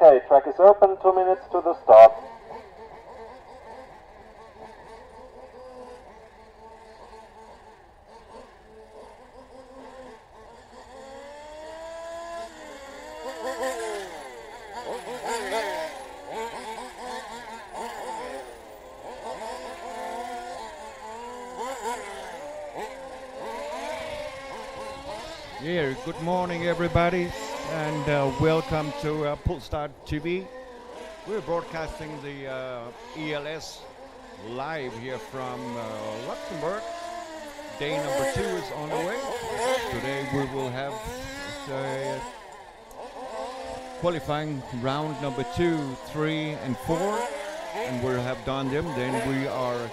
Okay, track is open, 2 minutes to the start. Yeah, good morning everybody, and welcome to pullstart.tv. We're broadcasting the ELS live here from Luxembourg. Day number 2 is on the way. Today we will have the qualifying round number 2, 3 and 4, and we'll have done them. Then we are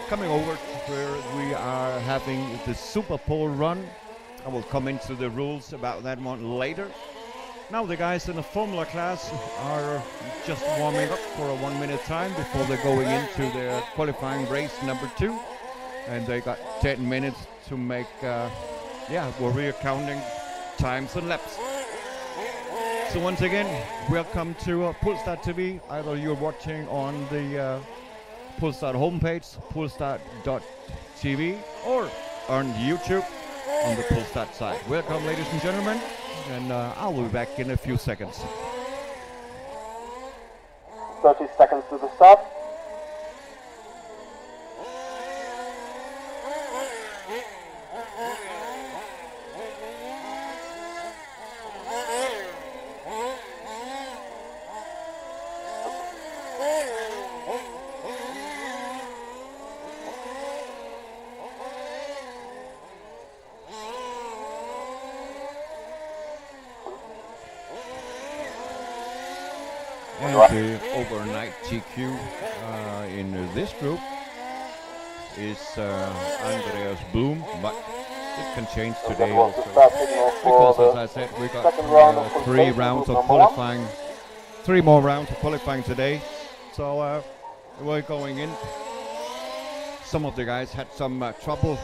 coming over to where we are having the Super Pole run. I will come into the rules about that one later. Now the guys in the Formula class are just warming up for a 1 minute time before they're going into their qualifying race number 2. And they got 10 minutes to make, we're counting times and laps. So once again, welcome to Pullstart.tv. Either you're watching on the Pullstart homepage, pullstart.tv, or on YouTube on the Pullstart side. Welcome, ladies and gentlemen, and I'll be back in a few seconds. 30 seconds to the start. And the overnight TQ in this group is Andreas Blum, but it can change today also. Because as I said, we got 3 rounds of qualifying, 3 more rounds of qualifying today. So we're going in. Some of the guys had some trouble.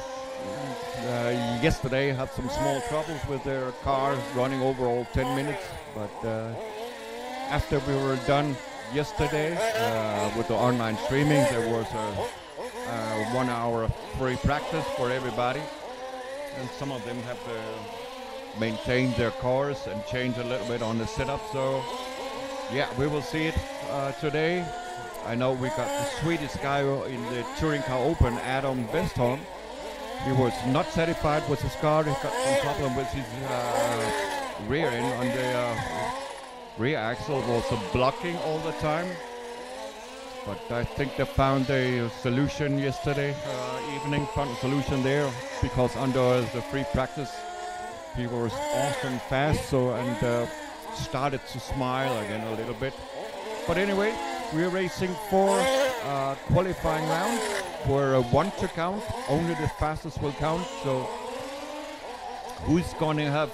Yesterday had some small troubles with their car running over all 10 minutes, but after we were done yesterday with the online streaming, there was a 1 hour free practice for everybody, and some of them have maintained their cars and changed a little bit on the setup. So yeah, we will see it today. I know we got the Swedish guy in the Touring Car Open, Adam Westholm. He was not satisfied with his car. He got some problem with his rear end on the rear axle, was blocking all the time, but I think they found a solution yesterday evening, found a solution there, because under the free practice he was awesome fast, so and started to smile again a little bit. But anyway, we're racing 4 qualifying rounds where 1 to count, only the fastest will count. So who's gonna have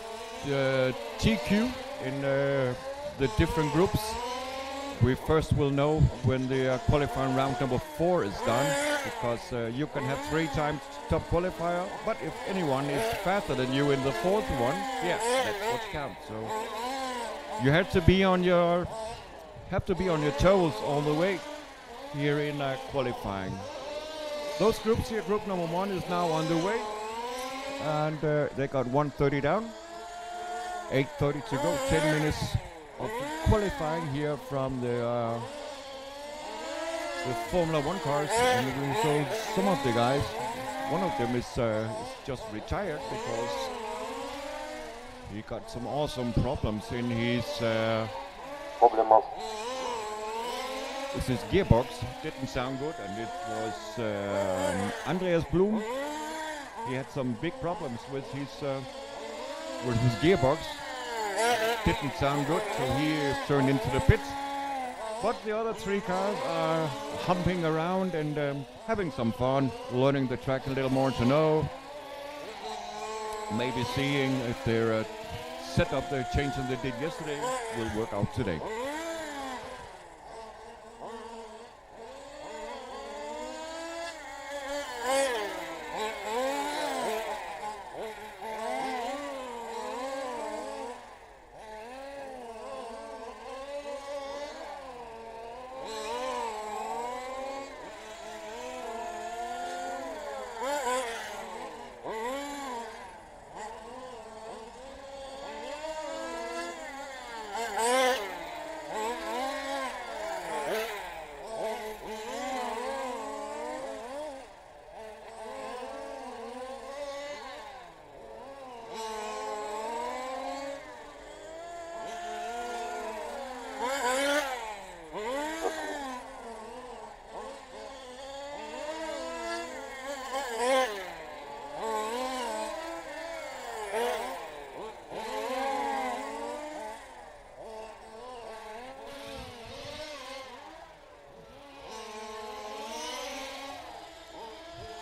TQ in the different groups? We first will know when the qualifying round number 4 is done, because you can have 3 times top qualifier, but if anyone is faster than you in the 4th one, yeah, that's what counts. So you have to be on your toes all the way here in qualifying. Those groups here, group number 1 is now on the way, and they got 1:30 down, 8:30 to go, 10 minutes of qualifying here from the Formula 1 cars. And we saw some of the guys, one of them is just retired because he got some awesome problems in his gearbox. Didn't sound good, and it was Andreas Blum. He had some big problems with his gearbox. Didn't sound good, so he turned into the pit. But the other 3 cars are humping around and having some fun, learning the track a little more to know. Maybe seeing if their setup, their change that they did yesterday, will work out today.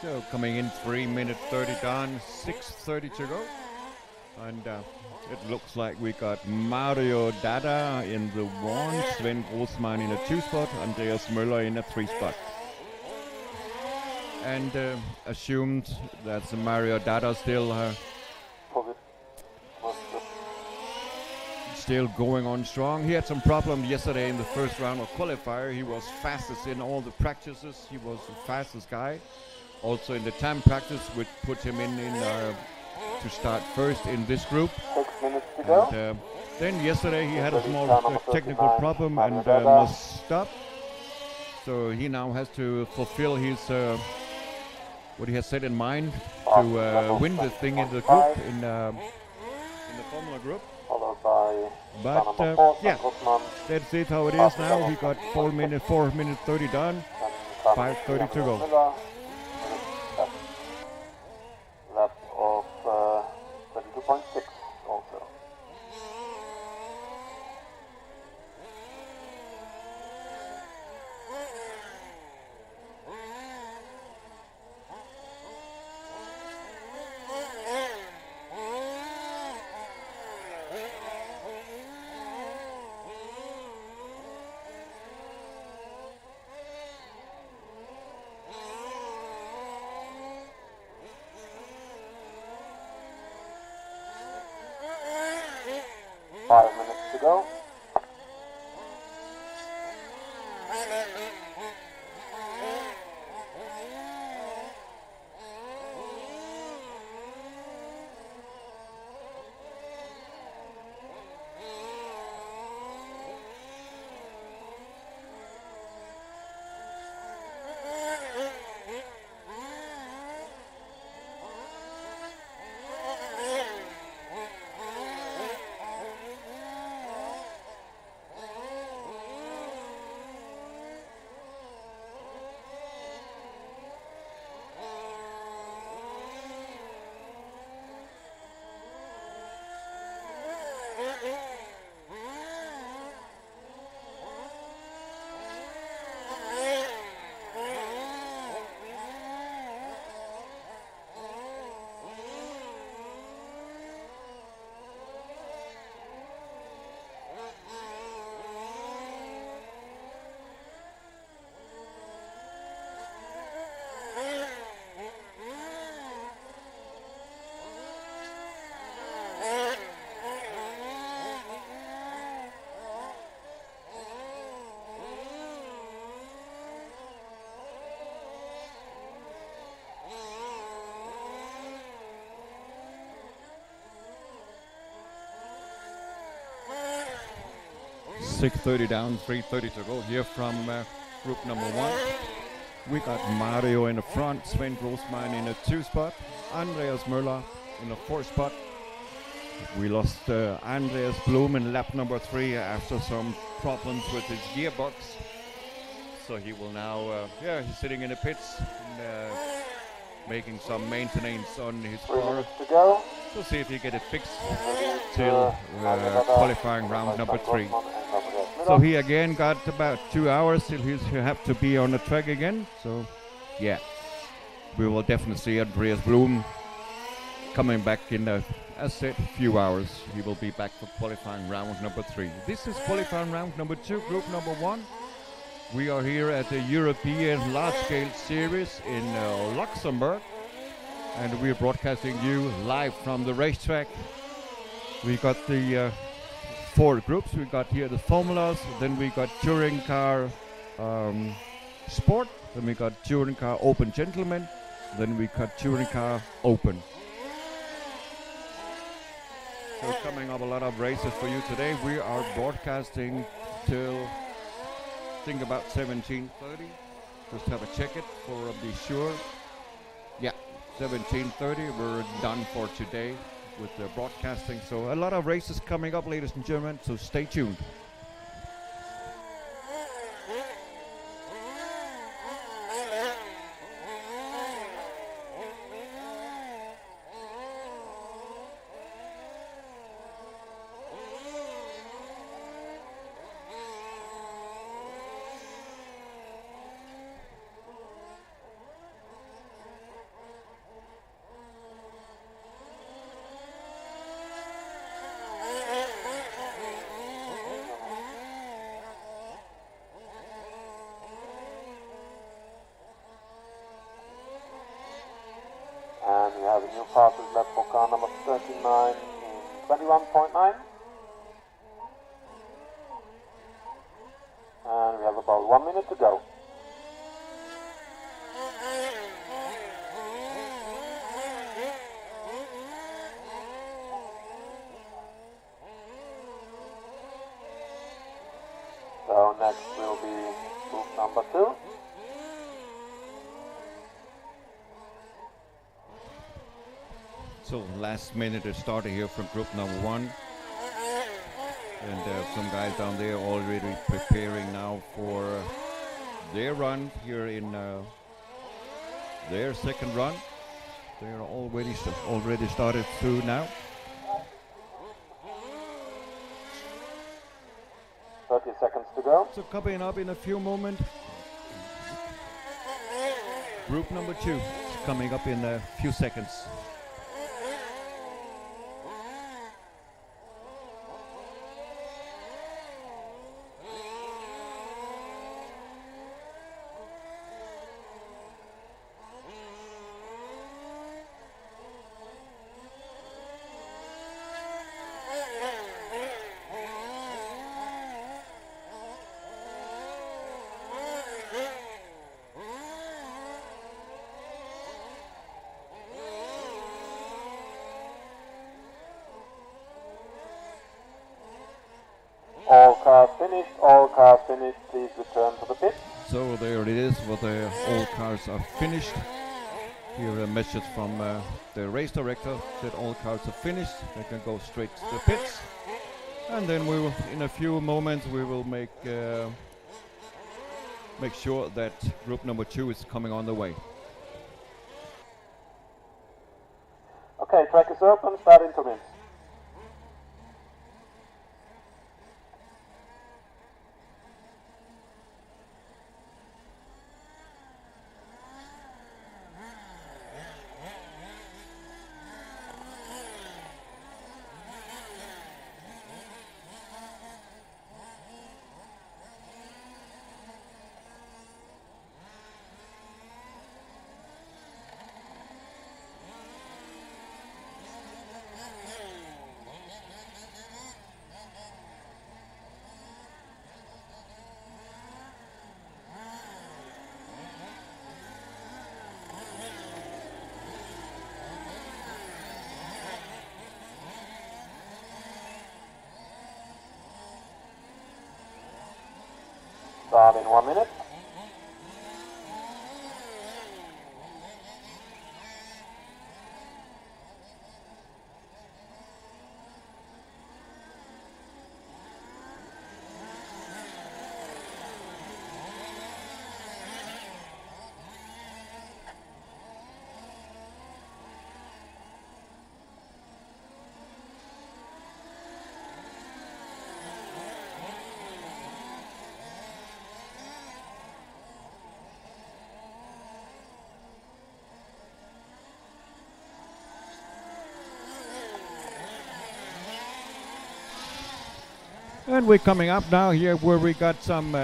So coming in 3 minutes 30 down, 6:30 to go. And it looks like we got Mario Dada in the 1, Sven Grossmann in a 2 spot, Andreas Möller in a 3 spot. And assumed that's Mario Dada still going on strong. He had some problem yesterday in the first round of qualifier. He was fastest in all the practices. He was the fastest guy. Also in the time practice, which put him in to start first in this group. 6 minutes to go. And, then yesterday he had a small technical problem and must stop. So he now has to fulfill his what he has set in mind to win the thing in the group in the Formula group. Followed by But yeah, that's it how it is now. He got 4 minutes 30 done, 5:30 to go. Lap of 32.6 also. To go. .630 down, 3:30 to go here from group number 1. We got Mario in the front, Sven Grossmann in a 2 spot, Andreas Möller in a 4 spot. We lost Andreas Blum in lap number 3 after some problems with his gearbox. So he will now, he's sitting in the pits and making some maintenance on his car. To go. We'll see if he get it fixed till qualifying round number 3. So he again got about 2 hours till he'll have to be on the track again. So yeah, we will definitely see Andreas Blum coming back in a few hours. He will be back for qualifying round number 3. This is qualifying round number 2, group number 1. We are here at the European large-scale series in Luxembourg, and we're broadcasting you live from the racetrack. We got the 4 groups. We got here the formulas, then we got touring car sport, then we got touring car open gentlemen, then we got touring car open. So coming up a lot of races for you today. We are broadcasting till I think about 17:30. Just have a check it for be sure. Yeah, 17:30. We're done for today with the broadcasting. So a lot of races coming up, ladies and gentlemen. So stay tuned. final passes left for car number 39 in 21.9. And we have about 1 minute to go. So next will be group number 2. So last minute is started here from group number 1. And some guys down there already preparing now for their run here in their second run. They're already started through now. 30 seconds to go. So coming up in a few moments, group number 2 is coming up in a few seconds. All cars finished, please return to the pit. So there it is, all cars are finished. Here a message from the race director that all cars are finished. They can go straight to the pits. And then we will, in a few moments, we will make sure that group number 2 is coming on the way. Okay, track is open, start intermits. Start in 1 minute. And we're coming up now here where we got some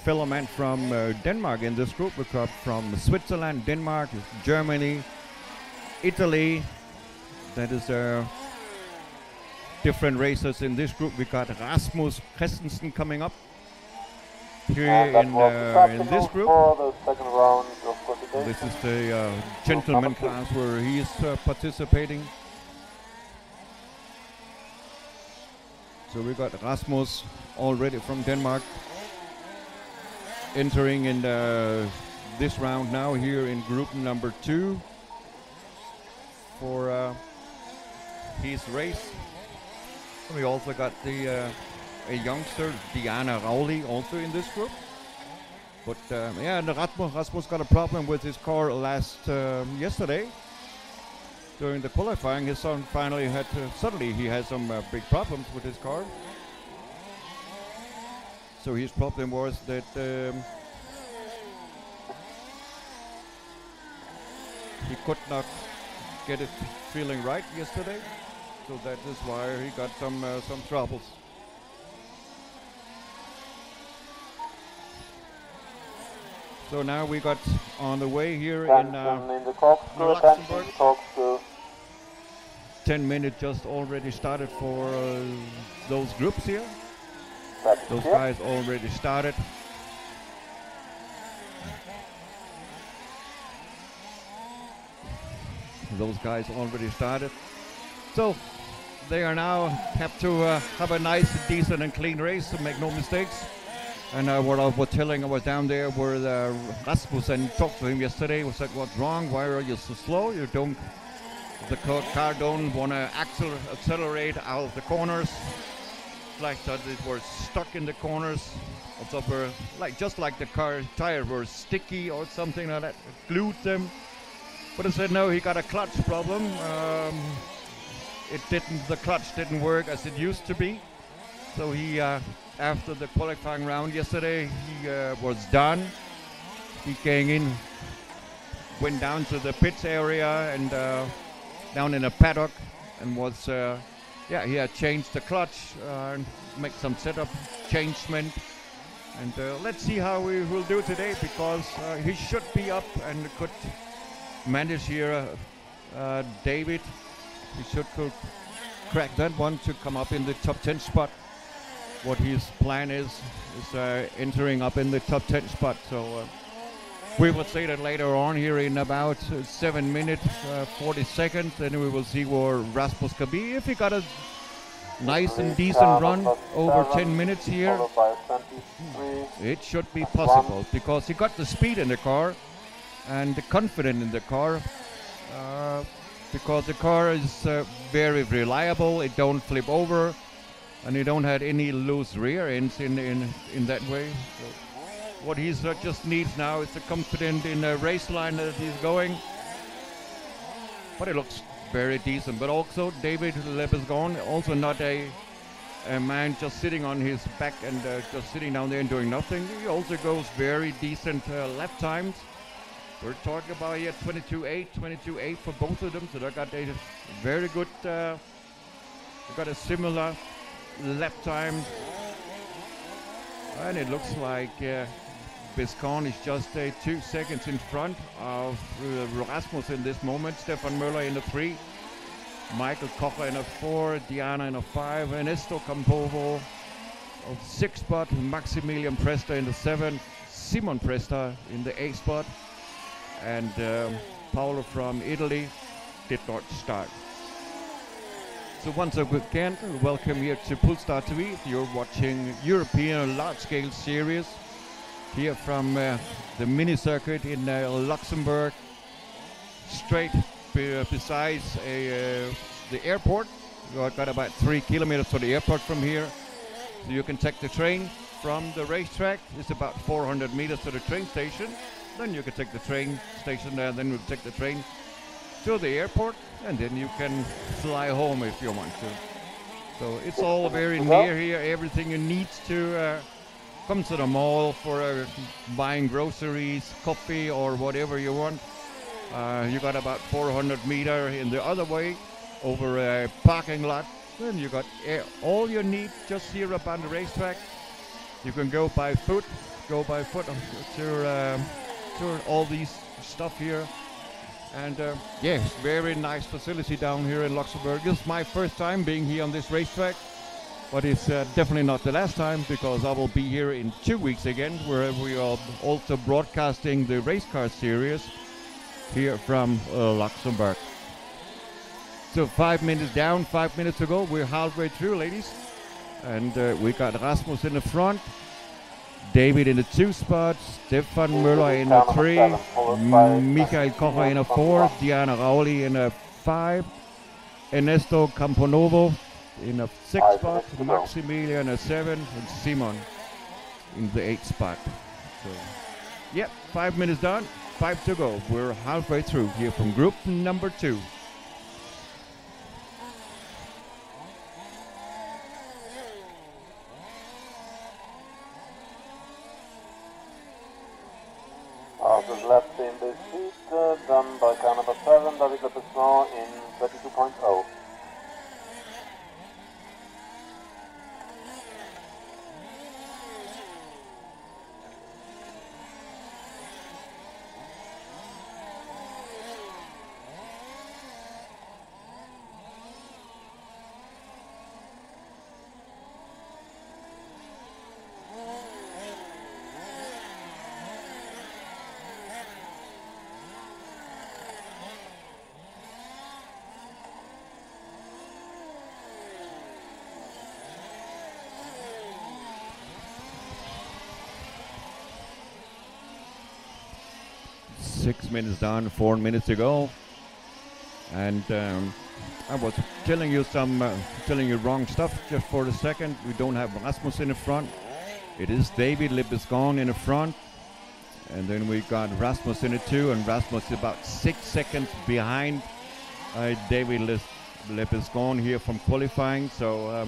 filament from Denmark in this group. We got from Switzerland, Denmark, Germany, Italy. That is different racers in this group. We got Rasmus Christensen coming up here in this group. For the second round of qualification. This is the gentleman class where he is participating. So we got Rasmus already from Denmark entering in this round now here in group number 2 for his race. We also got a youngster, Diana Rowley, also in this group. But yeah, and Rasmus got a problem with his car yesterday. During the qualifying, his son finally suddenly he had some big problems with his car. So his problem was that he could not get it feeling right yesterday. So that is why he got some troubles. So now we got on the way here Attention in the corkscrew, attention Luxembourg. in the corkscrew. 10 minutes just already started for those groups here. That is Those clear. guys already started. Those guys already started. So they are now have to have a nice, decent, and clean race to make no mistakes. And what I was telling, I was down there where Rasmus and talked to him yesterday. We said, "What's wrong? Why are you so slow? You don't. The car don't want to accelerate out of the corners. Like that, it was stuck in the corners. Also, just like the car tire were sticky or something like that, glued them." But I said, no, he got a clutch problem. The clutch didn't work as it used to be. So he, after the qualifying round yesterday, he was done. He came in, went down to the pits area and down in a paddock, and was, he had changed the clutch, make some setup changement. And let's see how he will do today, because he should be up and could manage here. David, he should crack that one to come up in the top 10 spot. What his plan is entering up in the top 10 spot. So we will see that later on here in about 7 minutes, 40 seconds. Then we will see where Rasmus can be. If he got a nice and decent run over 10 minutes here, it should be possible, because he got the speed in the car and the confidence in the car, because the car is very reliable. It don't flip over, and you don't have any loose rear ends in that way. So what he just needs now is the confidence in the race line that he's going. But it looks very decent. But also David Lebesgon, also not a man just sitting on his back and just sitting down there and doing nothing. He also goes very decent lap times. We're talking about here 22.8 for both of them. So they got a very good, they got a similar lap time. And it looks like Biscon is just 2 seconds in front of Rasmus in this moment. Stefan Möller in the 3. Michael Kocher in a 4. Diana in a 5. Ernesto Campovo of 6 spot. Maximilian Presta in the 7. Simon Presta in the 8 spot. And Paolo from Italy did not start. So once again, welcome here to pullstart.tv. You're watching European large-scale series here from the mini circuit in Luxembourg, straight besides the airport. We've got about 3 kilometers to the airport from here. So you can take the train from the racetrack. It's about 400 meters to the train station. Then you can take the train station there, then we'll take the train to the airport, and then you can fly home if you want to. So it's all very near here. Everything you need to come to the mall for buying groceries, coffee, or whatever you want. You got about 400 meters in the other way over a parking lot. Then you got all you need just here up on the racetrack. You can go by foot to all these stuff here. And yes, very nice facility down here in Luxembourg. This is my first time being here on this racetrack, but it's definitely not the last time, because I will be here in 2 weeks again, where we are also broadcasting the race car series here from Luxembourg. So 5 minutes down, 5 minutes to go. We're halfway through, ladies. And we got Rasmus in the front, David in the 2 spot, Stefan Möller in the 3, Michael Kocher in a 4, Diana Rauli in a 5, Ernesto Camponovo in a 6 spot, Maximilian in a 7, and Simon in the 8 spot. So, yep, 5 minutes done, 5 to go. We're halfway through here from group number 2. Left in this heat, done by car number 7, David Lebesgon in 22.0. 6 minutes down, 4 minutes to go. And I was telling you wrong stuff just for a second. We don't have Rasmus in the front. It is David Lippesgaard in the front. And then we got Rasmus in the 2, and Rasmus is about 6 seconds behind David Lippesgaard here from qualifying. So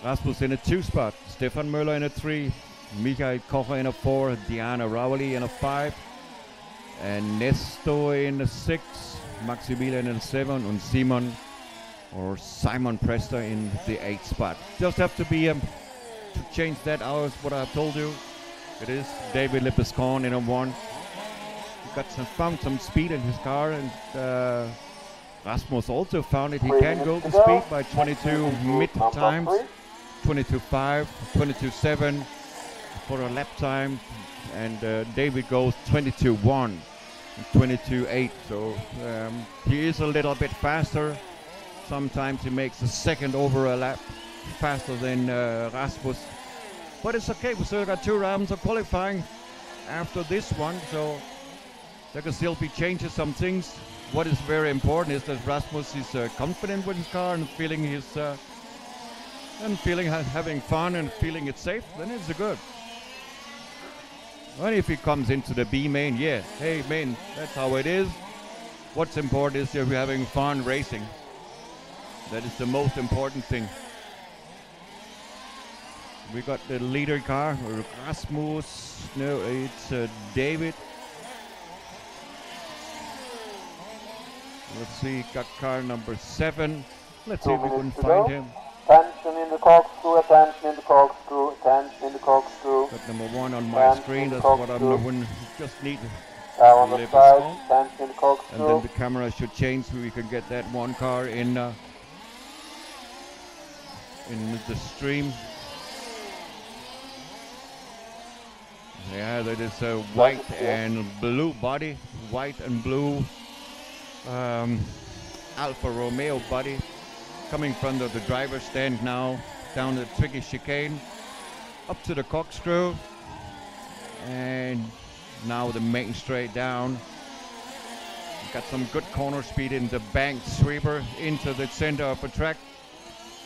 Rasmus in a 2 spot, Stefan Möller in a 3, Michael Kocher in a 4, Diana Rowley in a 5, and Nestor in a 6, Maximilian in a 7, and Simon Prester in the 8 spot. Just have to be to change that out, what I told you. It is David Lippesgaard in a 1. He found some speed in his car, and Rasmus also found it. He can go the speed by 22 mid times, 22.5, 22.7 for a lap time, and David goes 22.1, 22.8. So he is a little bit faster. Sometimes he makes a second over a lap faster than Rasmus. But it's okay, we still got 2 rounds of qualifying after this one, so there can still be changes, some things. What is very important is that Rasmus is confident with his car and feeling having fun and feeling it's safe, then it's good. And if he comes into the B main, yeah, hey man, that's how it is. What's important is that we're having fun racing. That is the most important thing. We got the leader car, Rasmus, no, it's David. Let's see, got car number 7. Let's see if we can find him. Attention in the corkscrew, attention in the corkscrew, attention in the corkscrew. Got number 1 on my screen, that's what I'm doing. Just need on the side, attention in the corkscrew. And then the camera should change so we can get that 1 car in the stream. Yeah, that is a white and blue body, white and blue Alfa Romeo body, coming from the driver's stand now, down the tricky chicane, up to the corkscrew, and now the main straight down. Got some good corner speed in the bank sweeper into the center of the track,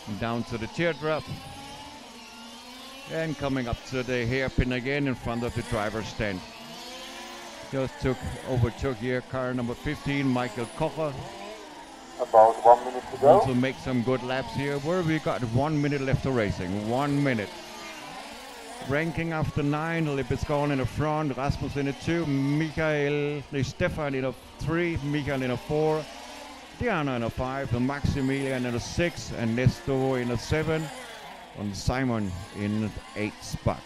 and down to the teardrop. And coming up to the hairpin again in front of the driver's stand. Just overtook here car number 15, Michael Kocher. About 1 minute to go. Also make some good laps here. Where we got 1 minute left of racing. 1 minute. Ranking after 9, Lippesgaard in the front, Rasmus in a 2, Stefan in a 3, Michael in a 4, Diana in a 5, and Maximilian in a 6, and Nestor in a 7. On Simon in the 8th spot.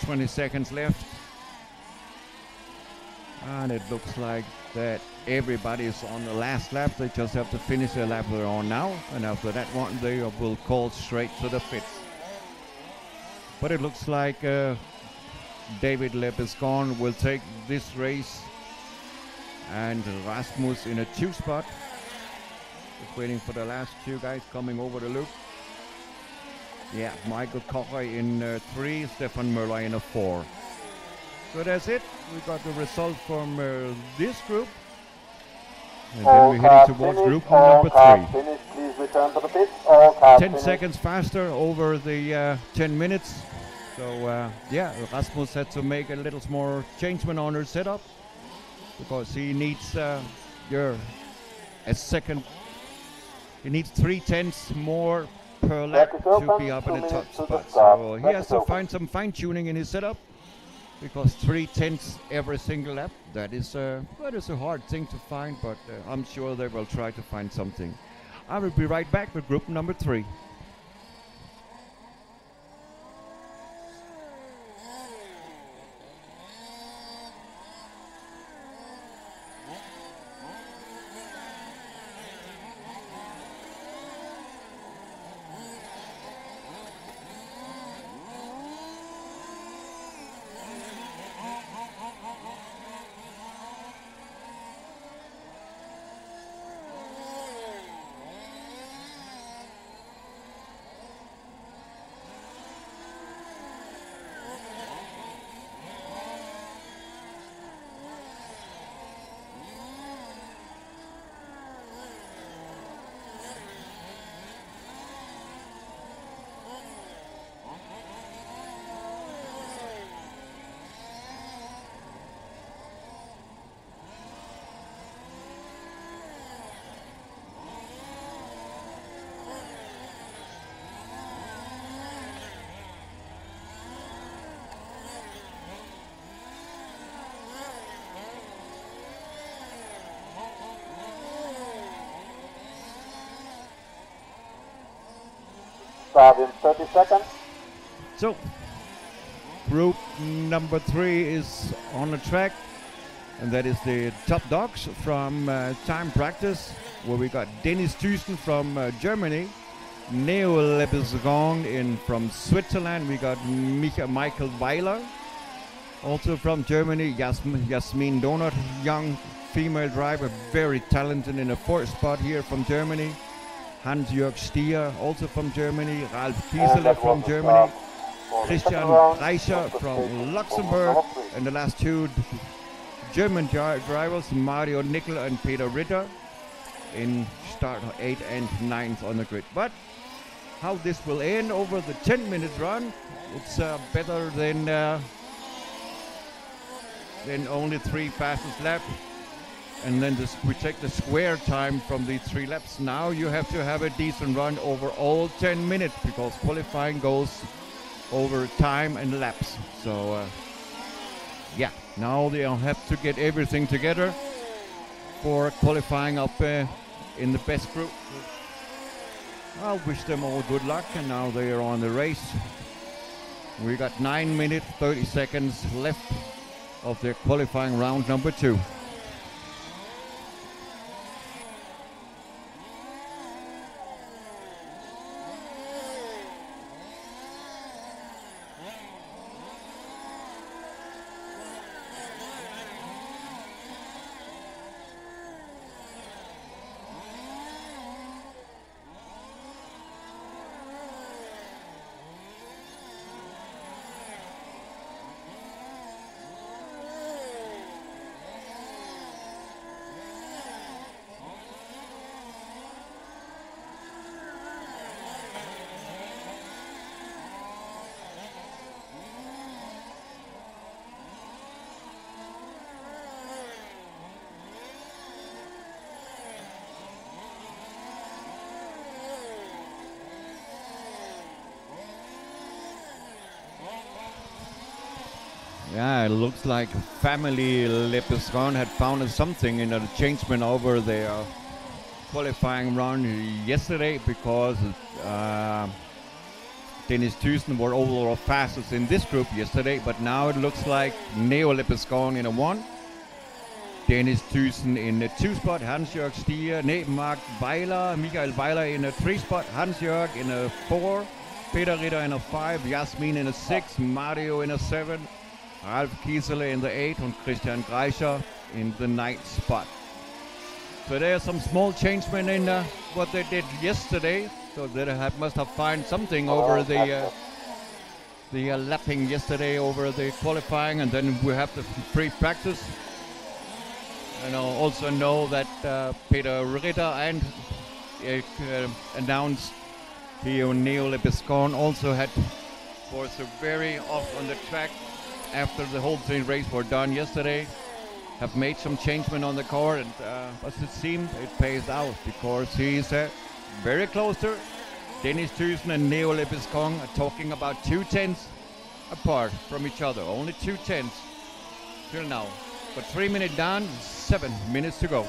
"20 seconds left, and it looks like that everybody is on the last lap. They just have to finish their lap they're on now, and after that one they will call straight to the pits. But it looks like David Lippesgaard will take this race, and Rasmus in a 2 spot. Just waiting for the last 2 guys coming over the loop. Yeah, Michael Kocher in 3, Stefan Möller in a 4. So that's it. We got the result from this group. And then we're heading towards group number 3. Please return to the pits. 10 seconds faster over the 10 minutes. So yeah, Rasmus had to make a little more changement on her setup, because he needs a second. He needs 3/10 more per lap to be up in the top spot. So he has to find some fine tuning in his setup, because 3/10 every single lap, that is a hard thing to find, but I'm sure they will try to find something. I will be right back with group number 3. start in 30 seconds. So, group number 3 is on the track, and that is the top dogs from time practice, where we got Dennis Thyssen from Germany, Neo Lebesgang from Switzerland, we got Michael Weiler, also from Germany, Jasmin Donat, young female driver, very talented in the 4th spot here from Germany, Hans-Jörg Stier, also from Germany, Ralf Kiesele from Germany, Christian Reicher from Luxembourg, and the last 2 German drivers, Mario Nickel and Peter Ritter, in start 8th and 9th on the grid. But how this will end over the 10-minute run, it's better than only 3 fastest laps. And then we take the square time from the 3 laps. Now you have to have a decent run over all 10 minutes, because qualifying goes over time and laps. So yeah, now they'll have to get everything together for qualifying up in the best group. I'll wish them all good luck, and now they are on the race. We got 9 minutes 30 seconds left of their qualifying round number 2. Yeah, it looks like family Lebesgang had found something in the changement over their qualifying run yesterday, because Dennis Thyssen were overall fastest in this group yesterday, but now it looks like Neo Lebesgang in a 1, Dennis Thyssen in a 2 spot, Hans-Jörg Stier, Michael Weiler in a 3 spot, Hans-Jörg in a 4, Peter Ritter in a 5, Jasmin in a 6, Mario in a 7, Ralf Kiesele in the 8, and Christian Reicher in the 9th spot. So there's some small changement in what they did yesterday. So they must have found something over the lapping yesterday over the qualifying, and then we have the free practice. And I also know that Peter Ritter and announced here Neo Lebesgang also was very off on the track after the whole thing race were done yesterday, have made some changement on the car, and as it seemed, it pays out, because he's very close to Dennis Thyssen and Neo Lebesgang are talking about 2/10 apart from each other, only 2/10 till now. But 3 minutes down, 7 minutes to go.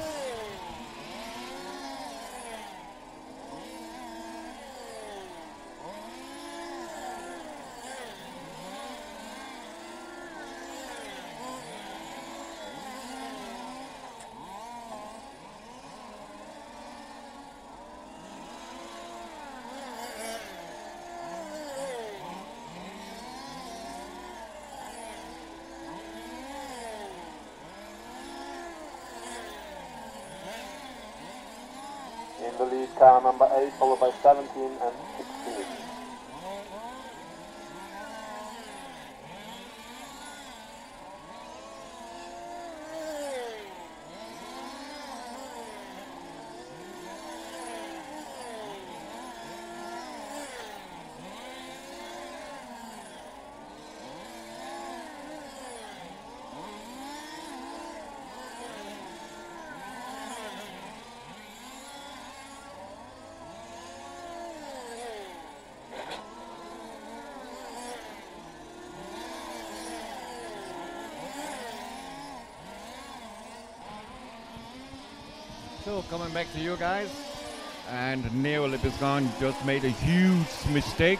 In the lead, car number 8, followed by 17 and 16. So coming back to you guys, and Neo Lepiscan just made a huge mistake,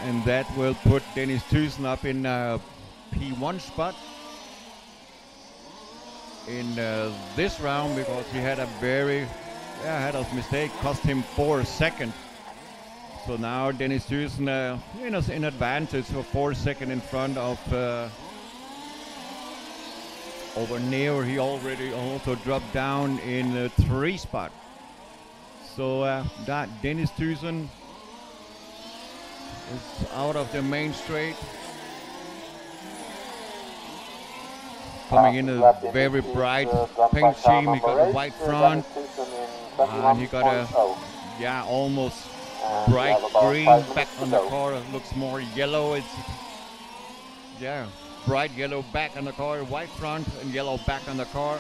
and that will put Dennis Thusen up in P1 spot in this round, because he had a had a mistake, cost him 4 seconds. So now Dennis Thusen in advantage for 4 seconds in front of over Neo. He already also dropped down in 3 spot. So that Dennis Thusen is out of the main straight. Coming in a very bright pink sheen. He got a white front, and he got a almost bright green back on the car. It looks more yellow. It's bright yellow back on the car, white front and yellow back on the car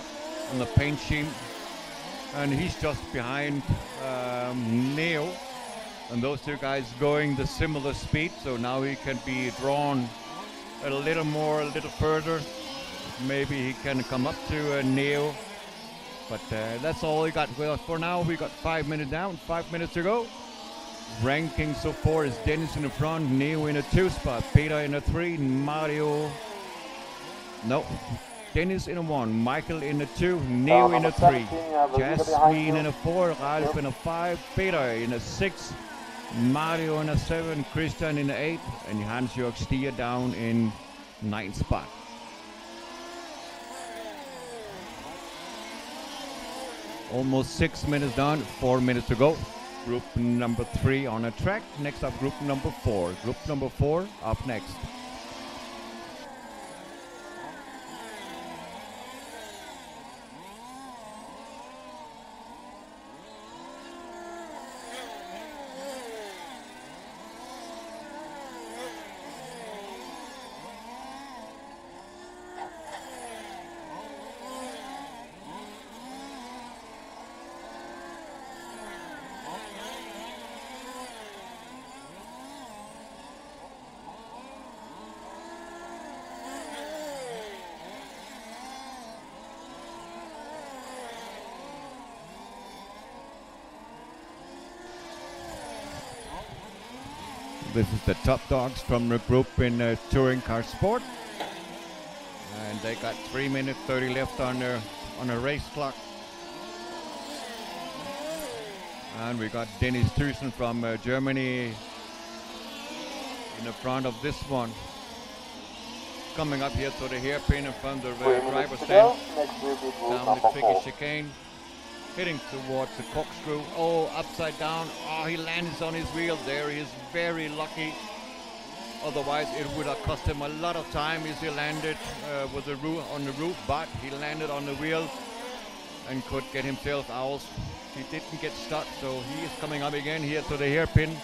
on the paint scheme. And he's just behind Neo, and those two guys going the similar speed. So now he can be drawn a little further. Maybe he can come up to Neo, but that's all he got. Well, for now we got 5 minutes down, 5 minutes to go. Ranking so far is Dennis in the front, Neo in a 2 spot, Peter in a 3, Dennis in a 1, Michael in a 2, Neo in a 3, Jasmine in a 4, Ralph in a 5, Peter in a 6, Mario in a 7, Christian in a 8, and Hans-Jörg Stier down in 9th spot. Almost 6 minutes done, 4 minutes to go. Group number 3 on a track. Next up, group number 4. Group number 4 up next. This is the top dogs from the group in Touring Car Sport, and they got 3 minutes 30 left on a race clock. And we got Dennis Thusen from Germany in the front of this one, coming up here to the hairpin in front of the driver's stand, down the tricky chicane, heading towards the corkscrew. Oh, upside down. Oh, he lands on his wheel. There he is, very lucky. Otherwise, it would have cost him a lot of time if he landed with the on the roof, but he landed on the wheel and could get himself out. He didn't get stuck, so he is coming up again here to the hairpin.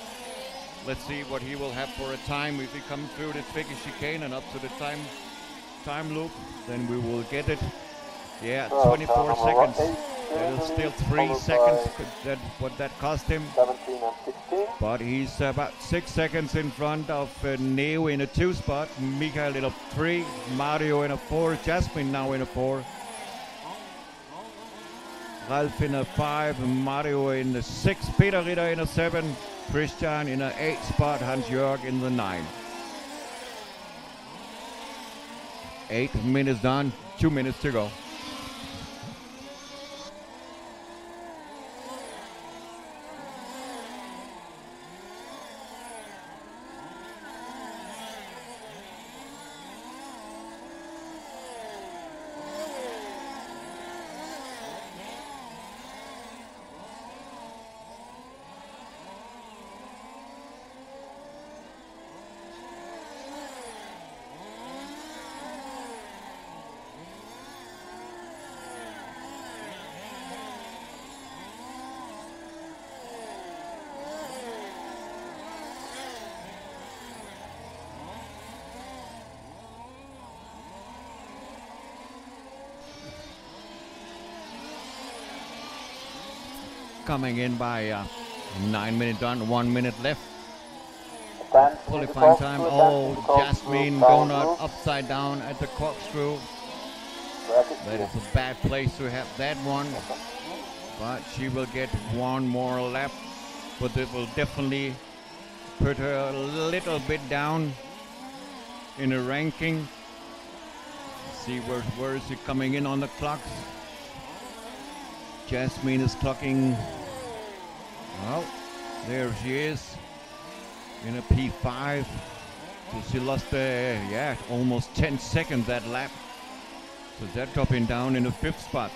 Let's see what he will have for a time if he comes through the tricky chicane and up to the time loop. Then we will get it. Yeah, 24 seconds. There's still 3 seconds what that cost him. 17 and 16. But he's about 6 seconds in front of Neo in a 2 spot, Michael in a 3, Mario in a 4, Jasmine now in a 4, Ralph in a 5, Mario in a 6, Peter Ritter in a 7, Christian in a 8 spot, Hans-Jörg in the 9. 8 minutes done, 2 minutes to go. Coming in by 9 minutes done, 1 minute left. Qualifying time. Oh, Jasmine going upside down at the corkscrew. That is a bad place to have that one. but she will get one more lap, but it will definitely put her a little bit down in the ranking. See where is she coming in on the clocks. Jasmine is clocking, well, there she is in a P5. So she lost almost 10 seconds that lap. So they're dropping down in the 5th spot.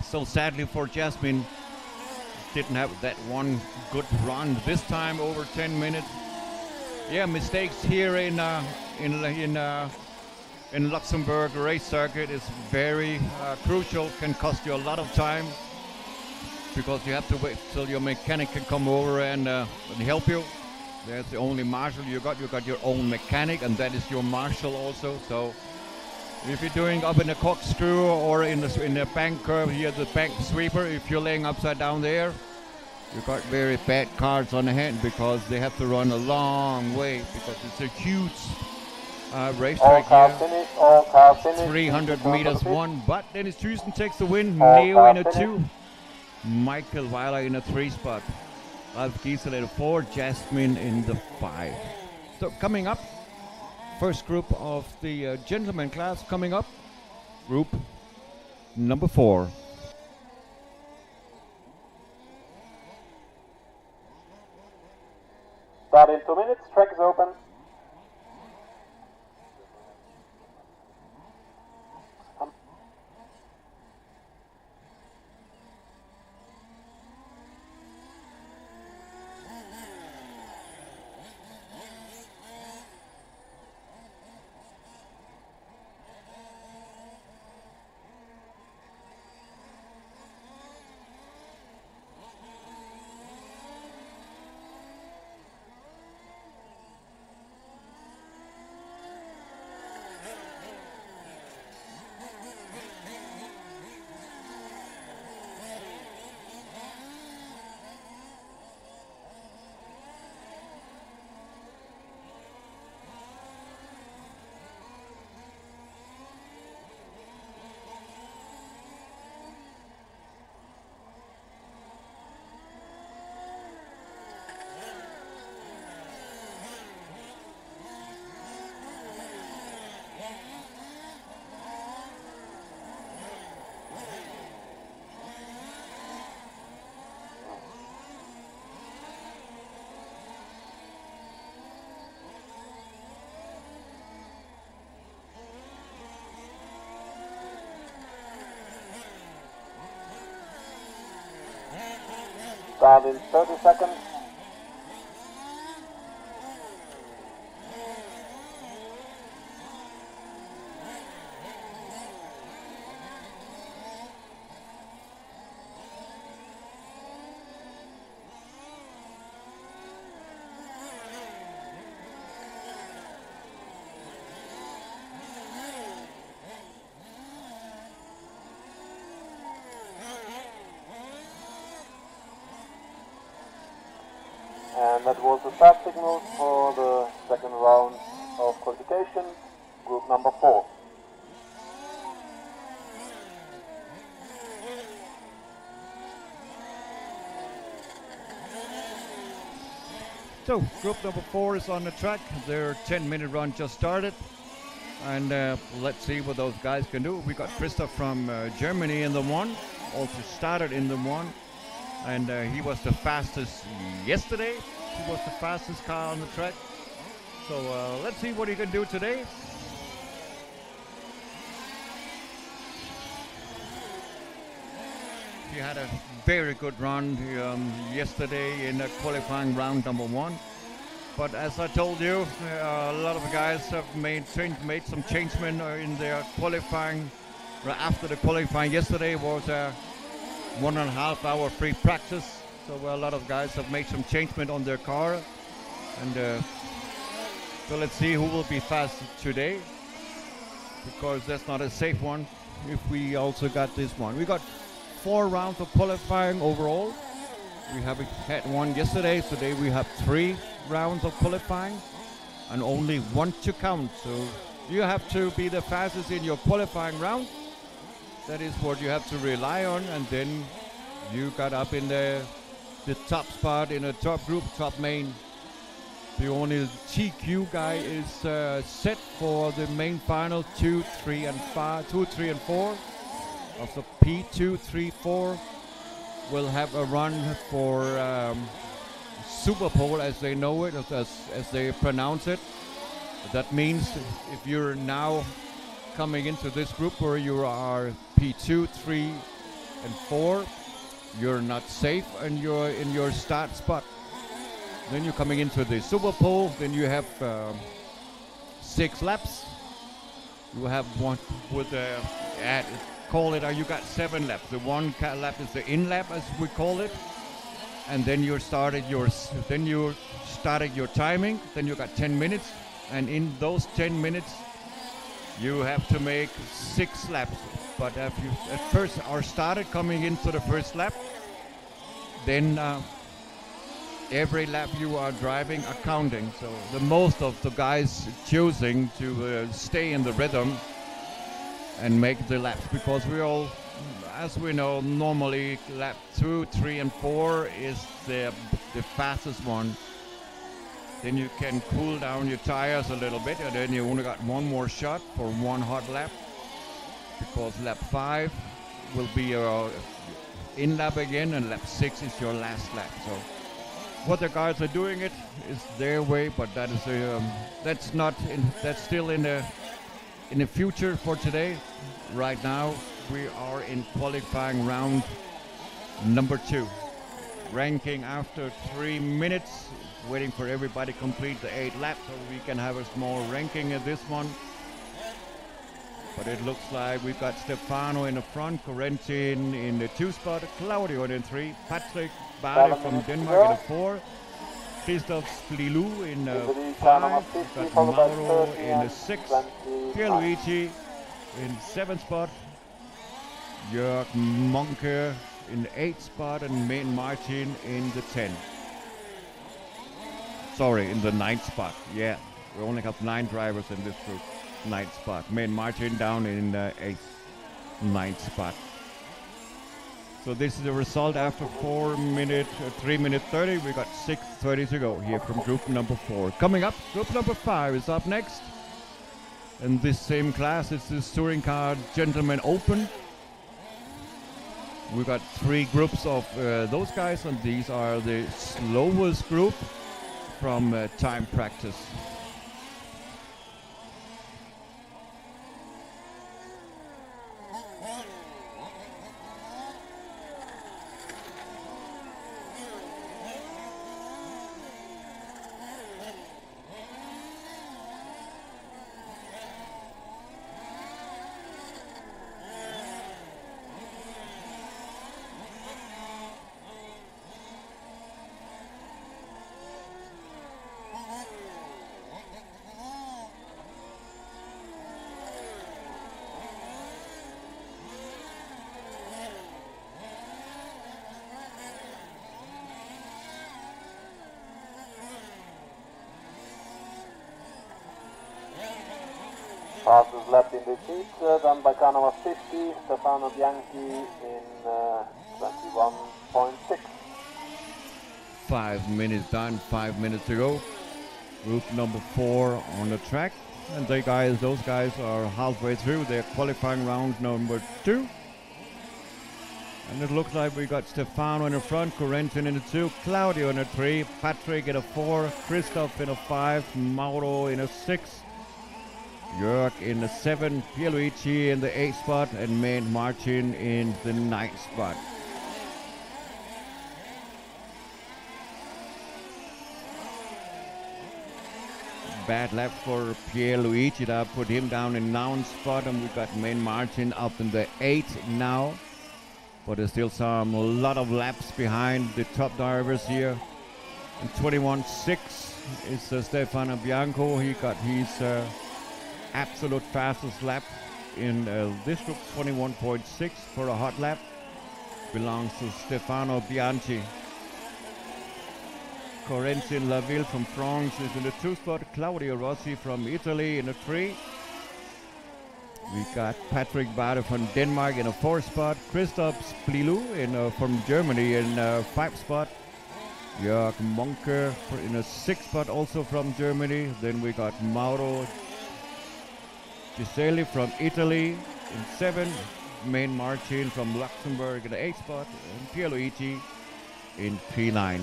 So sadly for Jasmine, didn't have that one good run this time over 10 minutes. Yeah, mistakes here in Luxembourg race circuit is very crucial, can cost you a lot of time because you have to wait till your mechanic can come over and help you. That's the only marshal you got. You got your own mechanic, and that is your marshal also. So if you're doing up in the corkscrew or in the bank curve here, the bank sweeper, if you're laying upside down there, you got very bad cars on the hand because they have to run a long way because it's a huge racetrack here. All car finish. 300 meters one, but Dennis Thuesen takes the win. Neo in a 2. Michael Weiler in a 3 spot. Ralf Giesel in a 4. Jasmine in the 5. So coming up, first group of the gentleman class coming up. Group number 4. Start in 2 minutes. Track is open. Start in 30 seconds. And that was the start signal for the second round of qualification, group number 4. So group number 4 is on the track. Their 10-minute run just started. And let's see what those guys can do. We got Christoph from Germany in the 1, also started in the 1. And he was the fastest yesterday. He was the fastest car on the track. So let's see what he can do today. He had a very good run yesterday in the qualifying round number 1. But as I told you, a lot of guys have made some changement in their qualifying. After the qualifying yesterday was a 1.5 hour free practice, so a lot of guys have made some changement on their car, and so let's see who will be fast today, because that's not a safe one. If we also got this one, we got 4 rounds of qualifying overall. We haven't had one yesterday. Today we have 3 rounds of qualifying and only 1 to count, so you have to be the fastest in your qualifying round That is what you have to rely on, and then you got up in the top spot in the top group, top main. The only TQ guy is set for the main final 2, 3, and 4. Also P2, 3, 4 will have a run for Super Pole, as they know it, as they pronounce it. That means if you're now coming into this group where you are P2, 3, and 4, you're not safe and you're in your start spot. Then you're coming into the Super Pole, then you have 6 laps. You have one with you got 7 laps. The one lap is the in lap, as we call it. And then you started your timing, then you got 10 minutes, and in those 10 minutes you have to make 6 laps. But if you at first are started coming into the first lap, then every lap you are driving are counting. So the most of the guys choosing to stay in the rhythm and make the laps, because we all, as we know, normally lap 2, 3, and 4 is the fastest one. Then you can cool down your tires a little bit, and then you only got one more shot for one hot lap, because lap 5 will be your in lap again, and lap 6 is your last lap. So what the guys are doing it is their way, but that is that's still in the future for today. Right now we are in qualifying round number 2, ranking after 3 minutes, waiting for everybody to complete the 8 laps so we can have a small ranking of this one. But it looks like we've got Stefano in the front, Corentin in the 2 spot, Claudio in the 3, Patrick Barre from Denmark in the 4, Christophe Splilou in the 5, we've got Mauro in the 6, Pierluigi in 7th spot, Jörg Monke in the 8th spot, and Main Martin in the 10. Sorry, in the 9th spot. Yeah, we only have 9 drivers in this group. 9th spot. Main Martin down in the 9th spot. So this is the result after 3 minute 30. We got 6:30 to go here from group number 4. Coming up, group number 5 is up next. In this same class, it's the Touring Car Gentlemen Open. We got 3 groups of those guys, and these are the slowest group from time practice. Fastest lap in the heat, done by car number 50, Stefano Bianchi in 21.6. 5 minutes done, 5 minutes to go. Group number 4 on the track, and those guys are halfway through their qualifying round number 2. And it looks like we got Stefano in the front, Corentin in the 2, Claudio in the 3, Patrick in the 4, Christoph in the 5, Mauro in the 6, Jörg in the 7, Pierluigi in the 8th spot, and Main Martin in the 9th spot. Bad lap for Pierluigi. That put him down in 9th spot, and we got Main Martin up in the 8th now. But there's still a lot of laps behind the top drivers here. And 21.6 is Stefano Bianco. He got his absolute fastest lap in this group, 21.6 for a hot lap. Belongs to Stefano Bianchi. Corentin Laville from France is in the 2 spot. Claudio Rossi from Italy in the 3. We got Patrick Bade from Denmark in a 4th spot. Christoph Splilu from Germany in a 5th spot. Jörg Monke in a 6th spot, also from Germany. Then we got Mauro Giseli from Italy in 7th. Main Martin from Luxembourg in the 8th spot. And Pierluigi in P9.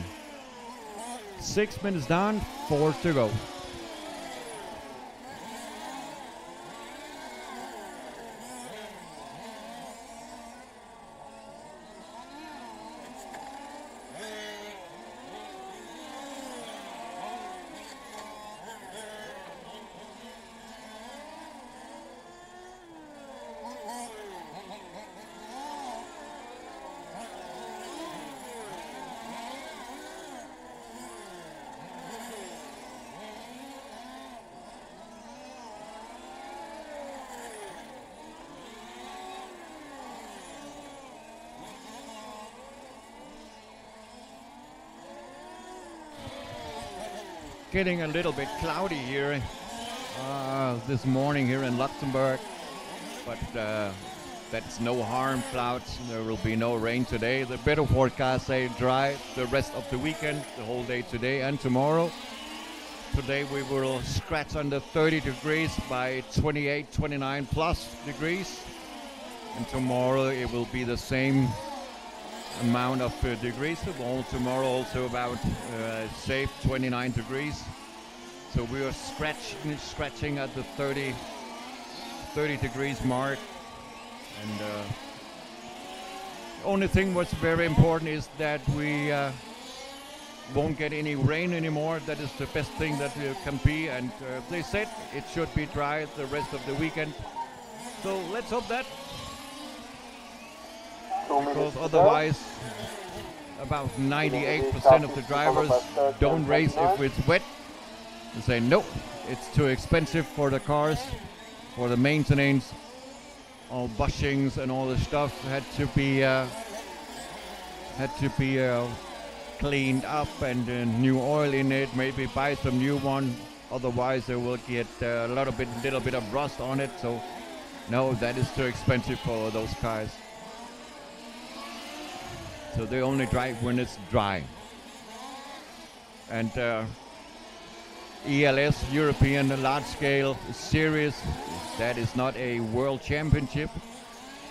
6 minutes down, 4 to go. Getting a little bit cloudy here this morning here in Luxembourg, but that's no harm. Clouds, there will be no rain today. The better forecast say dry the rest of the weekend, the whole day today and tomorrow. Today we will scratch under 30 degrees by 28, 29 plus degrees, and tomorrow it will be the same amount of degrees. Tomorrow also about safe 29 degrees. So we are scratching at the 30 degrees mark. And the only thing what's very important is that we won't get any rain anymore. That is the best thing that can be. And they said it should be dry the rest of the weekend. So let's hope that. Because otherwise, about 98% of the drivers don't race if it's wet. They say, no, it's too expensive for the cars, for the maintenance. All bushings and all the stuff had to be cleaned up and new oil in it. Maybe buy some new one. Otherwise, they will get a little bit of rust on it. So, no, that is too expensive for those cars. So they only drive when it's dry. And ELS, European Large Scale Series, that is not a world championship.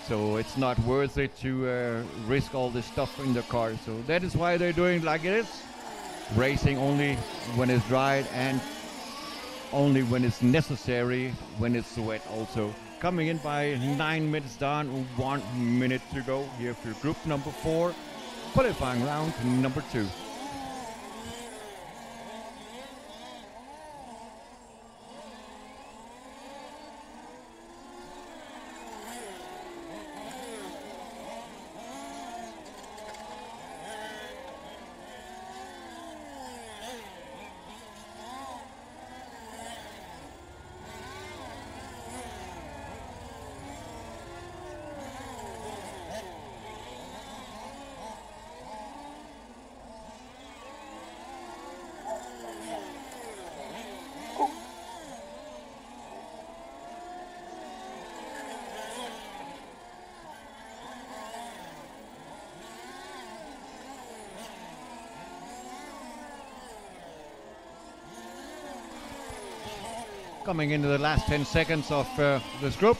So it's not worth it to risk all this stuff in the car. So that is why they're doing like it is. Racing only when it's dry and only when it's necessary, when it's wet also. Coming in by 9 minutes down, 1 minute to go here for group number 4. Qualifying round number 2. Coming into the last 10 seconds of this group.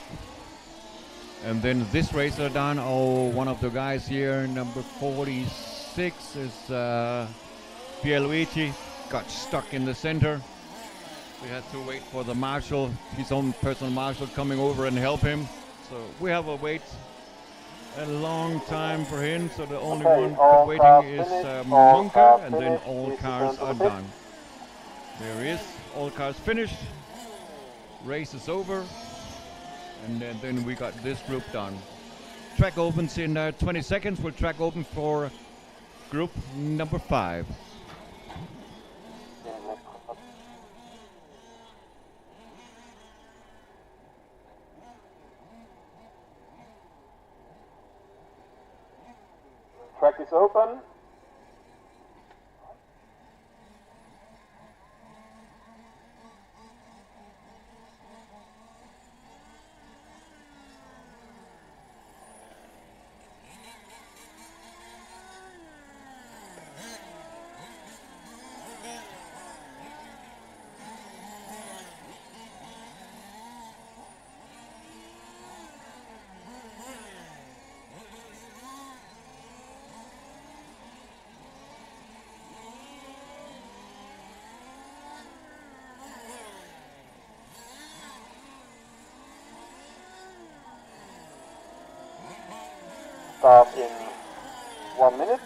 And then this racer done. Oh, one of the guys here, number 46 is Pierluigi. Got stuck in the center. We had to wait for the marshal, his own personal marshal, coming over and help him. So we have to wait a long time for him. So the only one waiting is Monka, and then all cars are done. There he is. All cars finished. Race is over, and then we got this group done. Track opens in 20 seconds. We'll track open for group number 5. Track is open. 1 minute.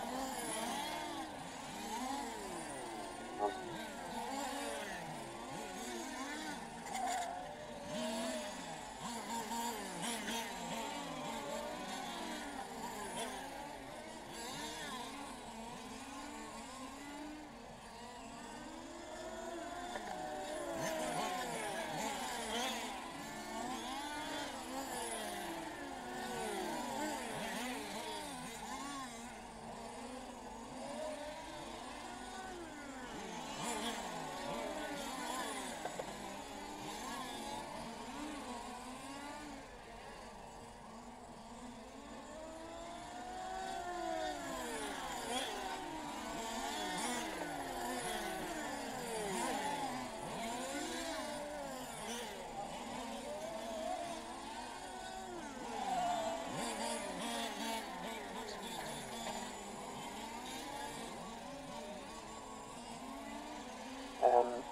And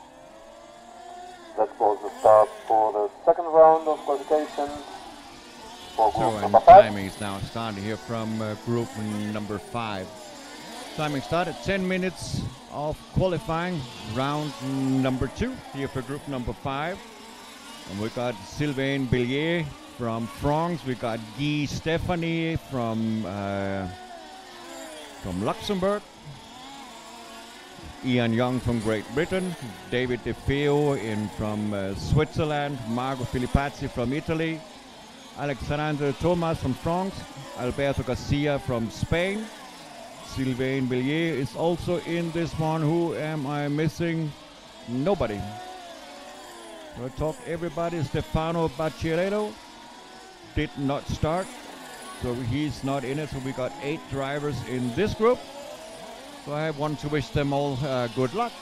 that was the start for the second round of qualification for group So, number and 5. timing is now starting here from group number 5. Timing started 10 minutes of qualifying, round number 2 here for group number 5. And we got Sylvain Bellier from France. We got Guy Stephanie from Luxembourg. Ian Young from Great Britain, David DeFeo from Switzerland, Marco Filippazzi from Italy, Alexandre Thomas from France, Alberto Garcia from Spain, Sylvain Bellier is also in this one. Who am I missing? Nobody. We'll talk everybody. Stefano Bacciaretto did not start, so he's not in it. So we got 8 drivers in this group. So I want to wish them all good luck,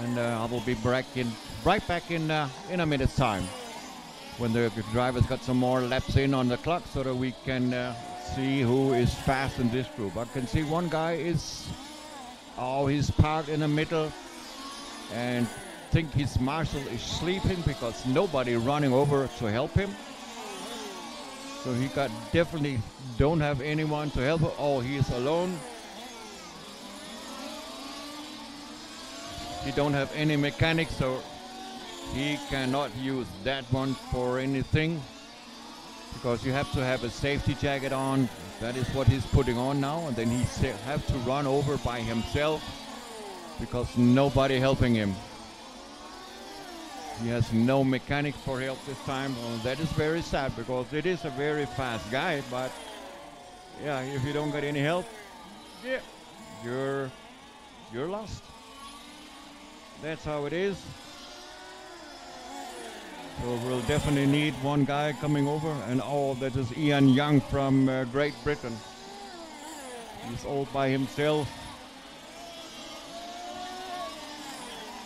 and I will be right back in a minute's time when the drivers got some more laps in on the clock, so that we can see who is fast in this group. I can see one guy he's parked in the middle, and think his marshal is sleeping because nobody running over to help him. So he definitely don't have anyone to help him. Oh, he is alone. He don't have any mechanics, so he cannot use that one for anything, because you have to have a safety jacket on. That is what he's putting on now, and then he have to run over by himself because nobody helping him. He has no mechanic for help this time. Well, that is very sad, because it is a very fast guy, but yeah, if you don't get any help, yeah, you're lost. That's how it is. So we'll definitely need one guy coming over, and that is Ian Young from Great Britain. He's all by himself.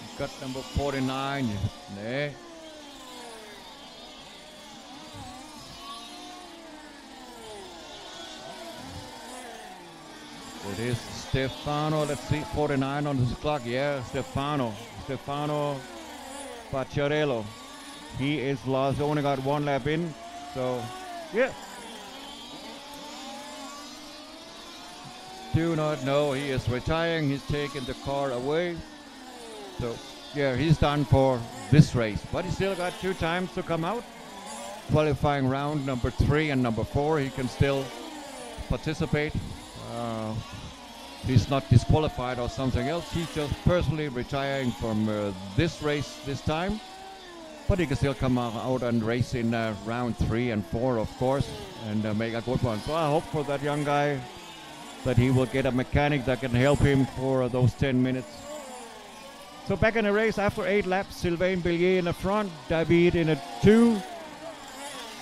He's got number 49. There. It is Stefano, let's see, 49 on the clock. Yeah, Stefano Pacciarello. He is lost, only got 1 lap in, so yeah. Do not know, he is retiring, he's taking the car away. So yeah, he's done for this race, but he still got 2 times to come out. Qualifying round number 3 and number 4, he can still participate. He's not disqualified or something else. He's just personally retiring from this race this time. But he can still come out and race in round 3 and 4, of course, and make a good one. So I hope for that young guy that he will get a mechanic that can help him for those 10 minutes. So back in the race after 8 laps, Sylvain Bellier in the front, David in a 2,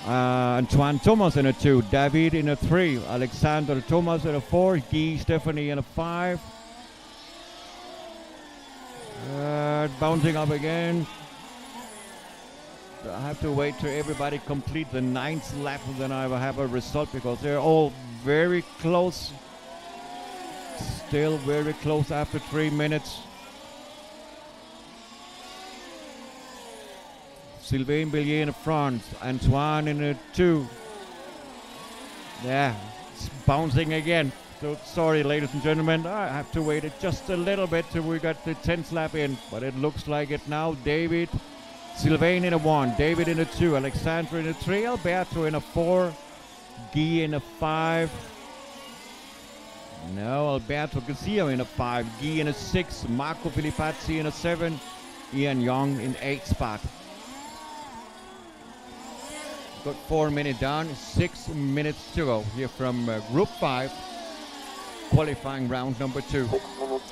Antoine Thomas in a 2, David in a 3, Alexander Thomas in a 4, Guy Stephanie in a 5. Bouncing up again. I have to wait till everybody complete the 9th lap, and then I will have a result, because they're all very close. Still very close after 3 minutes. Sylvain Bellier in the front, Antoine in a 2. Yeah, it's bouncing again. So sorry, ladies and gentlemen, I have to wait just a little bit till we got the 10th lap in, but it looks like it now. David, Sylvain in a 1, David in a 2, Alexandra in a 3, Alberto in a 4, Guy in a 5. No, Alberto Gazio in a 5, Guy in a 6, Marco Filippazzi in a 7, Ian Young in 8 spot. Got 4 minutes down, 6 minutes to go here from Group 5, qualifying round number 2.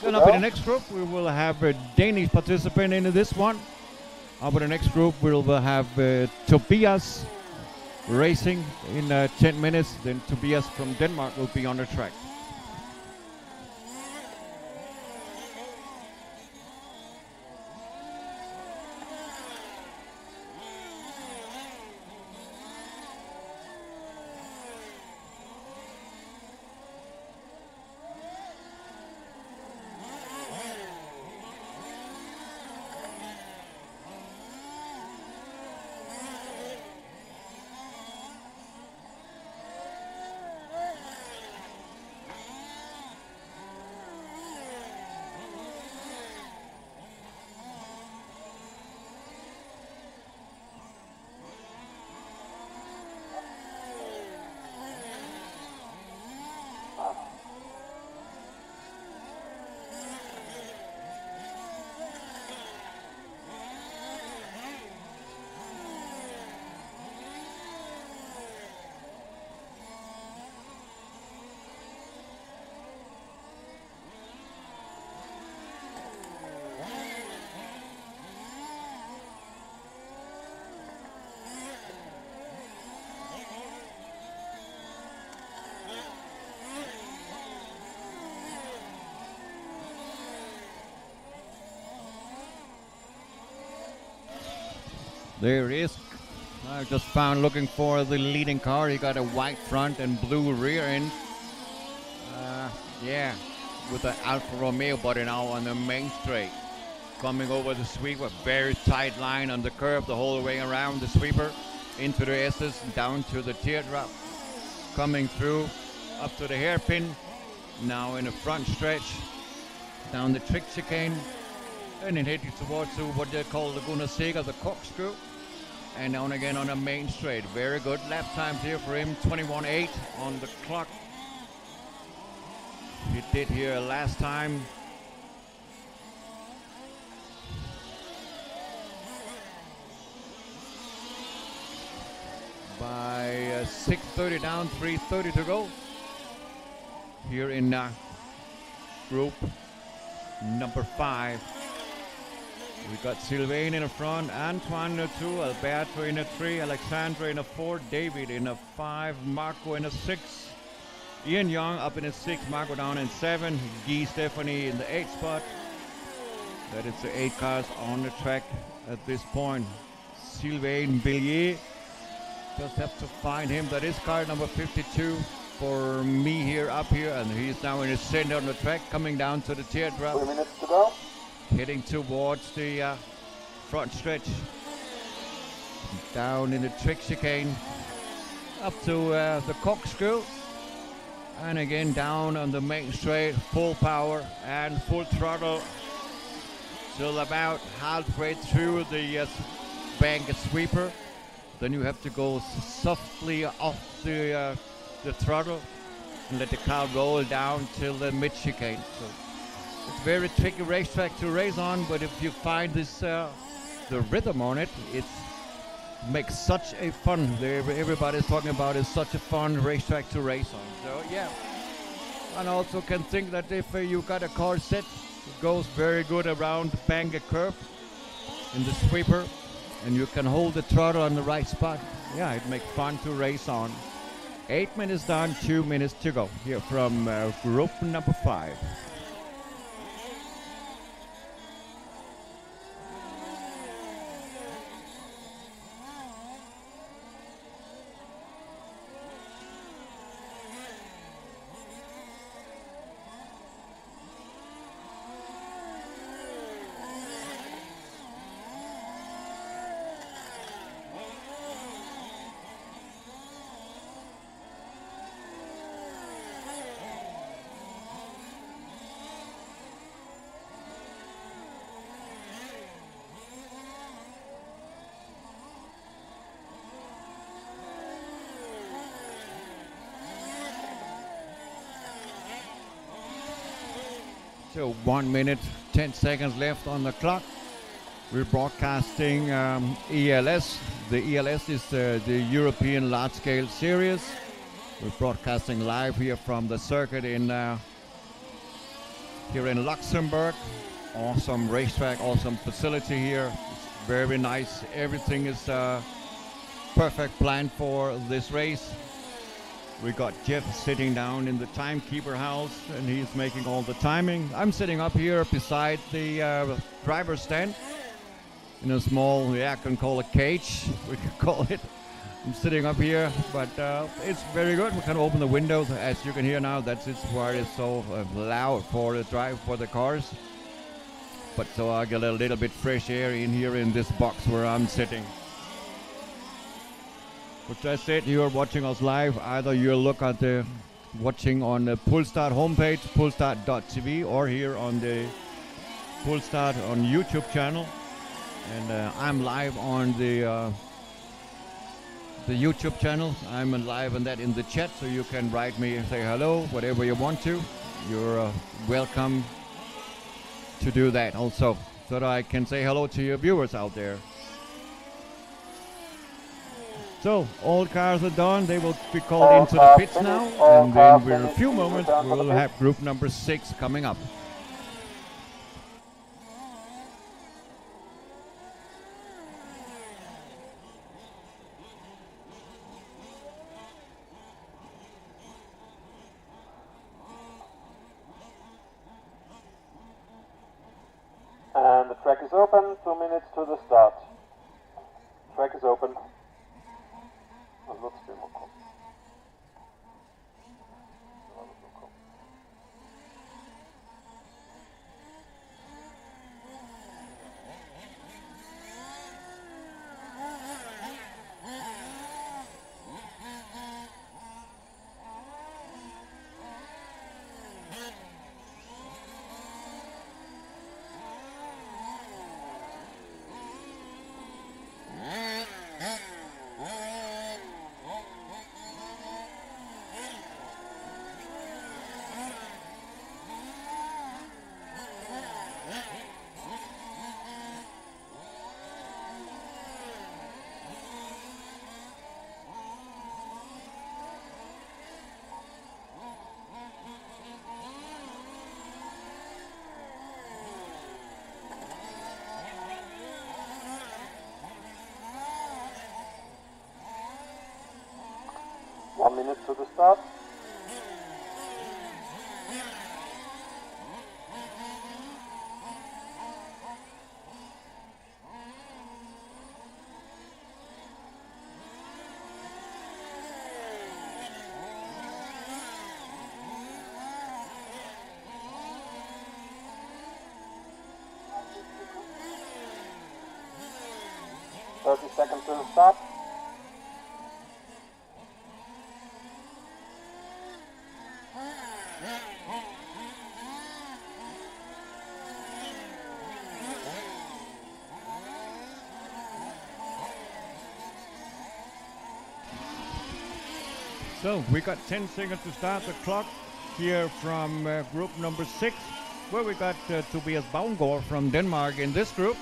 Then up in the next group, we will have a Danish participant in this one. Up in the next group, we will have Tobias racing in 10 minutes. Then Tobias from Denmark will be on the track. There he is. I just found looking for the leading car. He got a white front and blue rear end. Yeah, with the Alfa Romeo body now on the main straight. Coming over the sweeper, very tight line on the curve the whole way around the sweeper. Into the S's, down to the teardrop. Coming through, up to the hairpin. Now in the front stretch. Down the trick chicane. And then heading towards what they call Laguna Seca, the corkscrew. And down again on the main straight. Very good lap times here for him. 21.8 on the clock. He did here last time. By 6:30 down, 3:30 to go. Here in group number 5. We got Sylvain in the front, Antoine in a 2, Alberto in a 3, Alexandra in a 4, David in a 5, Marco in a 6, Ian Young up in a 6, Marco down in 7, Guy Stephanie in the 8 spot. That is the 8 cars on the track at this point. Sylvain Bellier, just have to find him. That is car number 52 for me here up here, and he's now in the center on the track, coming down to the teardrop. 3 minutes to go. Heading towards the front stretch. Down in the trick chicane. Up to the corkscrew. And again down on the main straight. Full power and full throttle. Till about halfway through the bank sweeper. Then you have to go softly off the throttle. And let the car roll down till the mid chicane. So it's a very tricky racetrack to race on, but if you find this, the rhythm on it, it makes such a fun. Everybody's talking about it's such a fun racetrack to race on. So yeah, and also can think that if you got a car set, it goes very good around the bank curve in the sweeper, and you can hold the throttle on the right spot. Yeah, it makes fun to race on. 8 minutes down, 2 minutes to go here from group number 5. So 1 minute, 10 seconds left on the clock. We're broadcasting ELS. The ELS is the European Large Scale Series. We're broadcasting live here from the circuit in here in Luxembourg. Awesome racetrack, awesome facility here. It's very nice. Everything is perfect plan for this race. We got Jeff sitting down in the timekeeper house, and he's making all the timing. I'm sitting up here beside the driver's stand in a small, I can call it cage. We could call it. I'm sitting up here, but it's very good. We can open the windows, as you can hear now. That's why it's so loud for the drive for the cars. But so I get a little bit fresh air in here in this box where I'm sitting. Which I said, you're watching us live. Either you look at the watching on the Pullstart homepage, pullstart.tv, or here on the Pullstart on YouTube channel. And I'm live on the YouTube channel. I'm live on that in the chat, so you can write me and say hello, whatever you want to. You're welcome to do that also, so that I can say hello to your viewers out there. So all cars are done. They will be called into the pits now, and then in a few moments we'll have group number 6 coming up. And the track is open, 2 minutes to the start. Track is open. Minutes to the start. Seconds to the start. So we got 10 seconds to start the clock here from group number 6, where we got Tobias Baumgaard from Denmark in this group.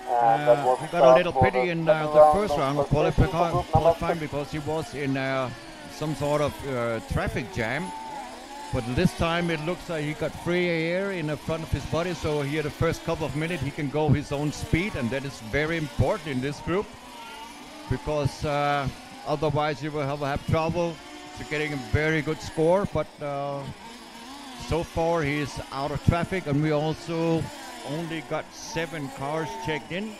We got a little pity in the first round of qualifying because he was in some sort of traffic jam. But this time it looks like he got free air in the front of his body, so here the first couple of minutes he can go his own speed, and that is very important in this group, because otherwise you will have trouble to getting a very good score. But so far he is out of traffic, and we also only got 7 cars checked in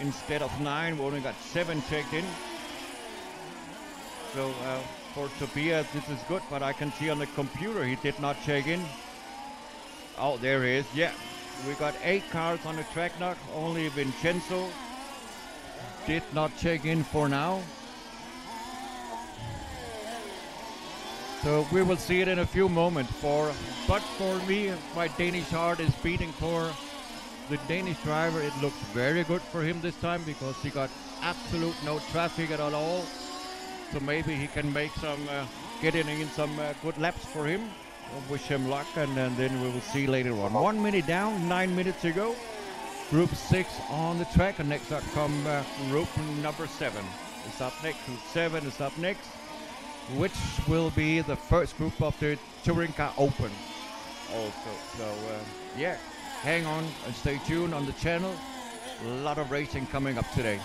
instead of 9. We only got 7 checked in. So for Tobias this is good, but I can see on the computer he did not check in. Oh, there he is. Yeah, we got 8 cars on the track now. Only Vincenzo did not check in for now. So we will see it in a few moments. But for me, my Danish heart is beating for the Danish driver. It looks very good for him this time because he got absolute no traffic at all. So maybe he can make some, getting in some good laps for him. wish him luck, and then we will see later on. 1 minute down, 9 minutes to go. Group 6 on the track, and next up come group number 7. It's up next. Group 7 is up next, which will be the first group of the Touring Car Open also. So yeah, hang on and stay tuned on the channel. A lot of racing coming up today.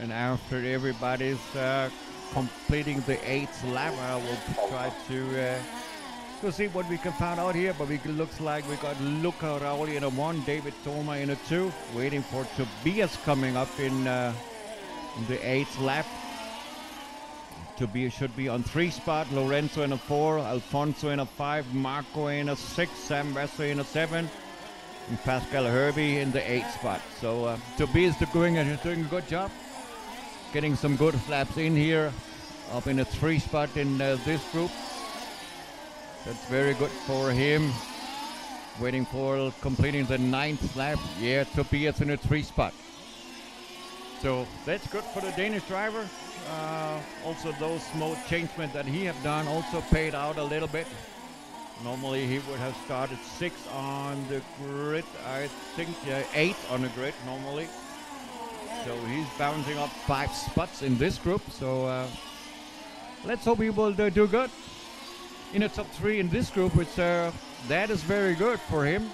And after everybody's completing the 8th lap, I will try to see what we can find out here. But it looks like we got Luca Rauli in a 1, David Thoma in a 2, waiting for Tobias coming up in the 8th lap. Tobias should be on 3 spot, Lorenzo in a 4, Alfonso in a 5, Marco in a 6, Sam Wesley in a 7, and Pascal Herbie in the 8th spot. So Tobias doing a good job, getting some good laps in here, up in a 3 spot in this group. That's very good for him. Waiting for completing the 9th lap. Yeah, Tobias in a 3 spot. So that's good for the Danish driver. Also those small changements that he have done also paid out a little bit. Normally he would have started 6th on the grid, I think 8th on the grid normally. So he's bouncing up 5 spots in this group. So let's hope he will do good. In the top 3 in this group, which that is very good for him.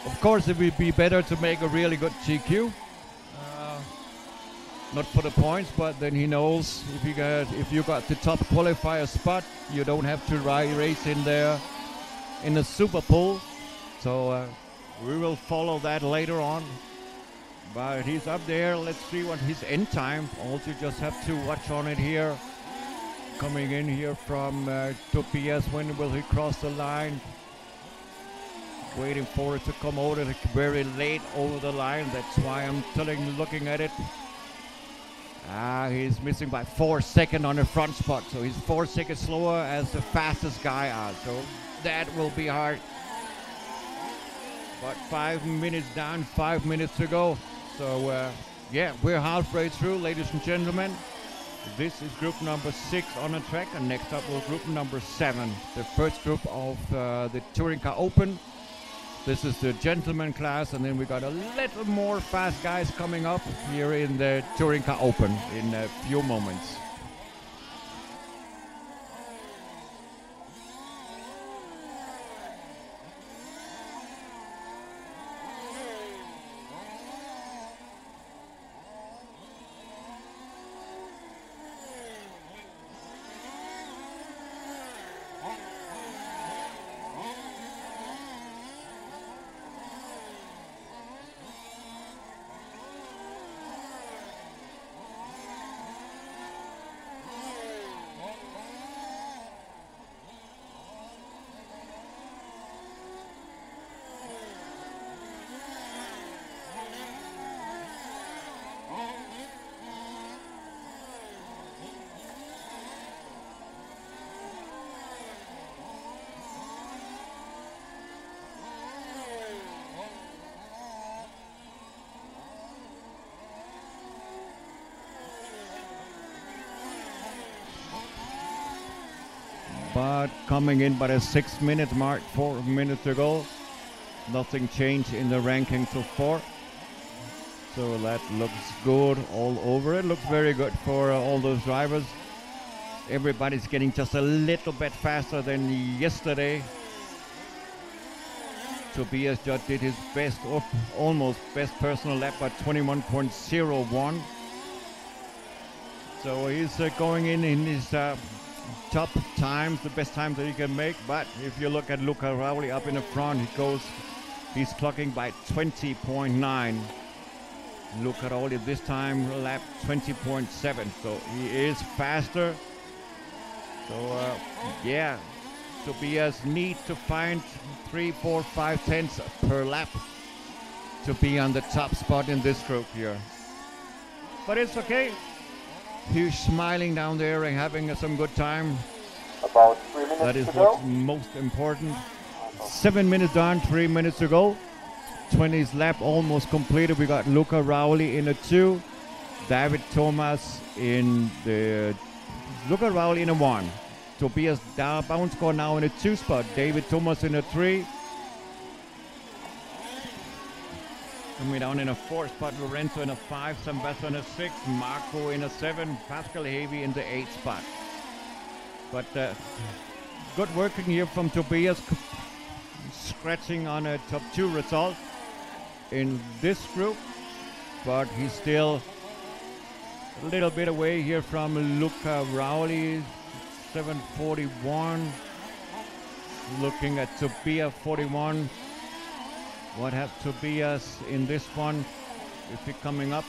Of course, it would be better to make a really good GQ. Not for the points, but then he knows if you got the top qualifier spot, you don't have to race in there in the Super Pool. So we will follow that later on. But he's up there. Let's see what his end time. Also, just have to watch on it here. Coming in here from Tobias. When will he cross the line? Waiting for it to come over. Very late over the line. That's why I'm looking at it. He's missing by 4 seconds on the front spot. So he's 4 seconds slower as the fastest guy out. So that will be hard. But 5 minutes down, 5 minutes to go. So yeah, we're halfway through, ladies and gentlemen. This is group number 6 on the track, and next up will group number 7, the first group of the Touring Car Open. This is the gentleman class, and then we got a little more fast guys coming up here in the Touring Car Open in a few moments. but coming in by the 6-minute mark, 4 minutes to go. Nothing changed in the ranking so far. So that looks good all over. It looks very good for all those drivers. Everybody's getting just a little bit faster than yesterday. Tobias just did his best, almost best personal lap by 21.01. So he's going in his top times, the best times that he can make. But if you look at Luca Rauli up in the front, he's clocking by 20.9. Luca Rauli this time lap 20.7. So he is faster. So yeah, Tobias needs to find 3, 4, 5 tenths per lap to be on the top spot in this group here. But it's okay. He's smiling down there and having some good time. About 3 minutes That is to what's go. most important. 7 minutes done, 3 minutes to go. 20th lap almost completed. We got Luca Rauli in a 2. David Thomas in the... Luca Rauli in a 1. Tobias bounce score now in a 2 spot. David Thomas in a 3. Coming down in a 4 spot. Lorenzo in a 5. Sambasso in a 6. Marco in a 7. Pascal Havey in the 8 spot. But good working here from Tobias. Scratching on a top 2 result in this group. But he's still a little bit away here from Luca Rauli. 7:41. Looking at Tobias 41. What have Tobias in this one? Is he coming up?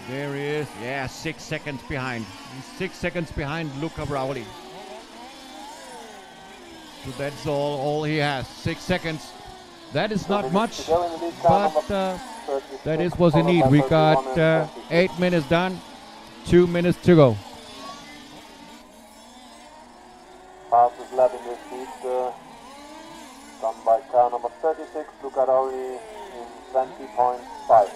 There he is. Yeah, 6 seconds behind. He's 6 seconds behind Luca Rauli. So that's all he has. 6 seconds. That is not much, but that is what we need. We got 8 minutes done. 2 minutes to go. Fastest lap in this heat done by car number 36, Luca Rauli in 20.5.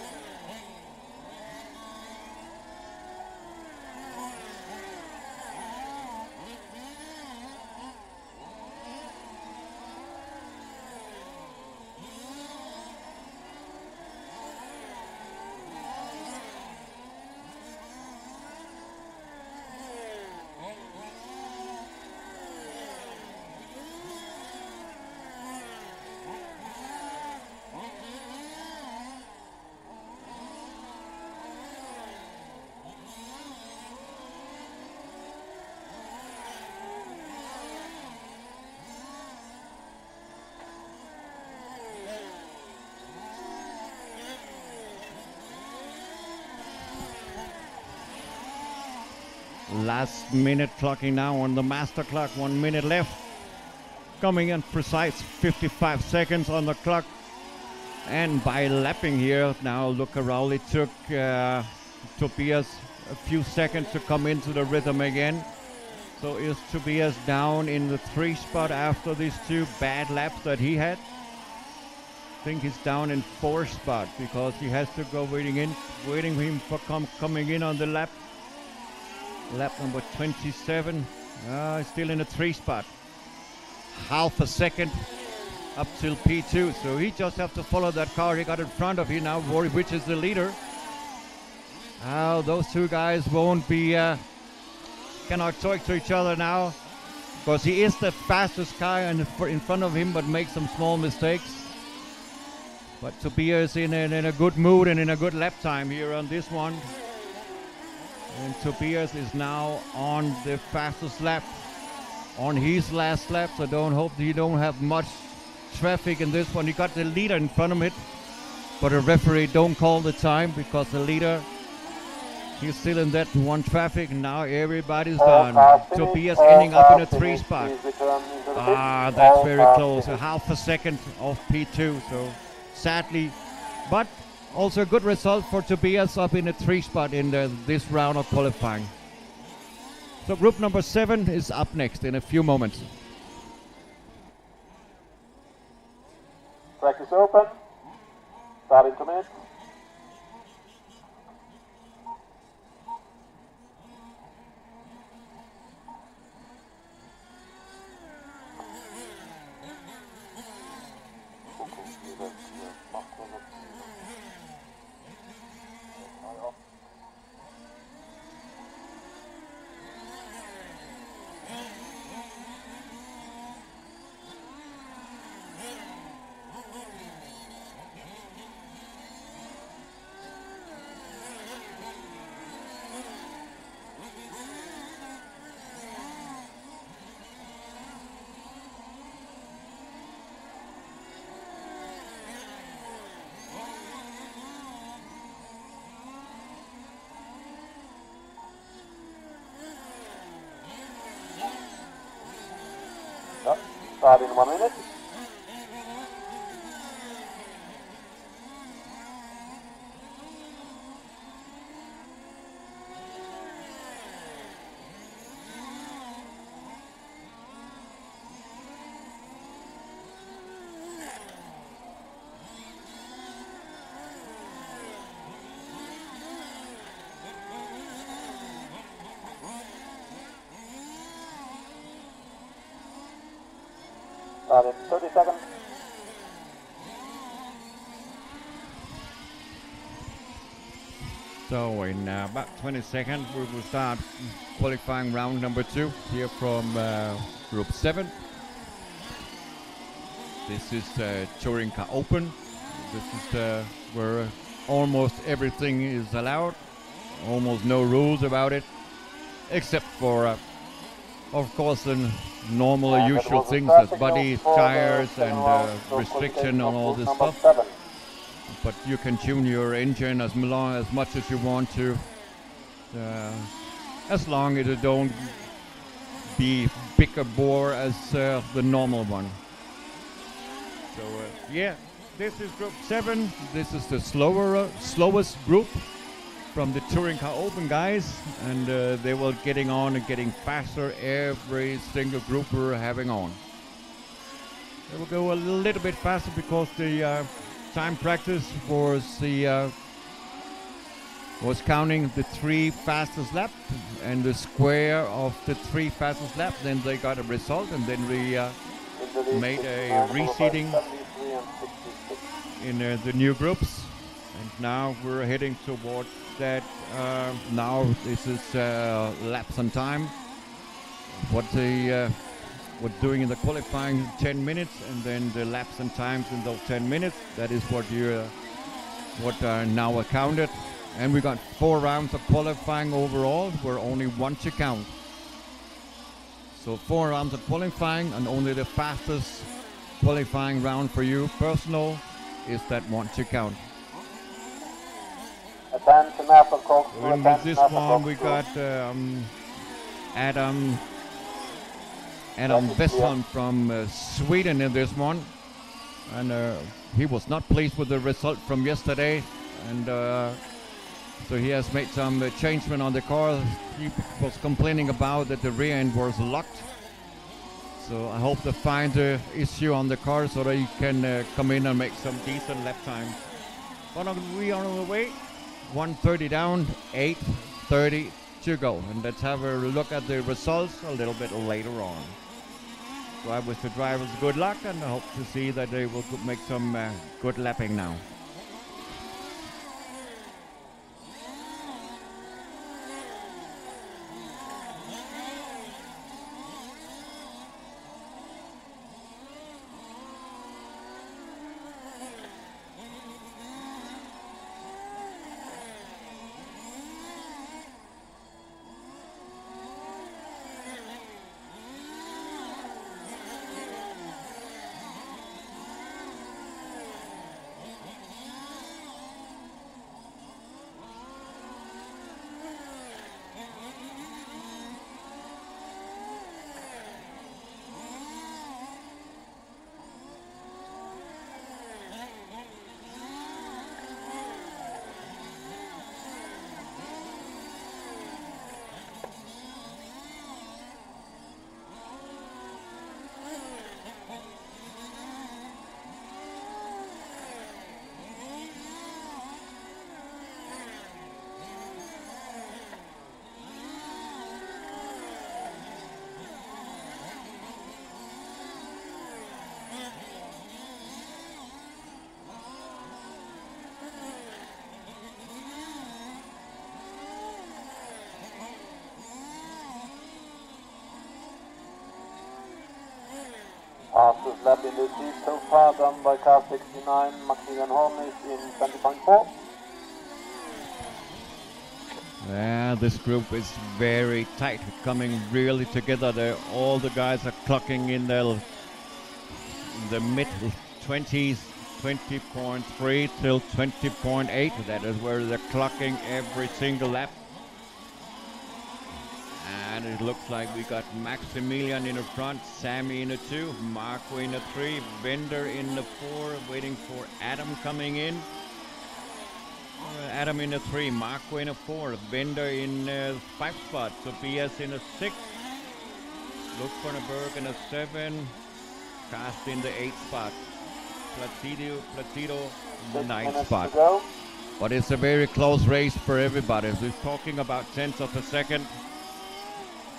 Last minute clocking now on the master clock. 1 minute left. Coming in precise 55 seconds on the clock. And by lapping here, now Luca Rauli took Tobias a few seconds to come into the rhythm again. So is Tobias down in the 3 spot after these 2 bad laps that he had? I think he's down in 4 spot because he has to go waiting him for coming in on the lap. Lap number 27. Still in a 3 spot. Half a second up till P2. So he just have to follow that car he got in front of him now, which is the leader. Those 2 guys won't be cannot talk to each other now because he is the fastest car in front of him, but makes some small mistakes. But Tobias in a good mood and in a good lap time here on this one. And Tobias is now on the fastest lap, on his last lap. So hope he don't have much traffic in this one. He got the leader in front of it, but the referee don't call the time because the leader, he's still in that one traffic. Now everybody's done. Tobias ending up in a 3 spot. That's very close. A half a second off P2. So sadly, but also a good result for Tobias up in a 3 spot in this round of qualifying. So group number 7 is up next in a few moments. Track is open. Start in 2 minutes. Start in 1 minute. Start in 30 seconds. So in about 20 seconds we will start qualifying round number 2 here from Group 7. This is Touring Car Open. This is where almost everything is allowed. Almost no rules about it, except for, of course, the normal usual things as bodies, tires, and restriction on all this stuff. But you can tune your engine as much as you want to, as long as it don't be bigger bore as the normal one. So yeah, this is Group 7. This is the slowest group from the Touring Car Open guys, and they were getting on and getting faster every single group we're having on. They will go a little bit faster because the time practice was counting the 3 fastest laps and the square of the 3 fastest laps. Then they got a result, and then we made a reseeding in the new groups, and now we're heading towards that. Now this is laps and time. What we're doing in the qualifying 10 minutes, and then the laps and times in those 10 minutes. That is what are now accounted. And we got 4 rounds of qualifying overall, where only 1 to count. So 4 rounds of qualifying, and only the fastest qualifying round for you personal is that 1 to count. In this one we got Adam Westholm from Sweden in this one, and he was not pleased with the result from yesterday, and so he has made some changement on the car. He was complaining about that the rear end was locked, so I hope to find the issue on the car so that he can come in and make some decent lap time. But we are on the way. 1:30 down, 8:30 to go, and let's have a look at the results a little bit later on. So I wish the drivers good luck, and I hope to see that they will make some good lapping now. Fastest lap in the seat so far done by car 69, Maximilian Hornis in 20.4. Yeah, this group is very tight, coming really together. All the guys are clocking in the mid 20s, 20.3 till 20.8. That is where they're clocking every single lap. And it looks like we got Maximilian in the front, Sammy in the 2, Marco in the 3, Bender in the 4, waiting for Adam coming in. Adam in the 3, Marco in the 4, Bender in the 5 spot, Tobias in the 6, Luxembourg in the 7, Cast in the 8 spot, Placido in the 9th spot. But it's a very close race for everybody. We're talking about tenths of a second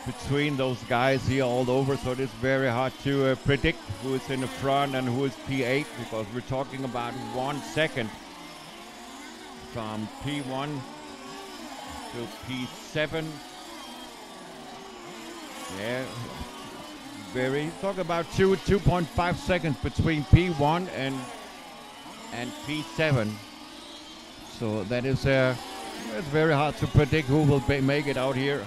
between those guys here all over, so it's very hard to predict who is in the front and who is P8, because we're talking about 1 second from P1 to P7. Yeah, talk about 2.5 seconds between P1 and P7. So that is it's very hard to predict who will make it out here.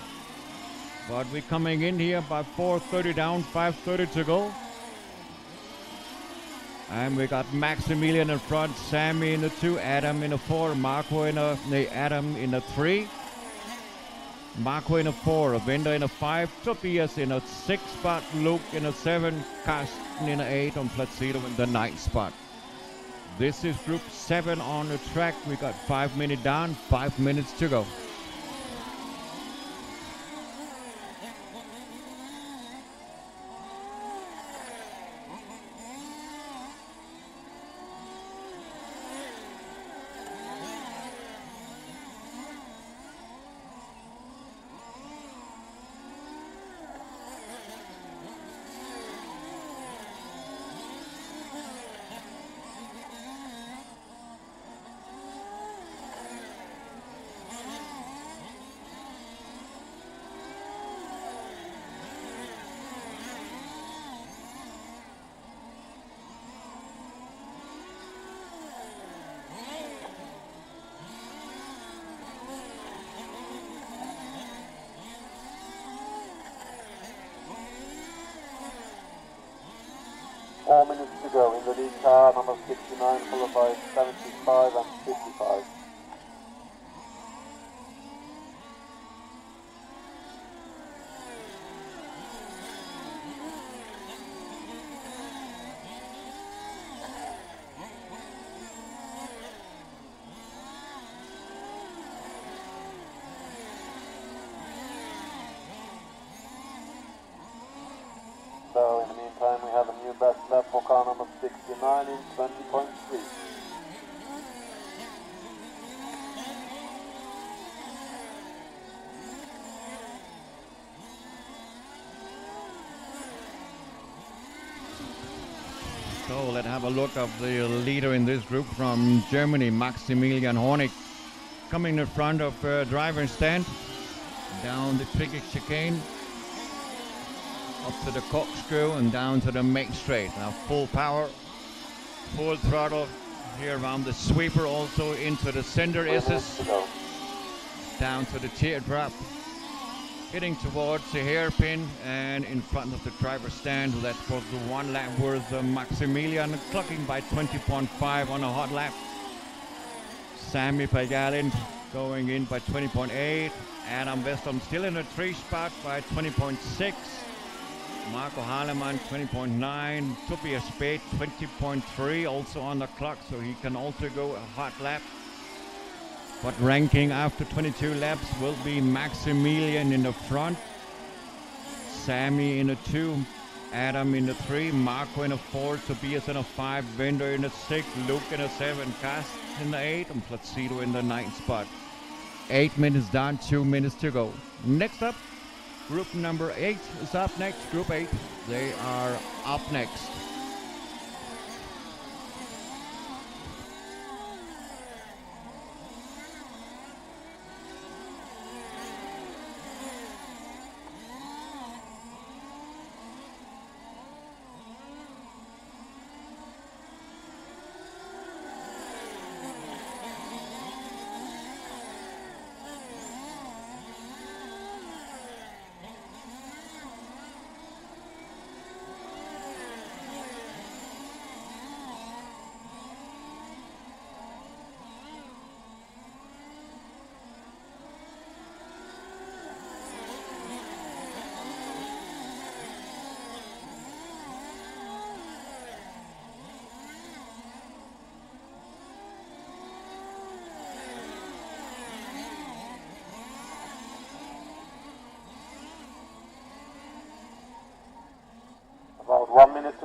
But we're coming in here about 4:30 down, 5:30 to go. And we got Maximilian in front, Sammy in the 2, Adam in the 4, Marco in Adam in the 3, Marco in the 4, Bender in the 5, Tobias in the 6 spot, Luke in the 7, Carsten in the 8, and Placido in the 9th spot. This is group 7 on the track. We got 5 minutes down, 5 minutes to go. Minutes to go in the lead car, number 69, followed by 75 and 55. So in the meantime we have a new best lap for car number 69 in 20.3. So let's have a look of the leader in this group from Germany, Maximilian Hornig, coming in front of driver's stand, down the tricky chicane, up to the corkscrew and down to the main straight. Now full power, full throttle here around the sweeper, also into the center S's, down to the teardrop, getting towards the hairpin and in front of the driver's stand. That was the 1 lap worth Maximilian, clocking by 20.5 on a hot lap. Sammy Pagalin going in by 20.8. Adam Weston still in the 3 spot by 20.6. Marco Hahnemann 20.9, Tobias Spade 20.3, also on the clock, so he can also go a hot lap. But ranking after 22 laps will be Maximilian in the front, Sammy in the 2, Adam in the 3, Marco in the 4, Tobias in the 5, Bender in the 6, Luke in the 7, Cast in the 8, and Placido in the 9th spot. 8 minutes down, 2 minutes to go. Next up, group number 8 is up next. Group 8, they are up next.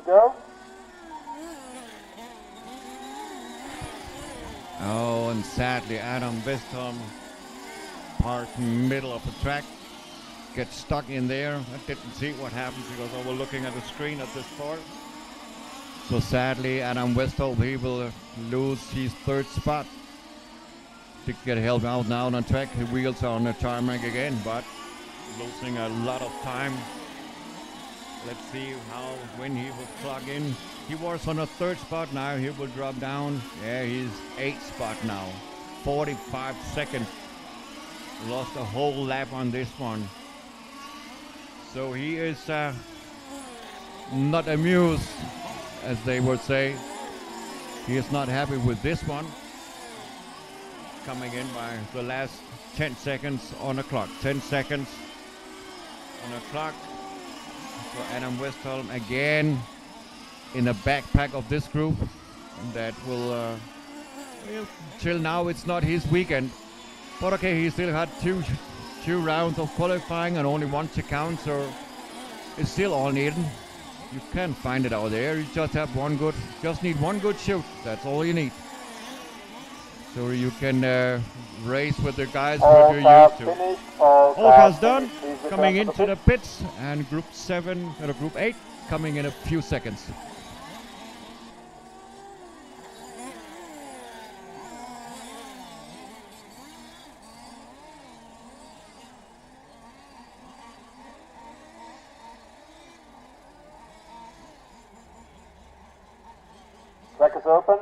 go. Oh, and sadly, Adam Westholm parked middle of the track, gets stuck in there. I didn't see what happened because I was looking at the screen at this part. So sadly, Adam Westholm, he will lose his third spot. To get help out now on the track, the wheels are on the tarmac again, but losing a lot of time. Let's see when he will plug in. He was on a third spot, now he will drop down. Yeah, he's 8th spot now. 45 seconds. Lost a whole lap on this one. So he is not amused, as they would say. He is not happy with this one. Coming in by the last 10 seconds on the clock. 10 seconds on the clock. So Adam Westholm again in the backpack of this group. And that will, well, till now it's not his weekend. But okay, he still had two rounds of qualifying and only one to count, so it's still all needed. You can find it out there. You just need one good shoot. That's all you need. So you can race with the guys what you're used to. All cars done. Coming into the pits, and Group 8 coming in a few seconds. Track is open.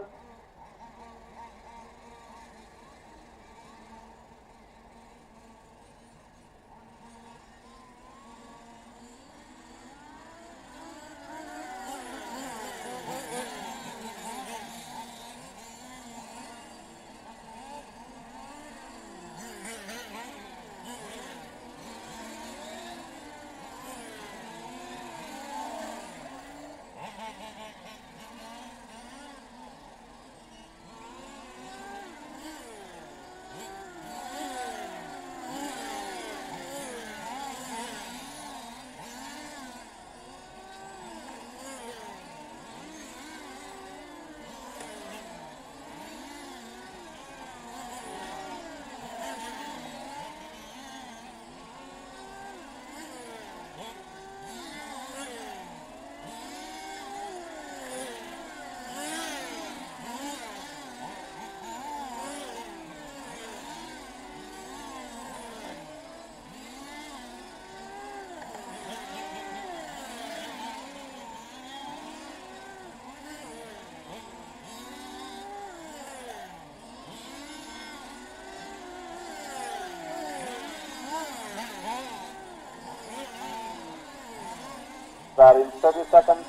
Start in 30 seconds.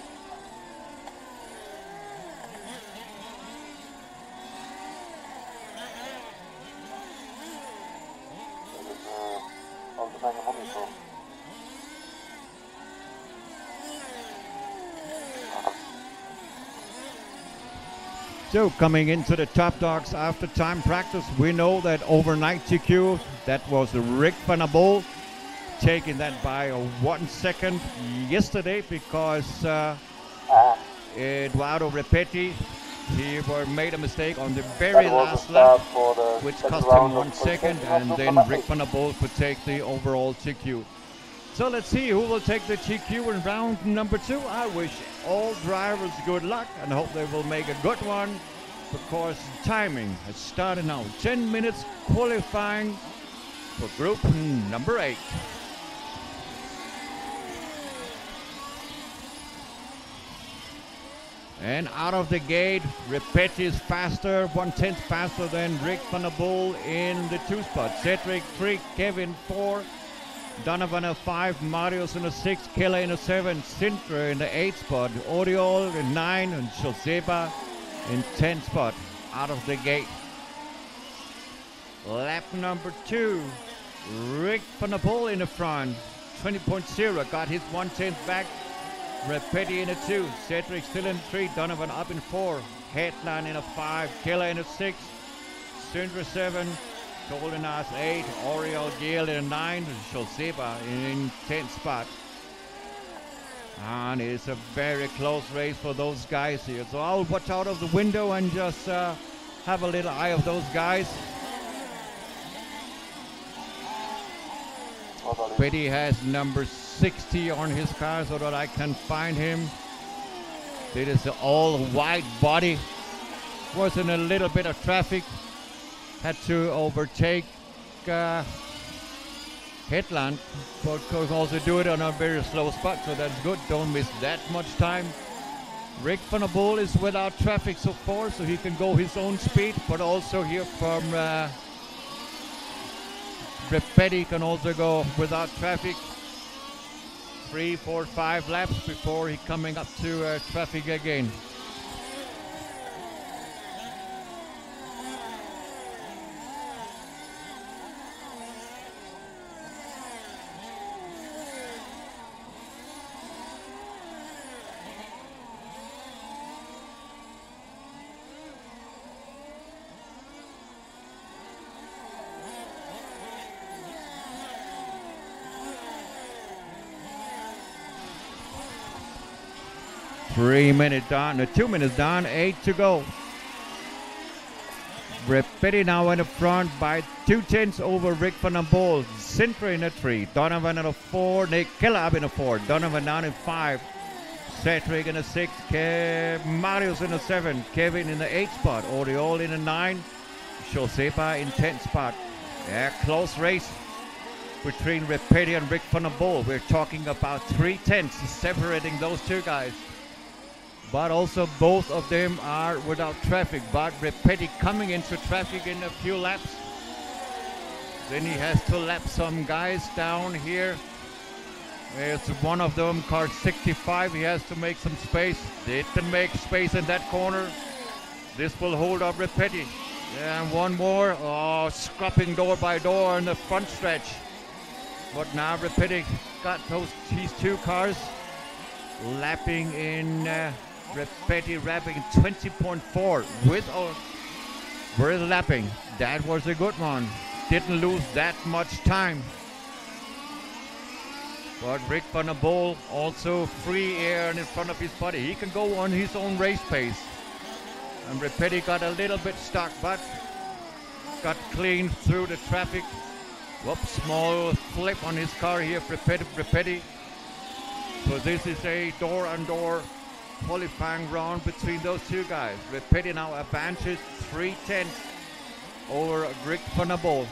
So coming into the top dogs after time practice, we know that overnight TQ, that was Rick van der Bol, taking that by 1 second yesterday because Eduardo Repetti, he made a mistake on the very last lap, which cost him 1 second, and then Rick van der Bol could take the overall TQ. So let's see who will take the TQ in round number 2. I wish all drivers good luck and hope they will make a good one, because timing has started now. 10 minutes qualifying for group number 8. And out of the gate, Repetti is faster, 1/10 faster than Rick van der Bol in the 2 spot. Cedric 3, Kevin 4, Donovan a 5, Marius in a 6, Keller in a 7, Sintra in the 8 spot, Oriol in 9, and Joseba in 10 spot. Out of the gate. Lap number 2, Rick van der Bol in the front, 20.0, got his 1/10 back. Repetti in a 2, Cedric still in 3, Donovan up in 4, Headline in a 5, Keller in a 6, Sindra 7, Goldenas 8, Oriol Gale in a 9, and Joseba in 10th spot. And it's a very close race for those guys here. So I'll watch out of the window and just have a little eye of those guys. Petty has number 60 on his car so that I can find him. It is an all-white body. Was in a little bit of traffic. Had to overtake Headland, but could also do it on a very slow spot, so that's good. Don't miss that much time. Rick van der Poel is without traffic so far, so he can go his own speed, but also here from Petty can also go without traffic. 3, 4, 5 laps before he coming up to traffic again. Three minutes down, 2 minutes down, 8 to go. Petty now in the front by 2/10 over Rick van der Poel. Sintra in the 3, Donovan in the 4, Nick Keller up in the 4, Donovan down in 5, Cedric in the 6, Marius in the 7, Kevin in the 8 spot, Oriol in the 9, Josepa in 10th spot. Yeah, close race between Petty and Rick van der Poel. We're talking about 3/10 separating those two guys. But also both of them are without traffic. But Petty coming into traffic in a few laps. Then he has to lap some guys down here. There's one of them, car 65. He has to make some space. Didn't make space in that corner. This will hold up Petty. And one more. Oh, scrubbing door by door in the front stretch. But now Petty got these two cars lapping in. Petty wrapping 20.4 with lapping. That was a good one. Didn't lose that much time. But Rick van der Poel also free air in front of his body. He can go on his own race pace. And Petty got a little bit stuck, but got clean through the traffic. Whoops, small flip on his car here for Petty. So this is a door-on-door qualifying round between those two guys. Petty now advances 3/10 over Rick van der Poel.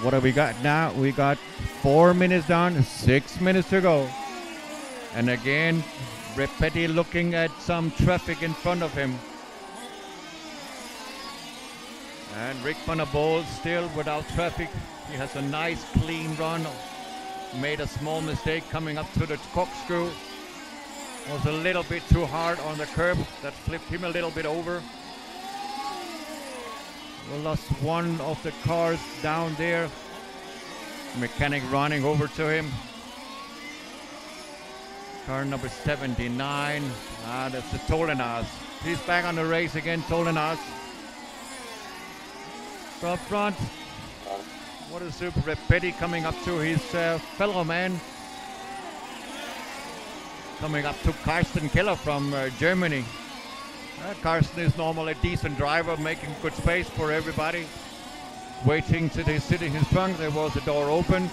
What have we got now? We got 4 minutes down, 6 minutes to go. And again, Petty looking at some traffic in front of him. And Rick van der Poel still without traffic. He has a nice clean run. Made a small mistake coming up to the corkscrew. Was a little bit too hard on the curb. That flipped him a little bit over. We lost one of the cars down there. Mechanic running over to him. Car number 79. That's the Tolenas. He's back on the race again, Tolenas. Up front. What a super Petty coming up to his fellow man. Coming up to Carsten Keller from Germany. Carsten is normally a decent driver, making good space for everybody. Waiting to the sit in his front. There was a door open.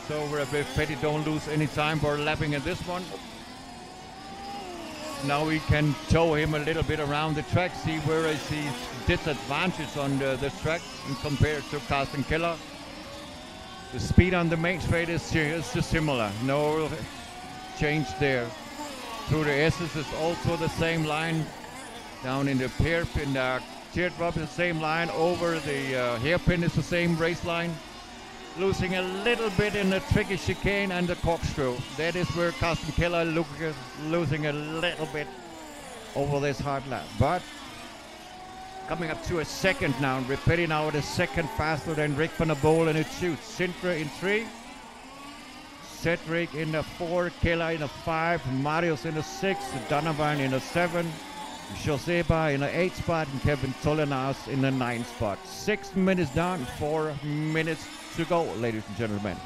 So Petty don't lose any time for lapping in this one. Now we can tow him a little bit around the track, see where is his disadvantage on this track compared to Carsten Keller. The speed on the main straight is just similar, no change there. Through the S's is also the same line. Down in the teardrop is the same line. Over the hairpin is the same race line. Losing a little bit in the tricky chicane and the corkscrew. That is where Carsten Keller losing a little bit over this hard lap. But coming up to a second now. Petty now at a second faster than Rick van der Poel, and it shoots. Sintra in 3. Cedric in the 4. Keller in the 5. Marius in the 6. Donovan in the 7. Joseba in the 8th spot and Kevin Tolinas in the 9th spot. 6 minutes down, 4 minutes to go, ladies and gentlemen.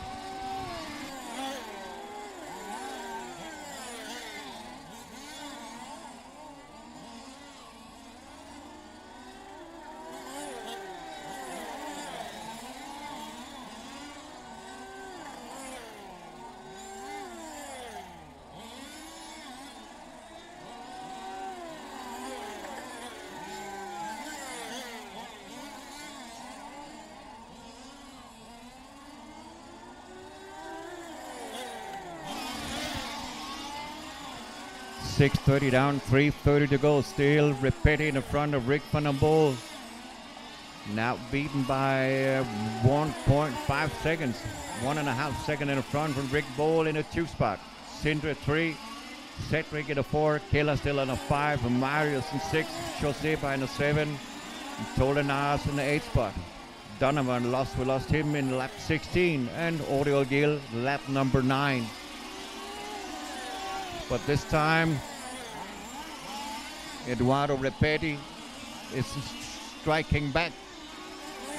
.630 down, 3:30 to go. Still repeating in front of Rick van den Bol. Now beaten by 1.5 seconds. 1.5 seconds in front from Rick Bol in a 2 spot. Sindre 3, Cedric in a 4, Killer still in a 5, Marius in 6, Joseba in a 7, and Tolinas in the 8 spot. Donovan we lost him in lap 16, and Oriol Gil lap number 9. But this time, Eduardo Repetti is striking back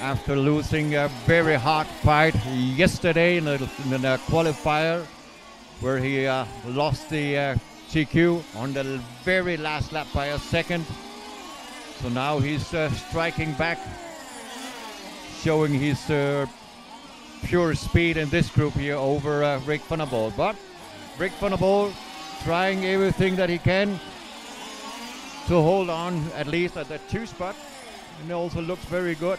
after losing a very hard fight yesterday in the qualifier, where he lost the TQ on the very last lap by a second. So now he's striking back, showing his pure speed in this group here over Rick van den Bol. But Rick van den Bol trying everything that he can to hold on at least at the 2 spot, and also looks very good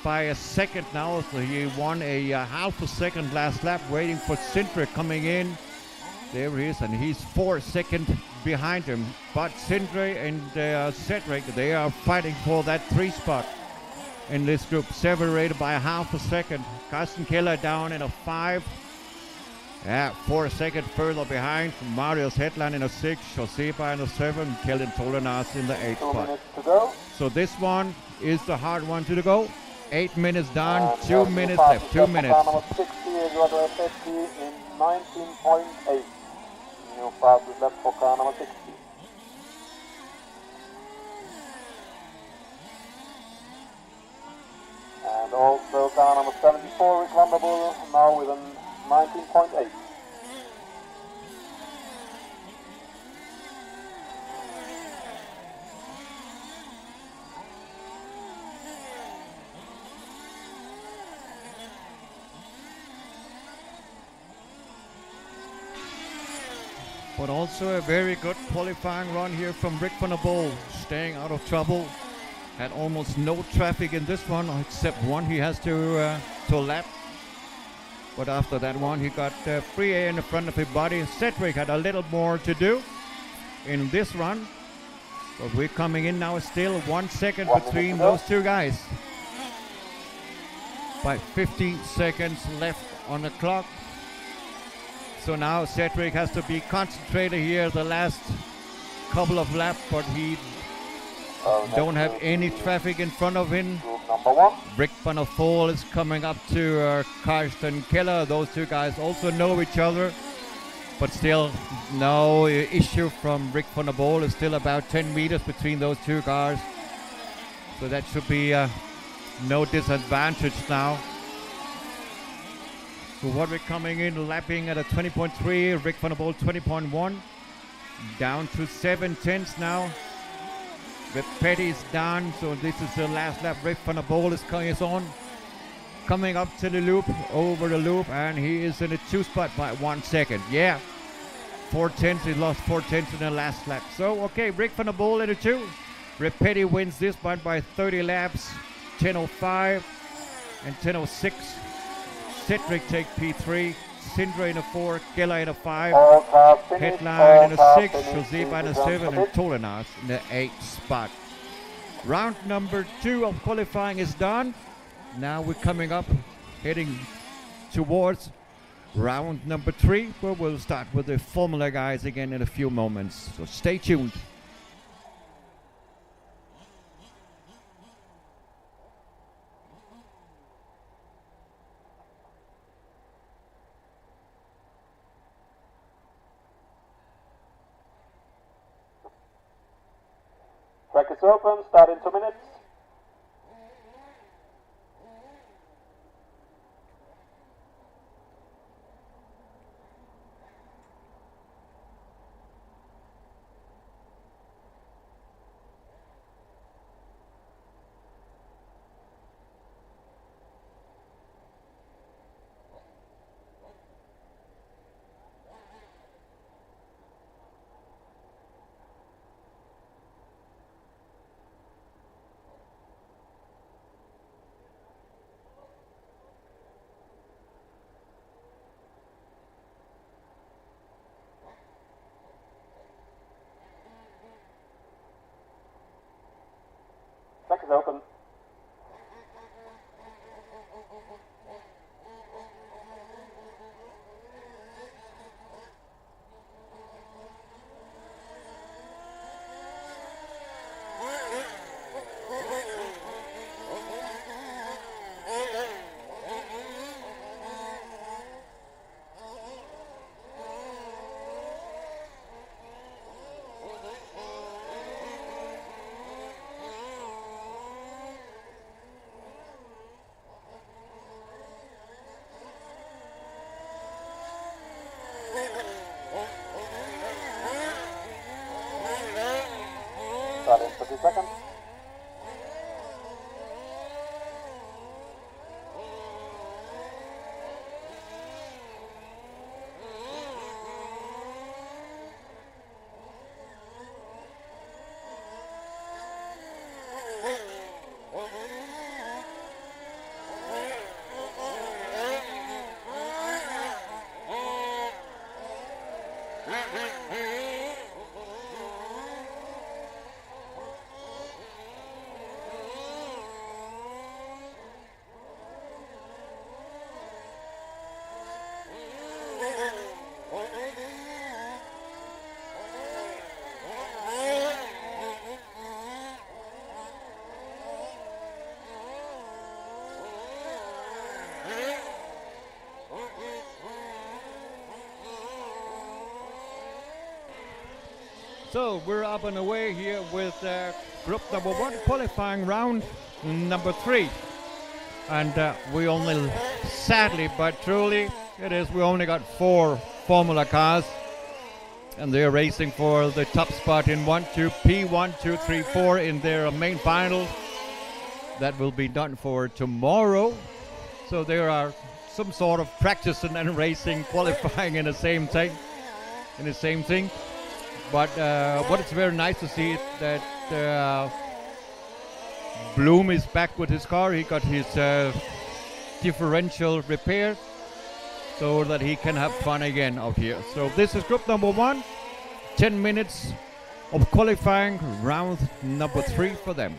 by a second now. So he won a half a second last lap, waiting for Sindre coming in. There he is, and he's 4 seconds behind him. But Sindre and Cedric, they are fighting for that 3 spot in this group, separated by half a second. Carsten Keller down in a 5. 4 seconds further behind. Marius Hetland in a 6, Joseba in a 7, Kelvin Tolinas in the 8th spot. So this one is the hard one to go. 8 minutes done, 2 minutes left, 2 minutes. Number 60, Eduardo Repetti in 19.8. New fastest lap for car number 60. And also car number 74, Rick van den Bol, now with a 19.8. But also a very good qualifying run here from Rick van den Bol, staying out of trouble. Had almost no traffic in this one, except one he has to lap. But after that one, he got free air in the front of his body. Cedric had a little more to do in this run. But we're coming in now, still 1 second between those two guys. By 50 seconds left on the clock. So now Cedric has to be concentrated here the last couple of laps, but he don't have any traffic in front of him. Rick van den Bol is coming up to Carsten Keller. Those two guys also know each other, but still no issue from Rick van den Bol. It's still about 10 meters between those two cars, so that should be no disadvantage now. So what we're coming in, lapping at a 20.3, Rick van den Bol 20.1, down to 7/10 now. Repetti's down, so this is the last lap. Rick van den Bol is on, coming up to the loop, over the loop, and he is in a 2 spot by 1 second. Yeah, 4/10, he lost 4/10 in the last lap. So, okay, Rick van den Bol in a 2. Repetti wins this one by 30 laps, 10:05 and 10:06. Cedric take P3, Sindre in a 4, Keller in a 5, Headline in a 6, Joseba in a 7, and Tolinas in the 8th spot. Round number 2 of qualifying is done. Now we're coming up, heading towards round number 3, where we'll start with the Formula guys again in a few moments. So stay tuned. Track is open, start in 2 minutes. Track is open. Start in 30 seconds. So we're up and away here with group number 1, qualifying round number 3. And we only, sadly but truly, we only got 4 Formula cars. And they're racing for the top spot in P1, 2, 3, 4 in their main final. That will be done for tomorrow. So there are some sort of practice and then racing, qualifying in the same thing. But what is very nice to see is that Bloom is back with his car. He got his differential repaired so that he can have fun again out here. So this is group number 1, 10 minutes of qualifying, round number 3 for them.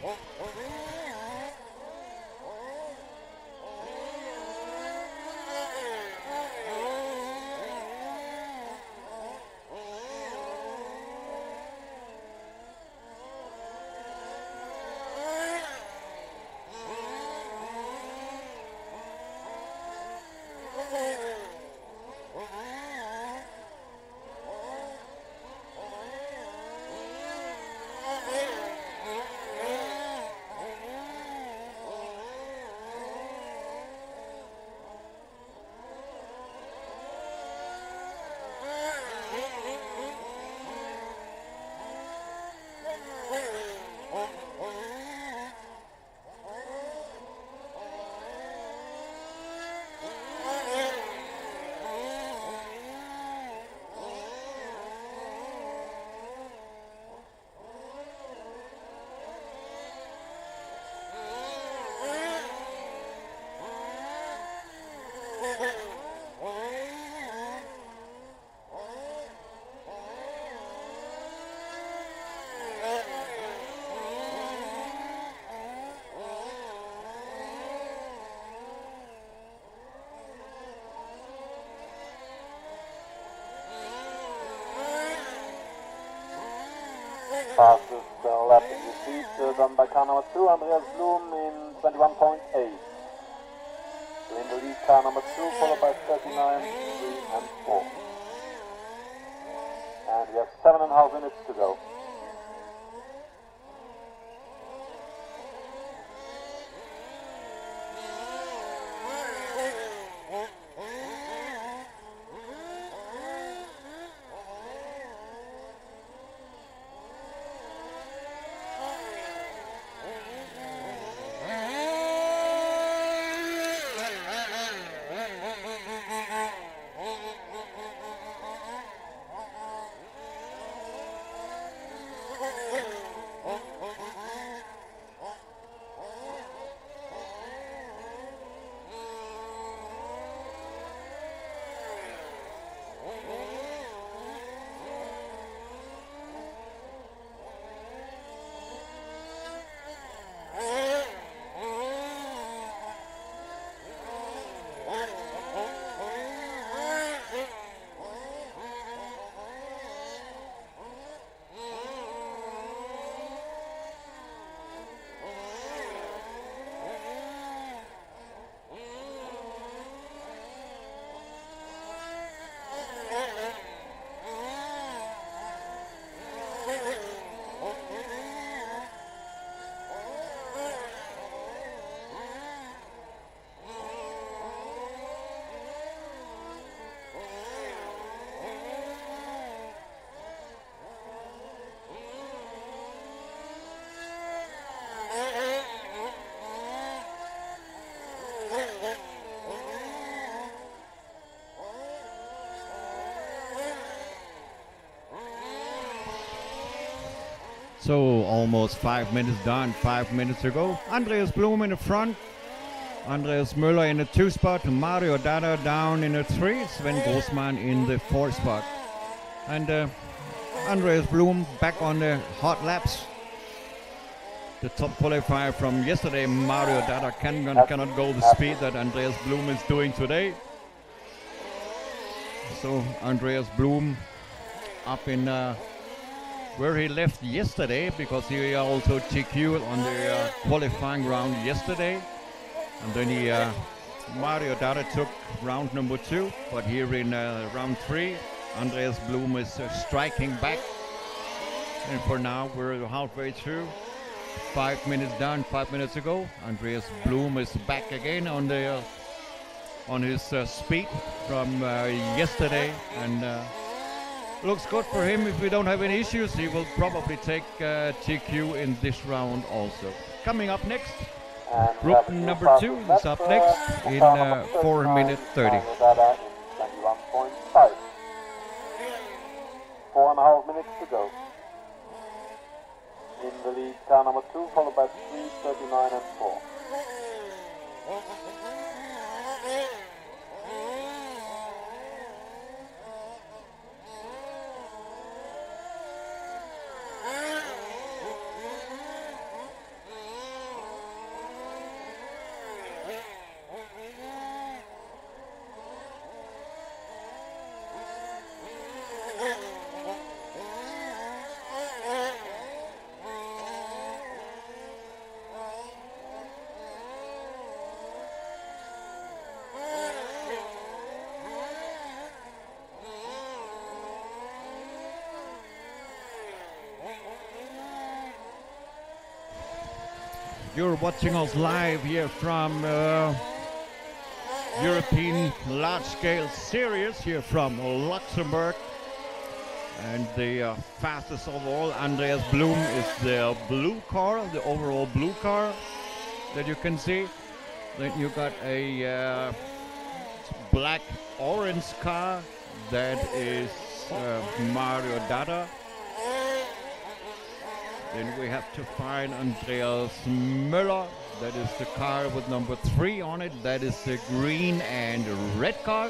Fastest lap in the seat done by car number 2, Andreas Blum in 21.8. In the lead, car number 2, followed by 39, 3 and 4. And we have 7.5 minutes to go. So almost 5 minutes done, 5 minutes to go. Andreas Blum in the front. Andreas Müller in the 2 spot. Mario Dada down in the 3. Sven Grossmann in the 4 spot. And Andreas Blum back on the hot laps. The top qualifier from yesterday, Mario Dada cannot go the speed that Andreas Blum is doing today. So Andreas Blum up in where he left yesterday, because he also TQ'd on the qualifying round yesterday. And then Mario Dada took round number 2, but here in round 3, Andreas Blum is striking back. And for now, we're halfway through. 5 minutes done, 5 minutes to go. Andreas Blum is back again on the on his speed from yesterday, and looks good for him. If we don't have any issues, he will probably take TQ in this round also. Coming up next, group number 2 is up next in 4 minutes 30. 21.5. 4.5 minutes to go. In the lead, car number 2, followed by 3, 39 and 4. You're watching us live here from European large-scale series here from Luxembourg. And the fastest of all, Andreas Blum, is the blue car, the overall blue car that you can see. Then you got a black-orange car that is Mario Dada. Then we have to find Andreas Müller. That is the car with number 3 on it. That is the green and red car.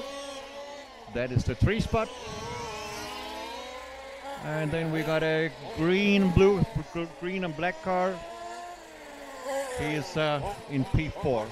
That is the 3 spot. And then we got a green and black car. He is in P4.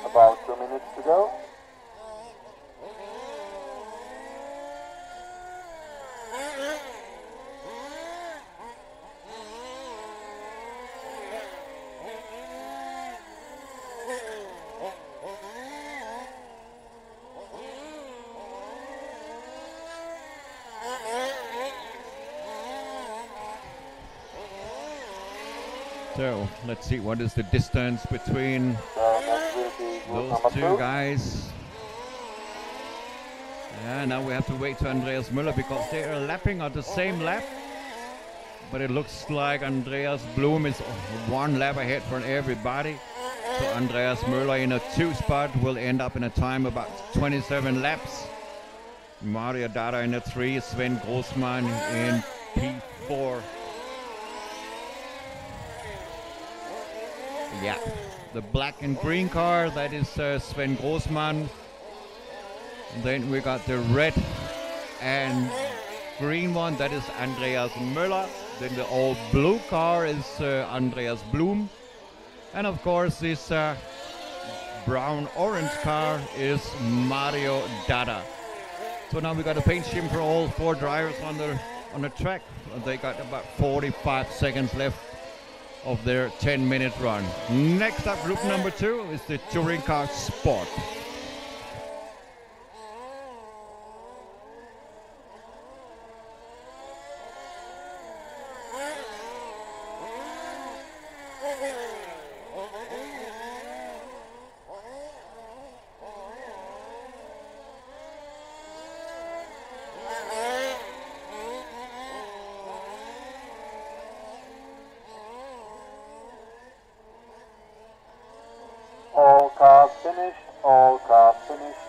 About 2 minutes to go. So let's see what is the distance between those two guys. Yeah, now we have to wait to Andreas Müller because they are lapping at the same lap. But it looks like Andreas Blum is 1 lap ahead from everybody. So Andreas Müller in a 2 spot will end up in a time about 27 laps. Mario Dada in a 3, Sven Grossmann in P4. Yeah, the black and green car, that is Sven Grossmann. And then we got the red and green one, that is Andreas Müller. Then the old blue car is Andreas Blum. And of course this brown-orange car is Mario Dada. So now we got a paint scheme for all 4 drivers on the track. They got about 45 seconds left of their 10-minute run. Next up, group number 2 is the Touring Car Sport. All cars finished, all cars finished.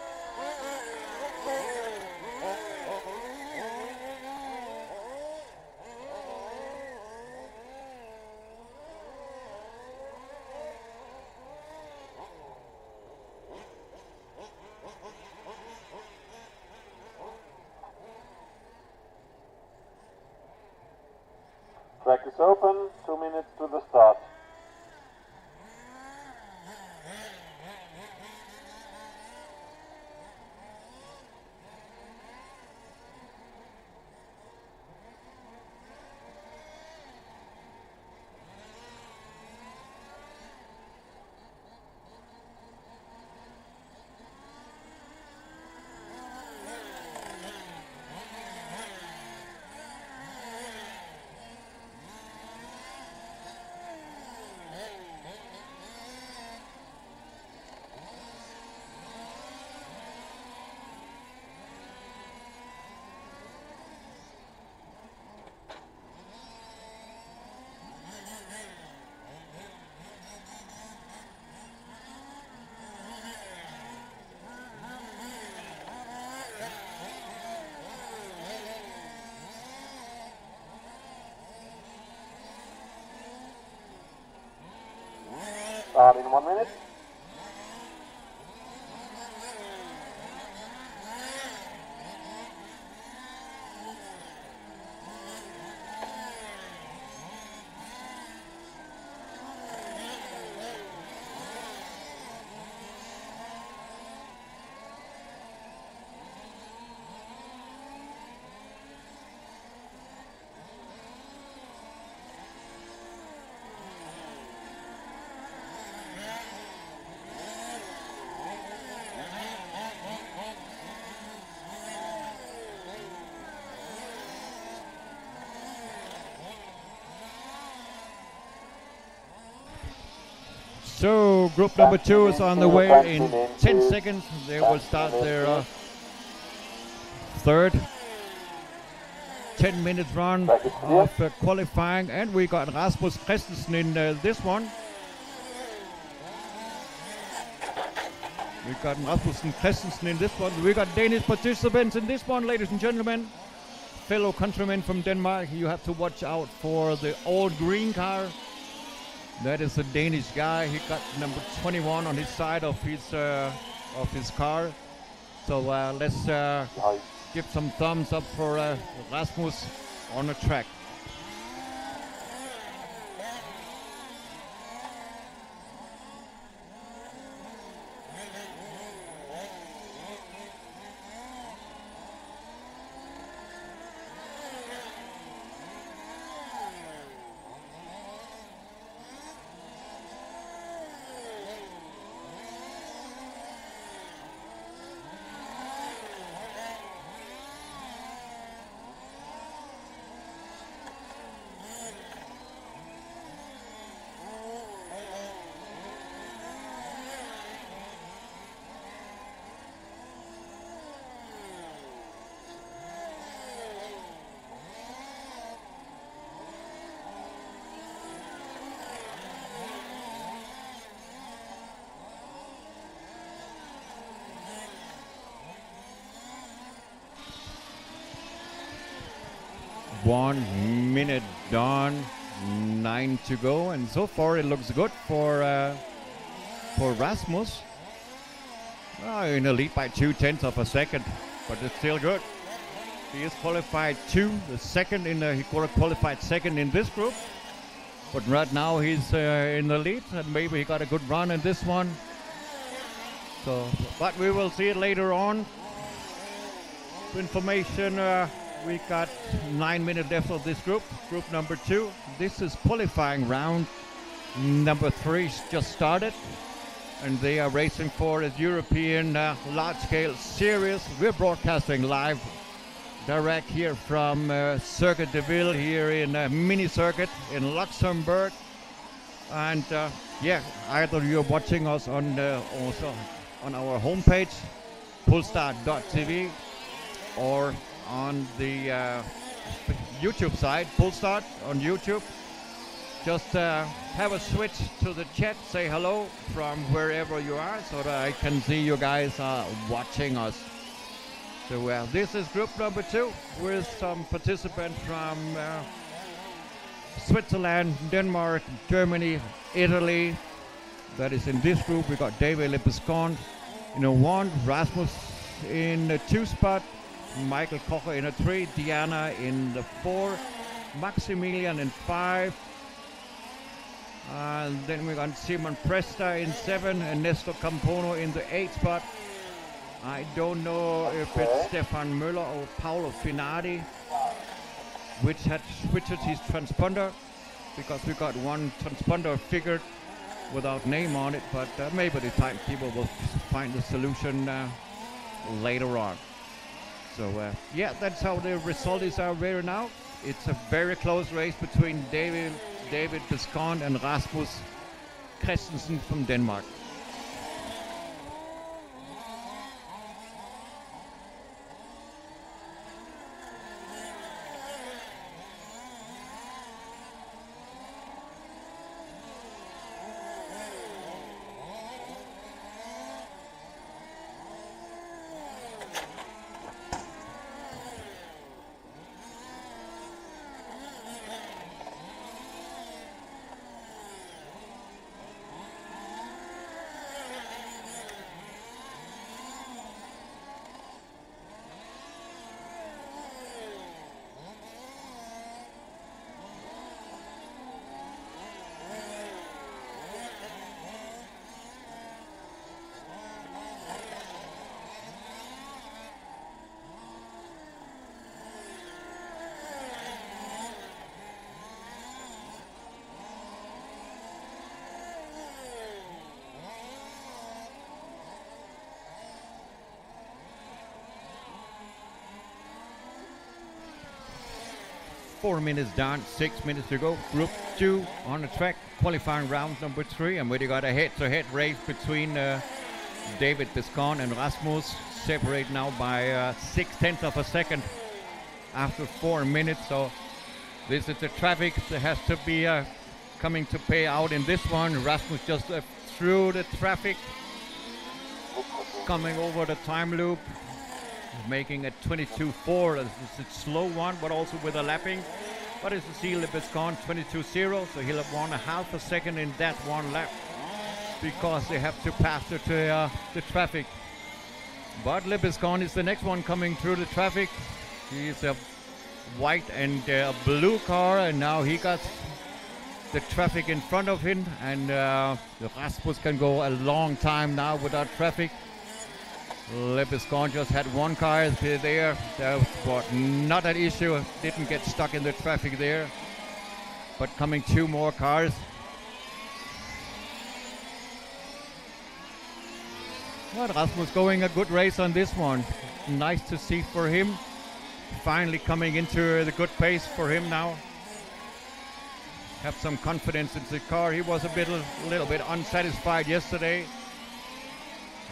Track is open, 2 minutes to the start. Start in 1 minute. So group number 2 is on the way. In 10 seconds they will start their third 10-minute run of qualifying, and we got Rasmus Christensen in this one. We got Rasmus Christensen in this one. We got Danish participants in this one, ladies and gentlemen. Fellow countrymen from Denmark, you have to watch out for the old green car. That is a Danish guy. He got number 21 on his side of his car. So let's give some thumbs up for Rasmus on the track. One minute done, 9 to go, and so far it looks good for Rasmus. In the lead by 0.2 of a second, but it's still good. He is qualified the second he qualified second in this group, but right now he's in the lead, and maybe he got a good run in this one. So, but we will see it later on. For information, we got 9 minutes left of this group number 2. This is qualifying round number 3 just started, and they are racing for a European large-scale series. We're broadcasting live direct here from Circuit de Ville here in mini circuit in Luxembourg. And yeah, either you're watching us on also on our homepage, pullstart.tv, or on the YouTube side, Pullstart on YouTube. Just have a switch to the chat, say hello from wherever you are, so that I can see you guys are watching us. So this is group number 2 with some participants from Switzerland, Denmark, Germany, Italy. That is in this group. We got David Lebescon in a 1, Rasmus in a 2 spot, Michael Kocher in a 3, Diana in the 4, Maximilian in 5. And then we got Simon Presta in 7 and Nestor Campono in the 8 spot. I don't know if it's Stefan Müller or Paolo Finardi, which had switched his transponder, because we got one transponder figured without name on it, but maybe the timekeeper will find the solution later on. So yeah, that's how the result is out there now. It's a very close race between David Bescon and Rasmus Christensen from Denmark. 4 minutes down, 6 minutes to go. Group 2 on the track, qualifying round number 3, and we got a head-to-head race between David Bescon and Rasmus, separate now by 6/10 of a second after 4 minutes. So this is the traffic that has to be coming to pay out in this one. Rasmus just through the traffic, coming over the time loop, making a 22.4. It's a slow one, but also with a lapping. But it's a seal Lebescon 22.0, so he'll have won a half a second in that one lap because they have to pass the traffic. But Lebescon is the next one coming through the traffic. He's a white and blue car, and now he got the traffic in front of him, and Rasmus can go a long time now without traffic. Lebescon just had one car there. That was not an issue. Didn't get stuck in the traffic there. But coming 2 more cars. Well, Rasmus going a good race on this one. Nice to see for him. Finally coming into the good pace for him now. Have some confidence in the car. He was a little bit unsatisfied yesterday.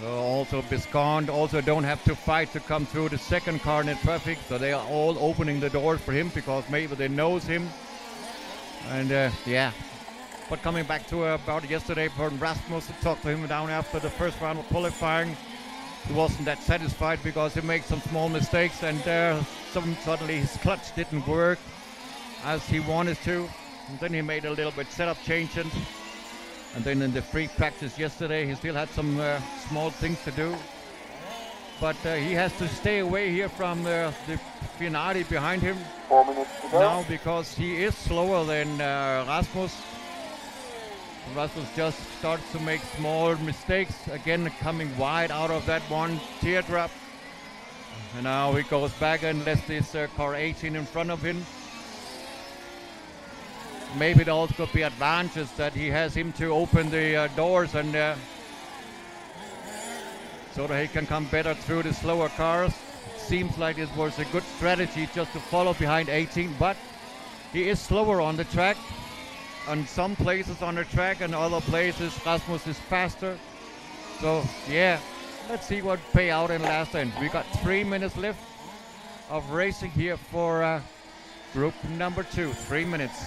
Also Bescon also don't have to fight to come through the second car in the traffic, so they are all opening the doors for him because maybe they knows him. And yeah, but coming back to about yesterday, from Rasmus, to talk to him down after the first round of qualifying, he wasn't that satisfied because he made some small mistakes, and suddenly his clutch didn't work as he wanted to. And then he made a little bit setup changes. And then in the free practice yesterday, he still had some small things to do. But he has to stay away here from the Finardi behind him 4 minutes to go. now, because he is slower than Rasmus. Rasmus just starts to make small mistakes. Again, coming wide out of that one teardrop. And now he goes back and lets this car 18 in front of him. Maybe it also could be advantage that he has him to open the doors and so that he can come better through the slower cars. Seems like it was a good strategy just to follow behind 18, but he is slower on the track. On some places on the track and other places Rasmus is faster. So yeah, let's see what pay out in last end. We got 3 minutes left of racing here for group number 2. 3 minutes.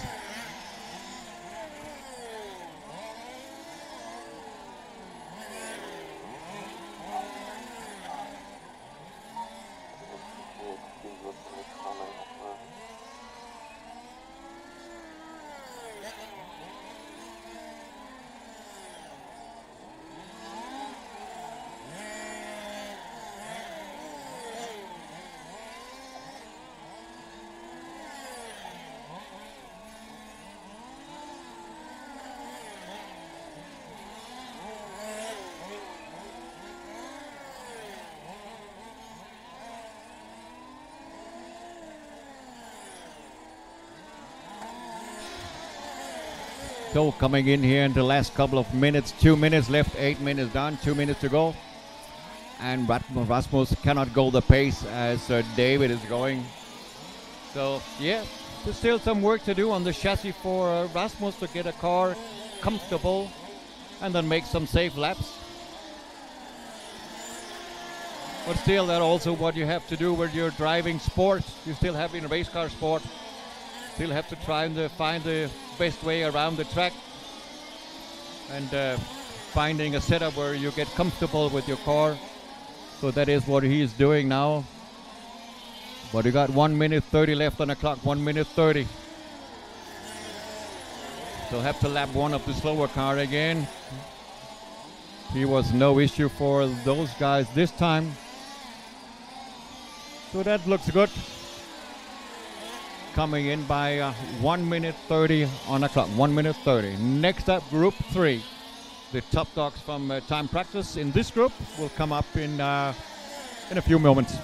So coming in here in the last couple of minutes, 2 minutes left, 8 minutes done, 2 minutes to go. And Rasmus cannot go the pace as David is going. So yeah, there's still some work to do on the chassis for Rasmus to get a car comfortable and then make some safe laps. But still, that's also what you have to do when you're driving sports. You still have in a race car sport. Still have to try and find the best way around the track and finding a setup where you get comfortable with your car. So that is what he is doing now. But you got 1 minute 30 left on the clock, 1 minute 30. So have to lap one of the slower car again. He was no issue for those guys this time. So that looks good. Coming in by 1 minute 30 on the clock, 1 minute 30. Next up, group 3. The top dogs from time practice in this group will come up in a few moments.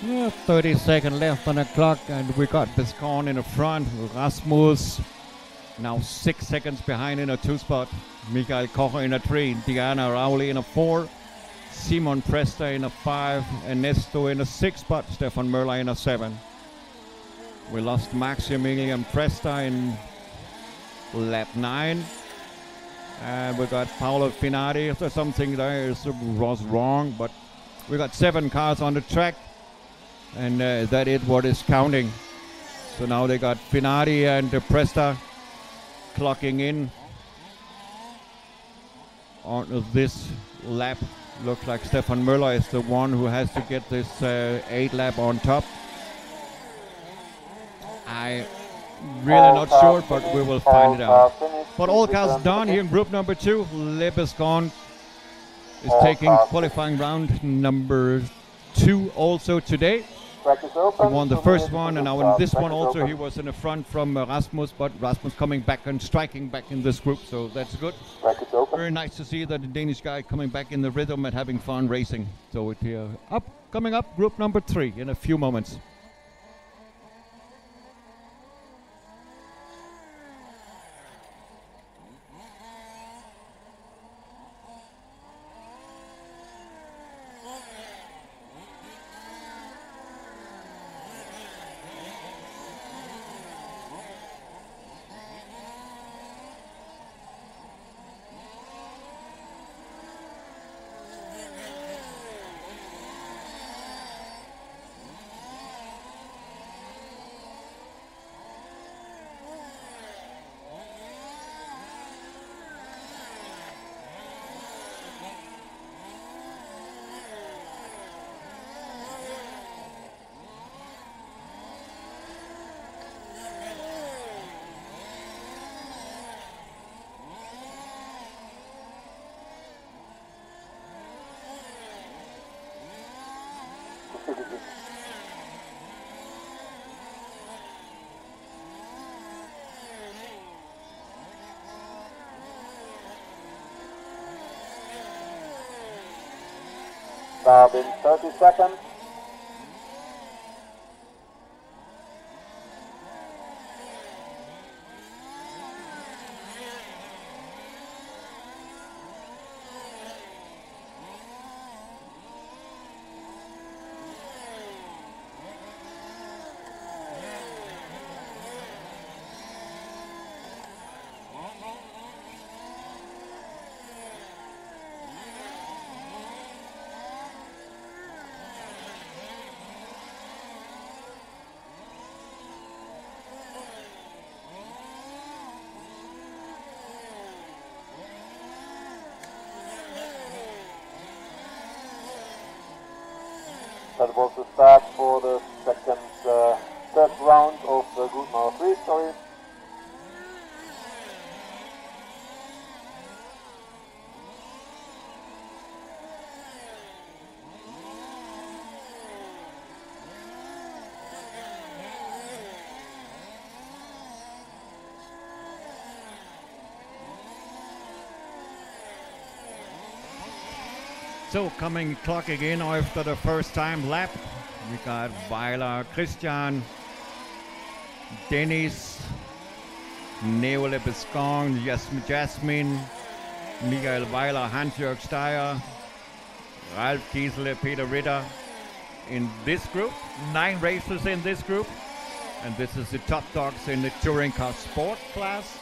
Yeah, 30 seconds left on the clock, and we got Biscon in the front. Rasmus now 6 seconds behind in a 2 spot. Michael Kocher in a 3. Diana Rowley in a 4. Simon Presta in a 5. Ernesto in a 6 spot. Stefan Möller in a 7. We lost Maximilian Presta in lap 9. And we got Paolo Finardi. If there's something there was wrong, but we got 7 cars on the track. And that is what is counting. So now they got Finardi and Presta clocking in on this lap. Looks like Stefan Möller is the one who has to get this 8 lap on top. I really not sure, but we will find it out. But all cars done here in group number 2. Lebescon is taking qualifying round number 2 also today. He won the first one, and now in this one also he was in the front from Rasmus, but Rasmus coming back and striking back in this group, so that's good. Very nice to see that the Danish guy coming back in the rhythm and having fun racing. So it coming up, group number 3 in a few moments. activity. Start in 30 seconds. That was the start for the third round of the Goodmauer 3 story. So clocking in after the first time lap, we got Weiler, Christian, Dennis, Neole Bescon, Jasmin, Michael Weiler, Hans-Jörg Steyer, Ralf Giesele, Peter Ritter. In this group, 9 racers in this group, and this is the top dogs in the touring car sport class.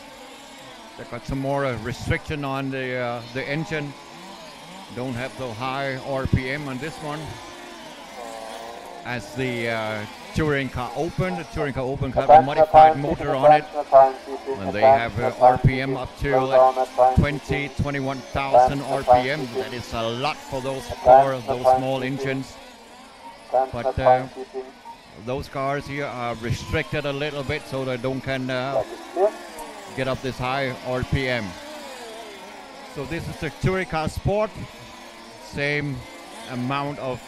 They got some more restriction on the engine. Don't have the high RPM on this one as the touring car open. The touring car open have a modified motor on it, and they have RPM up to like 21,000 RPM. That is a lot for those small engines. But those cars here are restricted a little bit so they don't can get up this high RPM. So this is the touring car sport. Same amount of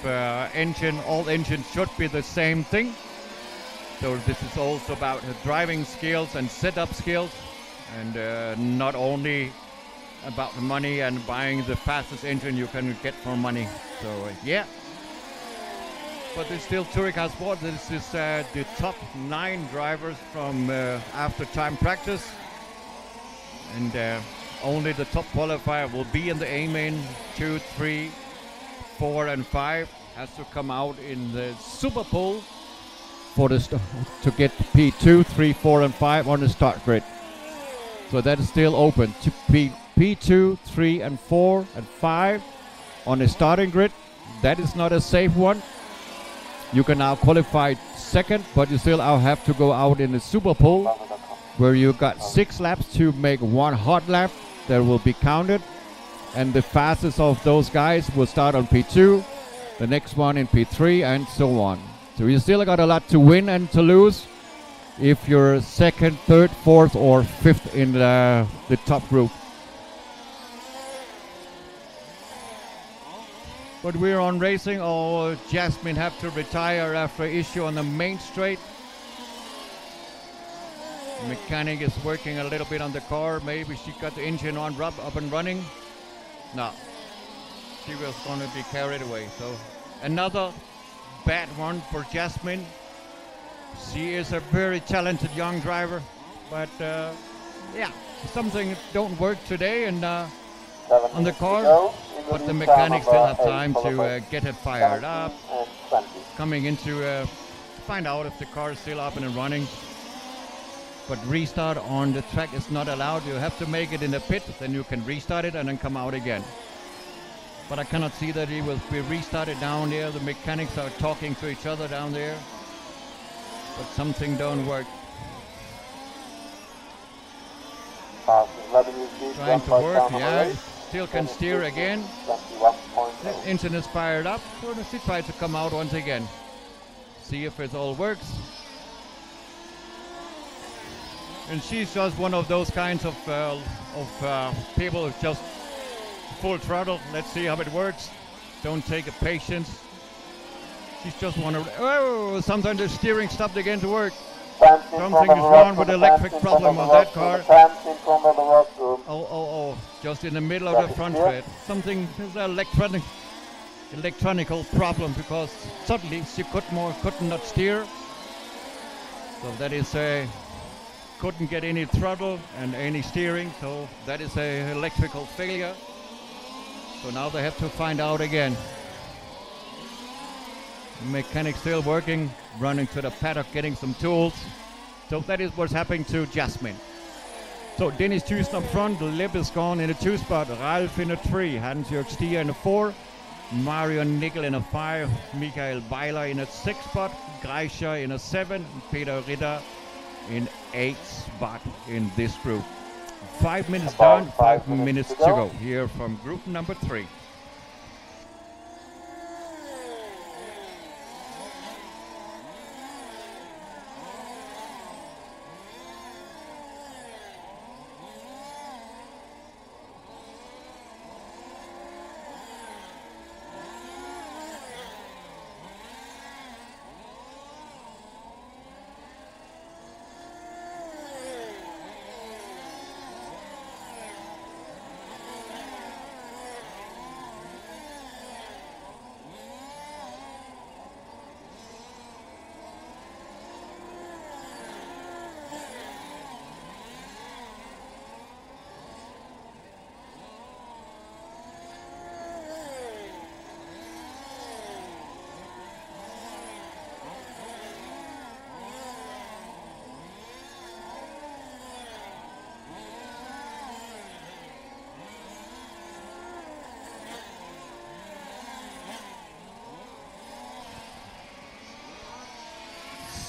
engine. All engines should be the same thing. So this is also about driving skills and setup skills, and not only about the money and buying the fastest engine you can get for money. So yeah. But there's still touring car sport. This is the top 9 drivers from after time practice, and only the top qualifier will be in the A main. 2, 3, 4, and 5 has to come out in the super pool for the to get P2, 3, 4, and 5 on the start grid. So that is still open to P2, 3, and 4, and 5 on the starting grid. That is not a safe one. You can now qualify second, but you still have to go out in the super pool, where you got 6 laps to make 1 hot lap that will be counted, and the fastest of those guys will start on P2, the next one in P3, and so on. So you still got a lot to win and to lose if you're second, third, fourth, or fifth in the top group. But we're on racing. Oh, Jasmine have to retire after issue on the main straight. The mechanic is working a little bit on the car. Maybe she got the engine on up and running. No, she was going to be carried away. So another bad one for Jasmine. She is a very talented young driver, but yeah, something don't work today and on the car. But the mechanics still have time to get it fired up, coming into find out if the car is still up and running. But restart on the track is not allowed. You have to make it in the pit, then you can restart it and then come out again. But I cannot see that it will be restarted down there. The mechanics are talking to each other down there, but something don't work. Trying to work, yeah. Still can steer again. The engine is fired up. So let's try to come out once again. See if it all works. And she's just one of those kinds of people who just full throttle. Let's see how it works. Don't take a patience. She's just wondering. Oh, sometimes the steering stopped again to work. Fence in Something front of is the wrong washroom, with the fence electric in front problem of on the that washroom, car. fence in front of the washroom. Oh, just in the middle of That the is front clear. tread. Something is an electronical problem because suddenly she could not steer. So that is couldn't get any throttle and any steering. So that is a electrical failure. So now they have to find out again. Mechanic still working, running to the paddock, getting some tools. So that is what's happening to Jasmine. So Dennis Thusen up front, Lip is gone in a 2 spot, Ralf in a 3, Hans-Jörg Stier in a 4, Mario Nickel in a 5, Michael Weiler in a 6 spot, Greicher in a 7, Peter Ritter in 8 spot in this group. 5 minutes About done, 5 5 minutes to go here from group number 3.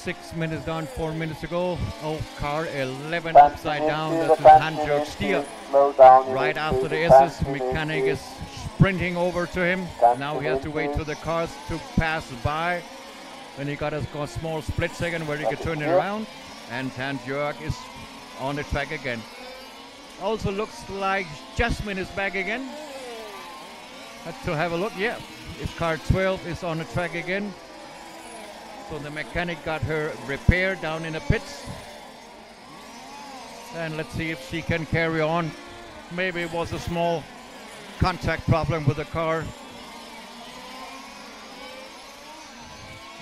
6 minutes done, 4 minutes to go. Oh, car 11 upside down. This is Hans-Jörg Stier. Right after the SS, mechanic is sprinting over to him. Now he has to wait for the cars to pass by. Then he got a small split second where he could turn it around. And Hans-Jörg is on the track again. Also looks like Jasmine is back again. Had to have a look. Yeah, it's car 12 is on the track again. So the mechanic got her repaired down in the pits. And let's see if she can carry on. Maybe it was a small contact problem with the car.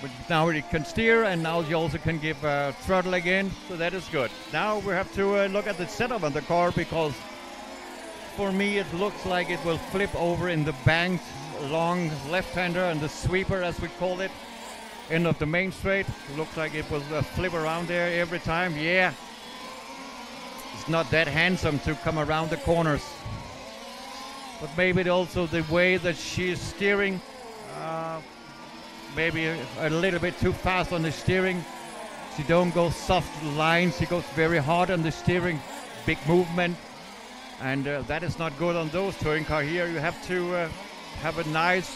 But now he can steer, and now he also can give throttle again. So that is good. Now we have to look at the setup on the car, because for me it looks like it will flip over in the banked long left-hander and the sweeper, as we call it. End of the main straight. Looks like it will flip around there every time. Yeah. It's not that handsome to come around the corners. But maybe also the way that she's steering, maybe a little bit too fast on the steering. She don't go soft lines. She goes very hard on the steering. Big movement. And that is not good on those touring car here. You have to have a nice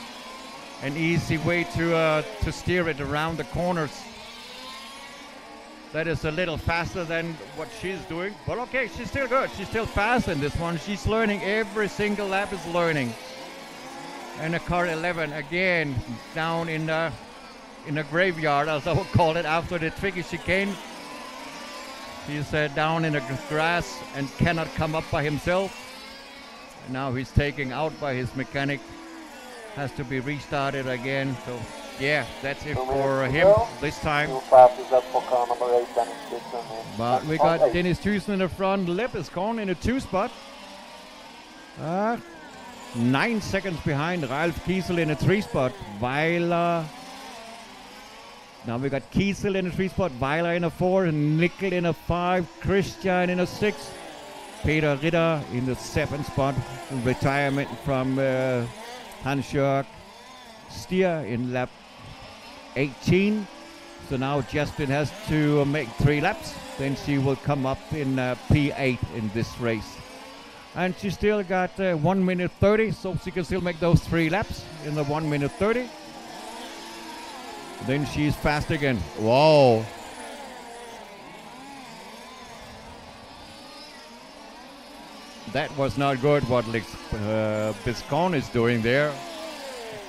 an easy way to steer it around the corners. That is a little faster than what she's doing, but okay, she's still good. She's still fast in this one. She's learning. Every single lap is learning. And a car 11 again down in the graveyard, as I would call it, after the tricky chicane. He's down in the grass and cannot come up by himself. And now he's taken out by his mechanic. Has to be restarted again. So yeah, that's it for him this time. But we got Dennis Thusen in the front. Lip is gone in a 2 spot. 9 seconds behind. Ralf Kiesel in a 3 spot. Weiler. Now we got Kiesel in a 3 spot. Weiler in a 4. Nickel in a 5. Christian in a 6. Peter Ritter in the 7 spot. Retirement from Hans-Jörg Stier in lap 18. So now Justin has to make 3 laps. Then she will come up in P8 in this race. And she still got 1 minute 30, so she can still make those 3 laps in the 1 minute 30. Then she's fast again. Whoa. That was not good what Biscone is doing there.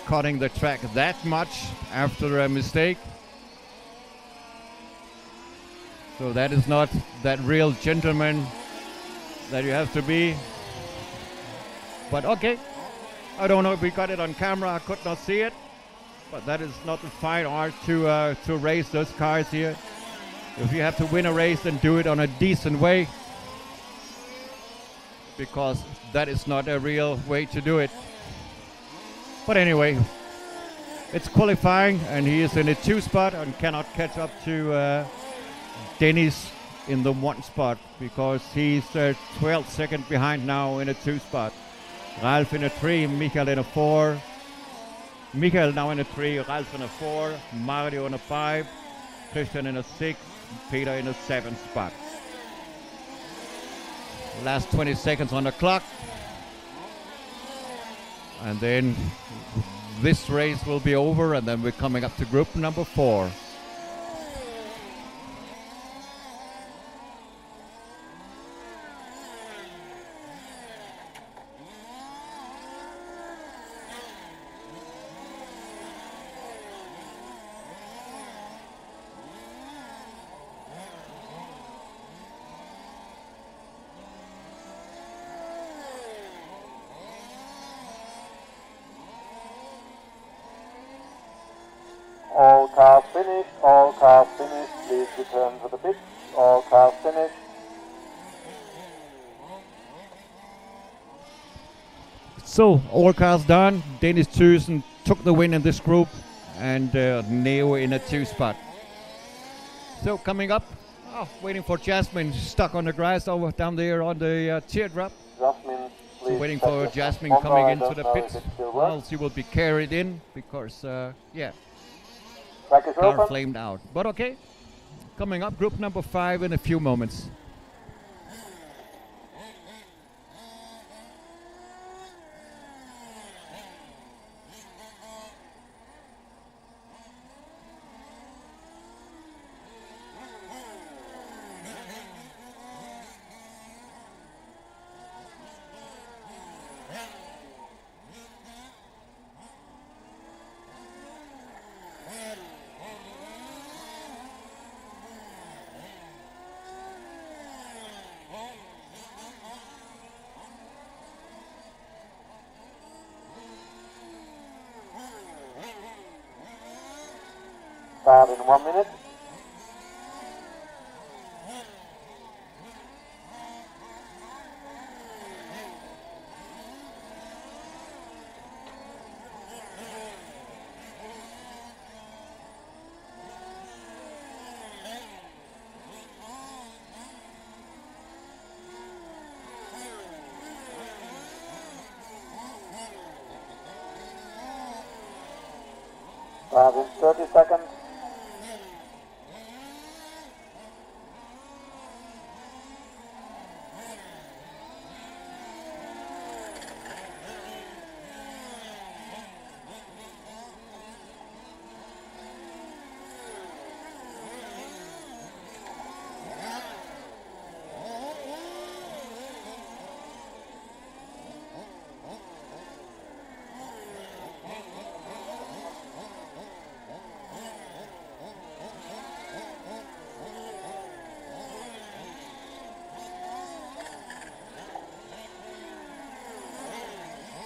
cutting the track that much after a mistake. So that is not that real gentleman that you have to be. But okay, I don't know if we got it on camera. I could not see it. But that is not the fine art to race those cars here. If you have to win a race, then do it on a decent way, because that is not a real way to do it. But anyway, it's qualifying, and he is in a 2 spot and cannot catch up to Dennis in the 1 spot, because he's 12 seconds behind now in a 2 spot. Ralph in a 3, Michael in a 4. Michael now in a 3, Ralph in a 4, Mario in a 5, Christian in a 6, Peter in a 7 spot. Last 20 seconds on the clock. And then this race will be over, and then we're coming up to group number 4. All cars finished, all cars finished, please return to the pits, all cars finished. So, all cars done. Dennis Thuesen took the win in this group, and Neo in a 2 spot. So, coming up, waiting for Jasmine, stuck on the grass over down there on the teardrop. Jasmine, So waiting for Jasmine coming into the pits. Well, she will be carried in because, Track is car open. flamed out. But okay, coming up, group number 5 in a few moments. Start in 1 minute. Start in 30 seconds.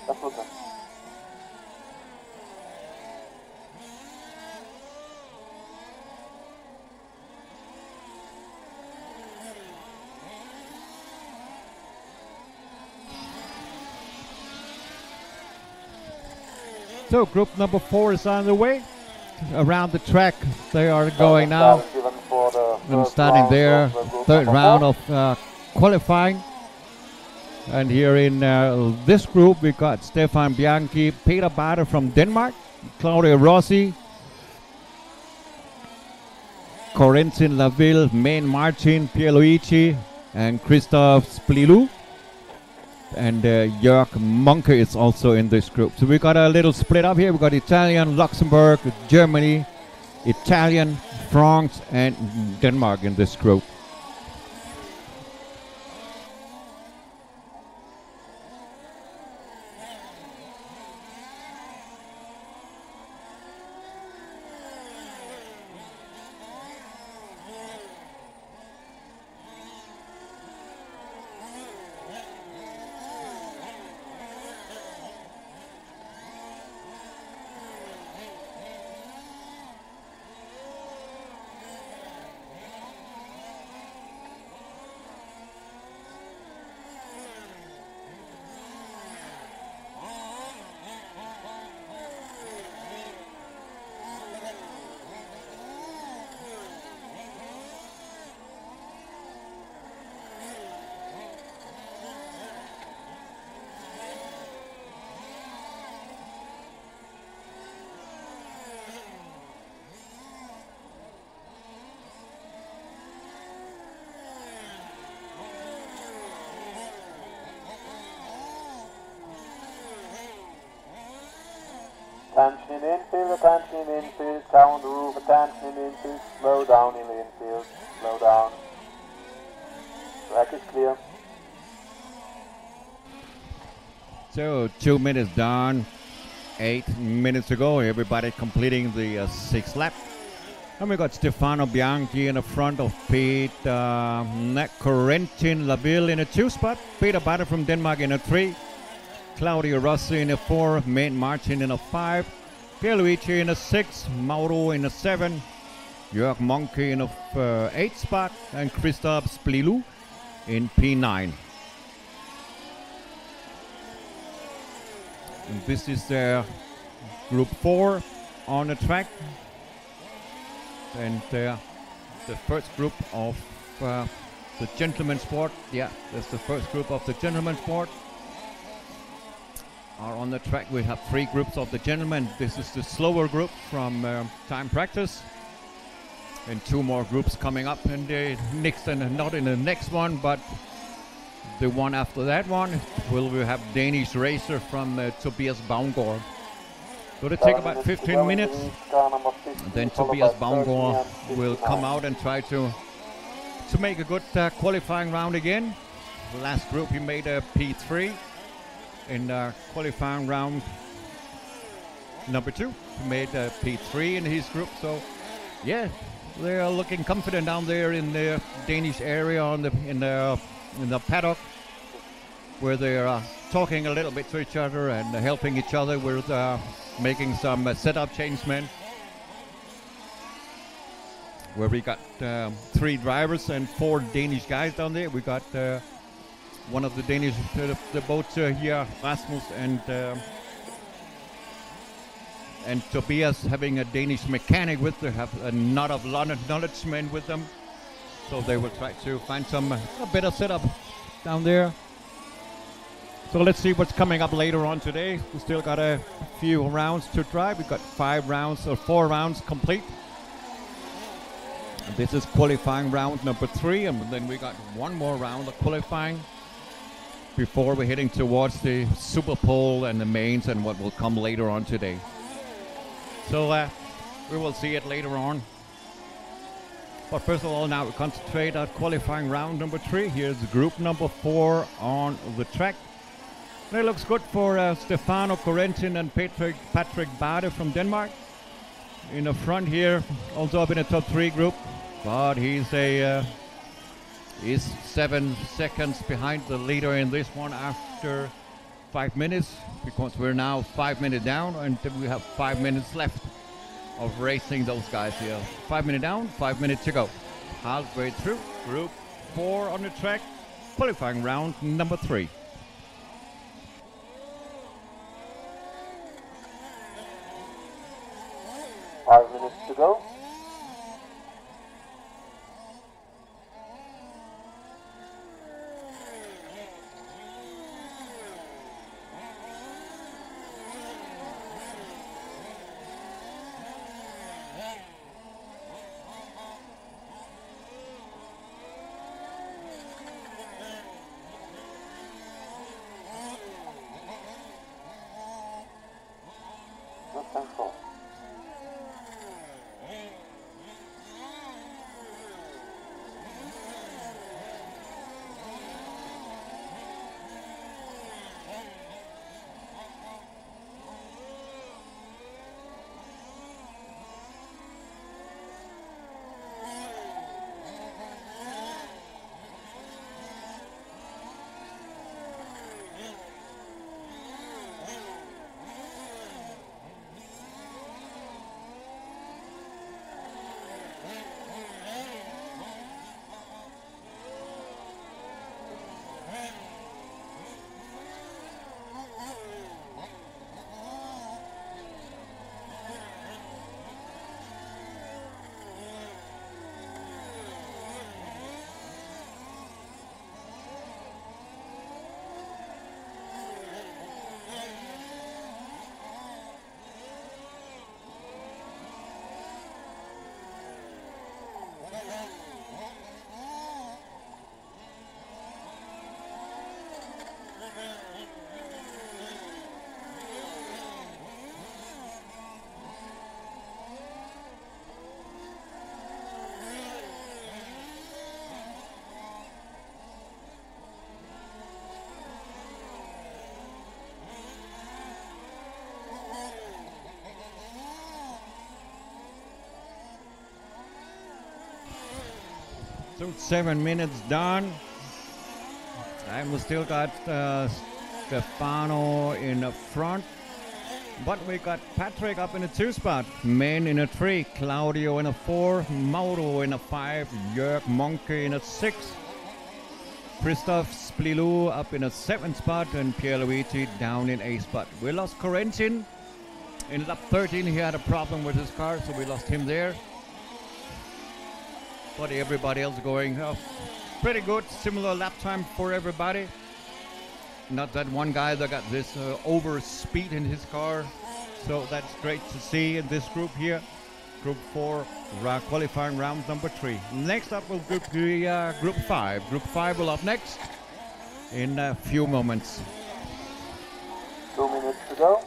That's okay. So group number 4 is on the way. Around the track they are going now. I'm starting there, 3rd round of qualifying. And here in this group we got Stefan Bianchi, Peter Bader from Denmark, Claudio Rossi, Corentin Laville, Main Martin, Pierluigi, and Christoph Splilou. And Jörg Monke is also in this group. So we got a little split up here. We got Italian, Luxembourg, Germany, Italian, France, and Denmark in this group. Attention in infield, attention in infield, car on the roof, attention in infield, slow down in the infield, slow down. Track is clear. So 2 minutes done, 8 minutes to go. Everybody completing the 6th lap. And we got Stefano Bianchi in the front of Pete, Corentin Laville in a 2 spot, Peter Bader from Denmark in a 3, Claudio Rossi in a 4, Matt Martin in a 5, Pierluigi in a 6, Mauro in a 7, Jörg Monkey in a 8 spot, and Christophe Splilou in P9. And this is Group 4 on the track. And the first group of the gentleman sport, yeah, that's the first group of the gentleman sport, are on the track. We have 3 groups of the gentlemen. This is the slower group from time practice, and 2 more groups coming up in the next, and not in the next one, but the one after that one will we have Danish racer from Tobias Baumgaard. So it'll take about 15 minutes. Then Tobias Baumgaard will come out and try to make a good qualifying round again. The last group he made a P3 in qualifying round number 2. He made a P3 in his group. So yeah, they are looking confident down there in the Danish area in the paddock, where they are talking a little bit to each other and helping each other with making some setup changes, man. Where we got 3 drivers and 4 Danish guys down there. We got one of the Danish, the boats here, Rasmus and Tobias, having a Danish mechanic with them, have a lot of knowledge men with them. So they will try to find a better setup down there. So let's see what's coming up later on today. We still got a few rounds to drive. We've got 4 rounds complete. And this is qualifying round number 3, and then we got 1 more round of qualifying before we're heading towards the Super Pole and the mains and what will come later on today. So we will see it later on. But first of all, now we concentrate on qualifying round number 3. Here's group number 4 on the track. And it looks good for Stefano Corentin and Patrick Bade from Denmark. In the front here, also up in the top 3 group. But he's 7 seconds behind the leader in this one after 5 minutes, because we're now 5 minutes down and we have 5 minutes left of racing those guys here. 5 minutes down, 5 minutes to go. Halfway through group 4 on the track, qualifying round number 3. Five minutes to go. So 7 minutes done. And we still got Stefano in the front. But we got Patrick up in the 2 spot, Men in a 3, Claudio in a 4, Mauro in a 5, Jörg Monke in a 6, Christophe Splilou up in a 7 spot, and Pierluigi down in 8 spot. We lost Corentin in lap 13. He had a problem with his car, so we lost him there. But everybody else going pretty good, similar lap time for everybody. Not that one guy that got this over speed in his car. So that's great to see in this group here. Group 4, qualifying round number 3. Next up will group 5. Group 5 will up next in a few moments. 2 minutes to go.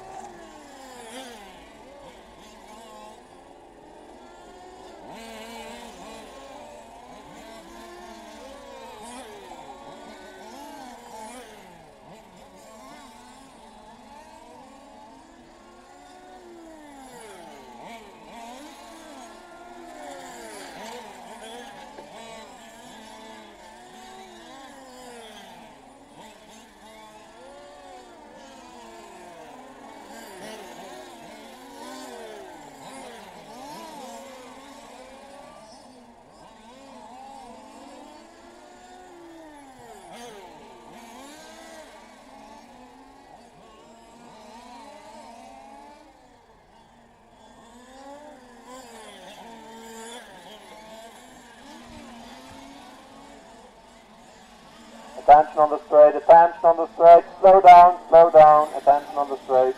Attention on the straight, attention on the straight, slow down, attention on the straight.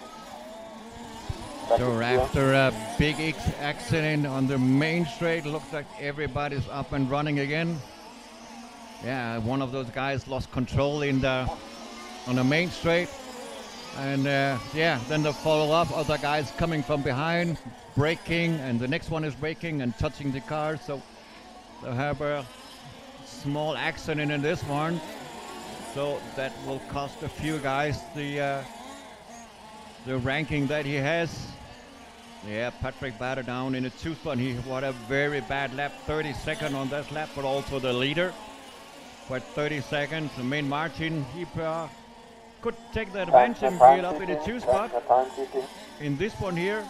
So after a big accident on the main straight, looks like everybody's up and running again. Yeah, one of those guys lost control on the main straight. And yeah, then the follow-up, other guys coming from behind, braking, and the next one is braking and touching the car. So they have a small accident in this one. So that will cost a few guys the ranking that he has. Yeah, Patrick Bader down in the 2 spot. He had a very bad lap, 32nd on that lap, but also the leader. But 30 seconds. The main Martin, he could take the advantage and get up in the 2 spot. In this one here.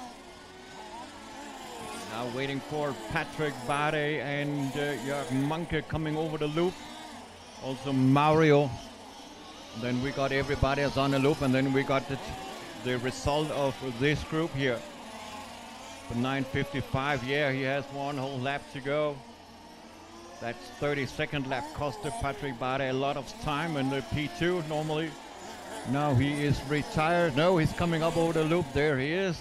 Now waiting for Patrick Bade and Jörg Monke coming over the loop. Also Mario. Then we got everybody else on the loop, and then we got the result of this group here. For 9:55, yeah, he has one whole lap to go. That's 32nd lap costed Patrick Bade a lot of time in the P2 normally. Now he is retired. No, he's coming up over the loop. There he is.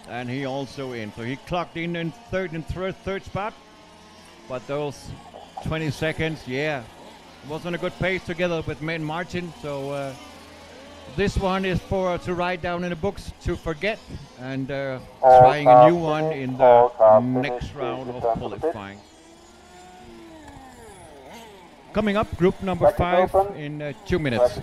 And he also in. So he clocked in third spot. But those 20 seconds, yeah, wasn't a good pace together with Men Martin. So this one is to write down in the books to forget, and trying a new one in the next round of qualifying. Coming up, group number 5 in 2 minutes.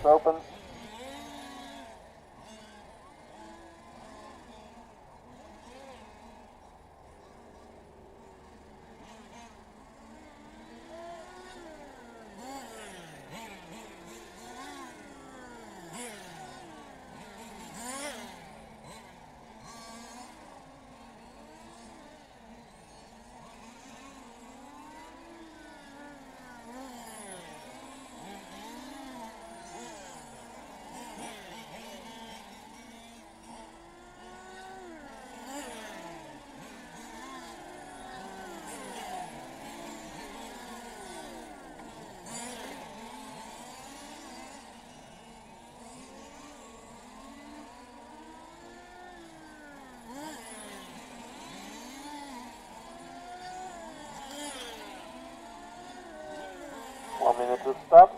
To stop.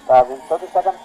Start in 30 seconds.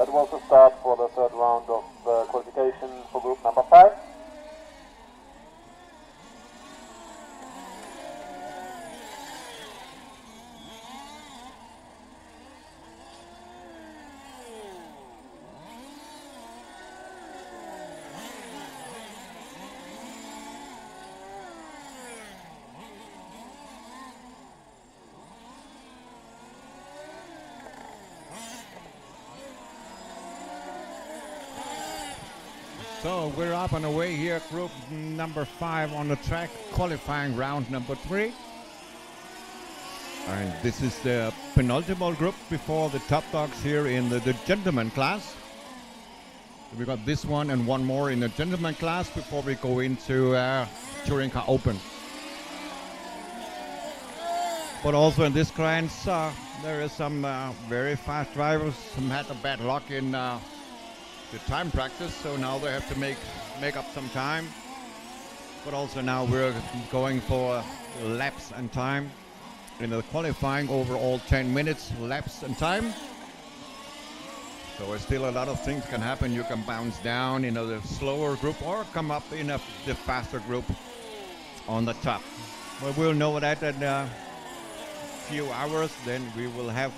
that was the start for the third round of qualification for group number 5. So we're up and away here, group number 5 on the track, qualifying round number 3. And this is the penultimate group before the top dogs here in the gentleman class. We got this one and one more in the gentleman class before we go into Touring Car Open. But also in this class, there is some very fast drivers. Some had a bad luck in the time practice, so now they have to make up some time. But also now we're going for laps and time. In the qualifying, overall 10 minutes laps and time. So still a lot of things can happen. You can bounce down in the slower group or come up in the faster group on the top. But we'll know that in a few hours. Then we will have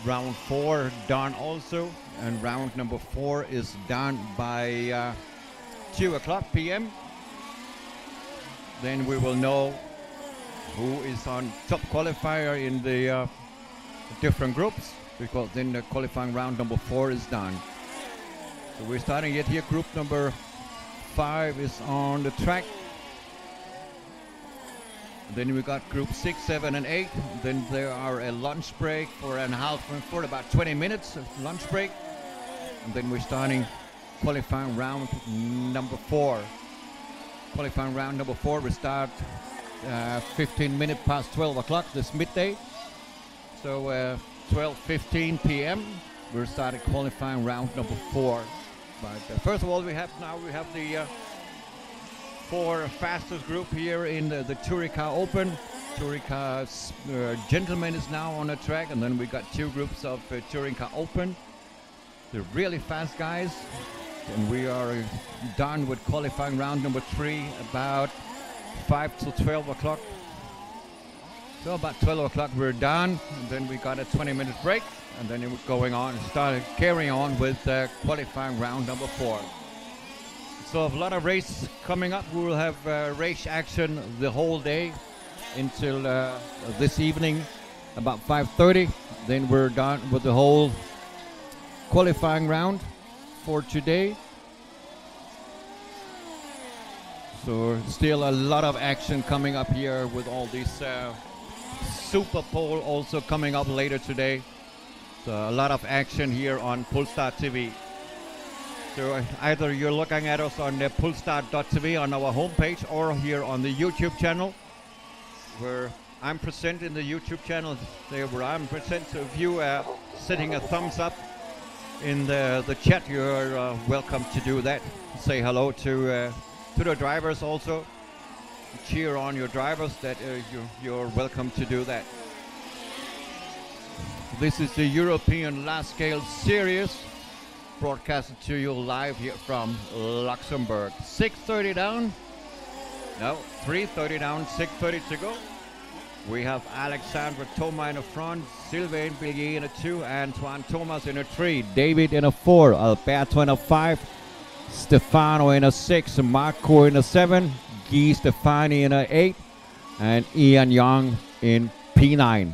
round 4 done also, and round number 4 is done by 2 o'clock p.m. Then we will know who is on top qualifier in the different groups, because then the qualifying round number 4 is done. So we're starting it here. Group number 5 is on the track. Then we got group 6, 7, and 8. Then there are a lunch break for about 20 minutes of lunch break. And then we're starting qualifying round number 4. Qualifying round number 4 we start 15 minutes past 12 o'clock this midday. So 12:15 p.m. we're starting qualifying round number 4. But first of all, we have the 4 fastest group here in the Touring Car Open. Touring Car Gentlemen is now on the track, and then we got 2 groups of Touring Car Open. They're really fast guys, and we are done with qualifying round number 3 about 5 till 12 o'clock. So about 12 o'clock we're done, and then we got a 20-minute break, and then we're going on, carrying on with qualifying round number 4. So a lot of race coming up. We will have race action the whole day until this evening, about 5:30. Then we're done with the whole qualifying round for today. So still a lot of action coming up here with all these Super Pole also coming up later today. So a lot of action here on pullstart.tv. So either you're looking at us on the pullstart.tv on our homepage, or here on the YouTube channel, where I'm present in the YouTube channel, there where I'm present. So if you are setting a thumbs up in the chat, you're welcome to do that. Say hello to the drivers also. Cheer on your drivers. That you're welcome to do that. This is the European Last Scale Series, broadcasted to you live here from Luxembourg. 6:30 down. No, 3:30 down, 6:30 to go. We have Alexandre Thomas in the front, Sylvain Billier in a 2, Antoine Thomas in a 3, David in a 4, Alberto in a 5, Stefano in a 6, Marco in a 7, Guy Stefani in a 8, and Ian Young in P9.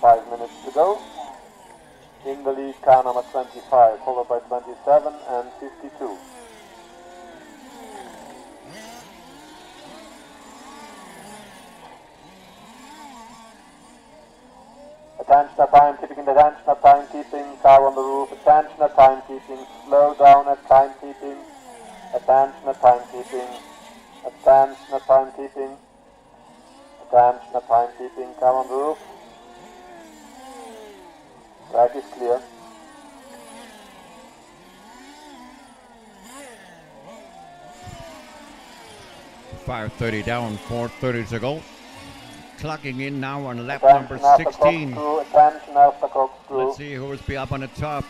5 minutes to go. In the lead, car number 25, followed by 27 and 52. Attention at timekeeping, attention at timekeeping, car on the roof, attention at timekeeping, slow down at timekeeping, attention at timekeeping, attention at timekeeping, attention at timekeeping, car on the roof. Track is clear. .530 down, 4:30 to go. Clocking in now on lap Attention number 16. Attention after corkscrew. Let's see who will be up on the top.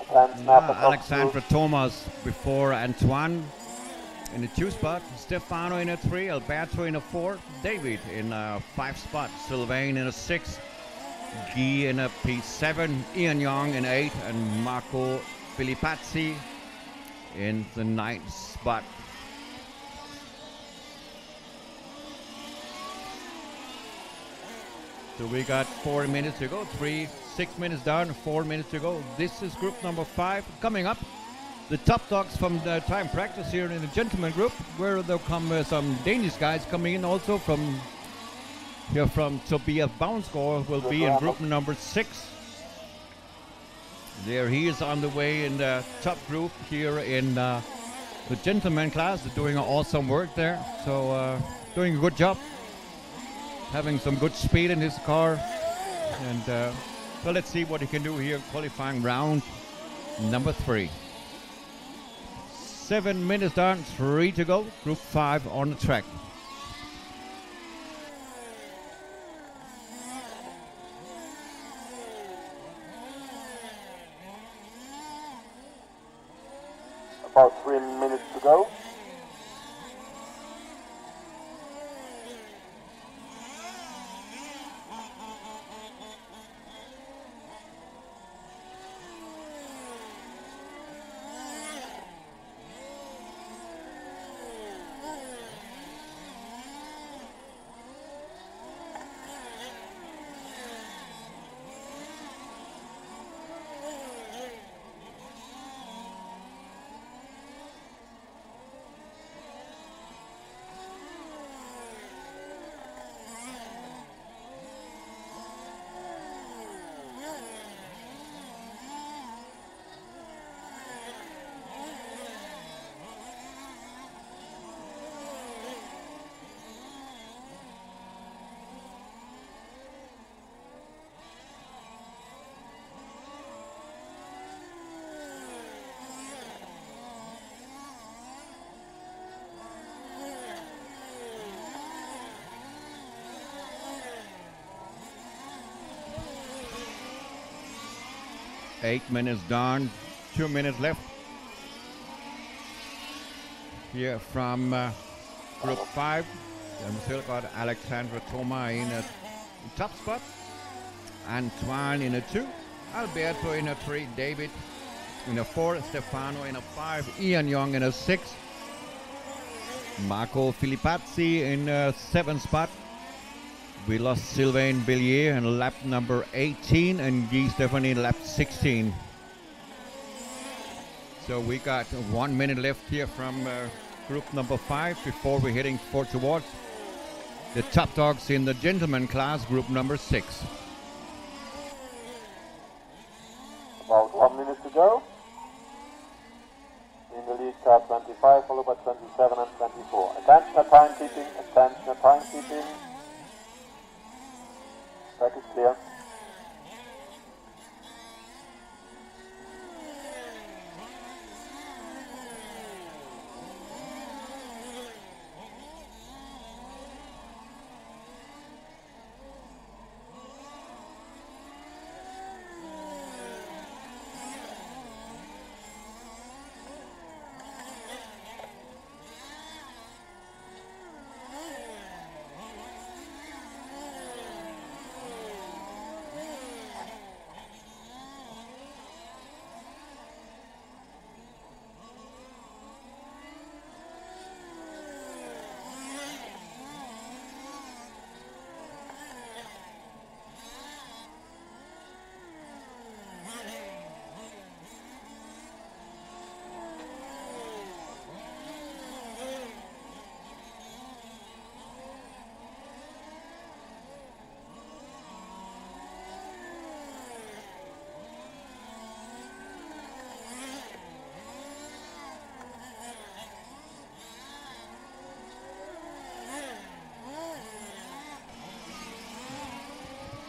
Attention after Alexandra Thomas before Antoine in the 2 spot. Stefano in a 3, Alberto in a 4, David in a 5 spot, Sylvain in a 6, Guy in a P7, Ian Young in 8, and Marco Filippazzi in the 9th spot. So we got 4 minutes to go, 6 minutes down, 4 minutes to go. This is group number 5. Coming up, the top dogs from the time practice here in the gentleman group, where there'll come some Danish guys coming in also from here from Tobias Baunsgaard will be in group number 6. There he is on the way in the top group here in the gentleman class. They're doing awesome work there, so doing a good job. Having some good speed in his car, and so let's see what he can do here qualifying round number 3. 7 minutes down, 3 to go, group 5 on the track. About 3 minutes to go. Eight minutes down, 2 minutes left. Here from group 5, we still got Alexandra Thomas in a top spot, Antoine in a 2, Alberto in a 3, David in a 4, Stefano in a 5, Ian Young in a 6, Marco Filippazzi in a 7 spot. We lost Sylvain Bellier in lap number 18 and Guy Stephanie in lap 16. So we got 1 minute left here from group number 5 before we're heading towards the top dogs in the gentleman class, group number 6. About 1 minute to go. In the lead, car 25, followed by 27 and 24. Attention at timekeeping, attention at timekeeping. Track is clear.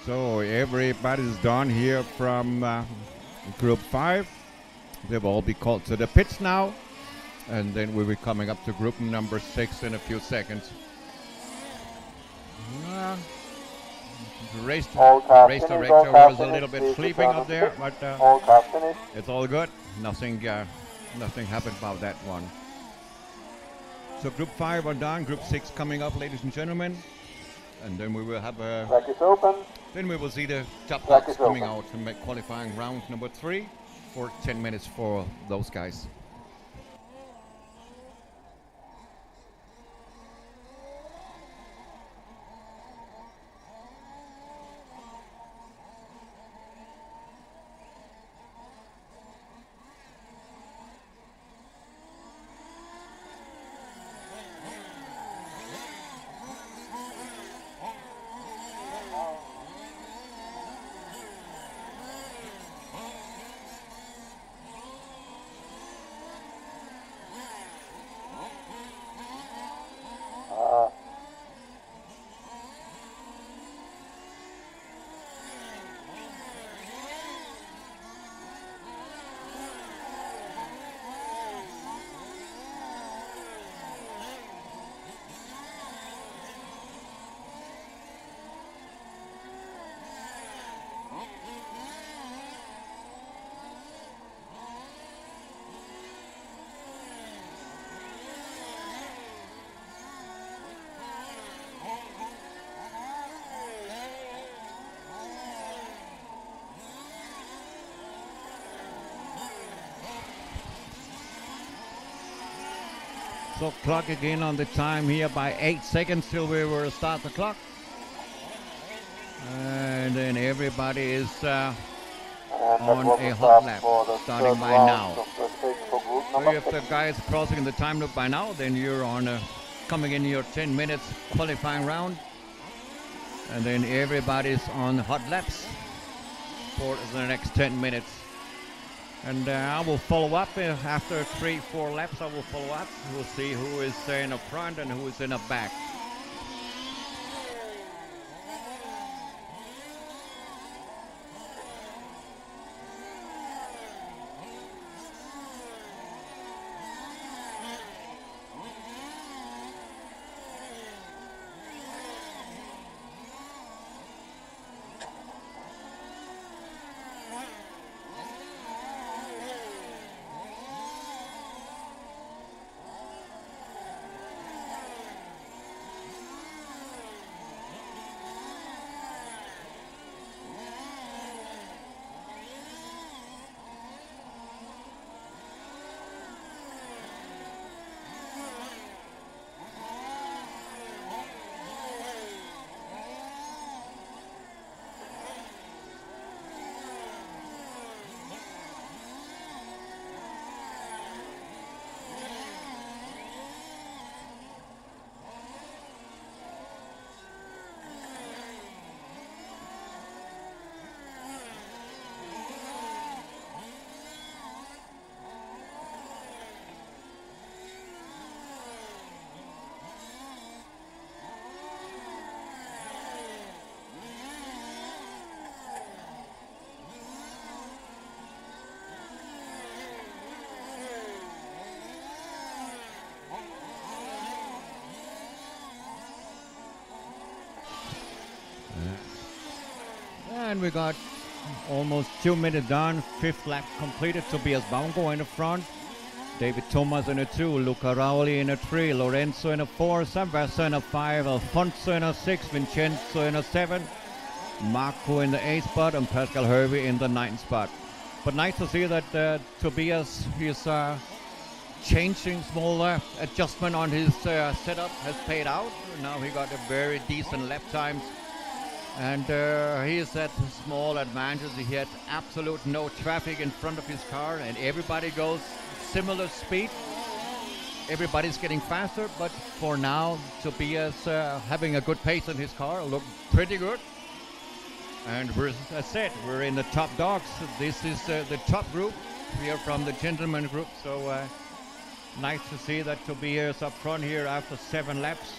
So everybody's done here from Group 5. They will all be called to the pits now. And then we'll be coming up to group number 6 in a few seconds. The race director was a little bit sleeping up there, but it's all good. Nothing happened about that one. So group 5 are done. Group 6 coming up, ladies and gentlemen. And then we will have a... Track is open. Then we will see the top box coming out to make qualifying round number 3 for 10 minutes for those guys. So clock again on the time here by 8 seconds till we will start the clock. And then everybody is on a hot lap starting by now. So if the guys crossing the time loop by now, then you're on coming in your 10 minutes qualifying round. And then everybody's on hot laps for the next 10 minutes. And I will follow up after 3-4 laps. I will follow up. We'll see who is in the front and who is in the back. And we got almost 2 minutes done. 5th lap completed. Tobias Baumgo in the front. David Thomas in a 2. Luca Rauli in a 3. Lorenzo in a 4. Samversa in a 5. Alfonso in a 6. Vincenzo in a 7. Marco in the 8th spot. And Pascal Hervey in the 9th spot. But nice to see that Tobias is changing small adjustment on his setup has paid out. Now he got a very decent lap times. And he is at small advantage. He had absolute no traffic in front of his car, and everybody goes similar speed. Everybody's getting faster, but for now, Tobias having a good pace in his car, look pretty good. And as I said, we're in the top dogs. This is the top group. We are from the gentleman group, so nice to see that Tobias up front here after 7 laps.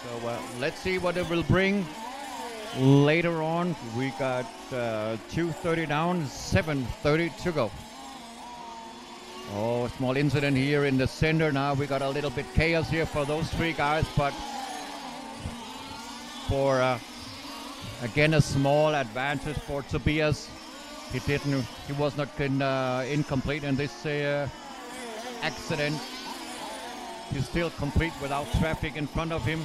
So let's see what it will bring. Later on, we got 2:30 down, 7:30 to go. Oh, small incident here in the center. Now we got a little bit chaos here for those three guys, but for again a small advantage for Tobias. He was not incomplete in this accident. He's still complete without traffic in front of him.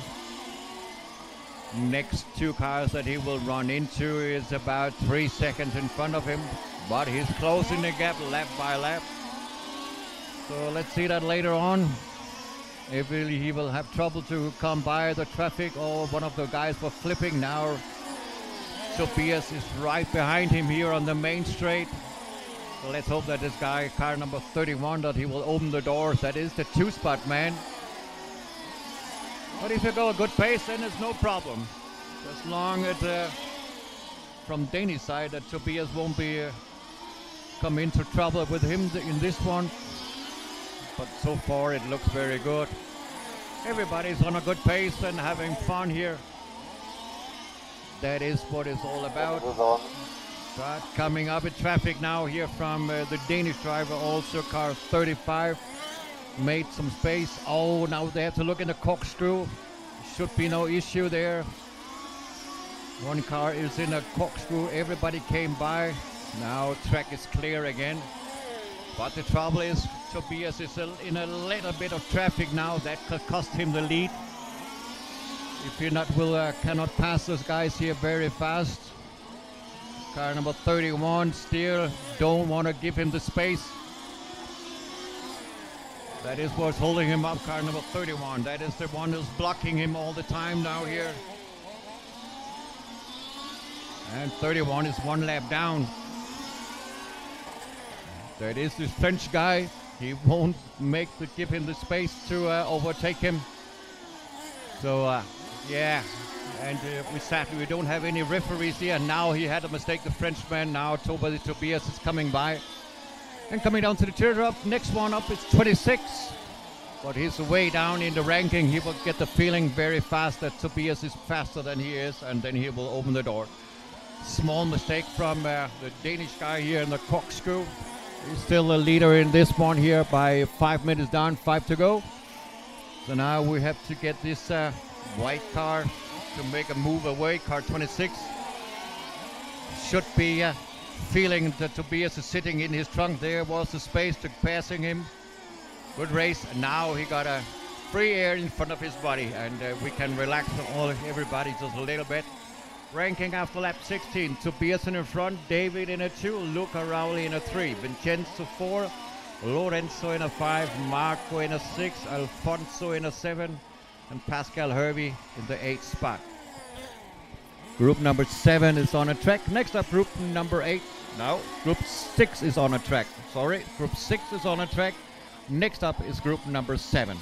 Next two cars that he will run into is about 3 seconds in front of him, but he's closing the gap lap by lap. So let's see that later on. If he will have trouble to come by the traffic, or one of the guys were flipping. Now Tobias is right behind him here on the main straight. So let's hope that this guy, car number 31, that he will open the doors. That is the 2-spot man. But if you go a good pace, then it's no problem. As long as from Danish side that Tobias won't be come into trouble with him in this one. But so far it looks very good. Everybody's on a good pace and having fun here. That is what it's all about. But coming up in traffic now here from the Danish driver, also car 35. Made some space. Oh, now they have to look in the corkscrew. Should be no issue there. One car is in a corkscrew. Everybody came by. Now track is clear again. But the trouble is Tobias is in a little bit of traffic now. That could cost him the lead. If he cannot pass those guys here very fast. Car number 31 still don't want to give him the space. That is what's holding him up, car number 31. That is the one who's blocking him all the time now here. And 31 is one lap down. That is this French guy. He won't give him the space to overtake him. So, yeah. And we don't have any referees here. Now he had a mistake, the Frenchman. Now Tobias is coming by. And coming down to the teardrop, next one up is 26. But he's way down in the ranking. He will get the feeling very fast that Tobias is faster than he is, and then he will open the door. Small mistake from the Danish guy here in the corkscrew. He's still the leader in this one here by 5 minutes down, 5 to go. So now we have to get this white car to make a move away, car 26. Should be feeling that Tobias is sitting in his trunk. There was the space to passing him. Good race. And now he got a free air in front of his body, and we can relax everybody just a little bit. Ranking after lap 16, Tobias in the front, David in a 2, Luca Rowley in a 3, Vincenzo 4, Lorenzo in a 5, Marco in a 6, Alfonso in a 7, and Pascal Hervey in the 8th spot. Group number 7 is on a track. Next up, group number 8. No, group 6 is on a track. Sorry, group 6 is on a track. Next up is group number 7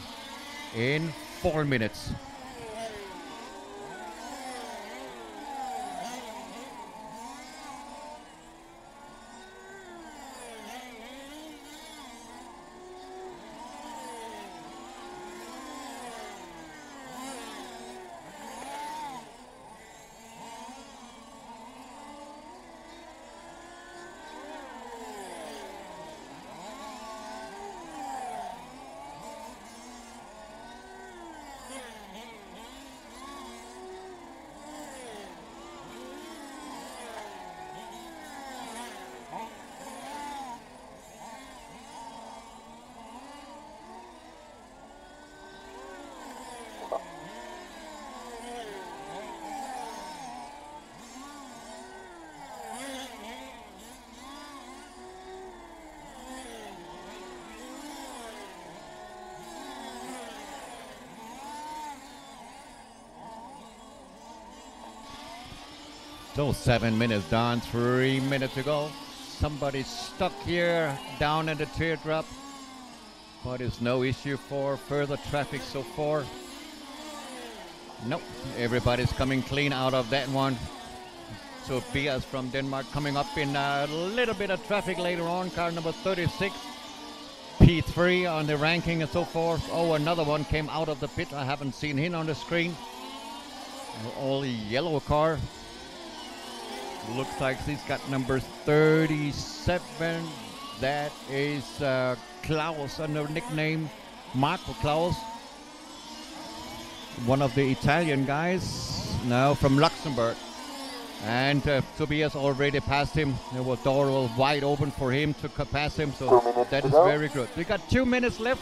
in 4 minutes. So 7 minutes down, 3 minutes to go. Somebody's stuck here down in the teardrop, but it's no issue for further traffic so far. Nope, everybody's coming clean out of that one. Tobias from Denmark coming up in a little bit of traffic later on, car number 36. P3 on the ranking and so forth. Oh, another one came out of the pit. I haven't seen him on the screen. All yellow car. Looks like he's got number 37. That is Klaus, under nickname Marco Klaus. One of the Italian guys, now from Luxembourg. And Tobias already passed him. The door was wide open for him to pass him, so that is very good. We got 2 minutes left.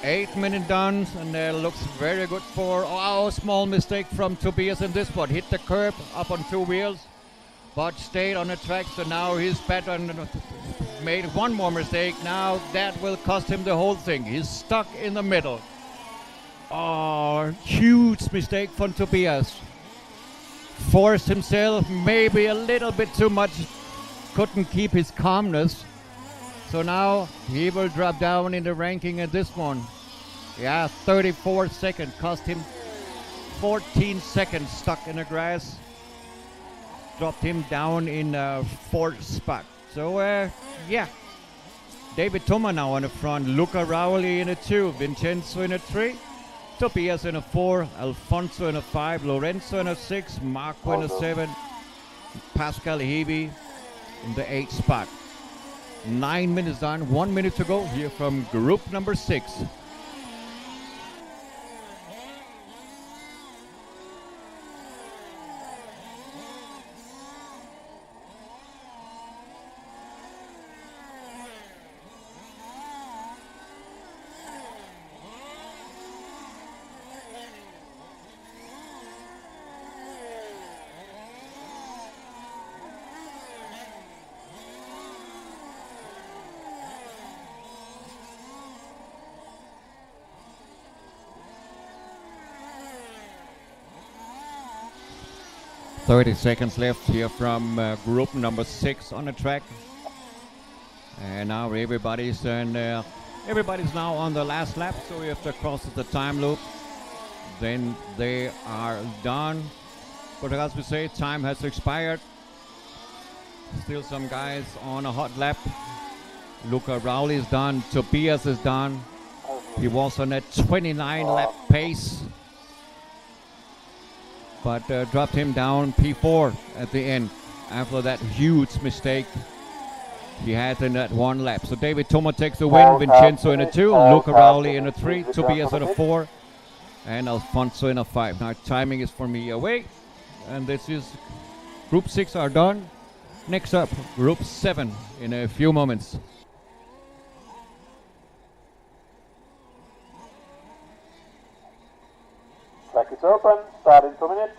8 minutes done, and looks very good for small mistake from Tobias in this one. Hit the curb up on 2 wheels, but stayed on the track. So now he's better and made one more mistake. Now that will cost him the whole thing. He's stuck in the middle. Oh, huge mistake from Tobias. Forced himself maybe a little bit too much. Couldn't keep his calmness. So now he will drop down in the ranking at this one. Yeah, 34 seconds. Cost him 14 seconds stuck in the grass. Dropped him down in 4th spot. So, yeah. David Thoma now on the front. Luca Rauli in a 2. Vincenzo in a 3. Tobias in a 4. Alfonso in a 5. Lorenzo in a 6. Marco in a 7. Pascal Hebe in the 8th spot. 9 minutes done, 1 minute to go here from group number 6. .30 seconds left here from group number 6 on the track, and now everybody's now on the last lap. So if they cross the time loop, then they are done. But as we say, time has expired. Still some guys on a hot lap. Luca Rauli is done. Tobias is done. He was on a 29 lap pace, but dropped him down P4 at the end after that huge mistake he had in that one lap. So David Thoma takes the win, Vincenzo in a 2, Luca Rauli in a 3, Tobias in a 4, and Alfonso in a 5. Now timing is for me away, and this is group 6 are done. Next up, group 7 in a few moments. Track is open, start in 2 minutes.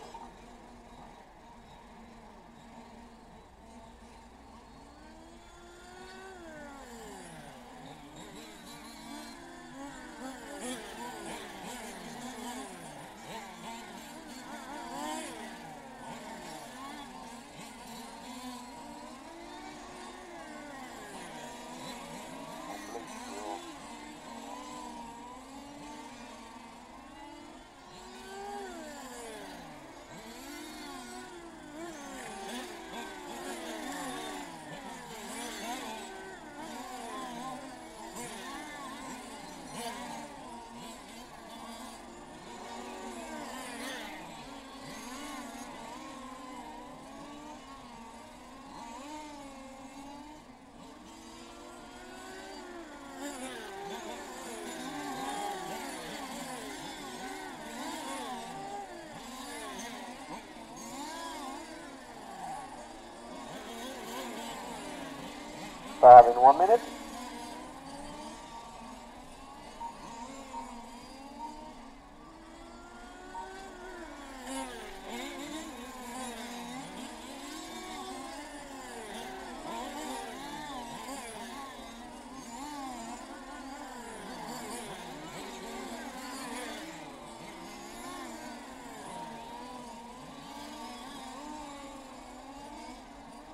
Start in 1 minute.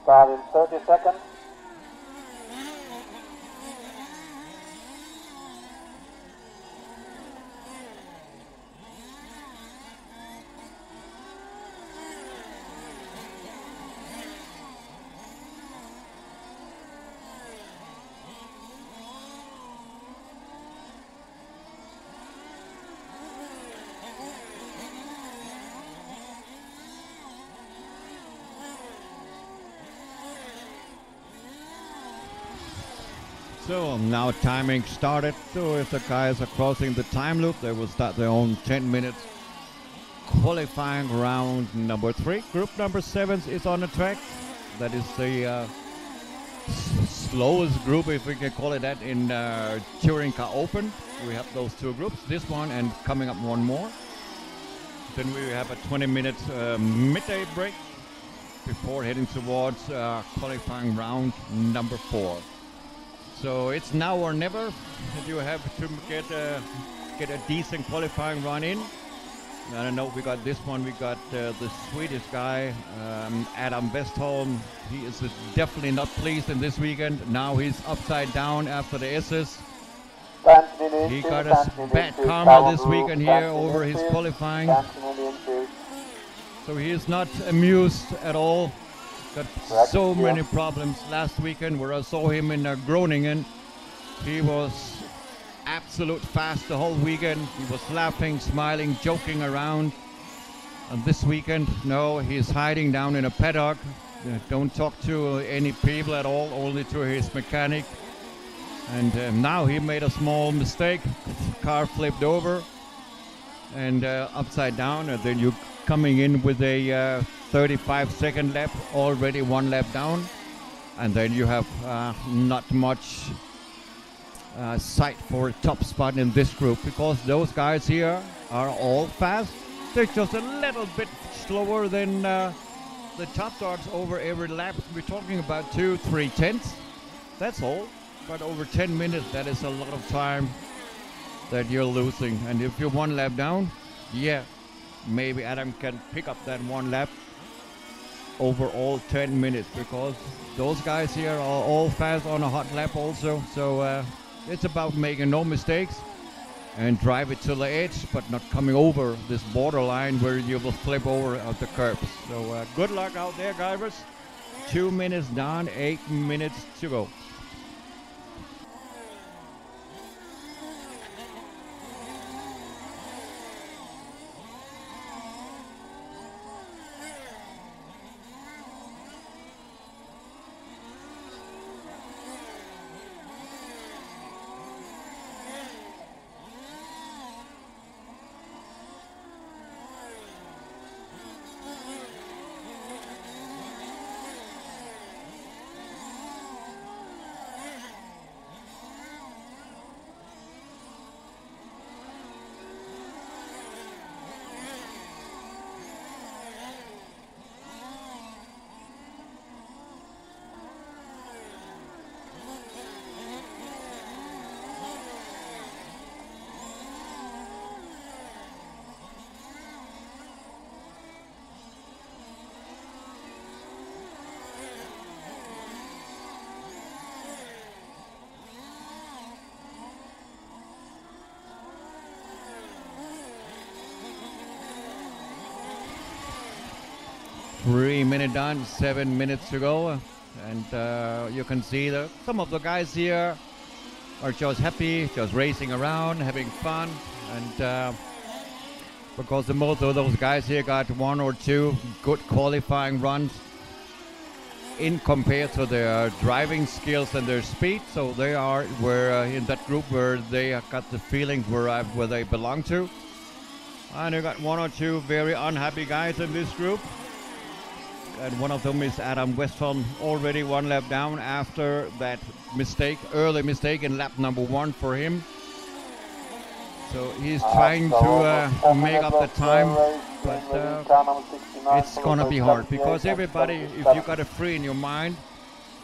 Start in 30 seconds. So now timing started. So if the guys are crossing the time loop, they will start their own 10 minutes qualifying round number 3. Group number 7 is on the track. That is the slowest group, if we can call it that, in Touring Car Open. We have those 2 groups, this one and coming up one more. Then we have a 20-minute midday break before heading towards qualifying round number 4. So it's now or never. You have to get a decent qualifying run in. I don't know, we got this one, we got the Swedish guy, Adam Westholm. He is definitely not pleased in this weekend. Now he's upside down after the S's. He got a bad karma this weekend here over his qualifying. So he is not amused at all. Got so many problems last weekend where I saw him in Groningen. He was absolute fast the whole weekend. He was laughing, smiling, joking around. And this weekend, no, he's hiding down in a paddock. Don't talk to any people at all, only to his mechanic. And now he made a small mistake. Car flipped over and upside down. And then you're coming in with a 35-second lap, already 1 lap down. And then you have not much sight for a top spot in this group, because those guys here are all fast. They're just a little bit slower than the top dogs over every lap. We're talking about 2-3 tenths. That's all. But over 10 minutes, that is a lot of time that you're losing. And if you're 1 lap down, yeah, maybe Adam can pick up that 1 lap over all 10 minutes, because those guys here are all fast on a hot lap also. So it's about making no mistakes and drive it to the edge, but not coming over this borderline where you will flip over at the curbs. So good luck out there, guys. 2 minutes down, 8 minutes to go. Three minutes done, 7 minutes to go, and you can see that some of the guys here are just happy, just racing around, having fun, and because the most of those guys here got 1 or 2 good qualifying runs in compared to their driving skills and their speed, so they are in that group where they have got the feeling where they belong to. And you got 1 or 2 very unhappy guys in this group. And one of them is Adam Westholm, already 1 lap down after that early mistake in lap number 1 for him. So he's trying to make up the time, but it's gonna be hard, because everybody, if you got a free in your mind,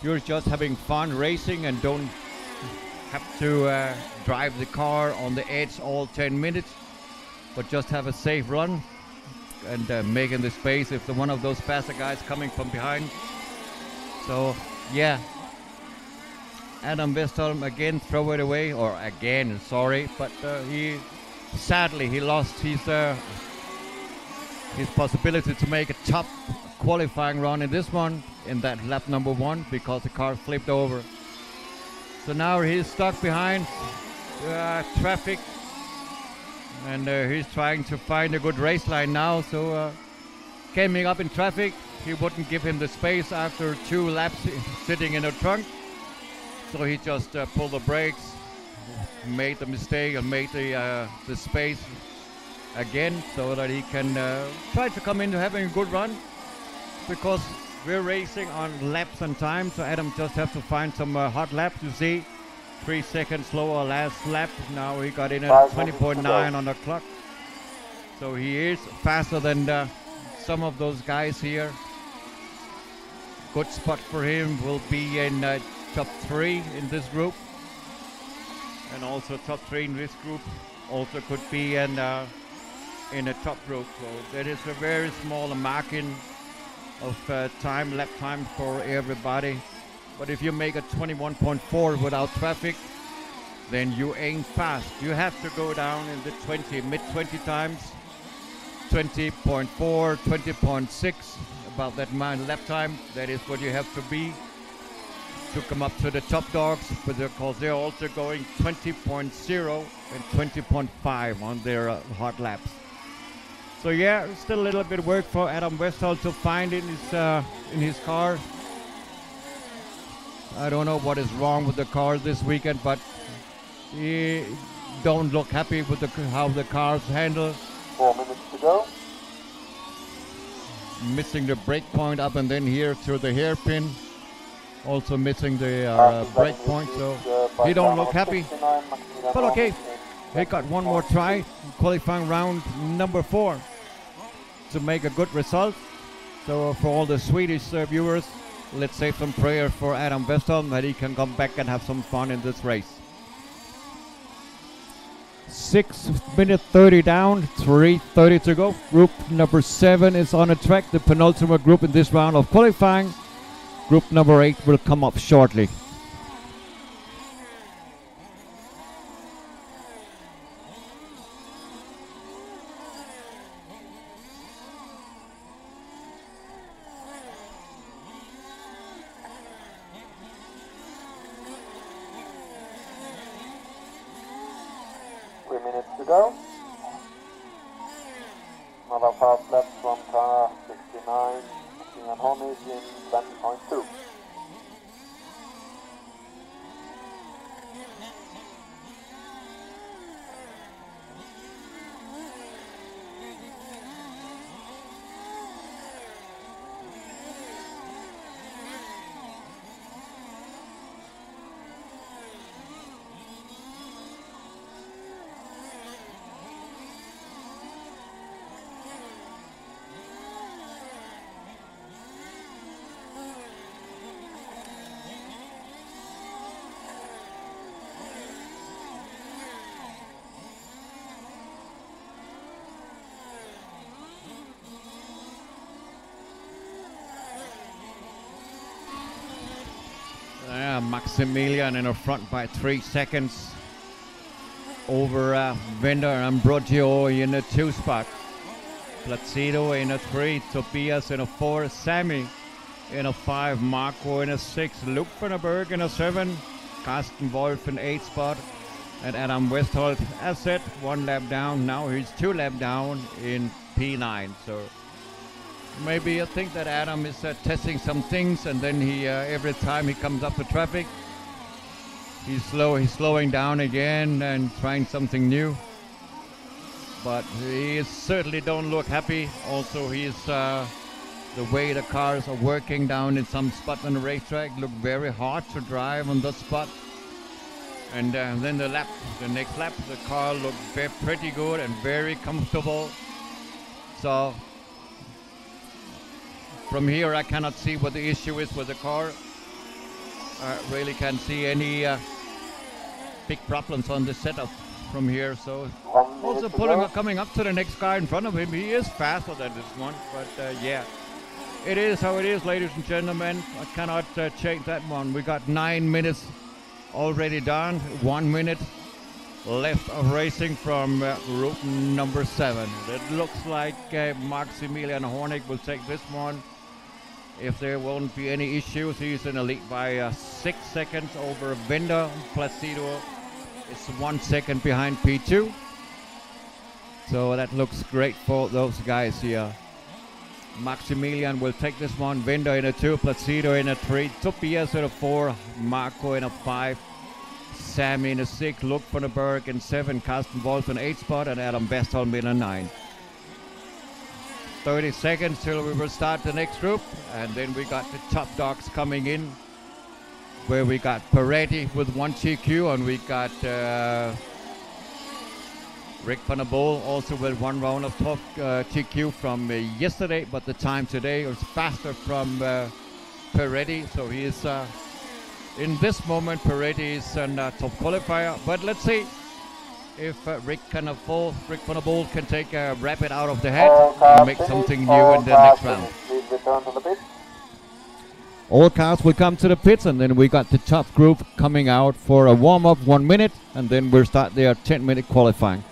you're just having fun racing and don't have to drive the car on the edge all 10 minutes, but just have a safe run and making the space if one of those faster guys coming from behind. So yeah, Adam Westholm again throw it away, or again, sorry, but he lost his possibility to make a top qualifying run in this one, in that lap number 1, because the car flipped over. So now he's stuck behind traffic, and he's trying to find a good race line now. So coming up in traffic, he wouldn't give him the space after 2 laps sitting in the trunk. So he just pulled the brakes, made the mistake, and made the space again, so that he can try to come into having a good run, because we're racing on laps and time. So Adam just have to find some hot laps. You see, 3 seconds slower last lap. Now he got in at 20.9 on the clock. So he is faster than some of those guys here. Good spot for him will be in top 3 in this group, and also top 3 in this group also could be in a top group. So there is a very small margin of time, lap time for everybody. But if you make a 21.4 without traffic, then you ain't fast. You have to go down in the mid 20 times, 20.4, 20.6, about that lap time. That is what you have to be to come up to the top dogs, because they're also going 20.0 and 20.5 on their hot laps. So yeah, still a little bit of work for Adam Westholt to find in his car. I don't know what is wrong with the car this weekend, but he don't look happy with how the cars handle. 4 minutes to go. Missing the brake point up and then here through the hairpin. Also missing the brake point, so he don't look happy. But okay, he got one more try, qualifying round number 4 to make a good result. So for all the Swedish viewers, let's say some prayer for Adam Westholm that he can come back and have some fun in this race. 6 minutes 30 down, 3:30 to go. Group number 7 is on the track, the penultimate group in this round of qualifying. Group number 8 will come up shortly. To go. Another fast lap from car 69, looking at Homage in 20.2. Maximilian in the front by 3 seconds over Vender Ambrogio in the 2 spot. Placido in a 3, Tobias in a 4, Sammy in a 5, Marco in a 6, Luke Vandenberg in a 7, Carsten Wolf in 8 spot, and Adam Westholt, as said, 1 lap down. Now he's 2 lap down in P9. So maybe I think that Adam is testing some things, and then he every time he comes up to traffic, he's slowing down again and trying something new. But he certainly don't look happy. Also, he's the way the cars are working down in some spots on the racetrack look very hard to drive on that spot. And then the next lap, the car looked pretty good and very comfortable. So from here, I cannot see what the issue is with the car. I really can't see any big problems on the setup from here. So also coming up to the next car in front of him, he is faster than this one. But yeah, it is how it is, ladies and gentlemen. I cannot change that one. We got 9 minutes already done. 1 minute left of racing from route number 7. It looks like Maximilian Hornig will take this one. If there won't be any issues, he's in the lead by 6 seconds over Vender. Placido is 1 second behind P2. So that looks great for those guys here. Maximilian will take this one. Vendo in a 2, Placido in a 3, Tobias in a 4, Marco in a 5, Sammy in a 6, Luke van den Berg in 7, Carsten Wolf in 8 spot, and Adam Westholm in a 9. 30 seconds till we will start the next group, and then we got the top dogs coming in, where we got Peretti with 1 TQ, and we got Rick van der Bol also with 1 round of top TQ from yesterday, but the time today was faster from Peretti, so he is in this moment Peretti is a top qualifier. But let's see if Rick van der Bol can take a rapid out of the head and make something new in the next round. Please return to the pit. All cars will come to the pits, and then we got the top group coming out for a warm-up 1 minute, and then we'll start their 10-minute qualifying.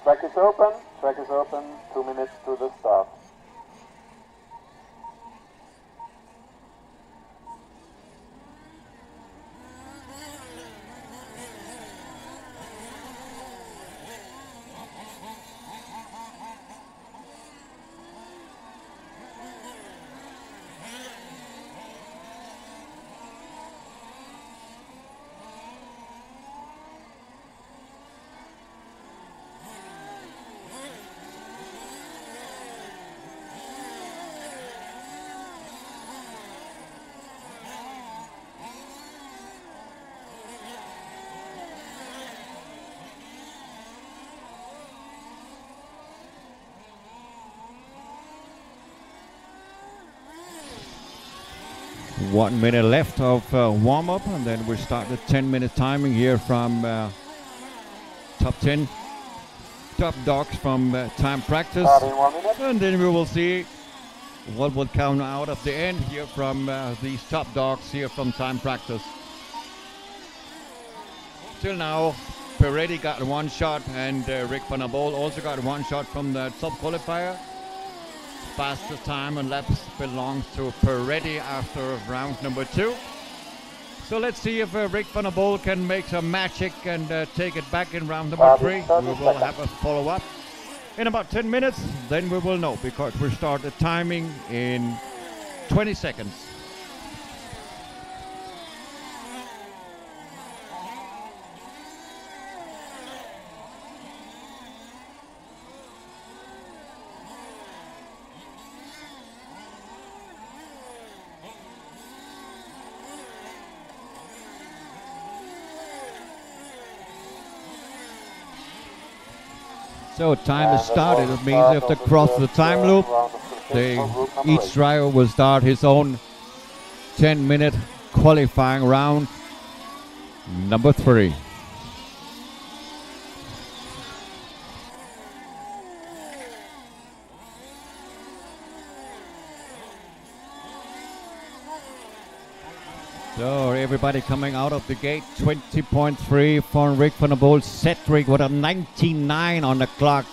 Track is open, 2 minutes to the start. One minute left of warm-up, and then we start the 10-minute timing here from top 10 top dogs from time practice, and then we will see what will come out of the end here from these top dogs here from time practice. Till now, Peretti got 1 shot, and Rick van der Bol also got 1 shot from the top qualifier. Fastest time and laps belongs to Peretti after round number 2. So let's see if Rick van der Bol can make some magic and take it back in round number 3. We will have a follow-up in about 10 minutes. Then we will know, because we start the timing in 20 seconds. So time is started. It means they have to cross the time loop. Each driver will start his own 10-minute qualifying round number 3. So everybody coming out of the gate, 20.3 for Rick van der Bol. Cedric with a 99 on the clock.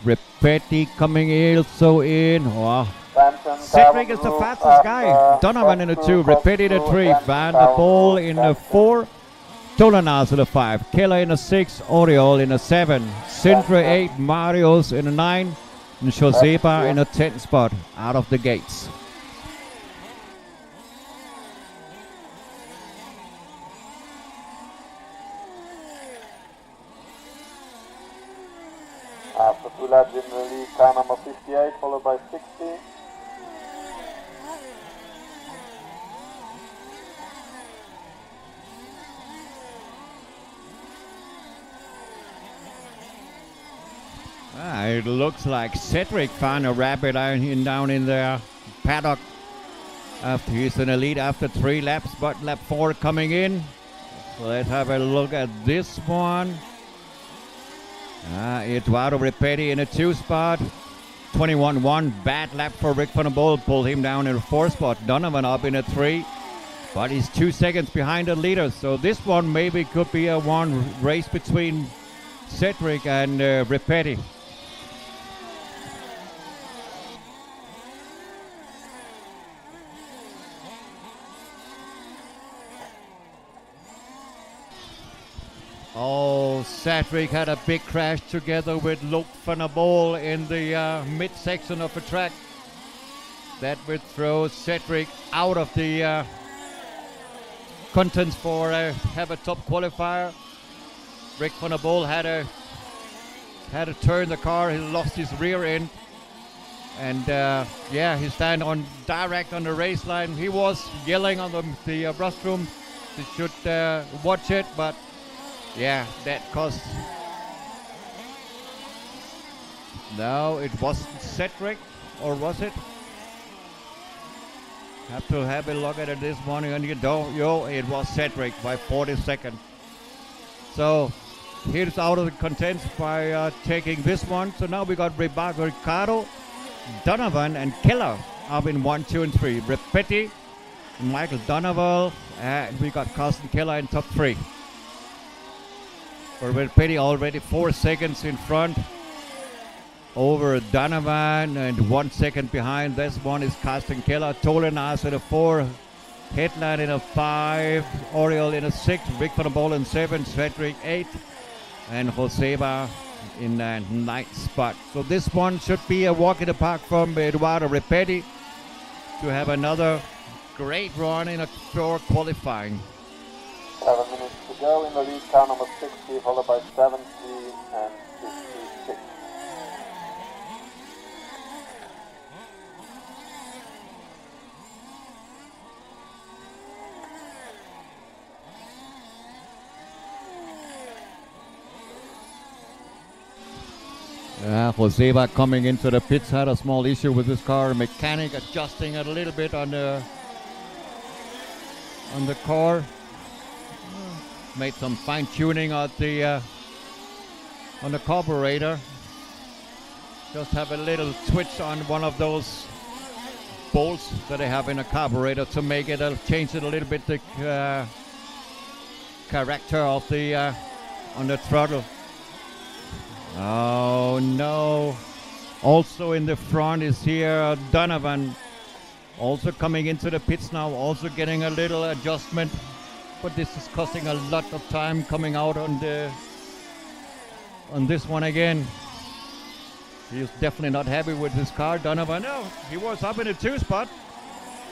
Repetti coming also in. Wow. Cedric is the fastest guy. Donovan in a 2, Repetti in a 3, Van der Bol in a 4, Tolanas in a 5, Keller in a 6, Oriol in a 7, Sindre 8, Marius in a 9, and Joseba in a 10 spot out of the gates. After 2 laps in the lead, car number 58, followed by 60. It looks like Cedric found a rabbit down in the paddock after he's in the lead after 3 laps, but lap 4 coming in. So let's have a look at this one. Eduardo Repetti in a 2 spot, 21-1, bad lap for Rick van der Bol, pulled him down in a 4 spot. Donovan up in a 3, but he's 2 seconds behind the leader, so this one maybe could be a one race between Cedric and Repetti. Oh, Cedric had a big crash together with Luke van der Bol in the midsection of the track. That would throw Cedric out of the contents for have a top qualifier. Rick van der Bol had to turn the car. He lost his rear end, and yeah, he stand on direct on the race line. He was yelling on the rostrum. He should watch it, but yeah, that cost. No, it wasn't Cedric, or was it? Have to have a look at it this morning, and you don't. It was Cedric by 40 seconds. So he's out of the contents by taking this one. So now we got Ricardo, Donovan, and Keller up in 1, 2, and 3. Repetti, Michael Donovan, and we got Carsten Keller in top 3. For Repetti already 4 seconds in front over Donovan, and 1 second behind. This one is Carsten Keller. Tolenas in a 4, Headland in a 5, Oriol in a 6, Rick van der Bol in 7, Cedric 8, and Joseba in a 9th spot. So this one should be a walk in the park from Eduardo Repetti to have another great run in a tour qualifying. 7 minutes to go in the lead, car number 60, followed by 70 and 56. Joseba coming into the pits had a small issue with his car. Mechanic adjusting it a little bit on the car. Made some fine tuning on the carburetor. Just have a little twitch on one of those bolts that they have in a carburetor to make it change it a little bit the character of the on the throttle. Oh no! Also in the front is here Donovan, also coming into the pits now, also getting a little adjustment, but this is costing a lot of time coming out on this one again. He is definitely not happy with his car, Donovan. No, he was up in a 2 spot.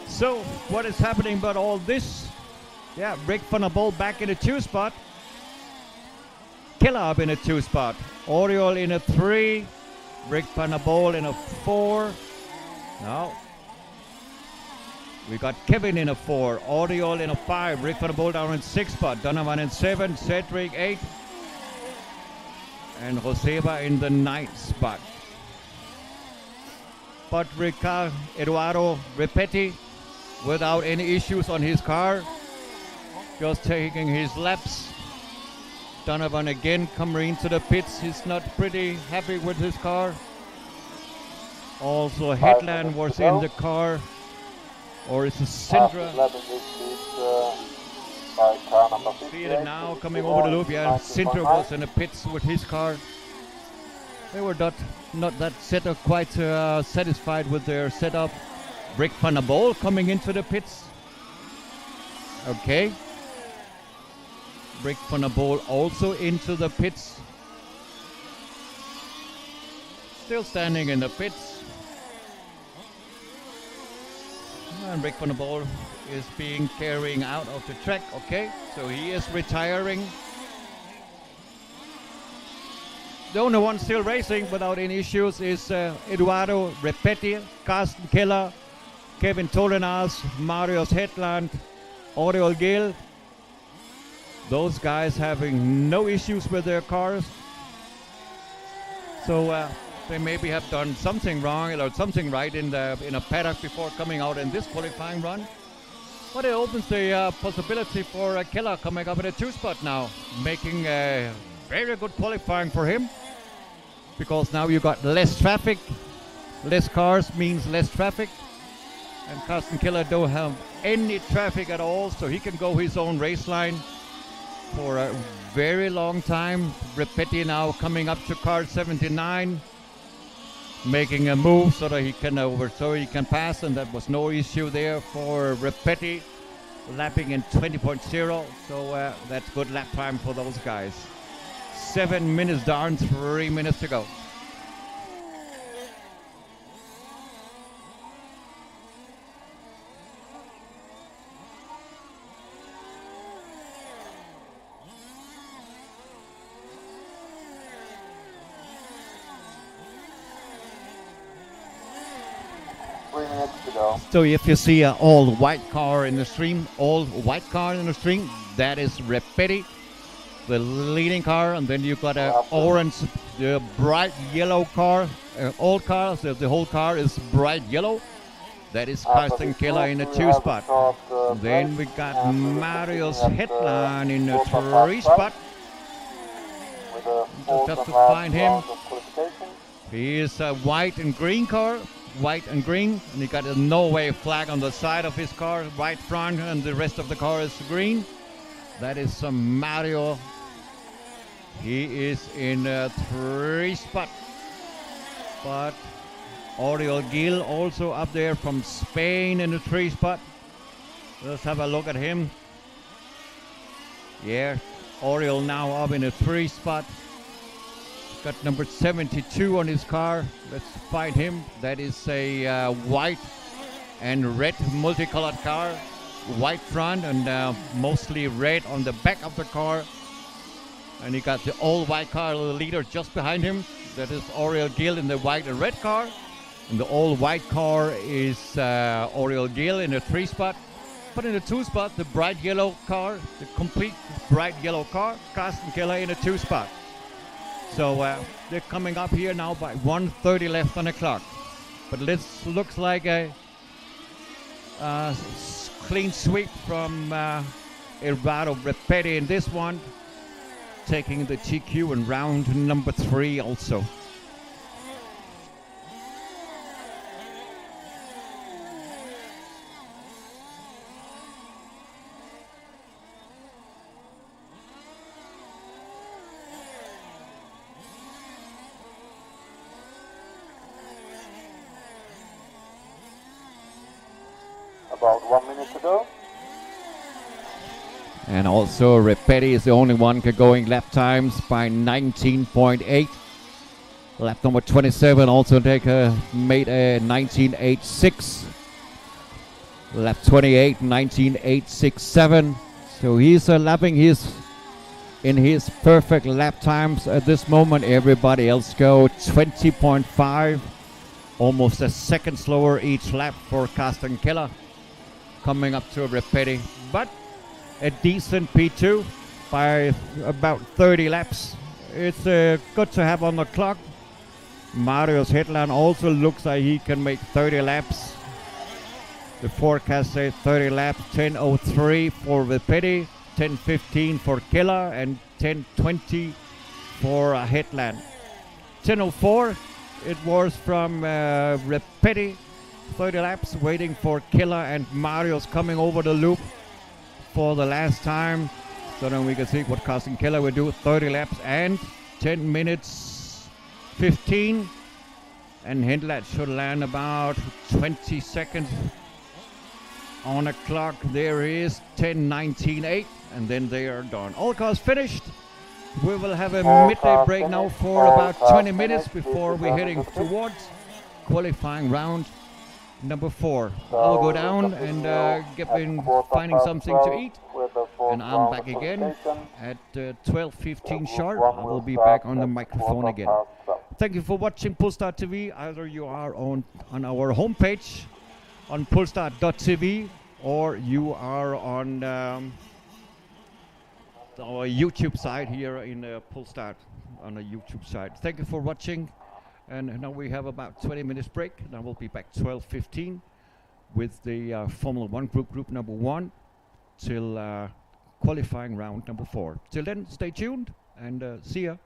So what is happening but all this? Yeah, Rick van der Bol back in a 2 spot. Keller up in a 2 spot. Oriol in a 3. Rick van der Bol in a 4. Now we got Kevin in a 4. Oriol in a 5. Rick van der Bol down in 6 spot. Donovan in 7. Cedric 8. And Joseba in the 9th spot. But Eduardo Repetti without any issues on his car. Just taking his laps. Donovan again coming into the pits. He's not pretty happy with his car. Also Headland was in the car. Or is it Sindra? See it now coming over the loop. Yeah, Sindra was in the pits with his car. They were not that quite satisfied with their setup. Rick van der Bol coming into the pits. Okay. Rick van der Bol also into the pits. Still standing in the pits. And Rick van der Bol is being carrying out of the track. Okay, so he is retiring. The only one still racing without any issues is Eduardo Repetti, Carsten Keller, Kevin Tolenas, Marius Headland, Oriol Gil. Those guys having no issues with their cars. So they maybe have done something wrong or something right in a paddock before coming out in this qualifying run. But it opens the possibility for Keller coming up in a 2 spot now, making a very good qualifying for him. Because now you got less traffic. Less cars means less traffic. And Carsten Keller don't have any traffic at all, so he can go his own race line for a very long time. Repetti now coming up to car 79, making a move so that he can pass, and that was no issue there for Repetti. lapping in 20.0, so that's good lap time for those guys. 7 minutes down, 3 minutes to go. So if you see an all white car in the stream, that is Repetti, the leading car, and then you've got an orange, bright yellow car, old car, so the whole car is bright yellow. That is Carsten Keller in the 2 spot. Then we got Marius Hetland in the 3 spot. Just have to find him. He is a white and green car. White and green, and he got a Norway flag on the side of his car, right front, and the rest of the car is green. That is Mario. He is in a 3 spot. But Oriol Gil also up there from Spain in the 3 spot. Let's have a look at him. Yeah, Oriol now up in a 3 spot. Got number 72 on his car. Let's find him. That is a white and red multicolored car. White front and mostly red on the back of the car. And he got the all white car leader just behind him. That is Oriol Gil in the white and red car. And the all white car is Oriol Gil in the 3 spot. But in the 2 spot, the bright yellow car, the complete bright yellow car, Carsten Keller in the 2 spot. So they're coming up here now by 1:30 left on the clock. But this looks like a clean sweep from Eduardo Repetti in this one, taking the TQ in round number 3 also. About 1 minute to go. And also Repetti is the only one going lap times by 19.8. Lap number 27 also made a 19.86. Lap 28, 19.867. So he's lapping in his perfect lap times at this moment. Everybody else go 20.5. Almost a second slower each lap for Carsten Keller. Coming up to Repetti, but a decent P2 by about 30 laps. It's good to have on the clock. Marius Hetland also looks like he can make 30 laps. The forecast says 30 laps, 10:03 for Repetti, 10:15 for Keller, and 10:20 for Hetland. 10:04 it was from Repetti. 30 laps waiting for Keller and Marius coming over the loop for the last time. So then we can see what Carsten Keller will do. 30 laps and 10 minutes 15. And Hetland should land about 20 seconds on the clock. There is 10:19.8, and then they are done. All cars finished. We will have a midday break now for about 20 minutes before we're heading towards qualifying round number 4. I'll go down and finding something to eat, and I'm back again at 12:15 sharp. I will be back on the microphone again. Thank you for watching pullstart.tv. Either you are on our homepage on pullstart.tv, or you are on our YouTube side here in Pullstart on the YouTube side. Thank you for watching. And now we have about 20 minutes break. Now we'll be back 12:15 with the Formula 1 group number 1 till qualifying round number 4. Till then, stay tuned and see ya.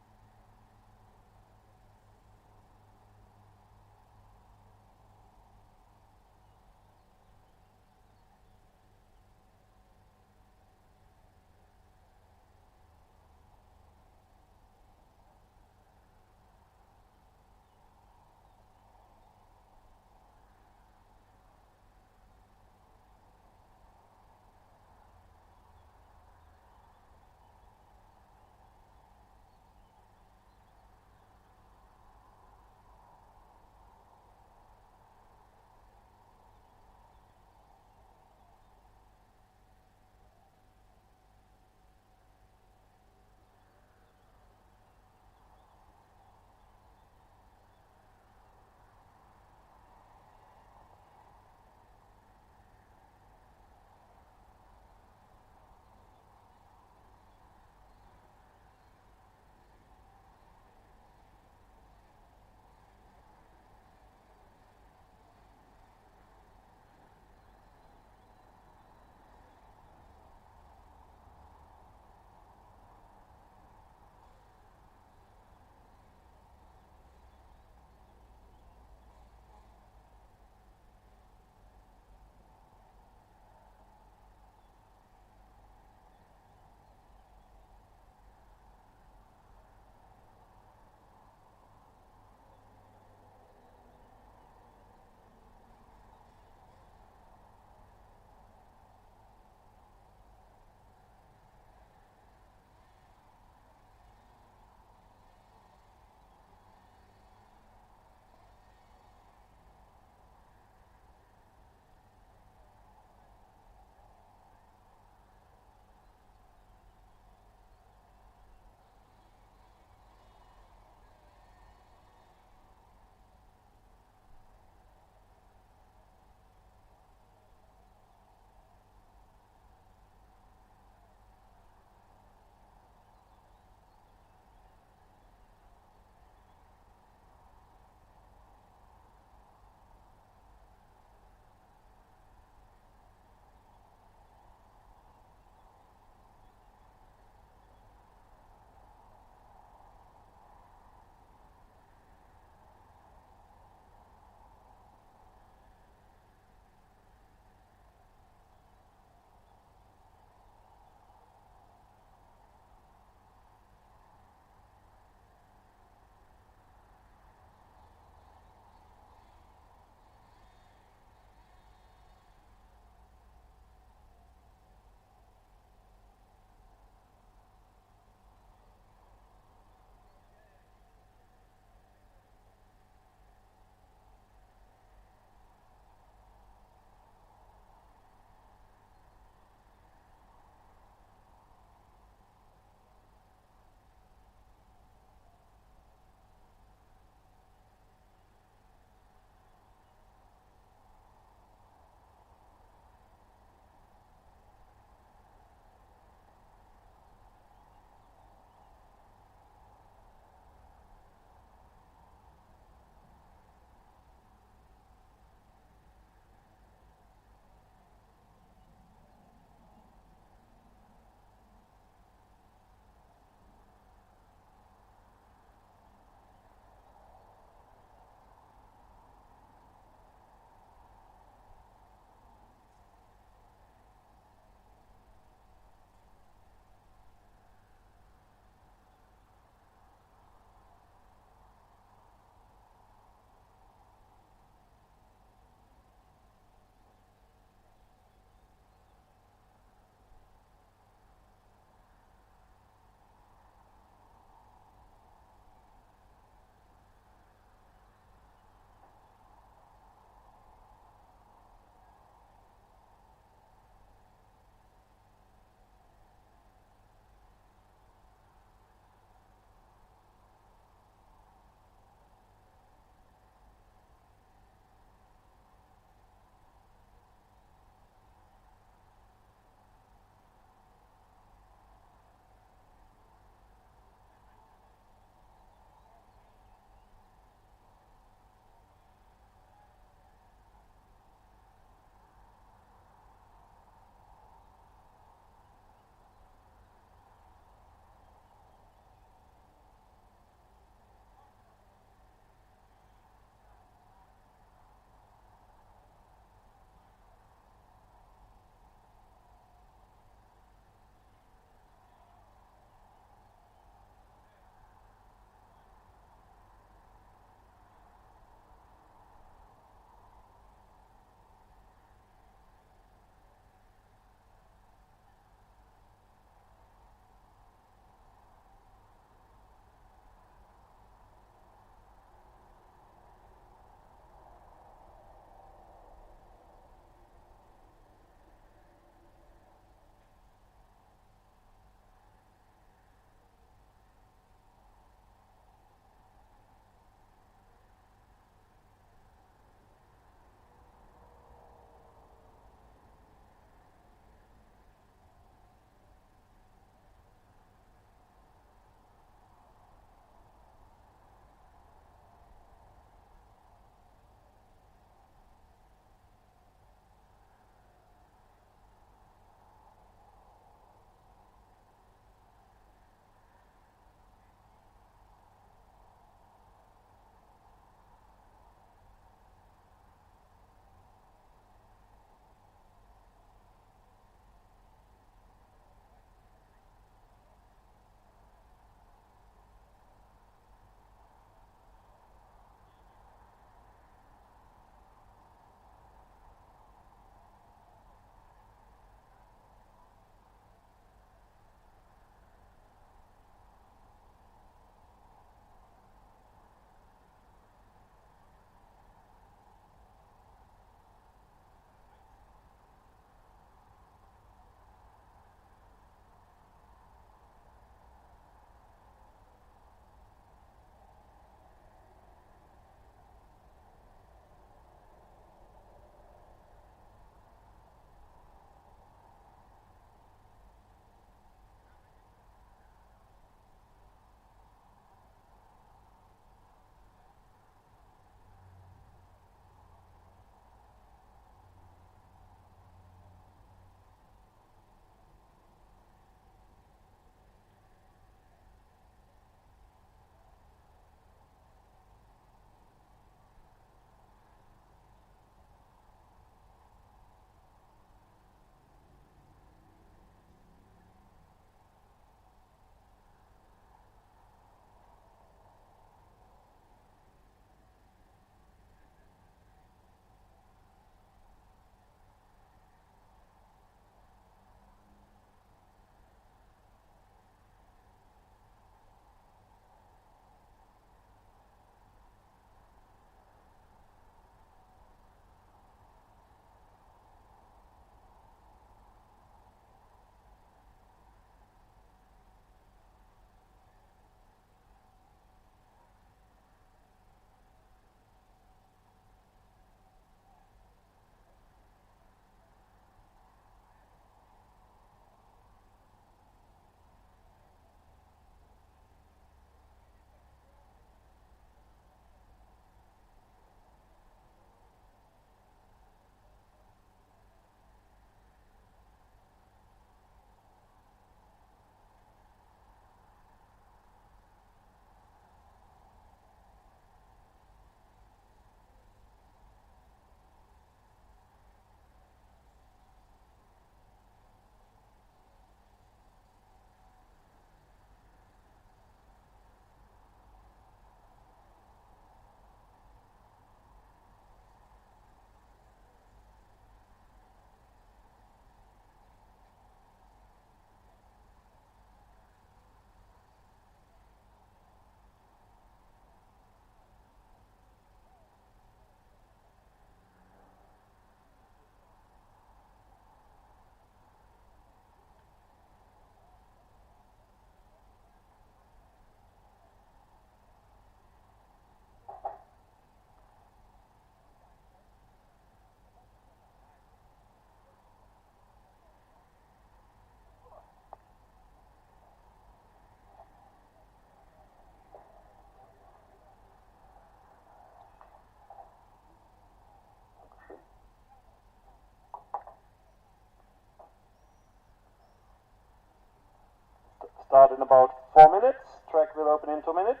in about 4 minutes. Track will open in 2 minutes.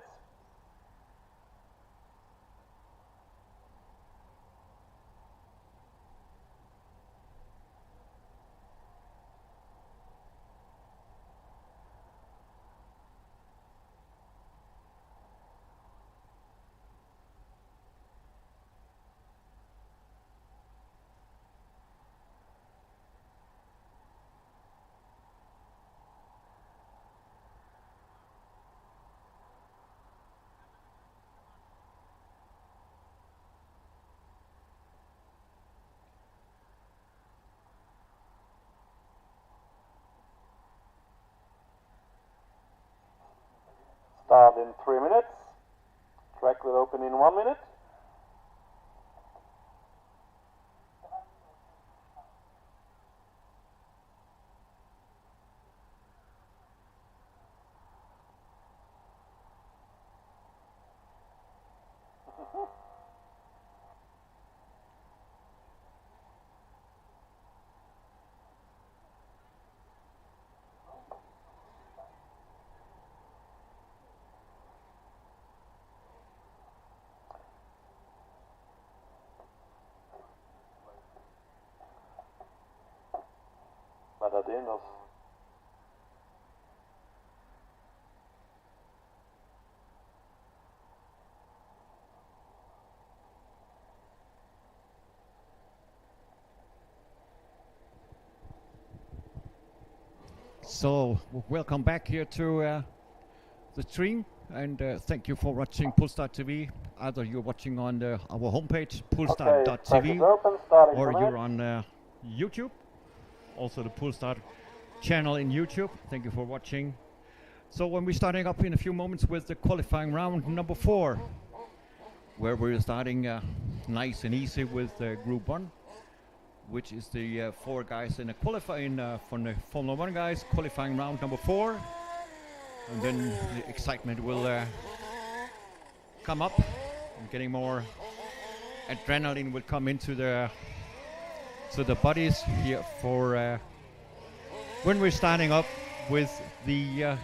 Start in 3 minutes. Track will open in 1 minute. Ademos. So, welcome back here to the stream, and thank you for watching pullstart.tv. Either you're watching on our homepage, pullstart.tv, or you're on YouTube. Also the Pullstart channel in YouTube. Thank you for watching. So when we're starting up in a few moments with the qualifying round number 4, where we're starting nice and easy with Group 1, which is the 4 guys in the qualifying from the Formula 1 guys, qualifying round number 4. And then the excitement will come up, and getting more adrenaline will come into the bodies here for when we're starting up with the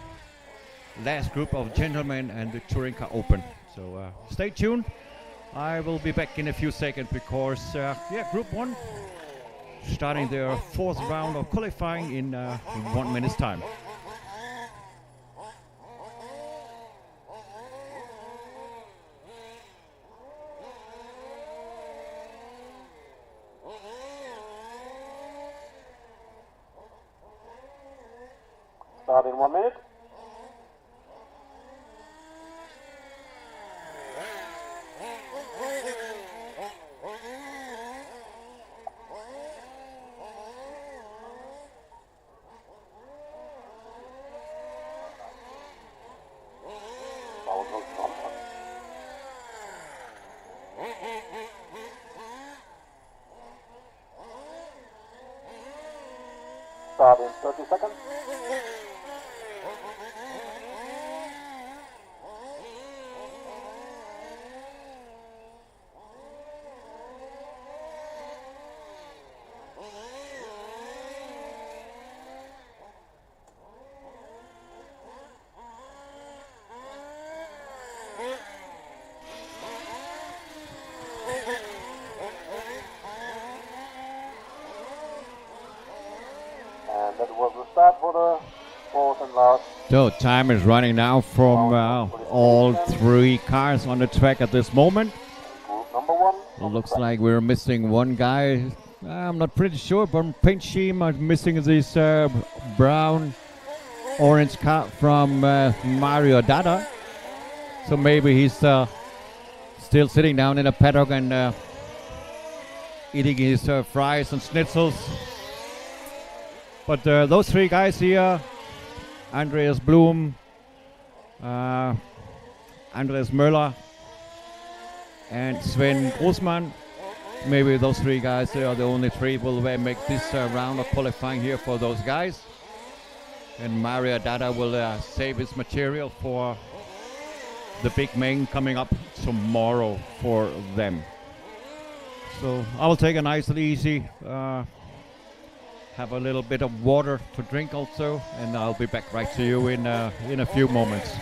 last group of gentlemen and the Touring Car Open. So stay tuned. I will be back in a few seconds because Group 1 starting their 4th round of qualifying in 1 minute's time. Start in 1 minute. Start in 30 seconds. And that was the start for the 4th and last. So time is running now from all 3 cars on the track at this moment. Group number 1. It looks like we're missing one guy. I'm not pretty sure, but paint scheme I'm missing this brown orange car from Mario Dada. So maybe he's still sitting down in a paddock and eating his fries and schnitzels. But those 3 guys here, Andreas Blum, Andreas Möller, and Sven Grossmann, maybe those 3 guys are the only 3 will make this round of qualifying here for those guys. And Mario Dada will save his material for the big main coming up tomorrow for them. So I will take a nice and easy have a little bit of water to drink also, and I'll be back right to you in a few moments.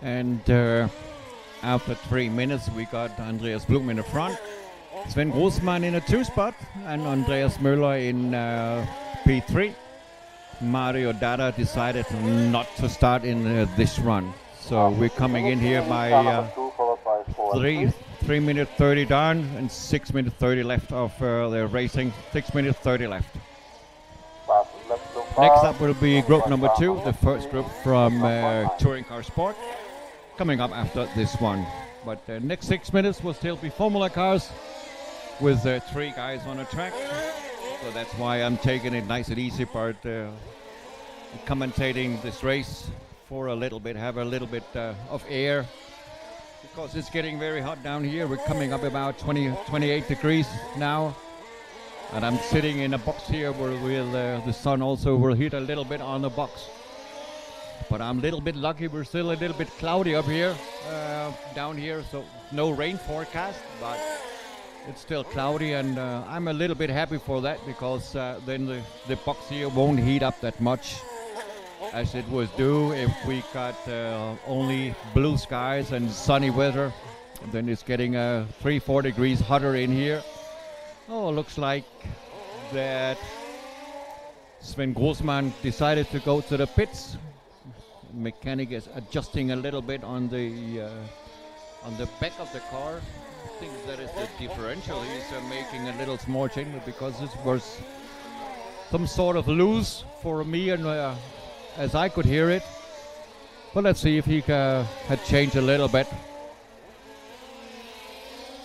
And after 3 minutes, we got Andreas Blum in the front, Sven Großmann in a 2 spot, and Andreas Müller in P3. Mario Dada decided not to start in this run. So we're coming in here by 3 minutes 30 down and 6 minutes 30 left of the racing. 6 minutes 30 left. Next up will be group number 2, the first group from Touring Car Sport, coming up after this one. But the next 6 minutes will still be Formula cars with 3 guys on the track. So that's why I'm taking it nice and easy, but commentating this race for a little bit, have a little bit of air, because it's getting very hot down here. We're coming up about 28 degrees now. And I'm sitting in a box here where the sun also will hit a little bit on the box. But I'm a little bit lucky, we're still a little bit cloudy up here, down here, so no rain forecast, but it's still cloudy, and I'm a little bit happy for that, because then the box here won't heat up that much as it would do if we got only blue skies and sunny weather. And then it's getting 3-4 degrees hotter in here. Oh, looks like that Sven Großmann decided to go to the pits. Mechanic is adjusting a little bit on the back of the car. I think that is the differential. He's making a little small change, because this was some sort of loose for me, and as I could hear it. But let's see if he had changed a little bit.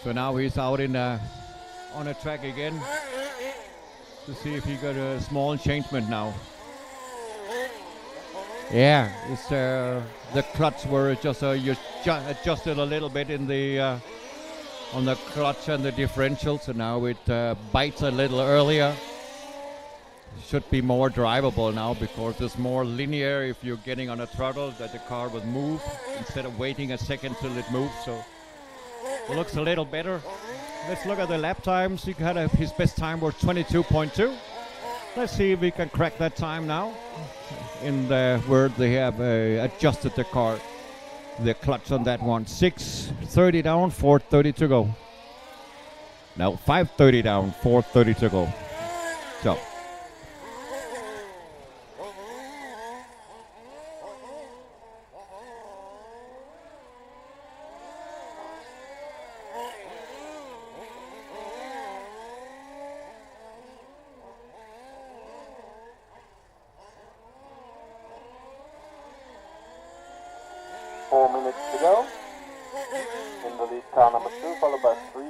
So now he's out on a track again to see if he got a small changement now. Yeah, it's the clutch were just adjusted a little bit in the on the clutch and the differential, so now it bites a little earlier. Should be more drivable now, because it's more linear if you're getting on a throttle, that the car would move instead of waiting a second till it moves. So it looks a little better. Let's look at the lap times. He had his best time was 22.2. Let's see if we can crack that time now. In the word they have adjusted the car, the clutch on that one. 6:30 down, 4:30 to go. Now 5:30 down, 4:30 to go. So. To go. In the lead, car number 2, followed by 3,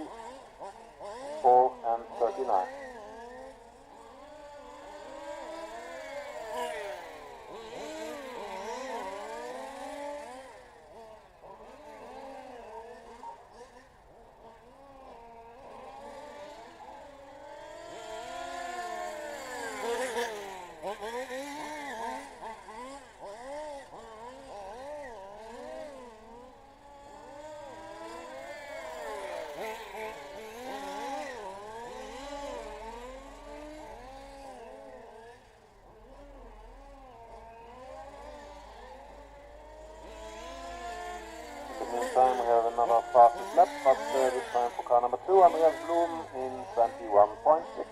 4, and 39. Meantime, we have another fastest lap, but this time for car number 2, Andreas Blum in 21.6.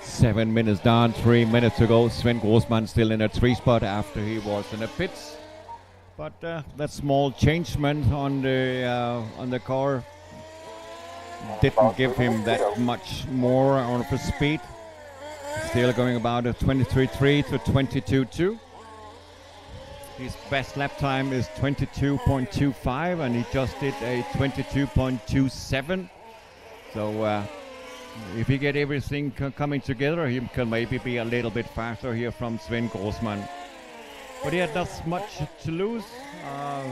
7 minutes down, 3 minutes to go. Sven Grossman still in a 3 spot after he was in the pits. But that small changement on the car didn't give him that much more on his speed. Still going about a 23.3 to 22.2. His best lap time is 22.25, and he just did a 22.27. So if he get everything coming together, he can maybe be a little bit faster here from Sven Grossman. But he had not much to lose.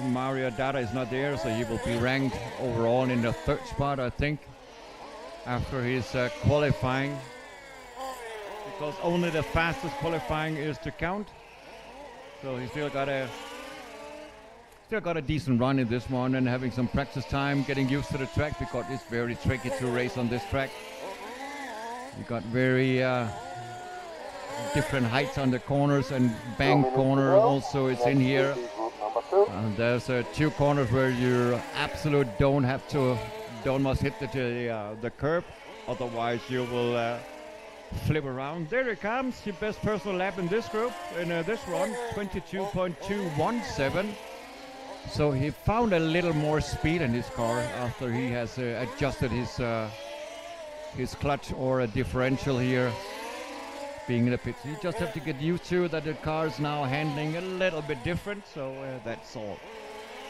Mario Dada is not there, so he will be ranked overall in the 3rd spot, I think, after his qualifying. Because only the fastest qualifying is to count. So he still got a decent run in this one, and having some practice time, getting used to the track, because it's very tricky to race on this track. You got very different heights on the corners, and bank corner also is in here. And there's 2 corners where you absolutely don't must hit the curb, otherwise you will flip around. There it comes, your best personal lap in this group, in this run, 22.217. So he found a little more speed in his car after he has adjusted his clutch or a differential here, being in the pits. You just have to get used to that the car is now handling a little bit different, so that's all.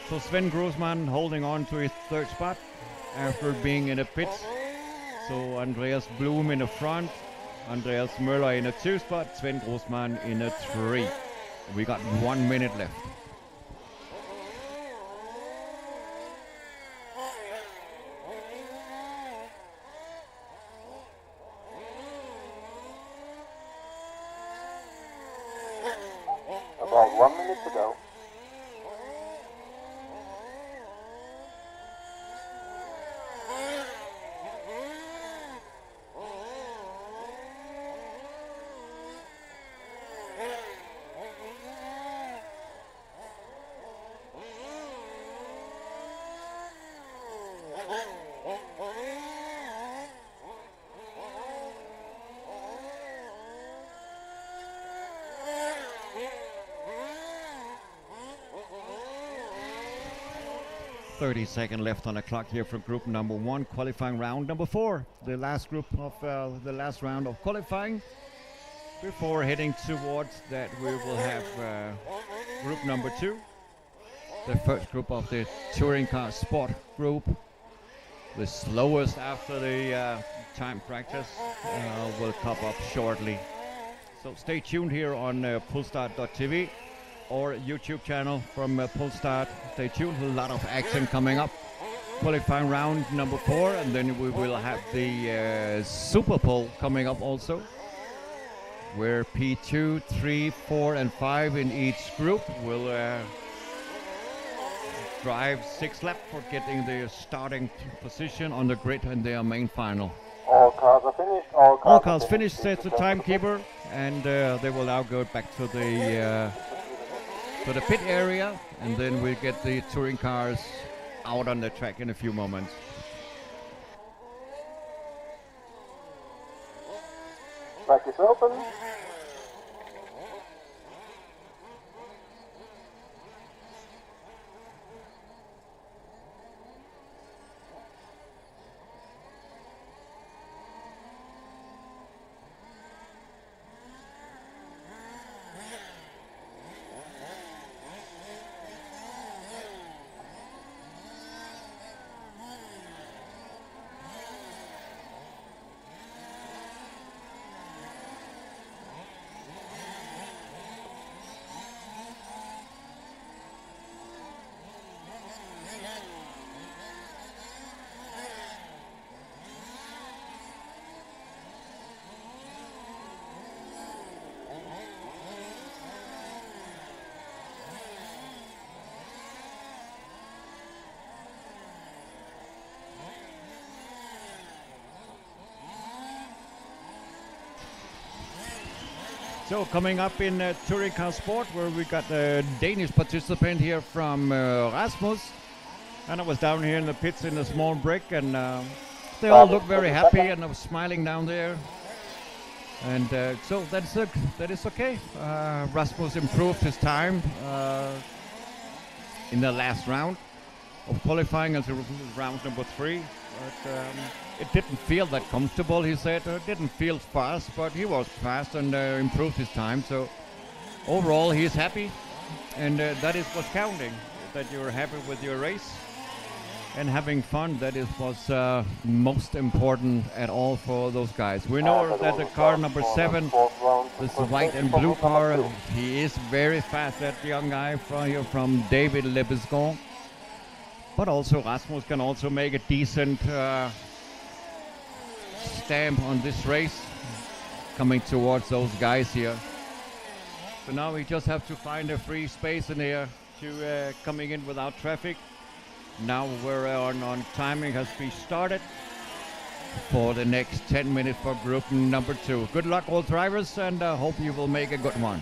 So Sven Grossman holding on to his 3rd spot after being in the pits. So Andreas Blum in the front, Andreas Möller in a 2 spot, Sven Grossman in a 3. We got 1 minute left. About 1 minute to go. Second left on the clock here for group number 1, qualifying round number 4. The last group of the last round of qualifying. Before heading towards that, we will have group number 2. The first group of the touring car sport group. The slowest after the time practice will come up shortly. So stay tuned here on pullstart.tv. or YouTube channel from Pullstart. Stay tuned, a lot of action coming up. Qualifying round number 4, and then we will have the Super Pole coming up also, where P2, 3, 4, and 5 in each group will drive 6 laps for getting the starting position on the grid in their main final. All cars are finished. All cars finished, says the timekeeper, and they will now go back to the pit area, and then we'll get the touring cars out on the track in a few moments. Track is open. So coming up in touring car sport, where we got a Danish participant here from Rasmus, and I was down here in the pits in a small break, and they all look very happy, and I was smiling down there, and so that is okay. Rasmus improved his time in the last round of qualifying until round number 3. But it didn't feel that comfortable, he said. It didn't feel fast, but he was fast and improved his time. So overall, he's happy, and that is what's counting. That you're happy with your race and having fun. That is what's most important at all for those guys. We know that the car number 7, this white and blue car, he is very fast. That young guy from David Lebesgon. But also Rasmus can also make a decent stamp on this race, coming towards those guys here. So now we just have to find a free space in here to coming in without traffic. Now we're on timing has been started for the next 10 minutes for group number 2. Good luck all drivers, and hope you will make a good one.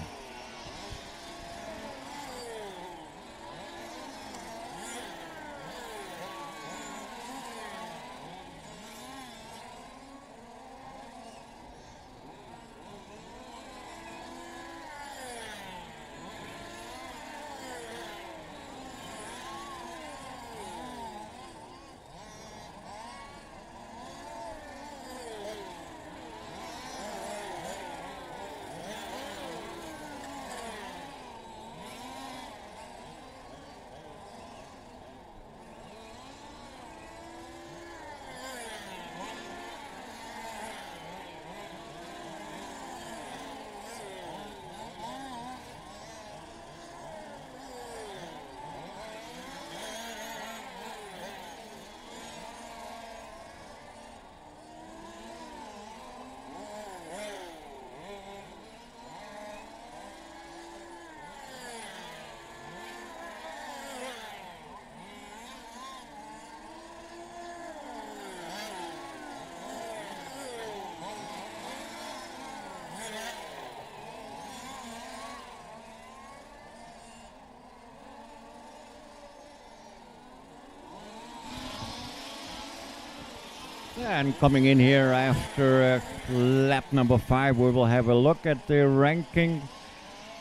And coming in here after lap number 5, we will have a look at the ranking.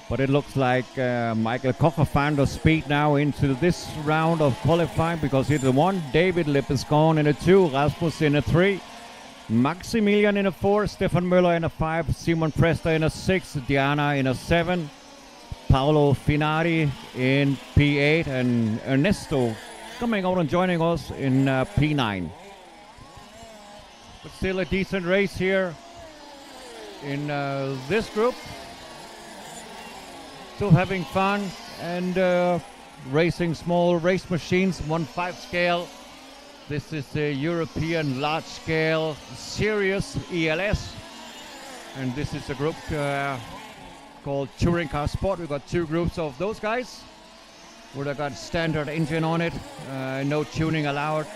But it looks like Michael Kocher found the speed now into this round of qualifying, because he's the 1, David Lebesgon in a 2, Rasmus in a 3, Maximilian in a 4, Stefan Müller in a 5, Simon Presta in a 6, Diana in a 7, Paolo Finari in P8, and Ernesto coming out and joining us in P9. But still a decent race here in this group. Still having fun and racing small race machines, 1/5 scale. This is the European large scale series ELS. And this is a group called Touring Car Sport. We've got 2 groups of those guys. would have got standard engine on it, no tuning allowed.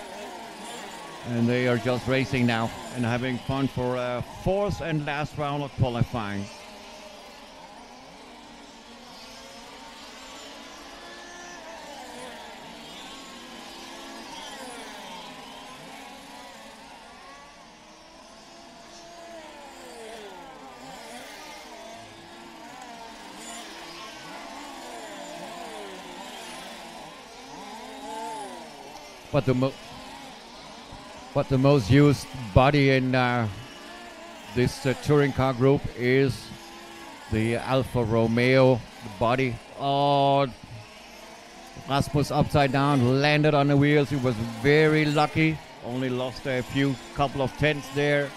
And they are just racing now and having fun for fourth and last round of qualifying. But the most used body in this touring car group is the Alfa Romeo body. Oh, Rasmus upside down, landed on the wheels. He was very lucky. Only lost a couple of tenths there.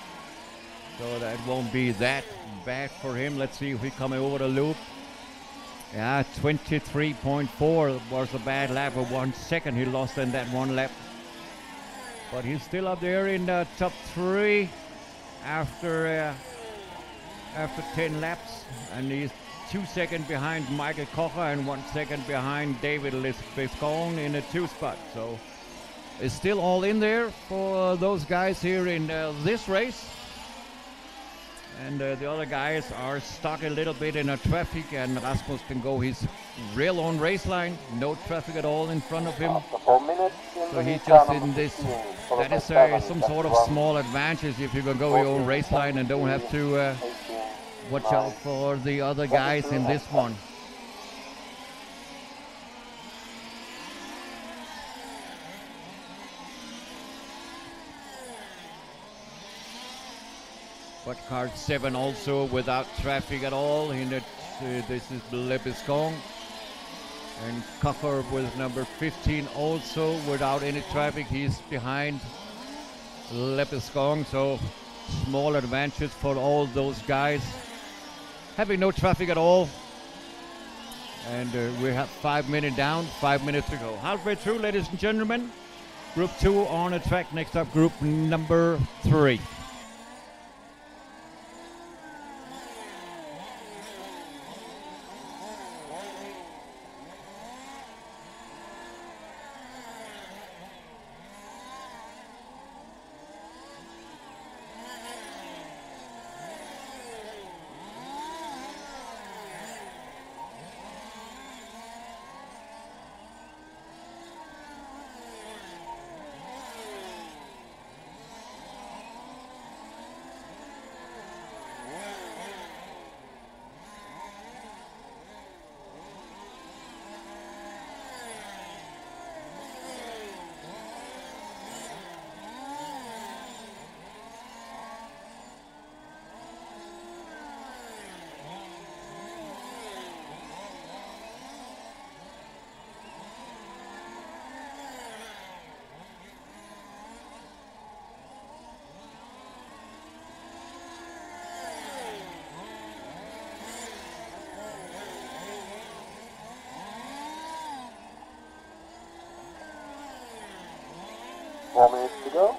So that won't be that bad for him. Let's see if we come over the loop. Yeah, 23.4 was a bad lap of 1 second. He lost in that one lap. But he's still up there in the top 3 after 10 laps. And he's 2 seconds behind Michael Kocher and 1 second behind David Lescon in the 2 spot. So it's still all in there for those guys here in this race. And the other guys are stuck a little bit in the traffic, and Rasmus can go his real own race line. No traffic at all in front of him. So he's just in this. That is some sort of small advantage if you can go your own race line and don't have to watch out for the other guys in this one. But car 7 also without traffic at all. This is Lebescon. And Kocher with number 15 also without any traffic. He's behind Lebescon. So small advantage for all those guys. Having no traffic at all. And we have 5 minutes down, 5 minutes to go. Halfway through, ladies and gentlemen. Group 2 on the track. Next up, group number 3. To go.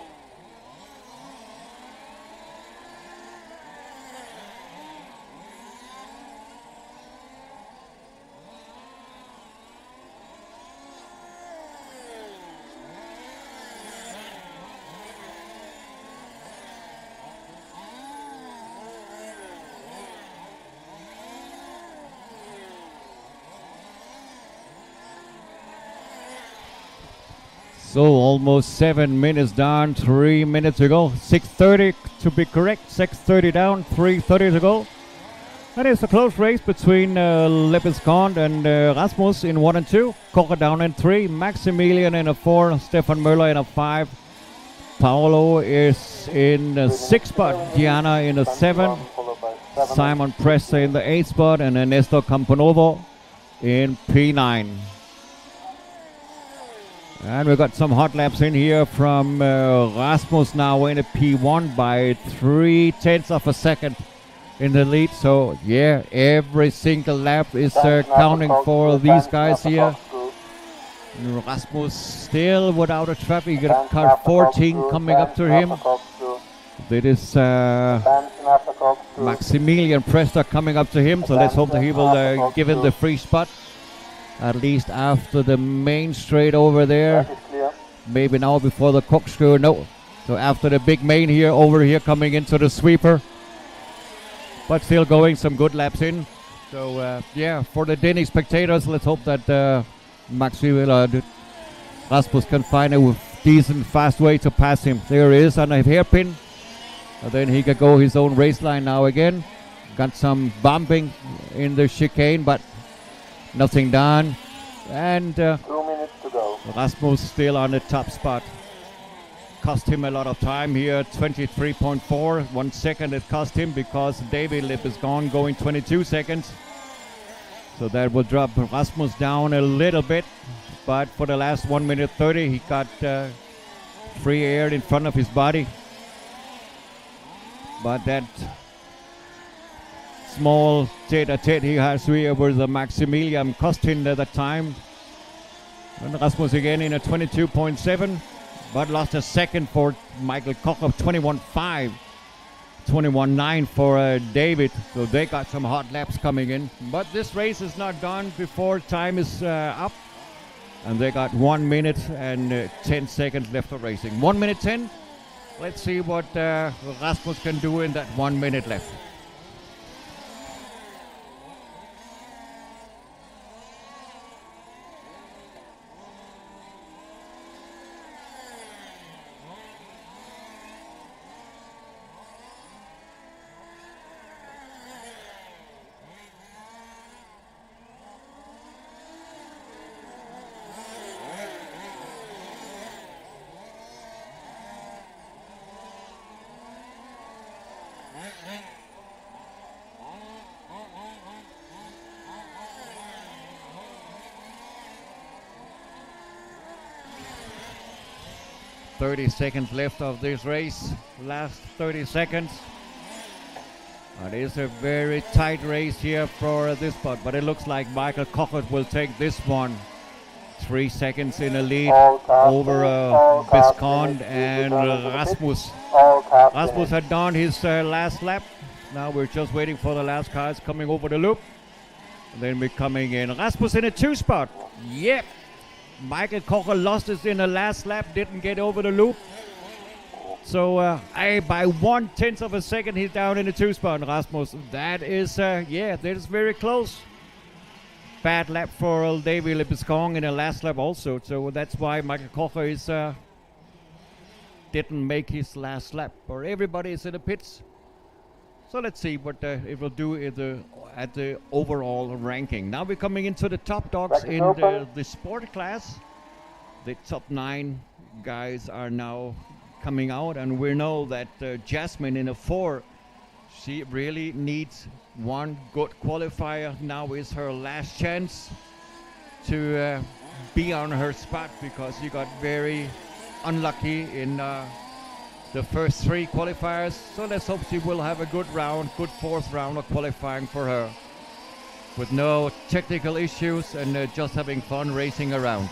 So almost 7 minutes down, 3 minutes to go. 6:30 to be correct. 6:30 down, 3:30 to go. And it's a close race between Lebescon and Rasmus in 1 and 2. Kocher down in 3. Maximilian in a 4. Stefan Möller in a 5. Paolo is in the 6th spot. Diana in the 7. Simon Presta in the 8th spot. And Ernesto Camponovo in P9. And we've got some hot laps in here from Rasmus now in a P1 by 3/10 of a second in the lead. So yeah, every single lap is counting for these guys here. And Rasmus still without a traffic. You got car 14 coming up to him. That is Maximilian Presta coming up to him. So let's hope that he will give him the free spot. at least after the main straight over there. Track is clear. Maybe now before the corkscrew, no. So after the big main here, over here coming into the sweeper. But still going some good laps in. So yeah, for the Danish spectators, let's hope that Rasmus can find a decent fast way to pass him. There he is on a hairpin. And then he can go his own race line now again. Got some bumping in the chicane, but nothing done. And 2 minutes to go. Rasmus still on the top spot. Cost him a lot of time here, 23.4. 1 second it cost him because David Lip is gone, going 22 seconds. So that will drop Rasmus down a little bit. But for the last 1 minute 30, he got free air in front of his body. But that small tete-a-tete he has here with the Maximilian cost him the time. And Rasmus again in a 22.7. But lost a second for Michael Koch of 21.5. 21.9 for David. So they got some hot laps coming in. But this race is not done before time is up. And they got 1 minute and 10 seconds left of racing. 1 minute 10. Let's see what Rasmus can do in that 1 minute left. Seconds left of this race. Last 30 seconds. It is a very tight race here for this spot, but it looks like Michael Koch will take this one. 3 seconds in a lead over Viscount and Rasmus. Rasmus had done his last lap. Now we're just waiting for the last cars coming over the loop. And then we're coming in. Rasmus in a 2 spot. Yep. Michael Koch lost it in the last lap, didn't get over the loop. So by 1/10 of a second, he's down in the 2 spot, Rasmus. That is, that is very close. Bad lap for David Lebescon in the last lap also. So that's why Michael Koch is, didn't make his last lap. Or everybody is in the pits. So let's see what it will do at the overall ranking. Now we're coming into the top dogs in the sport class. The top 9 guys are now coming out, and we know that Jasmine in a 4, she really needs one good qualifier. Now is her last chance to be on her spot, because she got very unlucky in the first 3 qualifiers. So let's hope she will have a good round, good 4th round of qualifying for her, with no technical issues and just having fun racing around.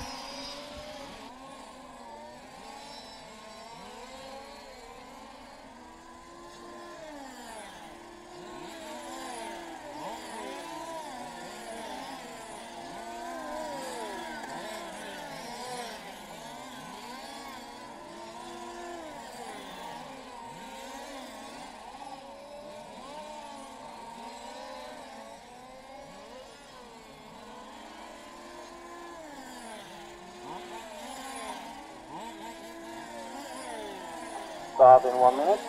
Start in 1 minute.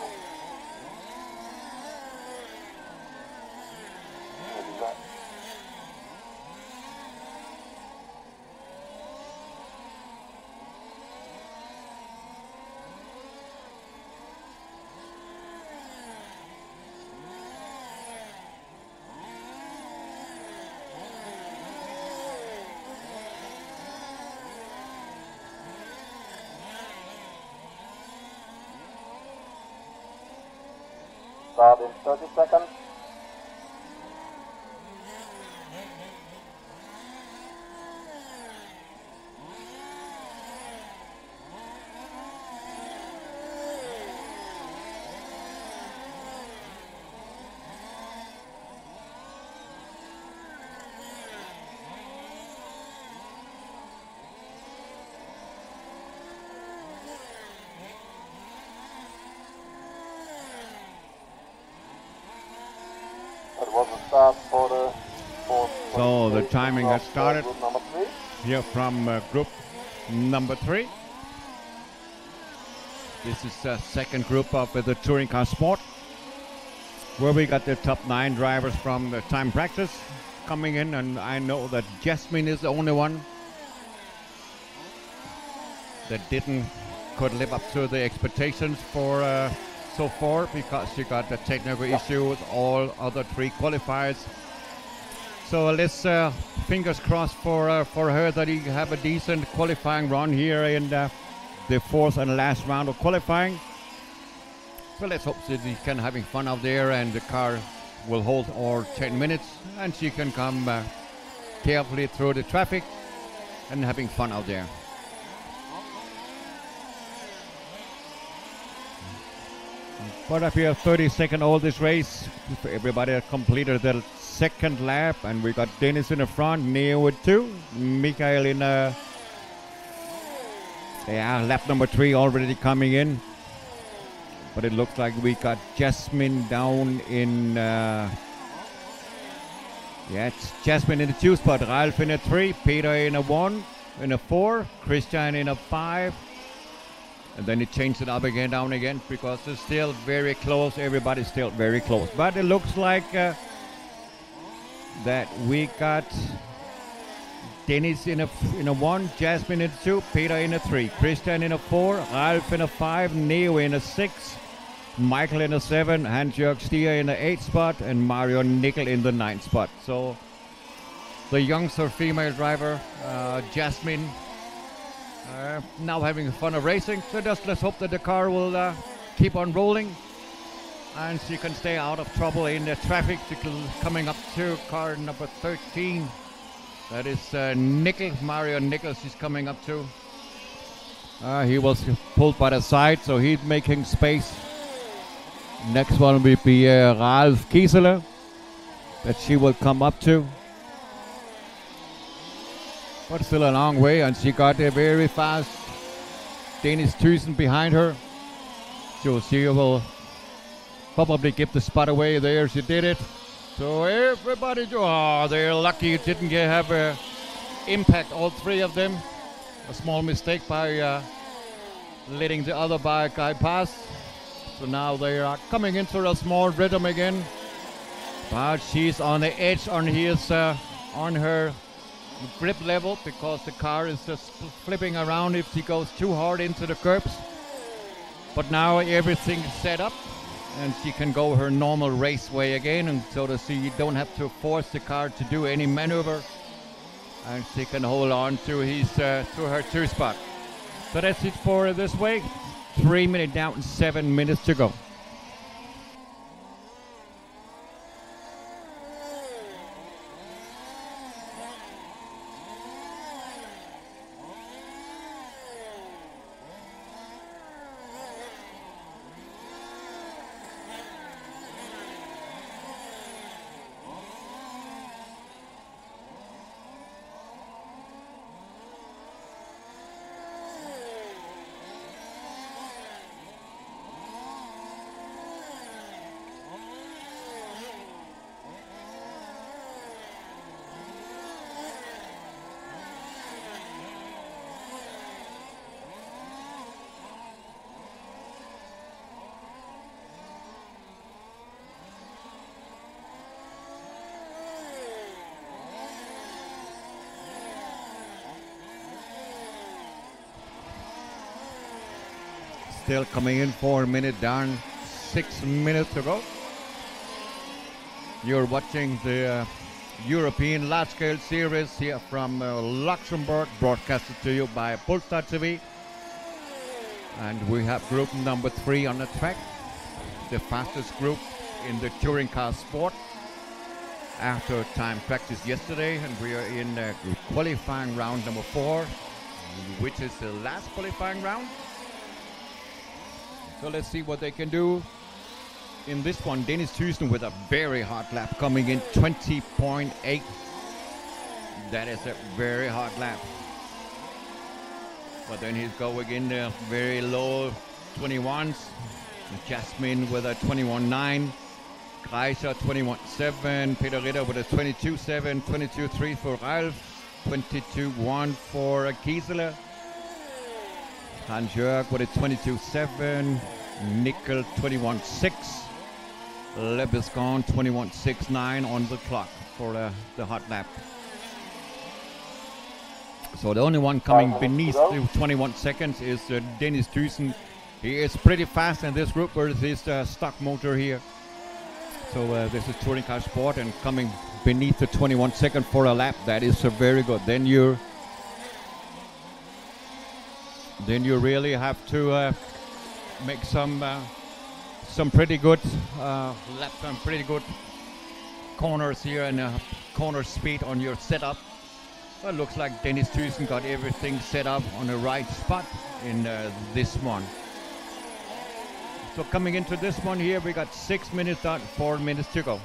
Start in 30 seconds. it was a start for the fourth. So the timing has started Group number 3. here from group number 3. This is the second group of the touring car sport, where we got the top 9 drivers from the time practice coming in, and I know that Jasmine is the only one that could live up to the expectations for so far, because she got a technical issue with all other 3 qualifiers. So let's fingers crossed for her that he have a decent qualifying run here in the 4th and last round of qualifying. So let's hope that he can having fun out there, and the car will hold all 10 minutes, and she can come carefully through the traffic and having fun out there. But up here, 30-second all this race. Everybody completed their second lap, and we got Dennis in the front, Neo with 2, Mikael in lap number 3 already coming in. But it looks like we got Jasmine down in it's Jasmine in the 2 spot, Ralph in a 3, Peter in a 1, in a 4, Christian in a 5. And then he changed it up again, down again, because it's still very close. Everybody's still very close. But it looks like that we got Dennis in a 1, Jasmine in a 2, Peter in a 3, Christian in a 4, Ralph in a 5, Neo in a 6, Michael in a 7, Hans-Jörg Stier in the 8th spot, and Mario Nickel in the 9th spot. So the youngster female driver, Jasmine, now having fun of racing. So just let's hope that the car will keep on rolling, and she can stay out of trouble in the traffic. Coming up to car number 13. That is Nickel, Mario Nickel, she's coming up to. He was pulled by the side, so he's making space. Next one will be Ralf Kieseler, that she will come up to. But still a long way, and she got a very fast Danish Thyssen behind her. So she will probably give the spot away there. She did it. So everybody, they're lucky it didn't have a impact, all 3 of them. A small mistake by letting the other guy pass. So now they are coming into a small rhythm again. But she's on the edge on her grip level, because the car is just flipping around if she goes too hard into the curbs. But now everything's set up, and she can go her normal race way again, and so that she don't have to force the car to do any maneuver, and she can hold on to her 2 spot. So that's it for this way. 3 minutes down and 7 minutes to go. Still coming in 4 minutes down, 6 minutes to go. You're watching the European large-scale series here from Luxembourg, broadcasted to you by pullstart.tv. And we have group number 3 on the track, the fastest group in the touring car sport. After time practice yesterday, and we are in qualifying round number 4, which is the last qualifying round. So let's see what they can do in this one. Dennis Thyssen with a very hard lap, coming in 20.8. That is a very hard lap. But then he's going in the very low 21s. Jasmine with a 21.9. Kreischer 21.7, Peter Ritter with a 22.7, 22.3 for Ralf, 22.1 for Kieseler, Hans-Jörg with a 22.7, Nickel 21.6, Lebescon 21.69 on the clock for the hot lap. So the only one coming beneath the 21 seconds is Dennis Thyssen. He is pretty fast in this group with his stock motor here. So this is touring car sport, and coming beneath the 21 second for a lap, that is very good. Then you really have to make some pretty good laps, some pretty good corners here, and corner speed on your setup. Well, it looks like Dennis Thyssen got everything set up on the right spot in this one. So coming into this one here, we got 6 minutes done, 4 minutes to go.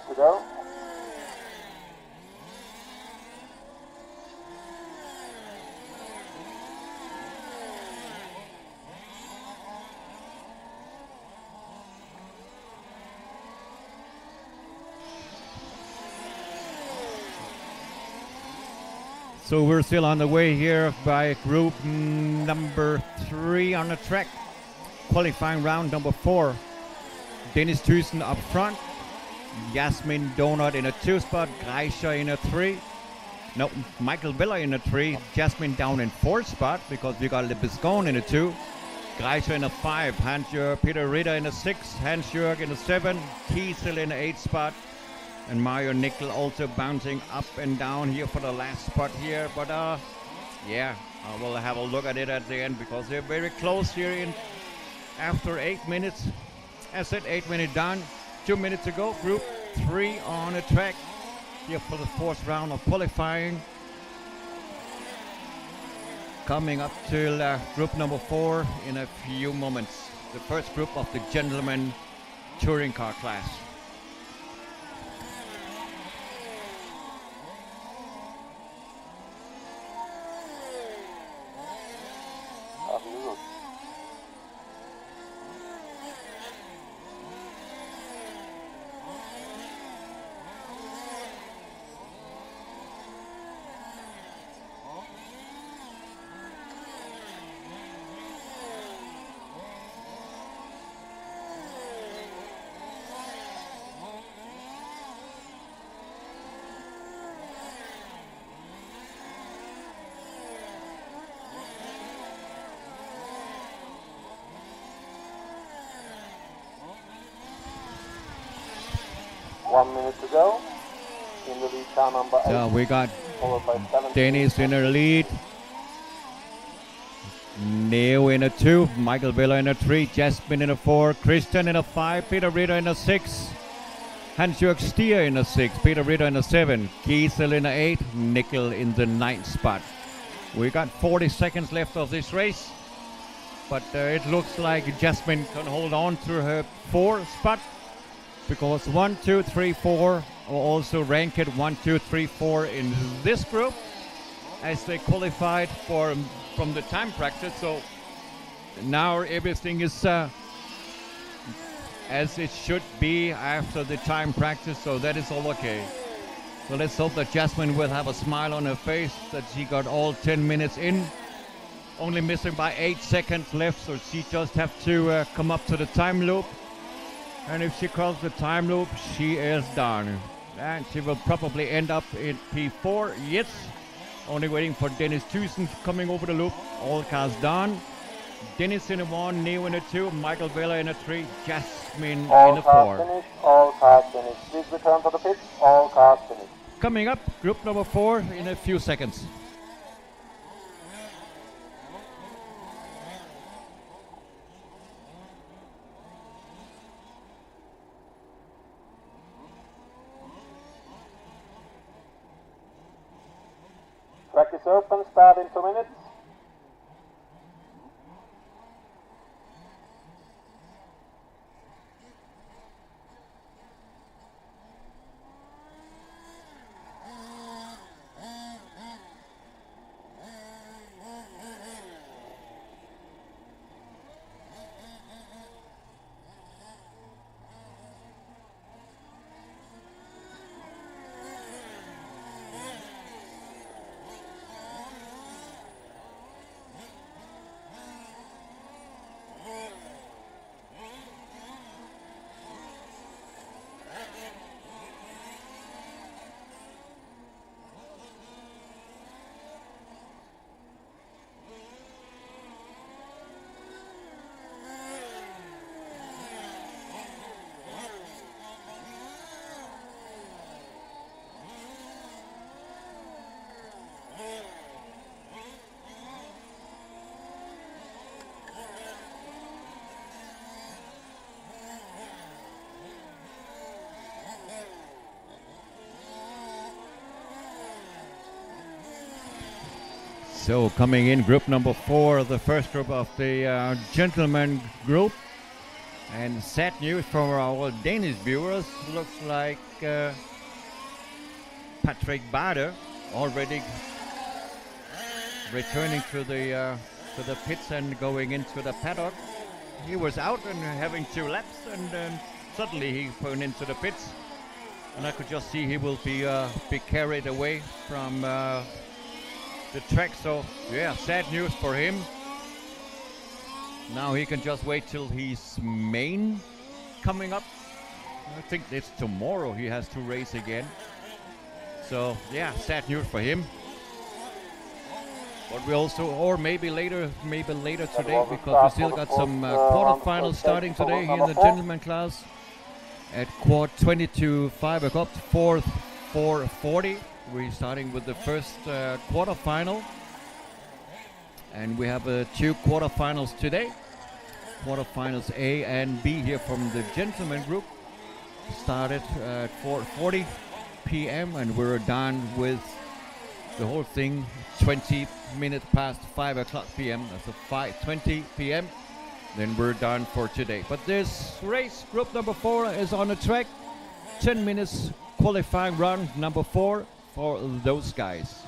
To go. So we're still on the way here by group number 3 on the track. Qualifying round number 4. Dennis Thyssen up front. Jasmin Donut in a 2 spot, Kreischer in a 3. No, Michael Villa in a 3. Jasmin down in 4 spot because we got Lebescon in a 2. Kreischer in a 5. Hans-Jörg Peter Ritter in a 6. Hans-Jörg in a 7. Kiesel in a 8 spot. And Mario Nickel also bouncing up and down here for the last spot here. But yeah, I will have a look at it at the end because they're very close here in after 8 minutes. As said, 8 minutes done. 2 minutes ago, group 3 on the track here for the 4th round of qualifying. Coming up to group number 4 in a few moments. The first group of the gentleman touring car class. To go. In the lead, car number 8. So we got followed by 7. Dennis in the lead. Neo in a 2. Michael Villa in a 3. Jasmin in a 4. Christian in a 5. Peter Ritter in a 6. Hans-Jörg Stier in a 6. Peter Ritter in a 7. Kiesel in a 8. Nickel in the 9th spot. We got 40 seconds left of this race. But it looks like Jasmin can hold on to her 4 spot. Because 1, 2, 3, 4 are also ranked 1, 2, 3, 4 in this group as they qualified from the time practice. So now everything is as it should be after the time practice, so that is all okay. So let's hope that Jasmine will have a smile on her face, that she got all 10 minutes in. Only missing by 8 seconds left, so she just have to come up to the time loop. And if she calls the time loop, she is done. And she will probably end up in P4, yes. Only waiting for Dennis Thusen coming over the loop. All cars done. Dennis in a 1, Neo in a 2, Michael Vela in a 3, Jasmine All in a cars 4. finished, all cars finished. Please return to the pits, all cars finished. Coming up, group number 4 in a few seconds. Track is open, start in 2 minutes. So coming in group number 4, the first group of the gentleman group. And sad news from our Danish viewers, looks like Patrick Bader already returning to the pits and going into the paddock. He was out and having 2 laps, and then suddenly he went into the pits. And I could just see he will be carried away from the track, so yeah, sad news for him. Now he can just wait till his main coming up. I think it's tomorrow he has to race again. So yeah, sad news for him. But we also, or maybe later today, because we still got some quarterfinals starting today here in the gentleman class at quad 20 to 5 o'clock, 4:40. We're starting with the first quarterfinal, and we have 2 quarterfinals today. Quarterfinals A and B here from the gentleman group started at 4:40 p.m. and we're done with the whole thing 20 minutes past 5 o'clock p.m. That's a 5:20 p.m. Then we're done for today. But this race, group number 4, is on the track. 10 minutes qualifying run number 4 for those guys.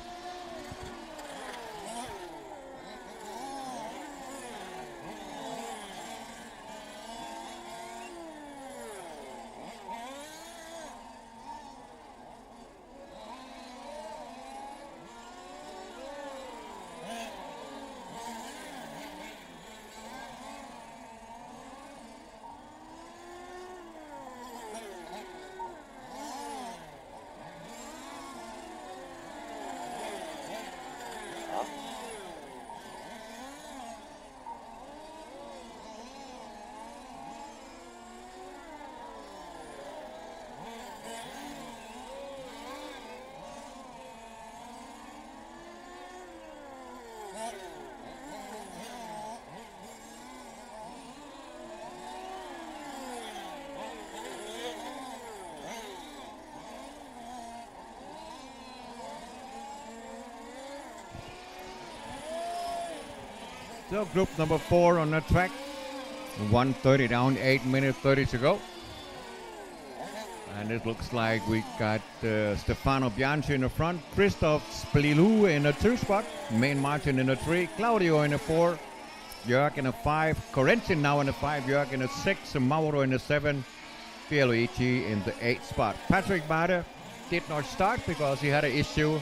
So group number 4 on the track. 1:30 down, 8 minutes 30 to go. And it looks like we got Stefano Bianchi in the front, Christoph Splilou in a 2 spot, Main Martin in a 3, Claudio in a 4, Jörg in a 5, Corentin now in a 5, Jörg in a 6, Mauro in a 7, Pierluigi in the 8th spot. Patrick Bader did not start because he had an issue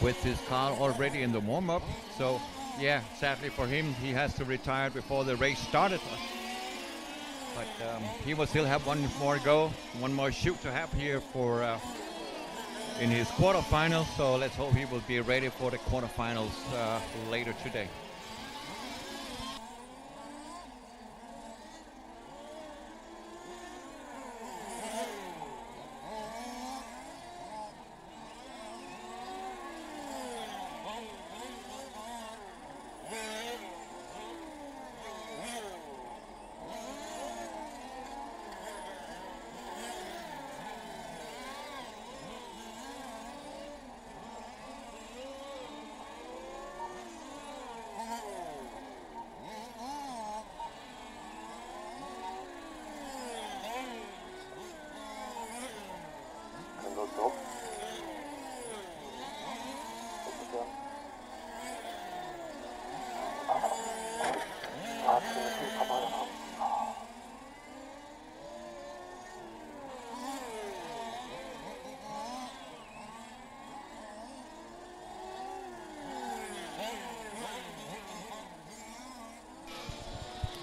with his car already in the warm-up. So yeah, sadly for him, he has to retire before the race started. But he will still have one more go, one more shoot to have here for in his quarterfinals. So let's hope he will be ready for the quarterfinals later today.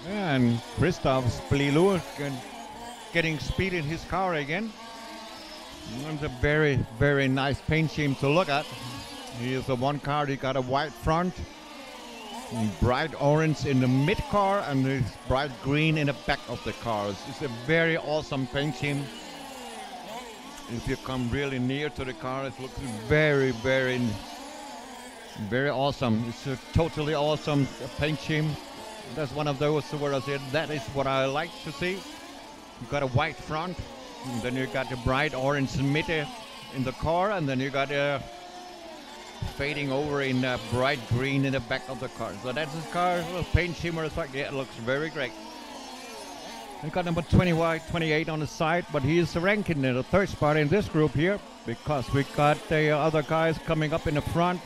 And Christophe Splilou getting speed in his car again. It's a very, very nice paint scheme to look at. Here's the one car, he got a white front, bright orange in the mid car, and it's bright green in the back of the car. It's a very awesome paint scheme. If you come really near to the car, it looks very, very, very awesome. It's a totally awesome paint scheme. That's one of those where I said that is what I like to see. You got a white front, and then you got a bright orange mitte in the car, and then you got a fading over in bright green in the back of the car. So that's his car, a little paint shimmer. It's like, yeah, it looks very great. We got number 28 on the side, but he is ranking in the 3rd spot in this group here because we got the other guys coming up in the front.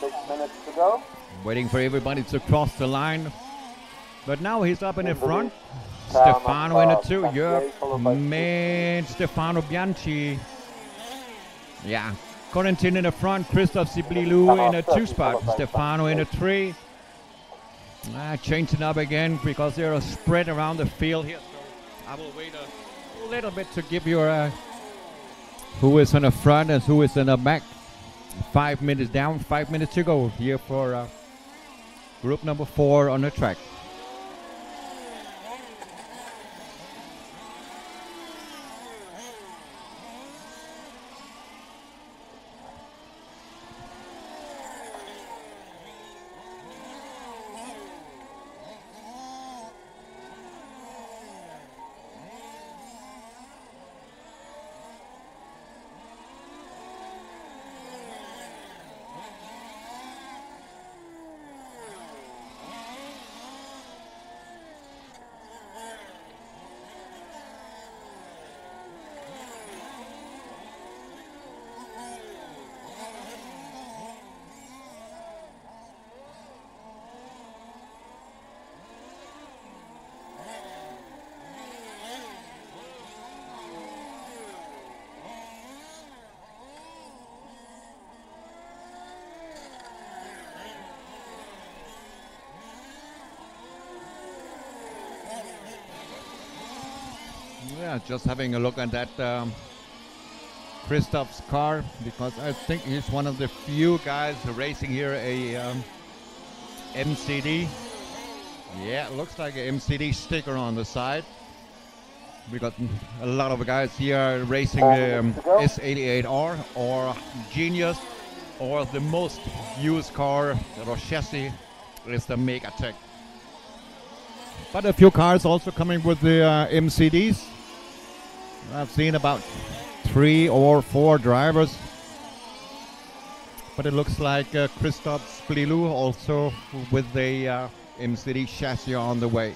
6 minutes to go. Waiting for everybody to cross the line. But now he's up in the front. Stefano in the 2. Jörg, man, Stefano Bianchi. Yeah, Corentin in the front. Christophe Splilou in the 2 spot. Stefano in the 3. Changing up again because they're a spread around the field here. So I will wait a little bit to give you who is in the front and who is in the back. 5 minutes down, 5 minutes to go here for group number 4 on the track. Yeah, just having a look at that Christophe's car, because I think he's one of the few guys racing here a MCD. Yeah, it looks like an MCD sticker on the side. We got a lot of guys here racing the S88R or Genius, or the most used car or chassis is the Megatech. But a few cars also coming with the MCDs. I've seen about 3 or 4 drivers. But it looks like Christophe Splilou also with the MCD chassis on the way.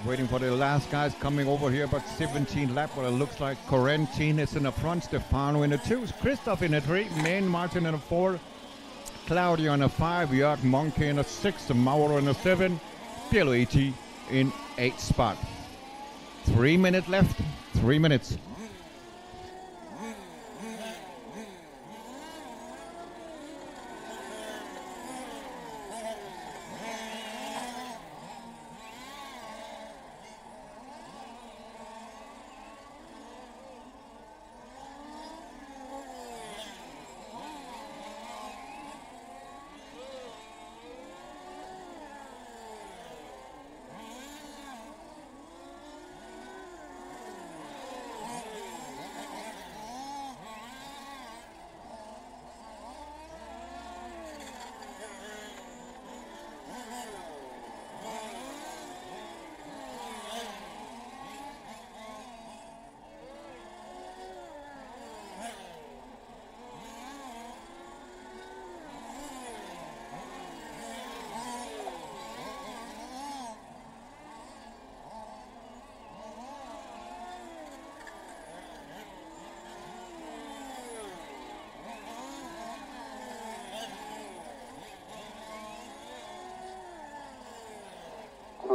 Waiting for the last guys coming over here, about 17 lap. But it looks like Corentin is in the front, Stefano in the 2, Christophe in the 3, Martin in the 4, Claudio in a 5, Jörg Monkey in a 6, Mauro in a 7, Pierluigi in 8th spot. 3 minutes left, 3 minutes.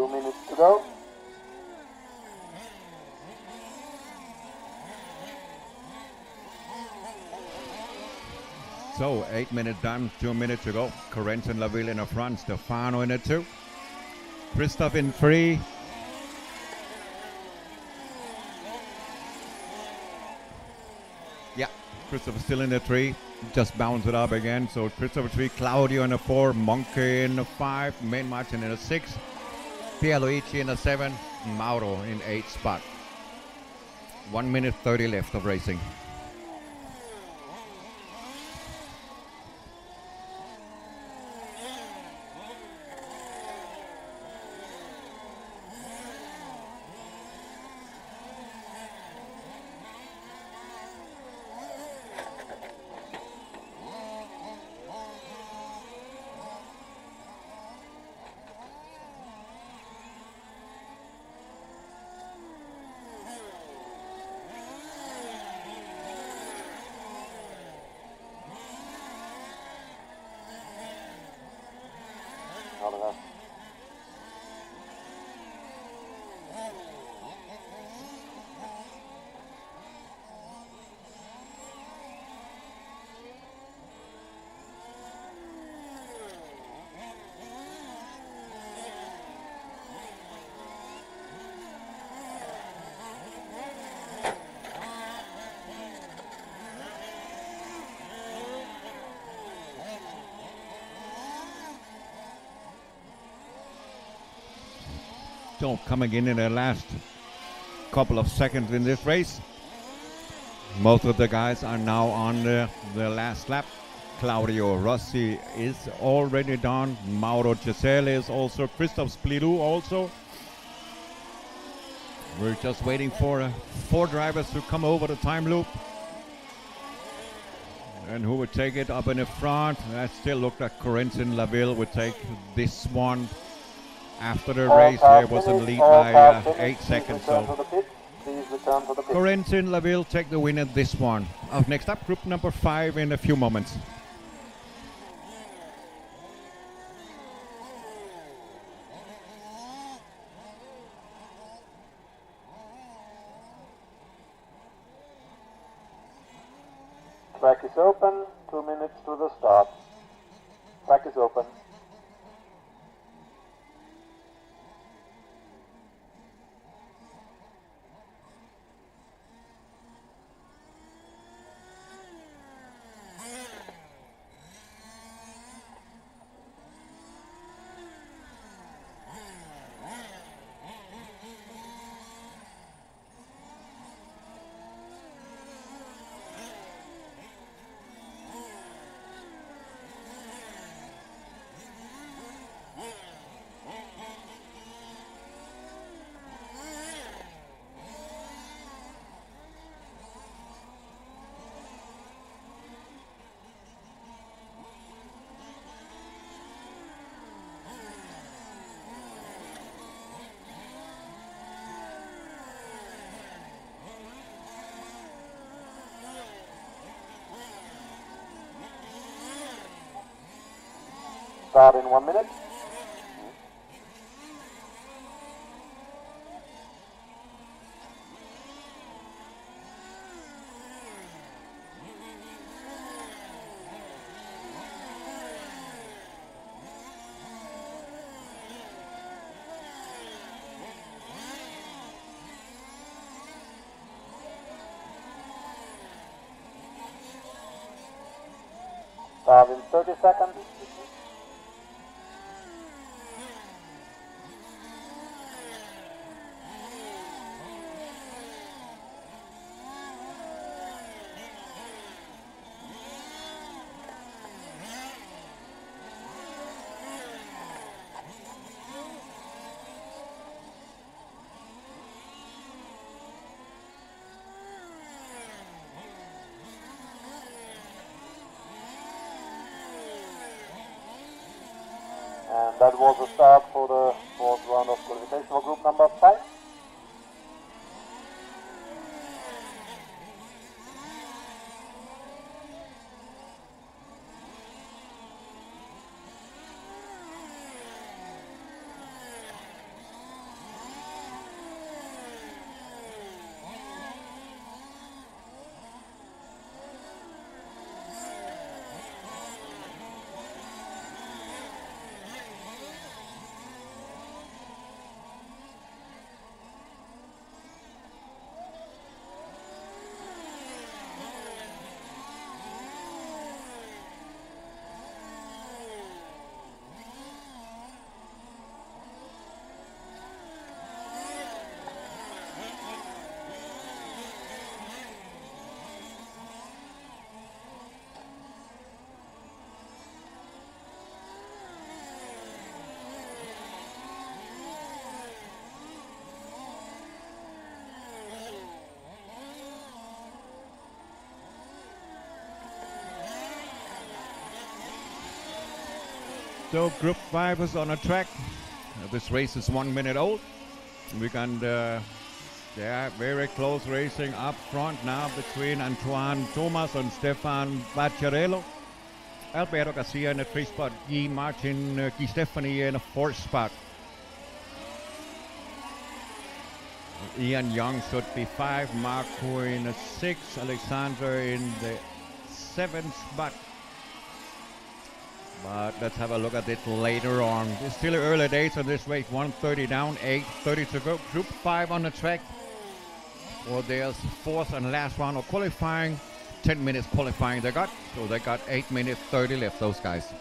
Minutes to go. So 8 minutes done, 2 minutes to go. Corentin Laville in the front, Stefano in the 2. Christoph in 3. Yeah, Christopher still in the 3. Just bounce it up again. So Christopher 3, Claudio in the 4, Monkey in the 5, Main Martin in the 6. Pierluigi in the 7, Mauro in 8th spot. 1 minute 30 left of racing. So coming in the last couple of seconds in this race. Most of the guys are now on the last lap. Claudio Rossi is already done. Mauro Giselle is also. Christoph Splidou also. We're just waiting for 4 drivers to come over the time loop. And who would take it up in the front? That still looked like Corentin Laville would take this one. After the race, there was a lead by 8 seconds. So Corentin Laville take the win at this one. Up next up, group number 5 in a few moments. Track is open, 2 minutes to the start. Track is open. start in 1 minute. Start in 30 seconds. And that was the start for the fourth round of qualification for group number 5. So Group 5 is on a track. This race is 1 minute old. We can, very close racing up front now between Antoine Thomas and Stefan Bacciarello. Alberto Garcia in the 3 spot, Guy Martin, Guy Stephanie in the 4th spot. Ian Young should be 5, Marco in the 6, Alexander in the 7th spot. But let's have a look at it later on. It's still early days on this race. 1:30 down, 8:30 to go. Group 5 on the track for their 4th and last round of qualifying. 10 minutes qualifying they got. So they got 8 minutes 30 left, those guys.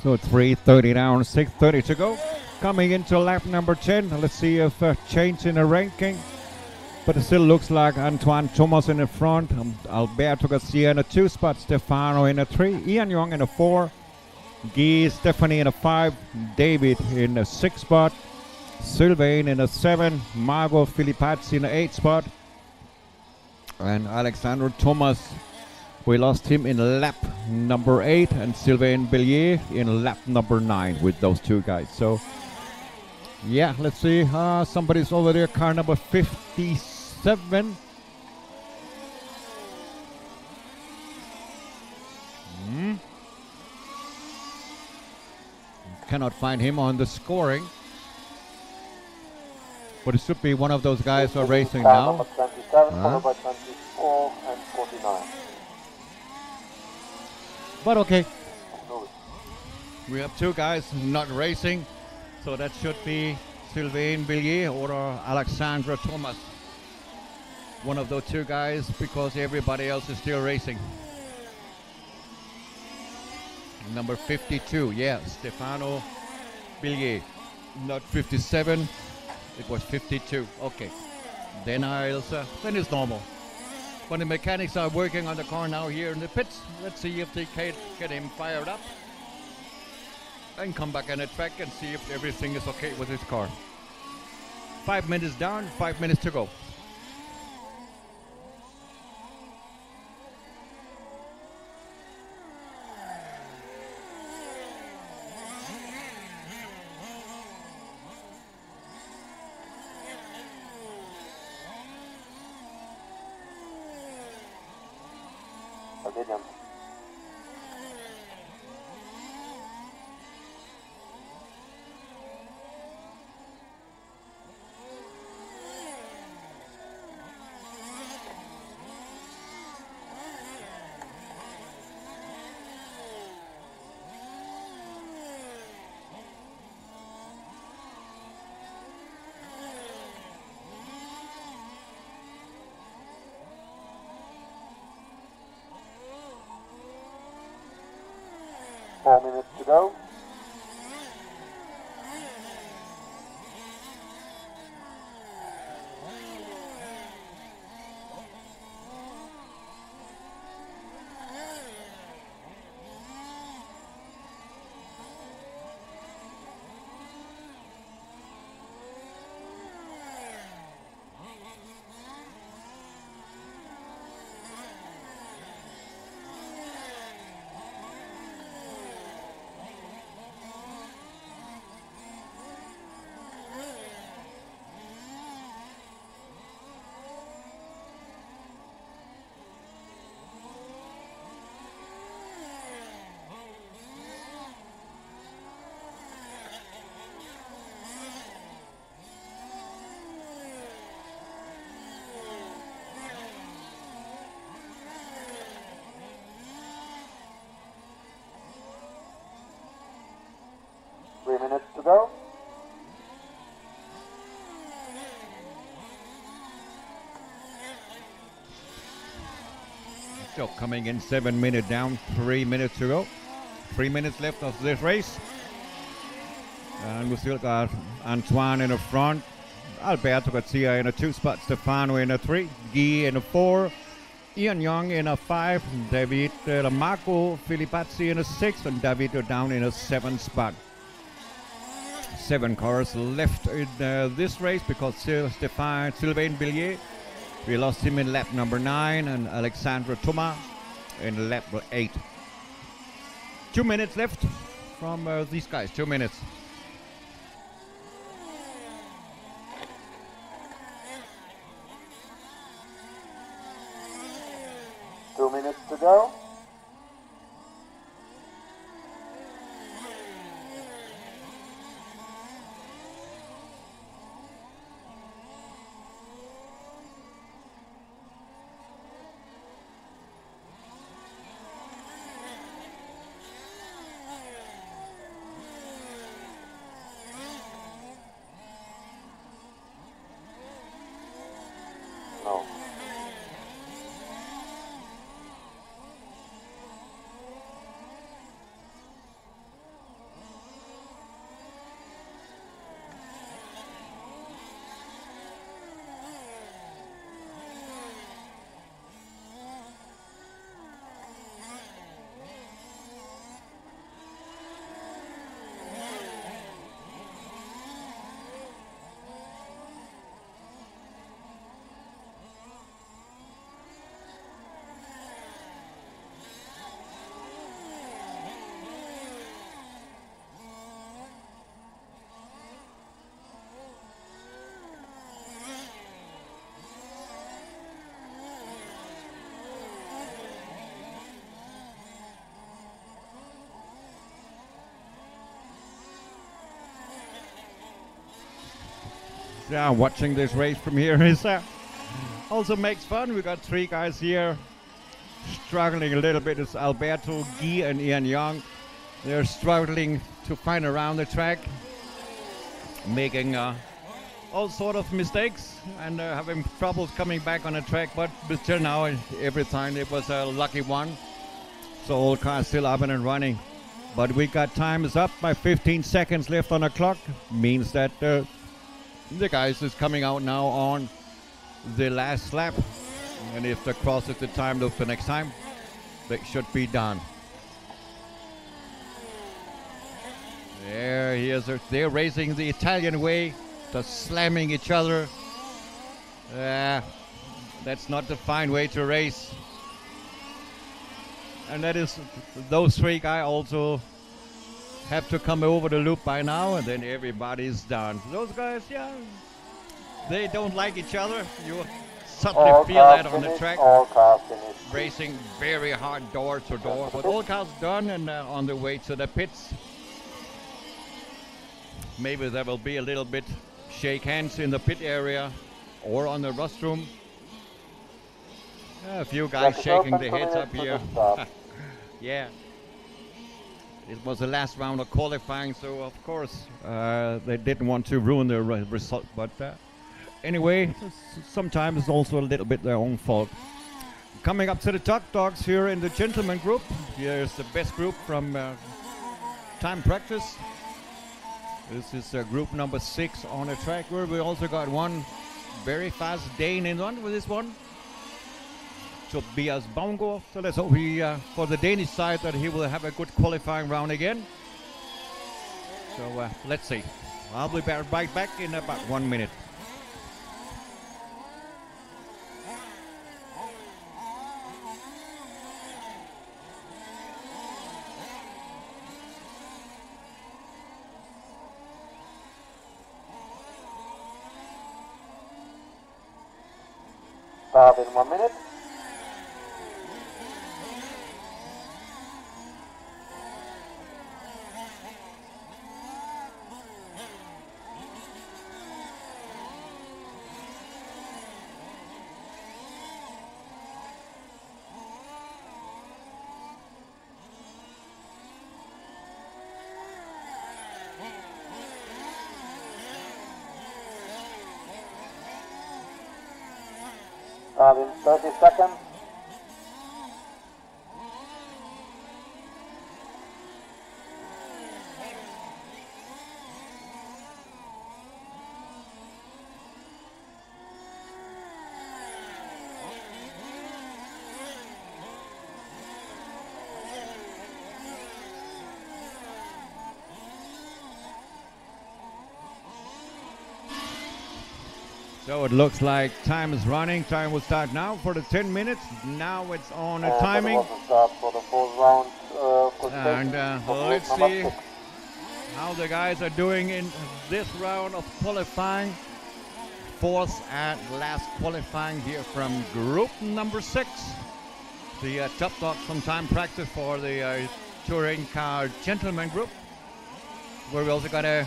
So 3:30 down, 6:30 to go. Coming into lap number 10. Let's see if change in the ranking. But it still looks like Antoine Thomas in the front, Alberto Garcia in a 2 spot, Stefano in a 3, Ian Young in a 4, Guy Stephanie in a 5, David in a 6 spot, Sylvain in a 7, Margot Filippazzi in a 8 spot, and Alexandre Thomas, we lost him in lap number 8, and Sylvain Bellier in lap number 9 with those 2 guys. So yeah, let's see, somebody's over there, car number 57. Cannot find him on the scoring. But it should be one of those guys who are racing now. Number 27, followed by 24 and 49. But okay. We have 2 guys not racing. So that should be Sylvain Bellier or Alexandre Thomas. One of those 2 guys, because everybody else is still racing. Number 52, yeah, Stefano Bellier. Not 57, it was 52. Okay, then then it's normal. But the mechanics are working on the car now here in the pits. Let's see if they can get him fired up and come back on the track and see if everything is okay with his car. 5 minutes down, 5 minutes to go. Williams. Four minutes to go. Three minutes to go. Still coming in 7 minutes down, 3 minutes to go. 3 minutes left of this race. And we still got Antoine in the front, Alberto Garcia in a 2 spot, Stefano in a 3, Guy in a 4, Ian Young in a 5, David Marco Filippazzi in a 6, and David down in a 7 spot. 7 cars left in this race because Sylvain Bellier, we lost him in lap number 9, and Alexandre Thomas in lap 8. 2 minutes left from these guys, 2 minutes. To go. No. Yeah, watching this race from here is also makes fun. We got three guys here struggling a little bit. It's Alberto, Guy, and Ian Young. They're struggling to find around the track, making all sort of mistakes and having troubles coming back on the track. But till now, every time it was a lucky one. So all cars still up and running. But we got times up by 15 seconds left on the clock. Means that the guys is coming out now on the last lap. And if they crosses the time loop the next time, they should be done. There he is. They're racing the Italian way, just slamming each other. That's not the fine way to race. And that is, those three guys also have to come over the loop by now, and then everybody's done. Those guys, yeah, they don't like each other. You suddenly feel that on the track. All cars finished. Racing very hard door to door. But all cars done and on the way to the pits. Maybe there will be a little bit shake hands in the pit area or on the rostrum. A few guys shaking their heads up here. Yeah. It was the last round of qualifying, so of course they didn't want to ruin the result. But anyway, sometimes it's also a little bit their own fault. Coming up to the top dogs here in the gentleman group. Here's the best group from time practice. This is group number 6 on the track, where we also got one very fast Dane in on with this one. Tobias Baumgård. So let's hope he, for the Danish side, that he will have a good qualifying round again. So let's see. I'll be back in about 1 minute. Start in 1 minute. Start in 30 seconds. So it looks like time is running. Time will start now for the 10 minutes. Now it's on a timing. Start for the fourth round. And let's see how the guys are doing in this round of qualifying. Fourth and last qualifying here from group number 6. The top dogs from time practice for the touring car gentleman group, where we also got a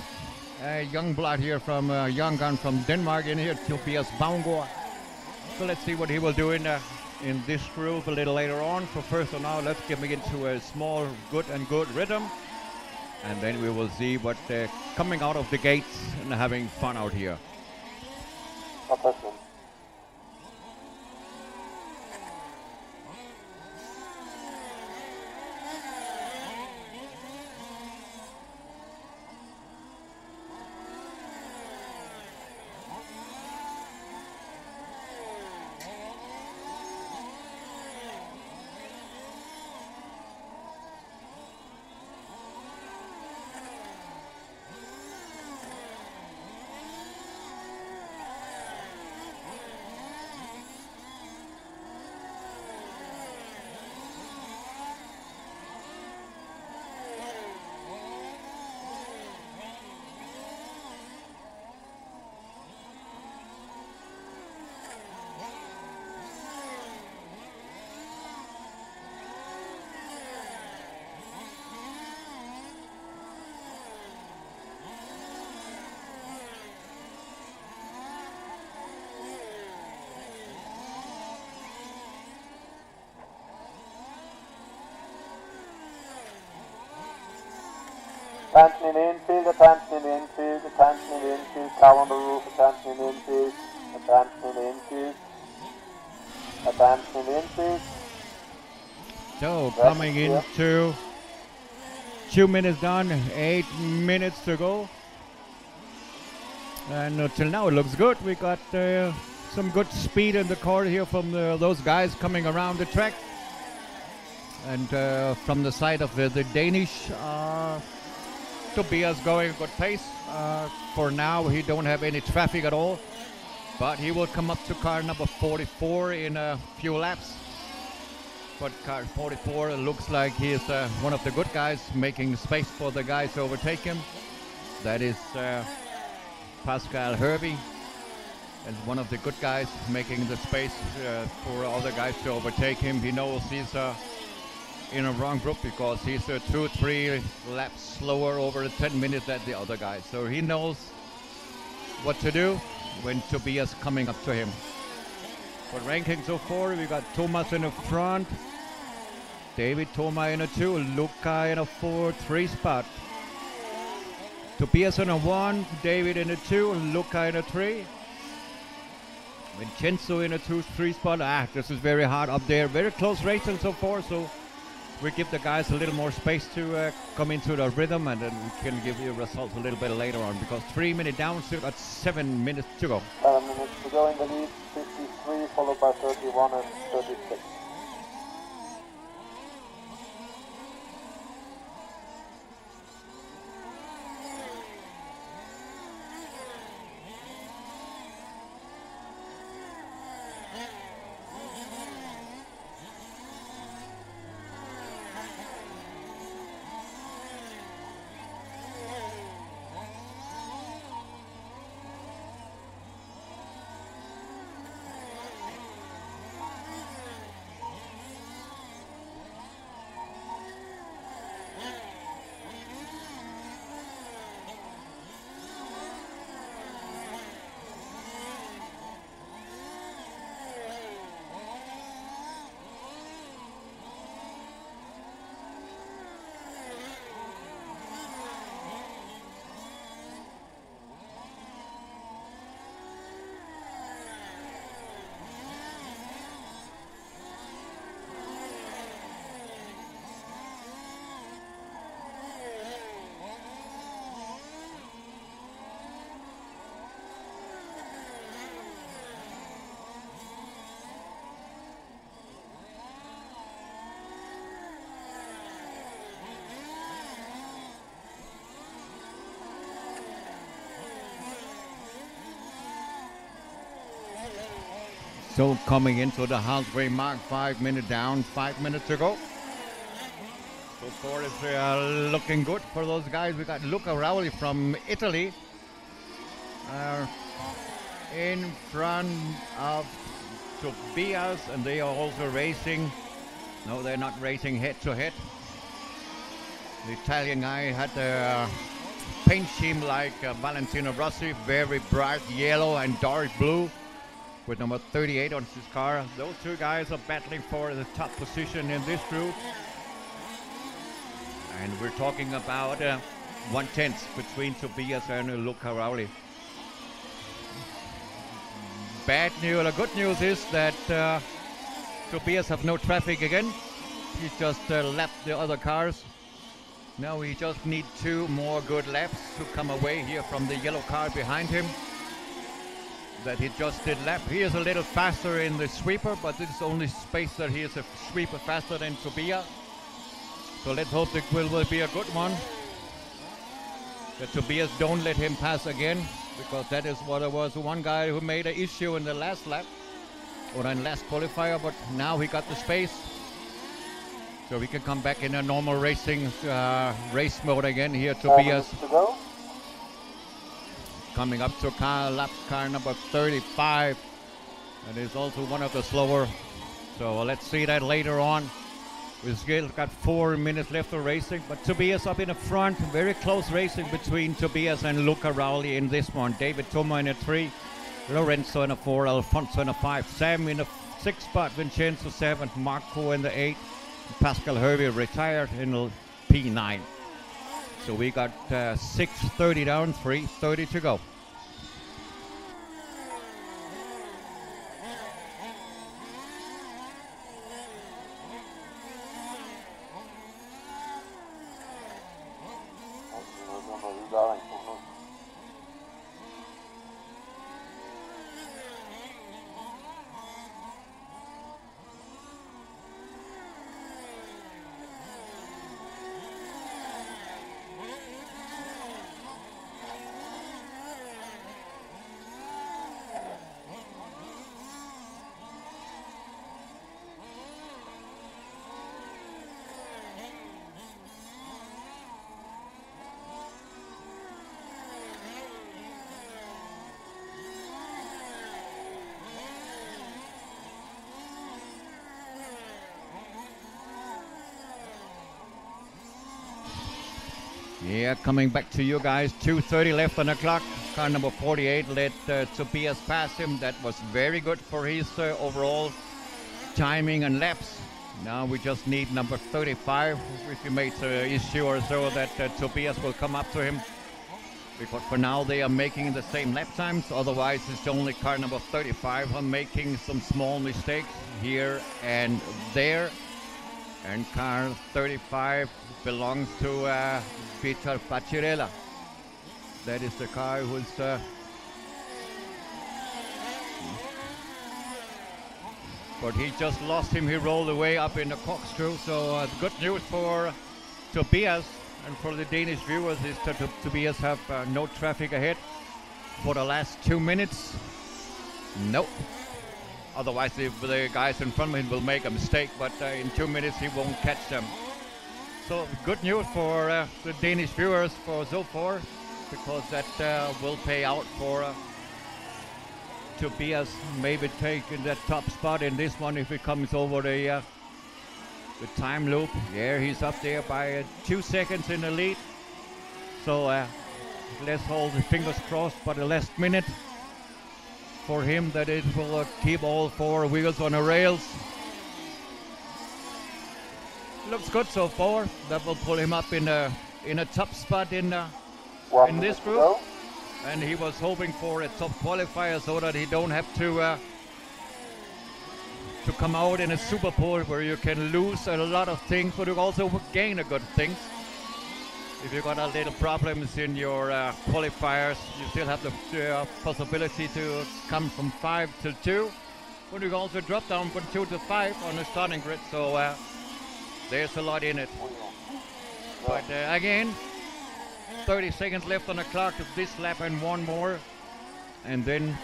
young blood here from young gun from Denmark in here, Tobias Baumgård. So let's see what he will do in this group a little later on. So first of all, let's get into a small good rhythm, and then we will see what they're coming out of the gates and having fun out here. Attention in infield, attention in infield, attention in infield, car on the roof, attention in infield, attention in infield, attention in infield. So coming into 2 minutes done, 8 minutes to go. And till now it looks good. We got some good speed in the car here from those guys coming around the track. And from the side of the Danish, Tobias going a good pace. For now he don't have any traffic at all. But he will come up to car number 44 in a few laps. But car 44 looks like he is one of the good guys, making space for the guys to overtake him. That is Pascal Hervey, and one of the good guys making the space for other guys to overtake him. He knows he's in a wrong group because he's 2-3 laps slower over 10 minutes than the other guys. So he knows what to do when Tobias coming up to him. For ranking so far, we got Thomas in the front, David Thoma in a 2, Luca in a 4-3 spot. Tobias in a 1, David in a 2, Luca in a 3. Vincenzo in a 2-3 spot. This is very hard up there. Very close racing so far, so we give the guys a little more space to come into the rhythm, and then we can give you results a little bit later on, because 3 minutes down, still got 7 minutes to go. 7 minutes to go in the lead, 53 followed by 31 and 36. So coming into the halfway mark, 5 minutes down, 5 minutes to go. So far it's looking good for those guys. We got Luca Rauli from Italy in front of Tobias, and they are also racing. No, they're not racing head to head. The Italian guy had a paint scheme like Valentino Rossi, very bright yellow and dark blue, with number 38 on his car. Those two guys are battling for the top position in this group. And we're talking about 1/10 between Tobias and Luca Rauli. Bad news, or good news is that Tobias have no traffic again. He just lapped the other cars. Now he just needs 2 more good laps to come away here from the yellow car behind him that he just did lap. He is a little faster in the sweeper, but this is only space that he is a sweeper faster than Tobias. So let's hope it will be a good one. That Tobias don't let him pass again, because that is what it was. One guy who made an issue in the last lap, or in last qualifier, but now he got the space. So we can come back in a normal racing race mode again here, Tobias. Coming up to lap car number 35. And is also one of the slower. So let's see that later on. We've still got 4 minutes left of racing, but Tobias up in the front. Very close racing between Tobias and Luca Rauli in this one. David Thoma in a 3, Lorenzo in a 4, Alfonso in a 5, Sam in a 6 spot, Vincenzo 7, Marco in the 8, Pascal Hervey retired in P9. So we got 6:30 down, 3:30 to go. Yeah, coming back to you guys, 2:30 left on the clock. Car number 48 let Tobias pass him. That was very good for his overall timing and laps. Now we just need number 35. If he makes an issue or so, that Tobias will come up to him. Because for now they are making the same lap times. Otherwise, it's only car number 35 who making some small mistakes here and there. And car 35 belongs to Peter Pacirella. That is the car who's but he just lost him. He rolled away up in the corkscrew. So good news for Tobias and for the Danish viewers is that Tobias have no traffic ahead for the last 2 minutes. Nope. Otherwise, the guys in front of him will make a mistake, but in 2 minutes he won't catch them. So good news for the Danish viewers for so far, because that will pay out for Tobias maybe taking that top spot in this one if he comes over the time loop. Yeah, he's up there by 2 seconds in the lead. So let's hold the fingers crossed for the last minute for him that it will keep all 4 wheels on the rails. Looks good so far. That will pull him up in a top spot in this group. And he was hoping for a top qualifier so that he don't have to come out in a super pole where you can lose a lot of things, but you also gain a good things. If you got a little problems in your qualifiers, you still have the possibility to come from 5 to 2, but you can also drop down from 2 to 5 on the starting grid. So there's a lot in it. But again, 30 seconds left on the clock of this lap and one more. And then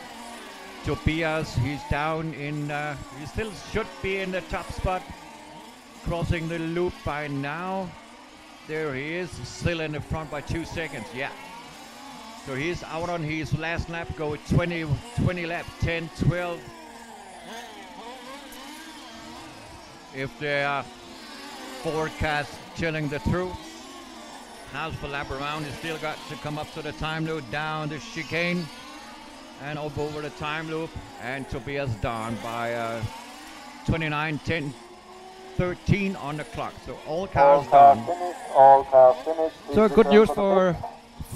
Tobias, he's down in, he still should be in the top spot, crossing the loop by now. There he is, still in the front by 2 seconds, yeah. So he's out on his last lap, go 20 laps, 10, 12. If the forecast telling the truth, half a lap around, he's still got to come up to the time loop, down the chicane, and up over the time loop. And Tobias down by 29, 10, 13 on the clock. So all cars done. So good news for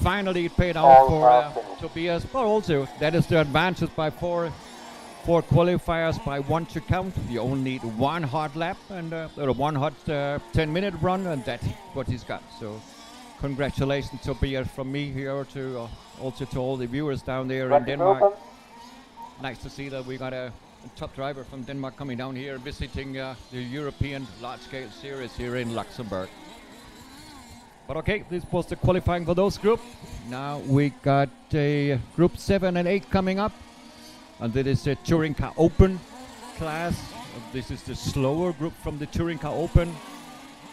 finally it paid out for Tobias, but also that is the advantage by four qualifiers by 1 to count. You only need 1 hot lap and one hot 10-minute run, and that's what he's got. So congratulations Tobias from me here to also to all the viewers down there in Denmark. Nice to see that we got a top driver from Denmark coming down here visiting the European large-scale series here in Luxembourg. But okay, this was the qualifying for those group. Now we got group 7 and 8 coming up, and that is the Touring Car Open class. This is the slower group from the Touring Car Open,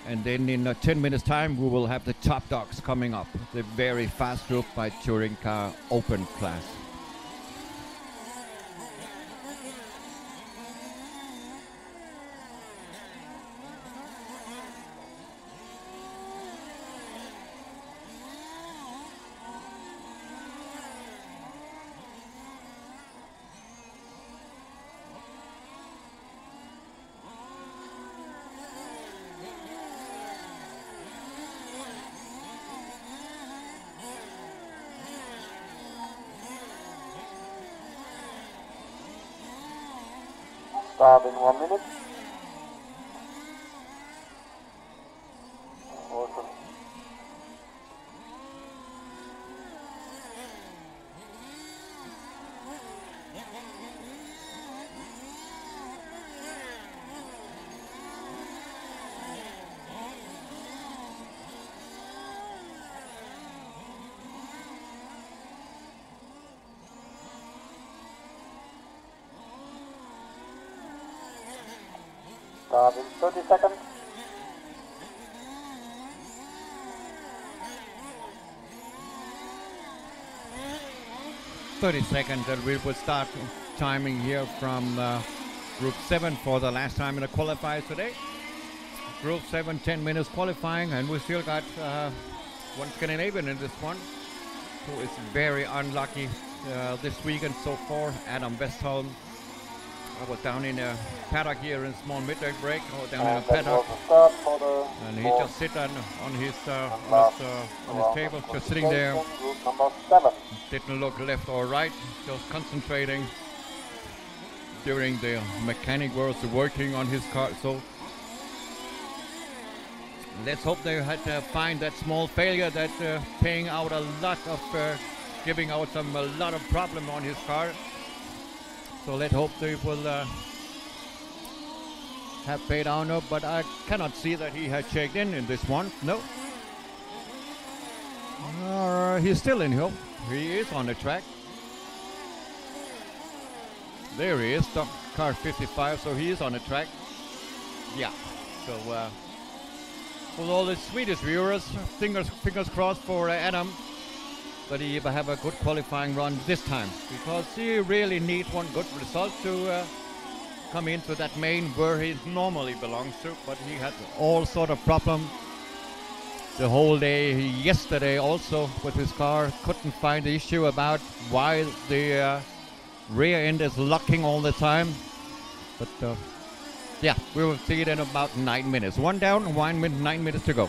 and then in 10 minutes time we will have the top dogs coming up, the very fast group by Touring Car Open class. start in 1 minute. Awesome. Start in 30 seconds. 30 seconds and we will start timing here from Group 7 for the last time in the qualifiers today. Group 7, 10 minutes qualifying, and we still got one Scandinavian in this one who is very unlucky this weekend so far, Adam Westholm. I was down in a paddock here in small midday break, or down in a paddock, and he just sit on his table, just sitting there, didn't look left or right, just concentrating during the mechanic was working on his car. So let's hope they had to find that small failure that paying out a lot of, giving out a lot of problem on his car. So let's hope they will have paid out, no, but I cannot see that he had checked in this one. No. He's still in here. He is on the track. There he is, car 55, so he is on the track. Yeah. So for all the Swedish viewers, fingers crossed for Adam, that he will have a good qualifying run this time, because he really needs one good result to come into that main where he normally belongs to. But he had all sort of problems the whole day yesterday also with his car. Couldn't find the issue about why the rear end is locking all the time. But yeah, we will see it in about 9 minutes. One down, 1 minute, 9 minutes to go.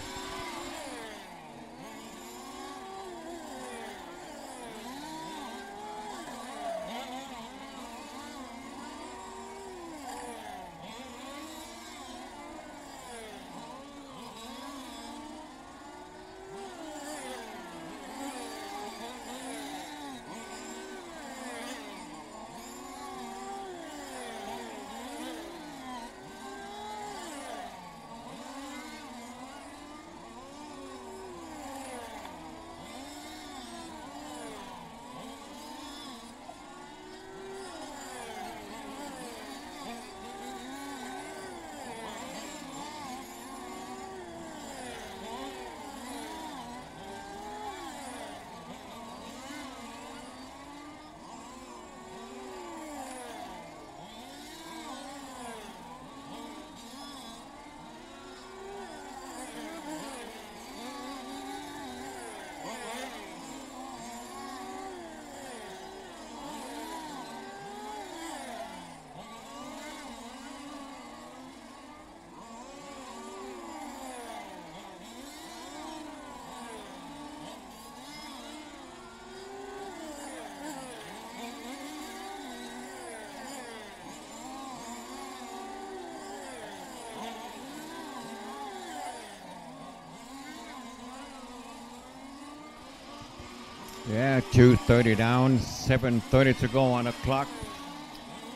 Yeah, 2:30 down, 7:30 to go on the clock.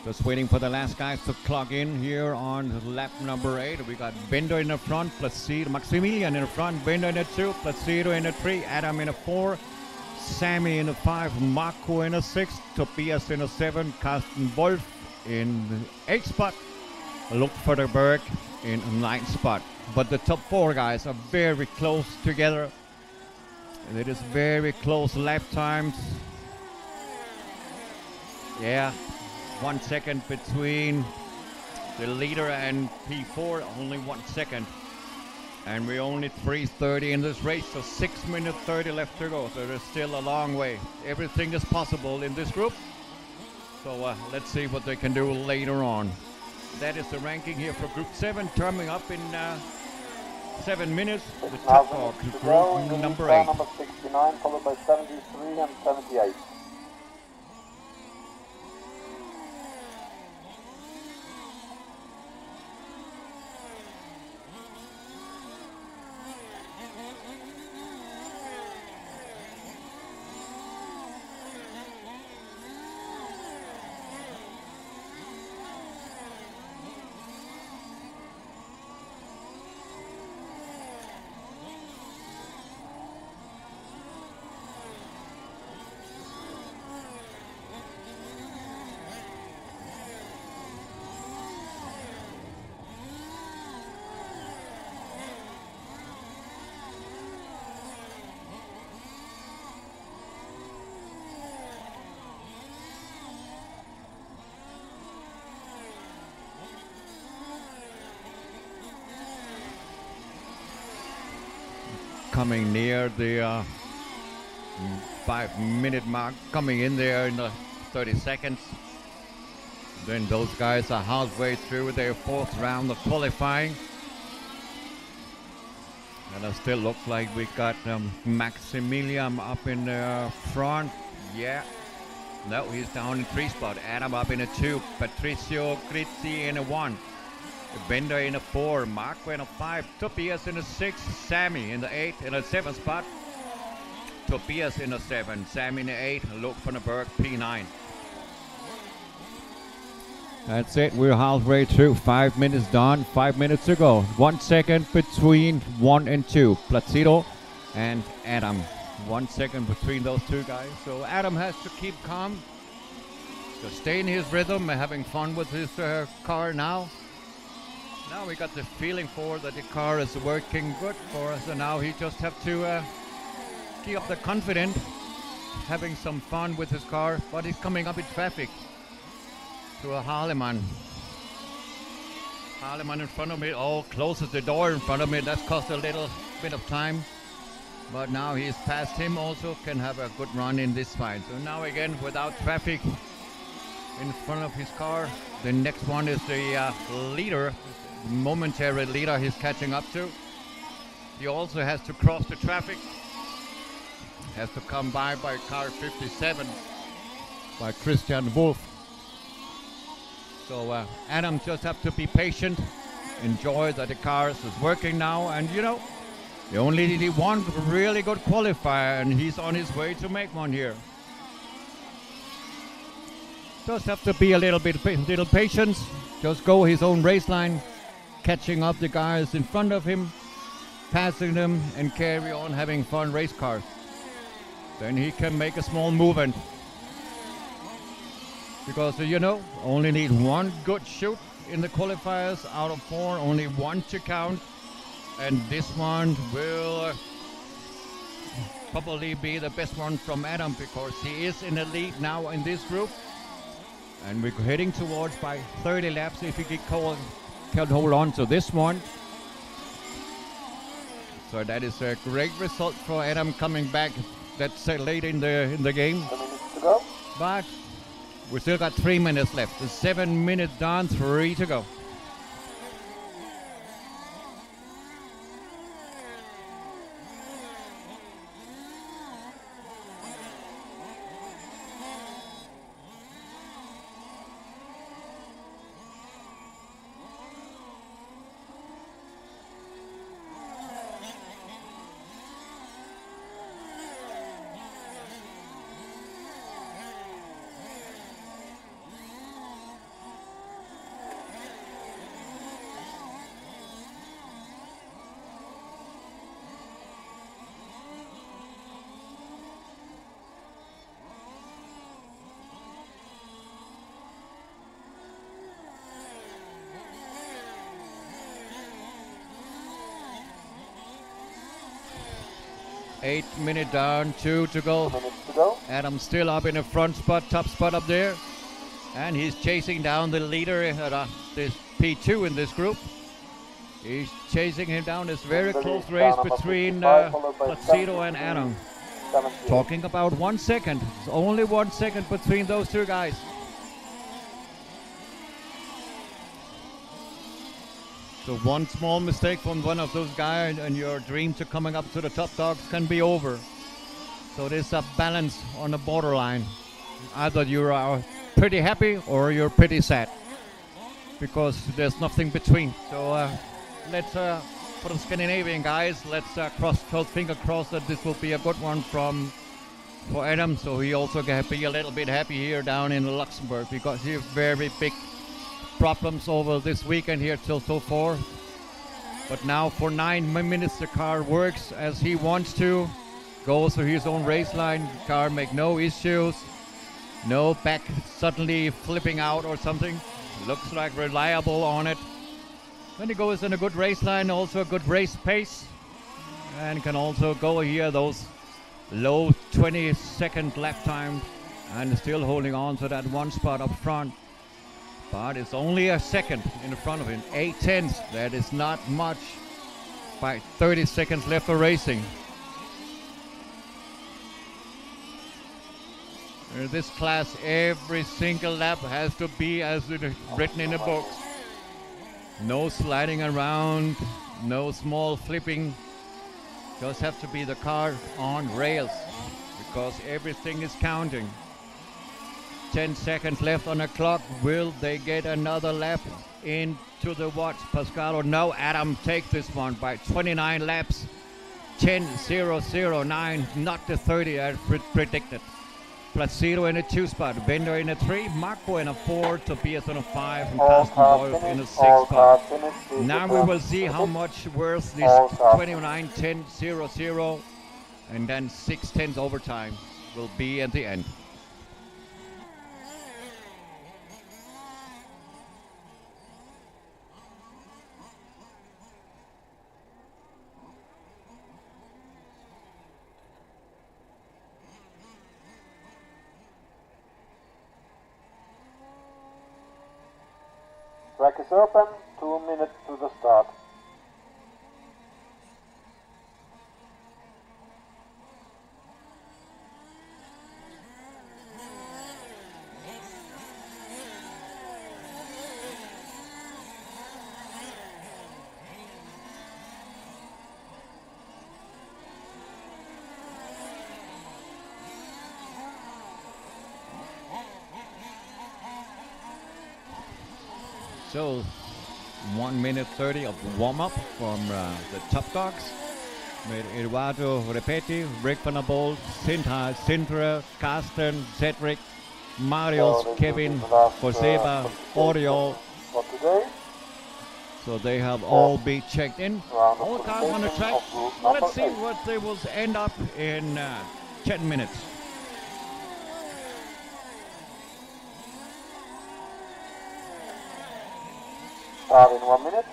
Just waiting for the last guys to clock in here on lap number 8. We got Bender in the front, Placido, Maximilian in the front, Bender in the 2, Placido in the 3, Adam in the 4, Sammy in the 5, Marco in the 6, Tobias in the 7, Carsten Wolf in the 8th spot, Luke Furterberg in the 9th spot. But the top 4 guys are very close together. And it is very close lap times. Yeah, 1 second between the leader and P4, only 1 second. And we're only 3:30 in this race, so 6 minutes 30 left to go. So there's still a long way. Everything is possible in this group. So let's see what they can do later on. That is the ranking here for Group 7, coming up in 7 minutes. The top talk to group number 8. Number 69, followed by 73 and 78. coming near the 5-minute mark, coming in there in the 30 seconds. Then those guys are halfway through their 4th round of qualifying. And it still looks like we got Maximilian up in the front. Yeah. No, he's down in 3 spot. Adam up in a 2. Patricio Grizzi in a 1. Bender in a 4. Marco in a 5. Tobias in a 6. Sammy in the 8. In a 7 spot. Tobias in a 7. Sammy in a 8. Luke van den Berg P9. That's it. We're halfway through. 5 minutes done. 5 minutes to go. 1 second between 1 and 2. Placido and Adam. 1 second between those two guys. So Adam has to keep calm. So stay in his rhythm and having fun with his car now. Now we got the feeling for that the car is working good for us. And now he just have to keep up the confidence. Having some fun with his car. But he's coming up in traffic. To a Harleman. Harleman in front of me. Oh, closes the door in front of me. That's cost a little bit of time. But now he's past him also. Can have a good run in this fight. So now again, without traffic in front of his car. The next one is the leader. Momentary leader he's catching up to. He also has to cross the traffic. Has to come by car 57. By Christian Wolf. So Adam just have to be patient, enjoy that the car is working now, and you know, they only need one really good qualifier, and he's on his way to make one here. Just have to be a little patience, just go his own race line, catching up the guys in front of him, passing them, and carry on having fun race cars. Then he can make a small movement. Because, you know, only need one good shoot in the qualifiers out of 4, only one to count. And this one will probably be the best one from Adam because he is in the lead now in this group. And we're heading towards by 30 laps if he can hold on to this one. So that is a great result for Adam coming back that's late in the game. 2 minutes to go. But we still got 3 minutes left. 7 minutes done, 3 to go. Eight minutes down, 2 to go. 2 minutes to go. Adam's still up in the front spot, top spot up there. And he's chasing down the leader at this P2 in this group. He's chasing him down. It's very close race between Placido and Adam. 78. Talking about 1 second. It's only 1 second between those two guys. So one small mistake from one of those guys and your dream to coming up to the top dogs can be over. So there's a balance on the borderline. Either you are pretty happy or you're pretty sad. Because there's nothing between. So let's, for the Scandinavian guys, let's cross finger crossed that this will be a good one for Adam. So he also can be a little bit happy here down in Luxembourg because he has very big problems over this weekend here till so far. But now for 9 minutes the car works as he wants to. Goes to his own race line. Car make no issues. No back suddenly flipping out or something. Looks like reliable on it. Then he goes in a good race line, also a good race pace. And can also go here those low 20-second lap times and still holding on to that one spot up front. But it's only a second in front of him. 8/10. That is not much. By 30 seconds left for racing. In this class, every single lap has to be as it is written in the books. No sliding around, no small flipping. Just have to be the car on rails because everything is counting. 10 seconds left on the clock. Will they get another lap into the watch? Pascalo, no. Adam takes this one by 29 laps. 10.009, not the 30 I predicted. Placido in a 2 spot, Bender in a 3, Marco in a 4, Tobias in a 5, and Carsten Boyle in a 6 spot. Now we will see how much worth this 29.10.00 and then 6 tenths overtime will be at the end. Track is open, 2 minutes to the start. So, 1 minute 30 of warm-up from the top dogs with Eduardo Repetti, Rick van der Bolt, Sintra, Carsten, Cedric, Marius, Kevin, Joseba, Oriol. So they have all been checked in. All cars on the track. Let's see what they will end up in 10 minutes. Start in 1 minute.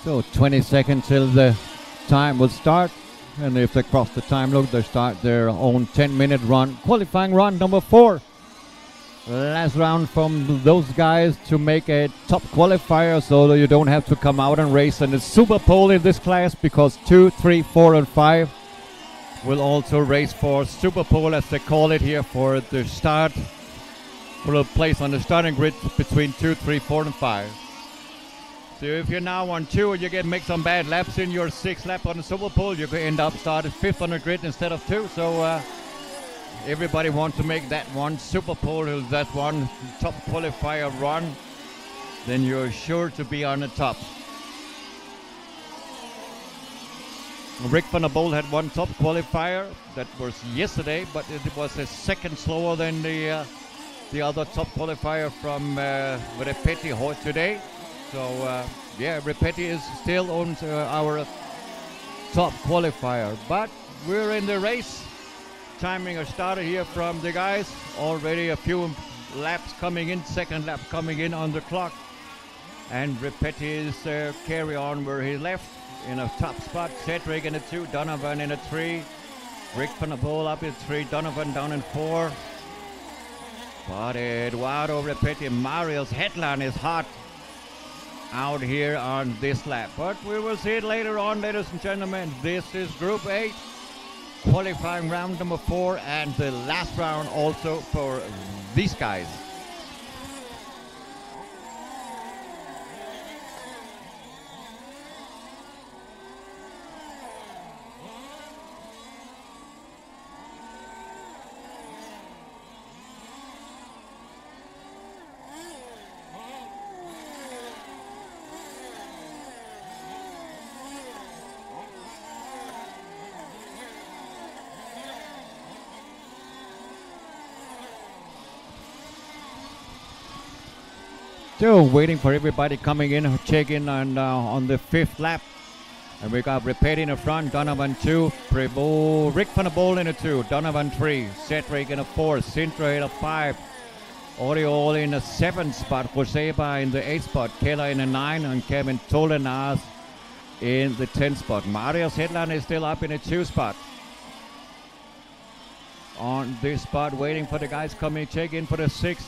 So 20 seconds till the time will start, and if they cross the time loop, they start their own 10-minute run, qualifying run number 4. Last round from those guys to make a top qualifier, so that you don't have to come out and race in the super pole in this class, because 2, 3, 4, and 5 will also race for super pole, as they call it here, for the start, for a place on the starting grid between 2, 3, 4, and 5. So if you're now on 2 and you make some bad laps in your 6th lap on the super pole, you could end up starting 5th on the grid instead of 2. So everybody wants to make that one super pole, that one top qualifier run. Then you're sure to be on the top. Rick van der Bolt had one top qualifier. That was yesterday, but it was a second slower than the other top qualifier from Repetti today. So, yeah, Repetti is still on our top qualifier. But we're in the race. Timing has started here from the guys. Already a few laps coming in, second lap coming in on the clock. And Repetti is carry on where he left in a top spot. Cedric in a 2, Donovan in a 3. Rick van der Bolt up in 3, Donovan down in 4. But Eduardo Repetti, Mario's headline is hot out here on this lap, but we will see it later on, ladies and gentlemen. This is Group 8, qualifying round number 4, and the last round also for these guys. Still waiting for everybody coming in, checking on the 5th lap. And we got Repetti in the front, Donovan 2, Prevost, Rick van der Bol in a 2, Donovan 3, Cedric in a 4, Sintra in a 5, Oriol in a 7th spot, Joseba in the 8th spot, Keller in a 9, and Kevin Tolenas in the 10th spot. Marius Hedland is still up in a 2 spot. On this spot, waiting for the guys coming, check in for the 6th.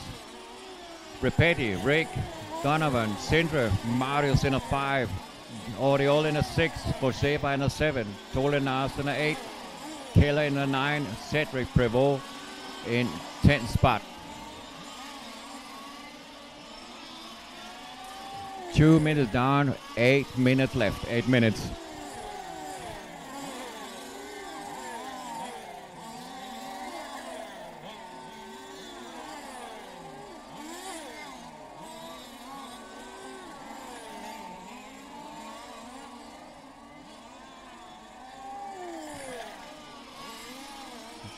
Repetti, Rick, Donovan, Sintra, Marius in a 5. Oriol in a 6, Joseba in a 7, Tolenas in a 8, Keller in a 9, Cedric Prevost in 10th spot. 2 minutes down, 8 minutes left, 8 minutes.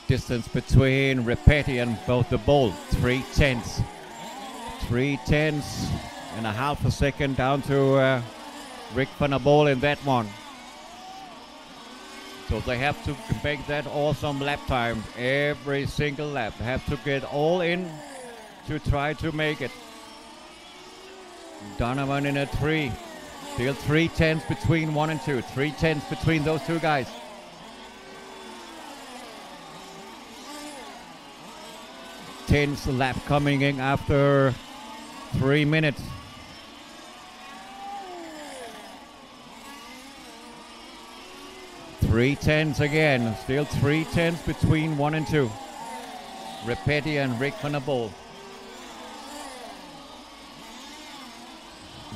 Distance between Repetti and both the Bol, 3/10. 3/10 and a half a second down to Rick van der Bol in that one. So they have to make that awesome lap time every single lap. They have to get all in to try to make it. Donovan in a 3. Still 3/10 between 1 and 2. 3/10 between those two guys. 10th lap coming in after 3 minutes. Three tenths again, still 3/10 between 1 and 2. Repetti and Rick van der Bol.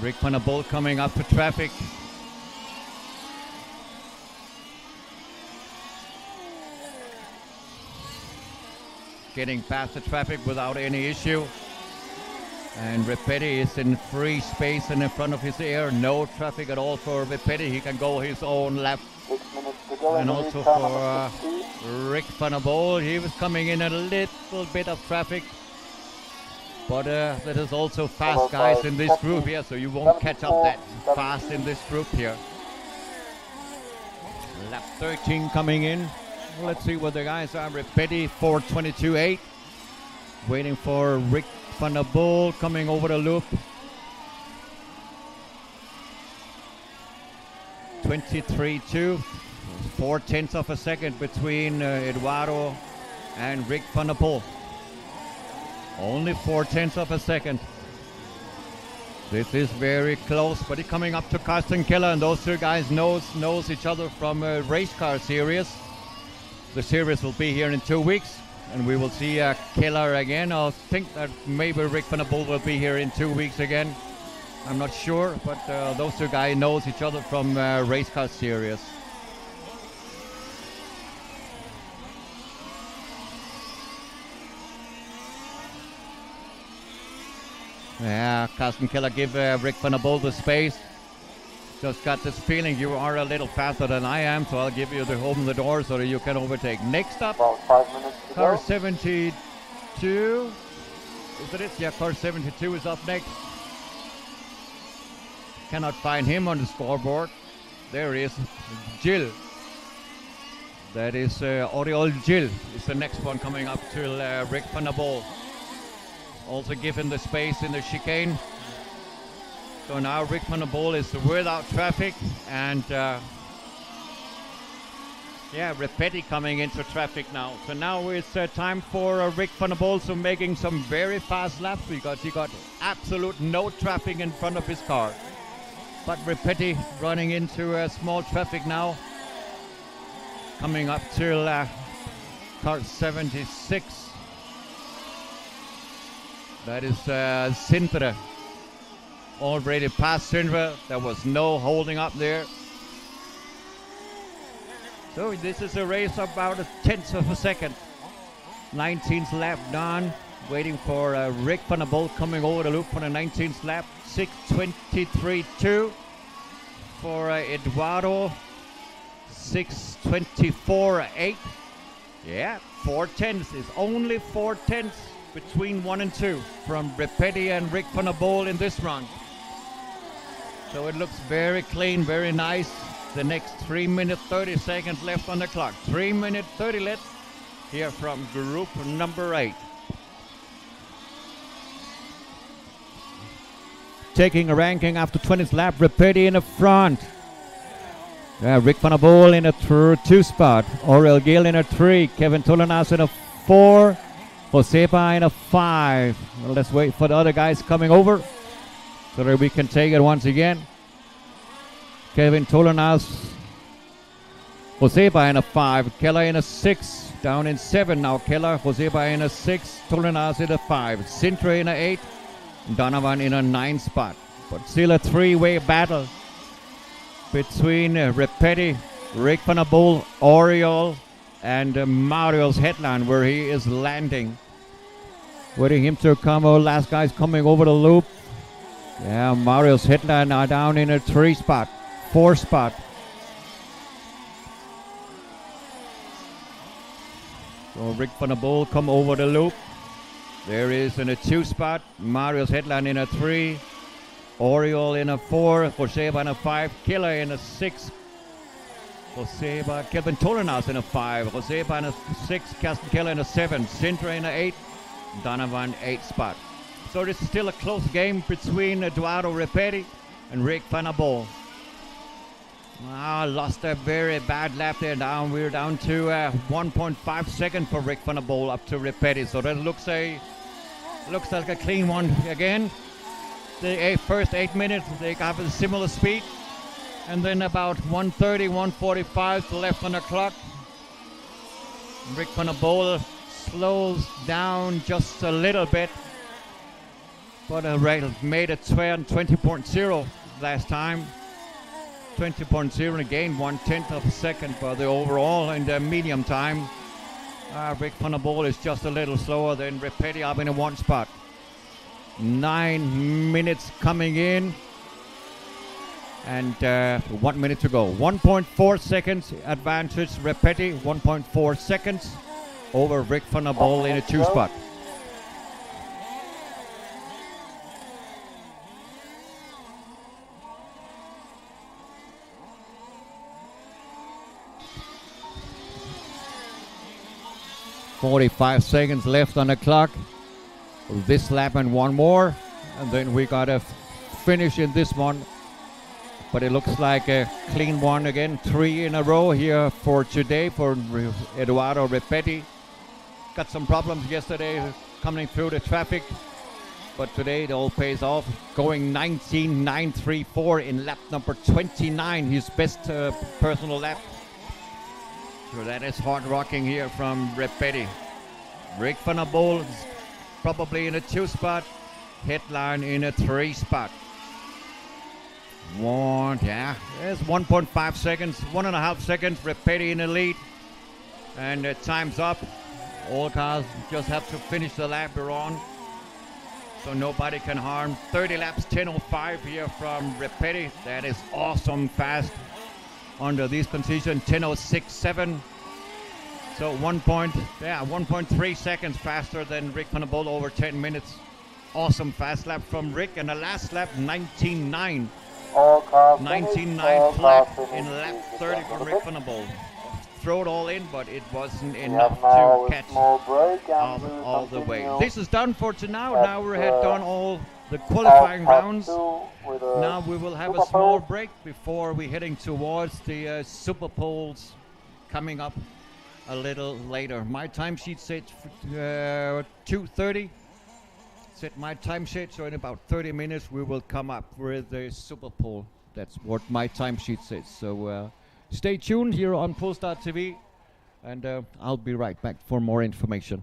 Rick van der Bol coming up to traffic. Getting past the traffic without any issue. And Repetti is in free space and in front of his ear. No traffic at all for Repetti. He can go his own lap. 6 minutes to go. And also for Rick van der Bol. He was coming in a little bit of traffic. But there is also fast guys in this group here, so you won't catch up that fast in this group here. Lap 13 coming in. Let's see what the guys are. Repetti 4:22.8. Waiting for Rick van der Bol coming over the loop. 23.2. 4/10 of a second between Eduardo and Rick van der Bol. Only 4/10 of a second. This is very close, but he's coming up to Carsten Keller, and those two guys knows each other from a race car series. The series will be here in 2 weeks, and we will see Keller again. I think that maybe Rick van der Bol will be here in 2 weeks again. I'm not sure, but those two guys knows each other from race car series. Yeah, Carsten Keller give Rick van der Bol the space. Just got this feeling you are a little faster than I am, so I'll give you the open the door so that you can overtake. Next up, about 5 minutes to car go. 72. Is it? Yeah, car 72 is up next. Cannot find him on the scoreboard. There he is, Gilles. That is Oriol Gilles is the next one coming up to Rick van der Bol. Also given the space in the chicane. So now Rick van der Bol is without traffic, and Repetti coming into traffic now. So now it's time for Rick van der Bol so making some very fast laps because he got absolute no traffic in front of his car. But Repetti running into small traffic now. Coming up to car 76. That is Sintra. Already past Sintra. There was no holding up there. So this is a race about 1/10 of a second. 19th lap done. Waiting for Rick van der Bol coming over the loop for the 19th lap. 6:23.2 for Eduardo. 6:24.8. Yeah, 4/10 is only 4/10 between 1 and 2 from Repetti and Rick van der Bol in this run. So it looks very clean, very nice. The next 3 minutes 30 seconds left on the clock. 3 minutes 30 left here from group number 8. Taking a ranking after 20th lap, Repetti in the front. Rick van der Bol in a 2 spot. Aurel Gill in a 3. Kevin Tulanas in a 4. Josepa in a 5. Well, let's wait for the other guys coming over so that we can take it once again. Kevin Tulanas, Josepa in a 5. Keller in a 6. Down in 7 now. Keller, Josepa in a 6. Tulanas in a 5. Sintra in a 8. Donovan in a 9 spot. But still a 3-way battle between Repetti, Rick van der Bol, Oriol, and Mario's headland where he is landing. Waiting him to come. Last guy's coming over the loop. Yeah, Mario's headland are down in a 3 spot, 4 spot. So Rick van der Bol come over the loop. There is in a 2 spot, Mario's headland in a 3, Oriol in a 4, Joseba in a 5, Killer in a 6, Joseba, Kevin Tolanas in a 5, Joseba in a 6, Carsten Keller in a 7, Sintra in a 8, Donovan 8 spot. So this is still a close game between Eduardo Repetti and Rick van der Bol. Lost a very bad lap there. We're down to 1.5 seconds for Rick van der Bol up to Repetti. So that looks like a clean one again. The first 8 minutes they have a similar speed, and then about 1:30, 1:45 left on the clock. Rick van der Bol slows down just a little bit, but made it 20.0 last time. 20.0 and gained 1/10 of a second for the overall in the medium time. Rick van der Bol is just a little slower than Repetti up in a 1 spot. 9 minutes coming in and 1 minute to go. 1.4 seconds advantage Repetti, 1.4 seconds over Rick van der Bol in a 2 spot. .45 seconds left on the clock. This lap and one more, and then we gotta finish in this one. But it looks like a clean one again. 3 in a row here for today for Eduardo Repetti. Got some problems yesterday coming through the traffic, but today it all pays off. Going 19.934 in lap number 29, his best personal lap. So that is hard rocking here from Repetti. Rick van der Bol is probably in a 2 spot, headline in a 3 spot. There's 1.5 seconds, 1.5 seconds, Repetti in the lead. And time's up. All cars just have to finish the lap they're on, so nobody can harm. 30 laps, 10.05 here from Repetti. That is awesome fast under these conditions. 10.06.7. So 1.3 seconds faster than Rick van der Bol over 10 minutes. Awesome fast lap from Rick, and the last lap 19.9. 19.9 flat in lap 30 from Rick van der Bol. Throw it all in, but it wasn't enough to catch all the way. This is done for tonight. Now we have done all the qualifying rounds. Now we will have a small break before we're heading towards the Super Poles coming up a little later. My timesheet says 2:30. Set my timesheet, so in about 30 minutes we will come up with the Super Pole. That's what my timesheet says. So stay tuned here on pullstart.tv, and I'll be right back for more information.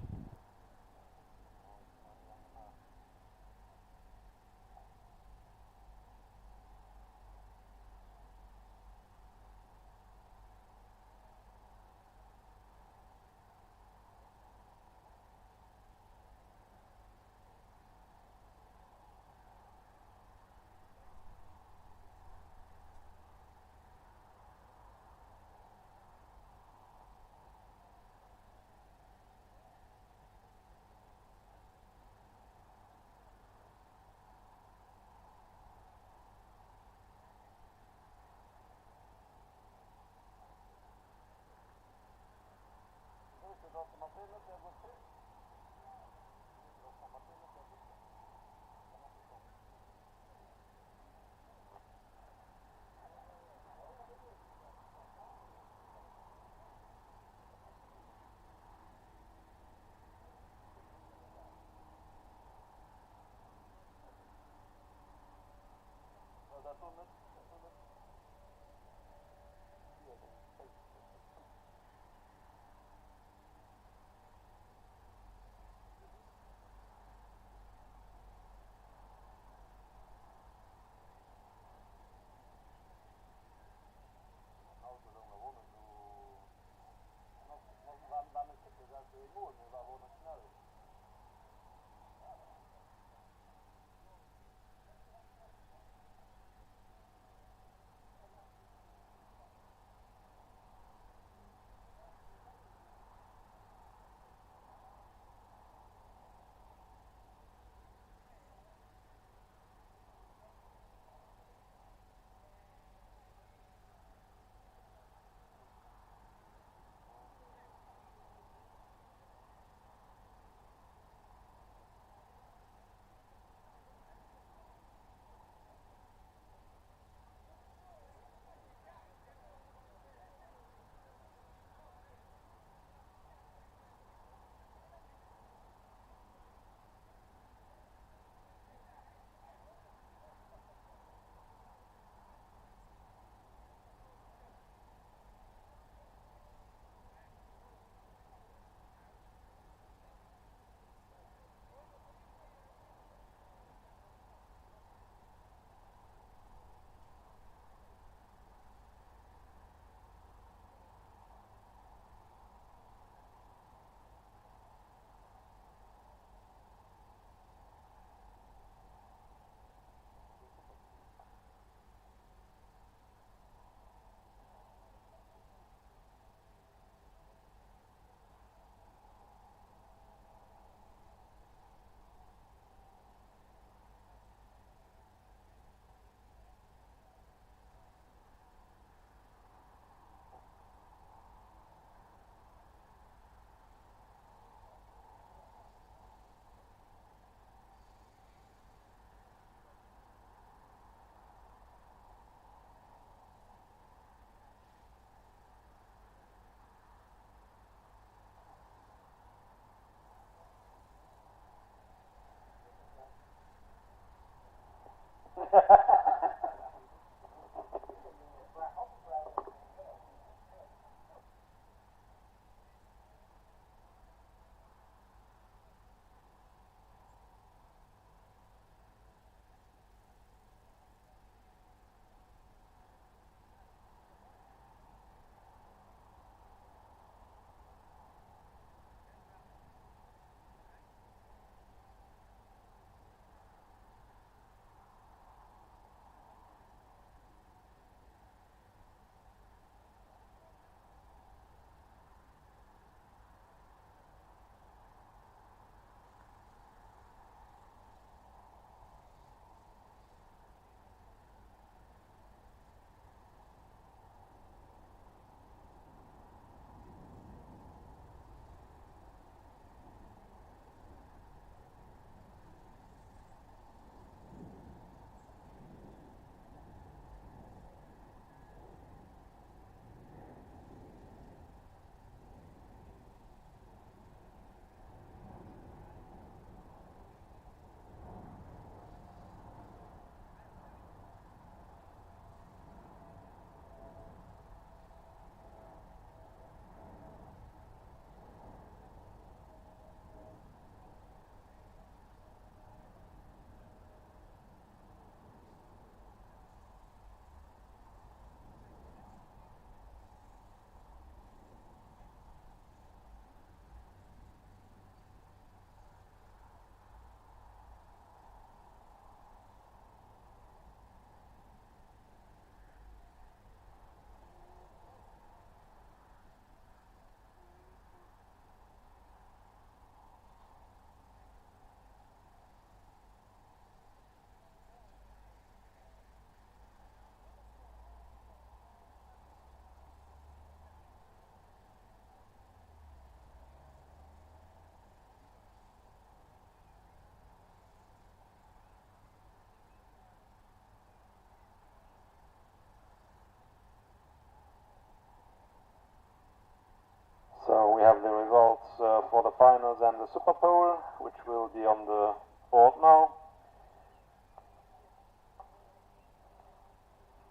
have the results for the finals and the Super Bowl, which will be on the board now.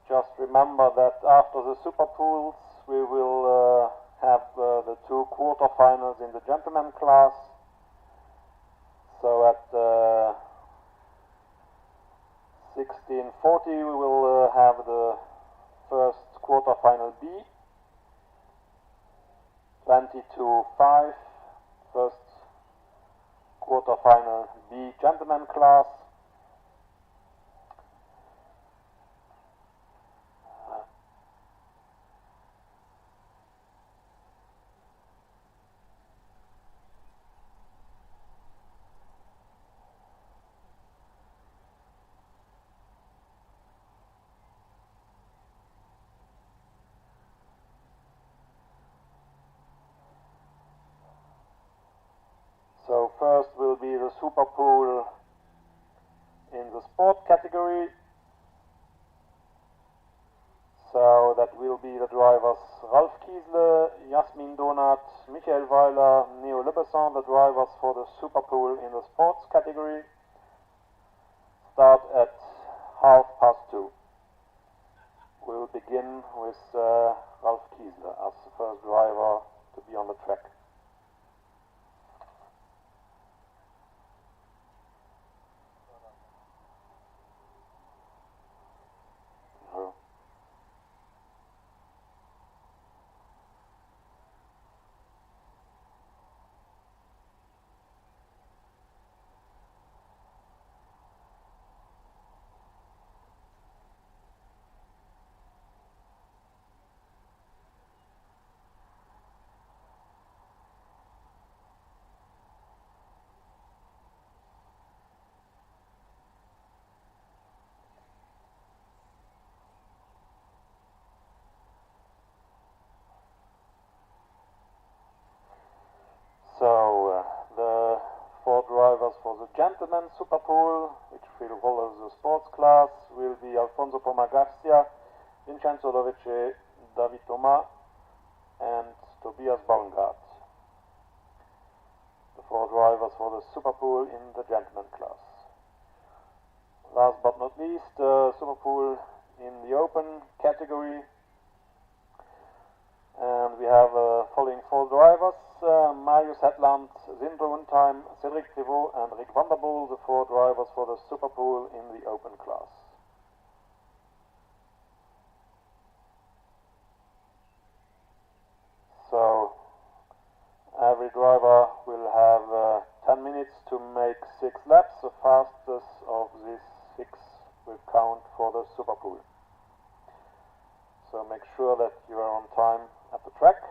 Just remember that after the Super Pools we will have the two quarterfinals in the gentleman class. So at 16:40 we will have the first quarterfinal B. 22:05 first quarterfinal B gentleman class. So first will be the Super Pool in the sport category. So that will be the drivers Ralf Kiesle, Jasmin Donat, Michael Weiler, Neo Libesson, the drivers for the Super Pool in the sports category. Start at 2:30. We'll begin with Ralf Kiesle as the first driver to be on the track. So the four drivers for the gentleman Super Pool, which will follow the sports class, will be Alfonso Poma Garcia, Vincenzo Dovece, David Thomas, and Tobias Baumgart. The four drivers for the Super Pool in the gentleman class. Last but not least, Super Pool in the open category. And we have following four drivers, Marius Hetland, Sindre Undheim, Cedric Privot and Rick Vanderpoel, the four drivers for the Super Pool in the open class. So every driver will have 10 minutes to make 6 laps. The fastest of these 6 will count for the Super Pool. So make sure that you are on time at the track.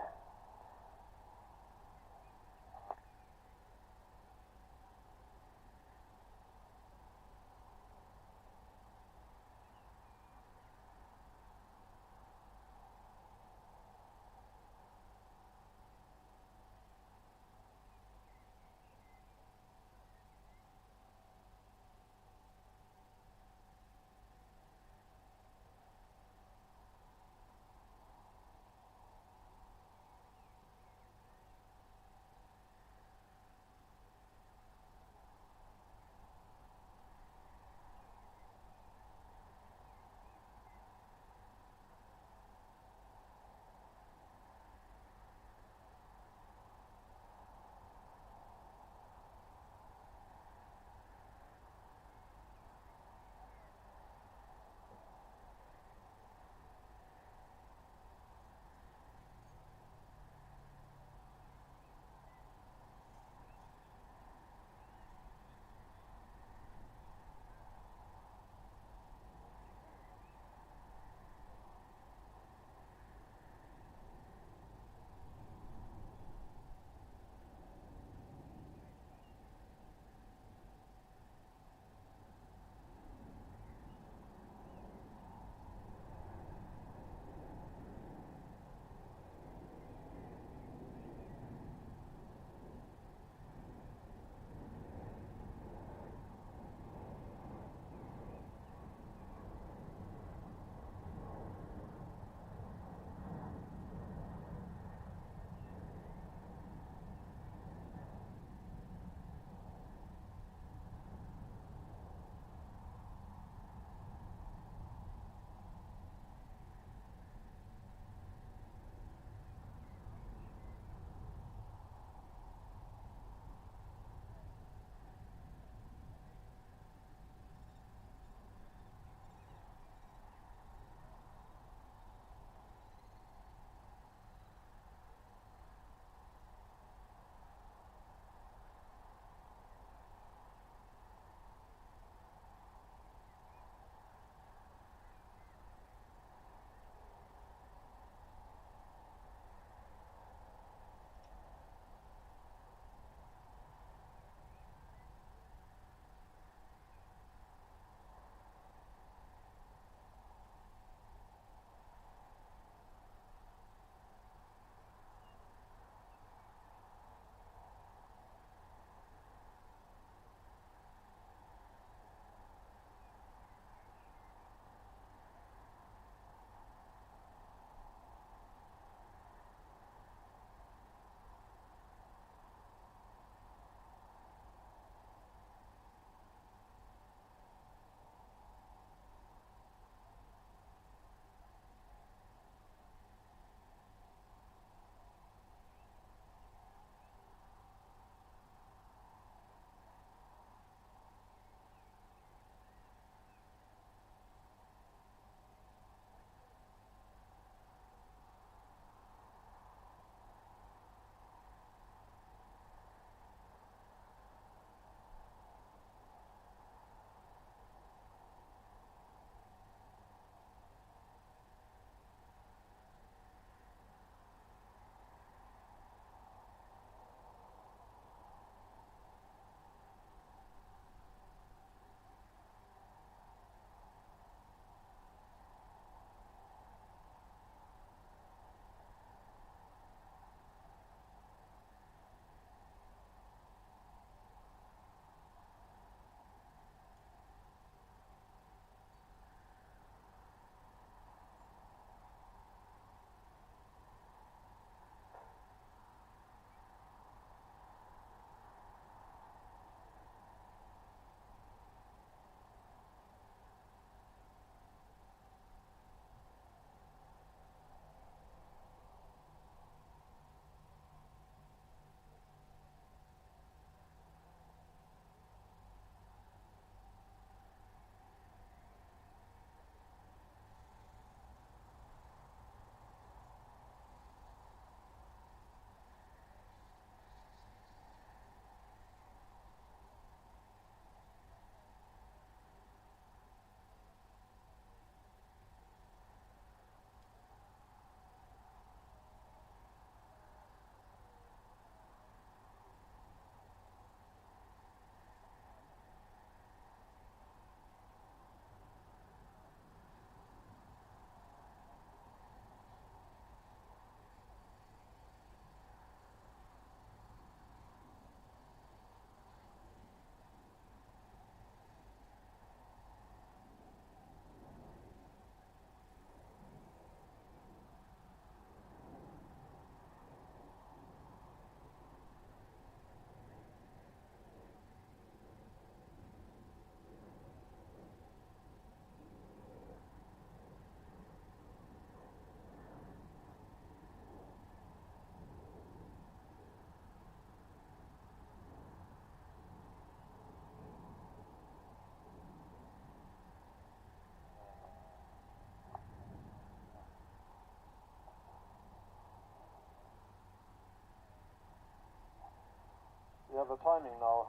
the timing now.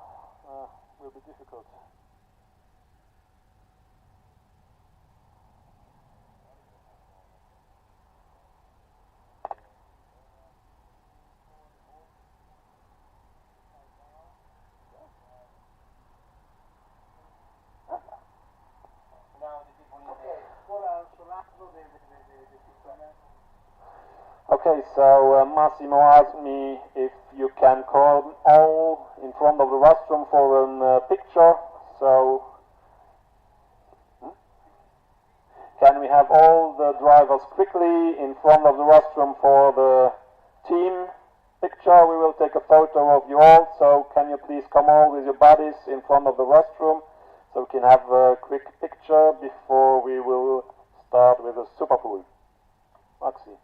Will be difficult. Okay, so Massimo asked me if you can call all in front of the rostrum for a picture. So, can we have all the drivers quickly in front of the rostrum for the team picture? We will take a photo of you all. So, can you please come all with your bodies in front of the rostrum so we can have a quick picture before we will start with the super pool. Maxi.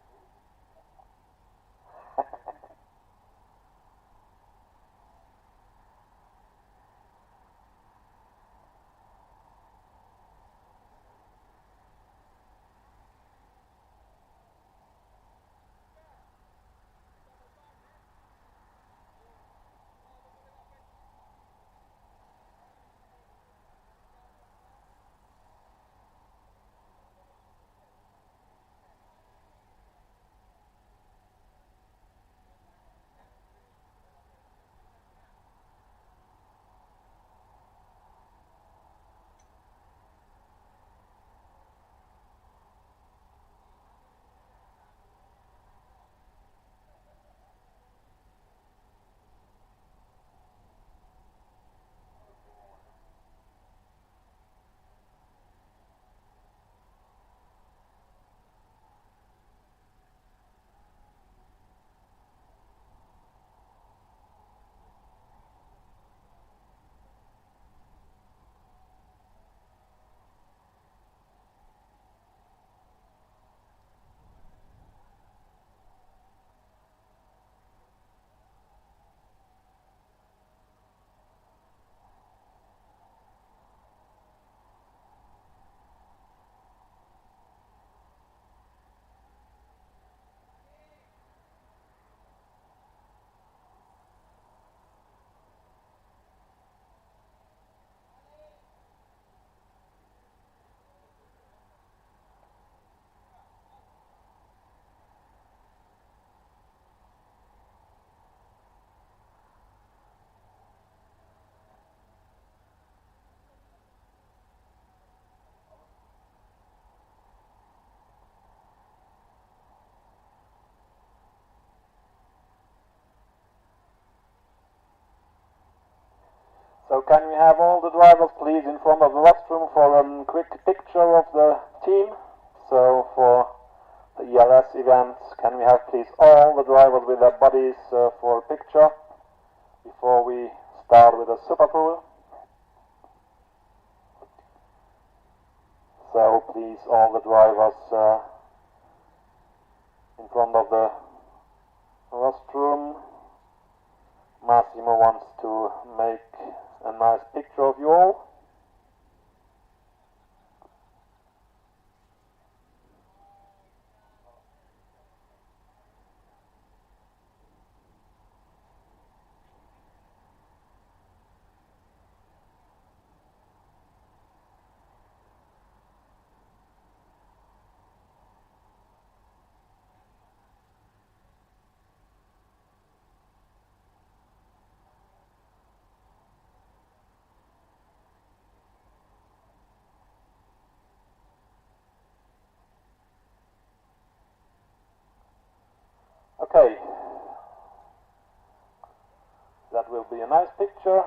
So can we have all the drivers please in front of the rostrum for a quick picture of the team? So for the ELS event, can we have please all the drivers with their bodies for a picture before we start with the super pool? So please all the drivers in front of the rostrum. Massimo wants to make a nice picture of you all. Okay, that will be a nice picture.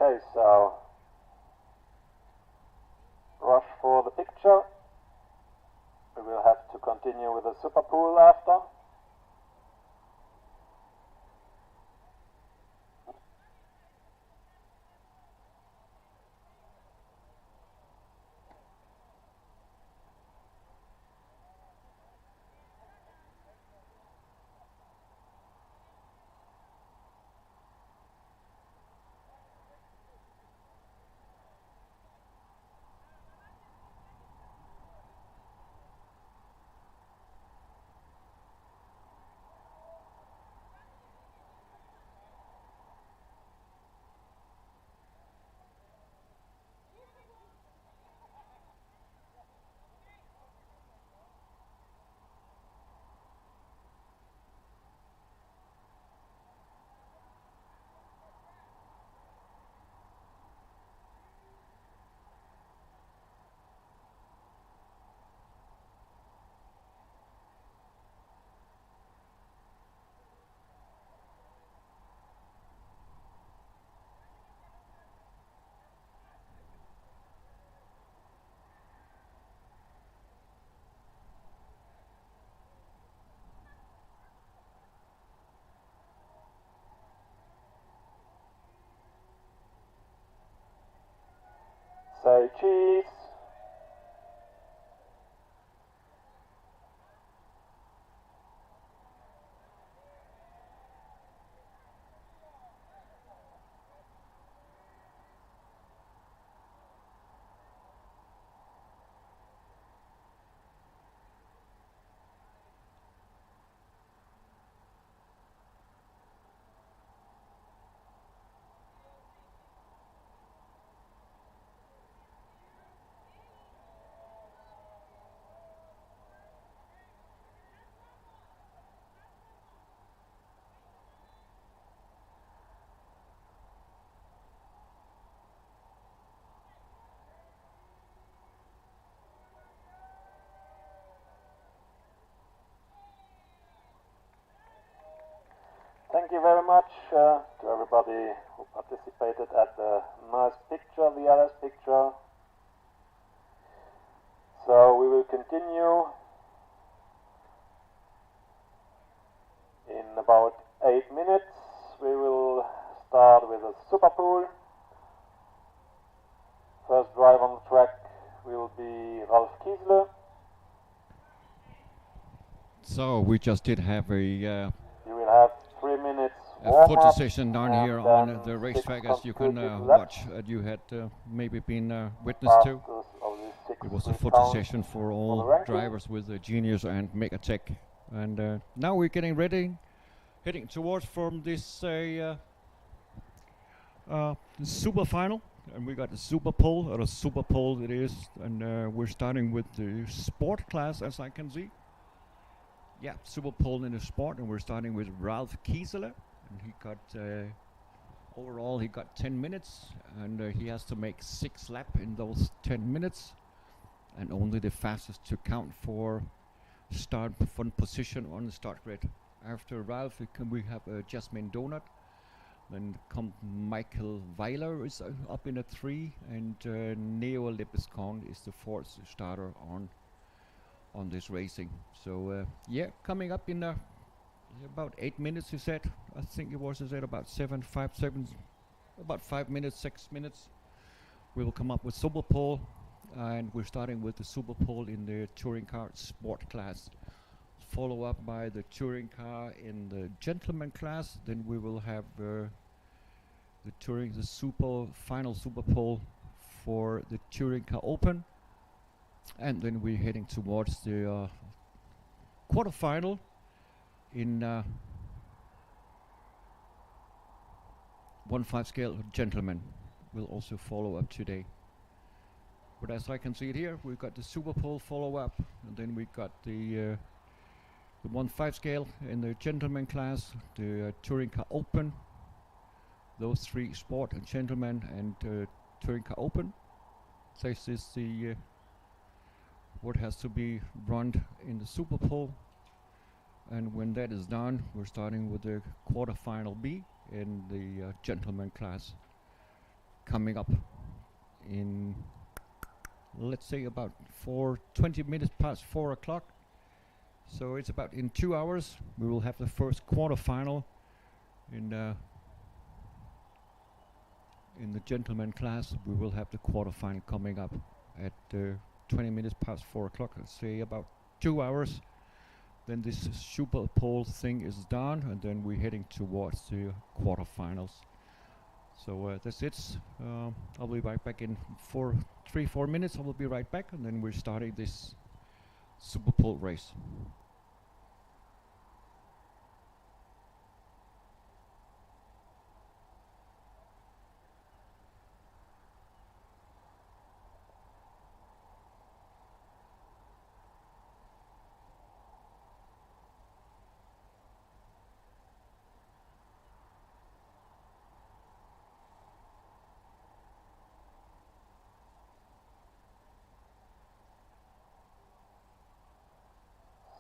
Okay, so rush for the picture. We will have to continue with the super pool after. Say cheese. Thank you very much to everybody who participated at the nice picture, the ELS picture. So we will continue in about 8 minutes. We will start with a super pool. First drive on the track will be Ralf Kiesle. So we just did have a You will have 3 minutes photo session down here on the racetrack, as you can watch. You had maybe been witness to. It was a photo session for all drivers with the Genius and Megatech. And now we're getting ready, heading towards from this super final. And we got the super pole, or a super pole it is. And we're starting with the sport class, as I can see. Yeah, super pole in the sport, and we're starting with Ralf Kiesler. And he got, overall, he got 10 minutes, and he has to make 6 laps in those 10 minutes. And only the fastest to count for start front position on the start grid. After Ralf, we have Jasmine Donut. Then come Michael Weiler is up in a 3, and Neo Lepescon is the 4th starter on this racing. So yeah, coming up in about 8 minutes, you said. I think it was, about 5 minutes, 6 minutes. We will come up with super pole, and we're starting with the super pole in the touring car sport class. Follow up by the touring car in the gentleman class. Then we will have the final super pole for the touring car open. And then we're heading towards the quarterfinal in 1/5 scale gentlemen. Will also follow up today. But as I can see it here, we've got the super pole follow up, and then we got the 1/5 scale in the gentleman class, the touring car open, those 3 sport and gentlemen, and touring car open. This is the what has to be run in the super pole, and when that is done, we're starting with the quarterfinal B in the gentleman class. coming up in, let's say, about 20 minutes past 4 o'clock. So it's about in 2 hours we will have the first quarterfinal in the gentleman class. We will have the quarterfinal coming up at 20 minutes past 4 o'clock. Let's say about 2 hours. Then this super pole thing is done, and then we're heading towards the quarterfinals. So that's it. I'll be right back in 3-4 minutes. I will be right back, and then we're starting this super pole race.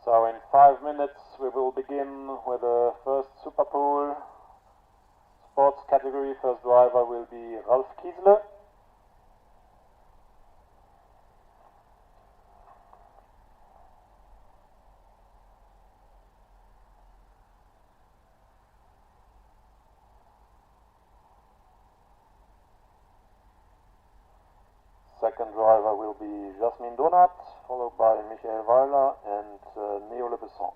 So in 5 minutes we will begin with the first Super Pool sports category. First driver will be Ralf Kiesler. Second driver will be Jasmine Donat, followed by Michael Weiler and Neo Le Besson.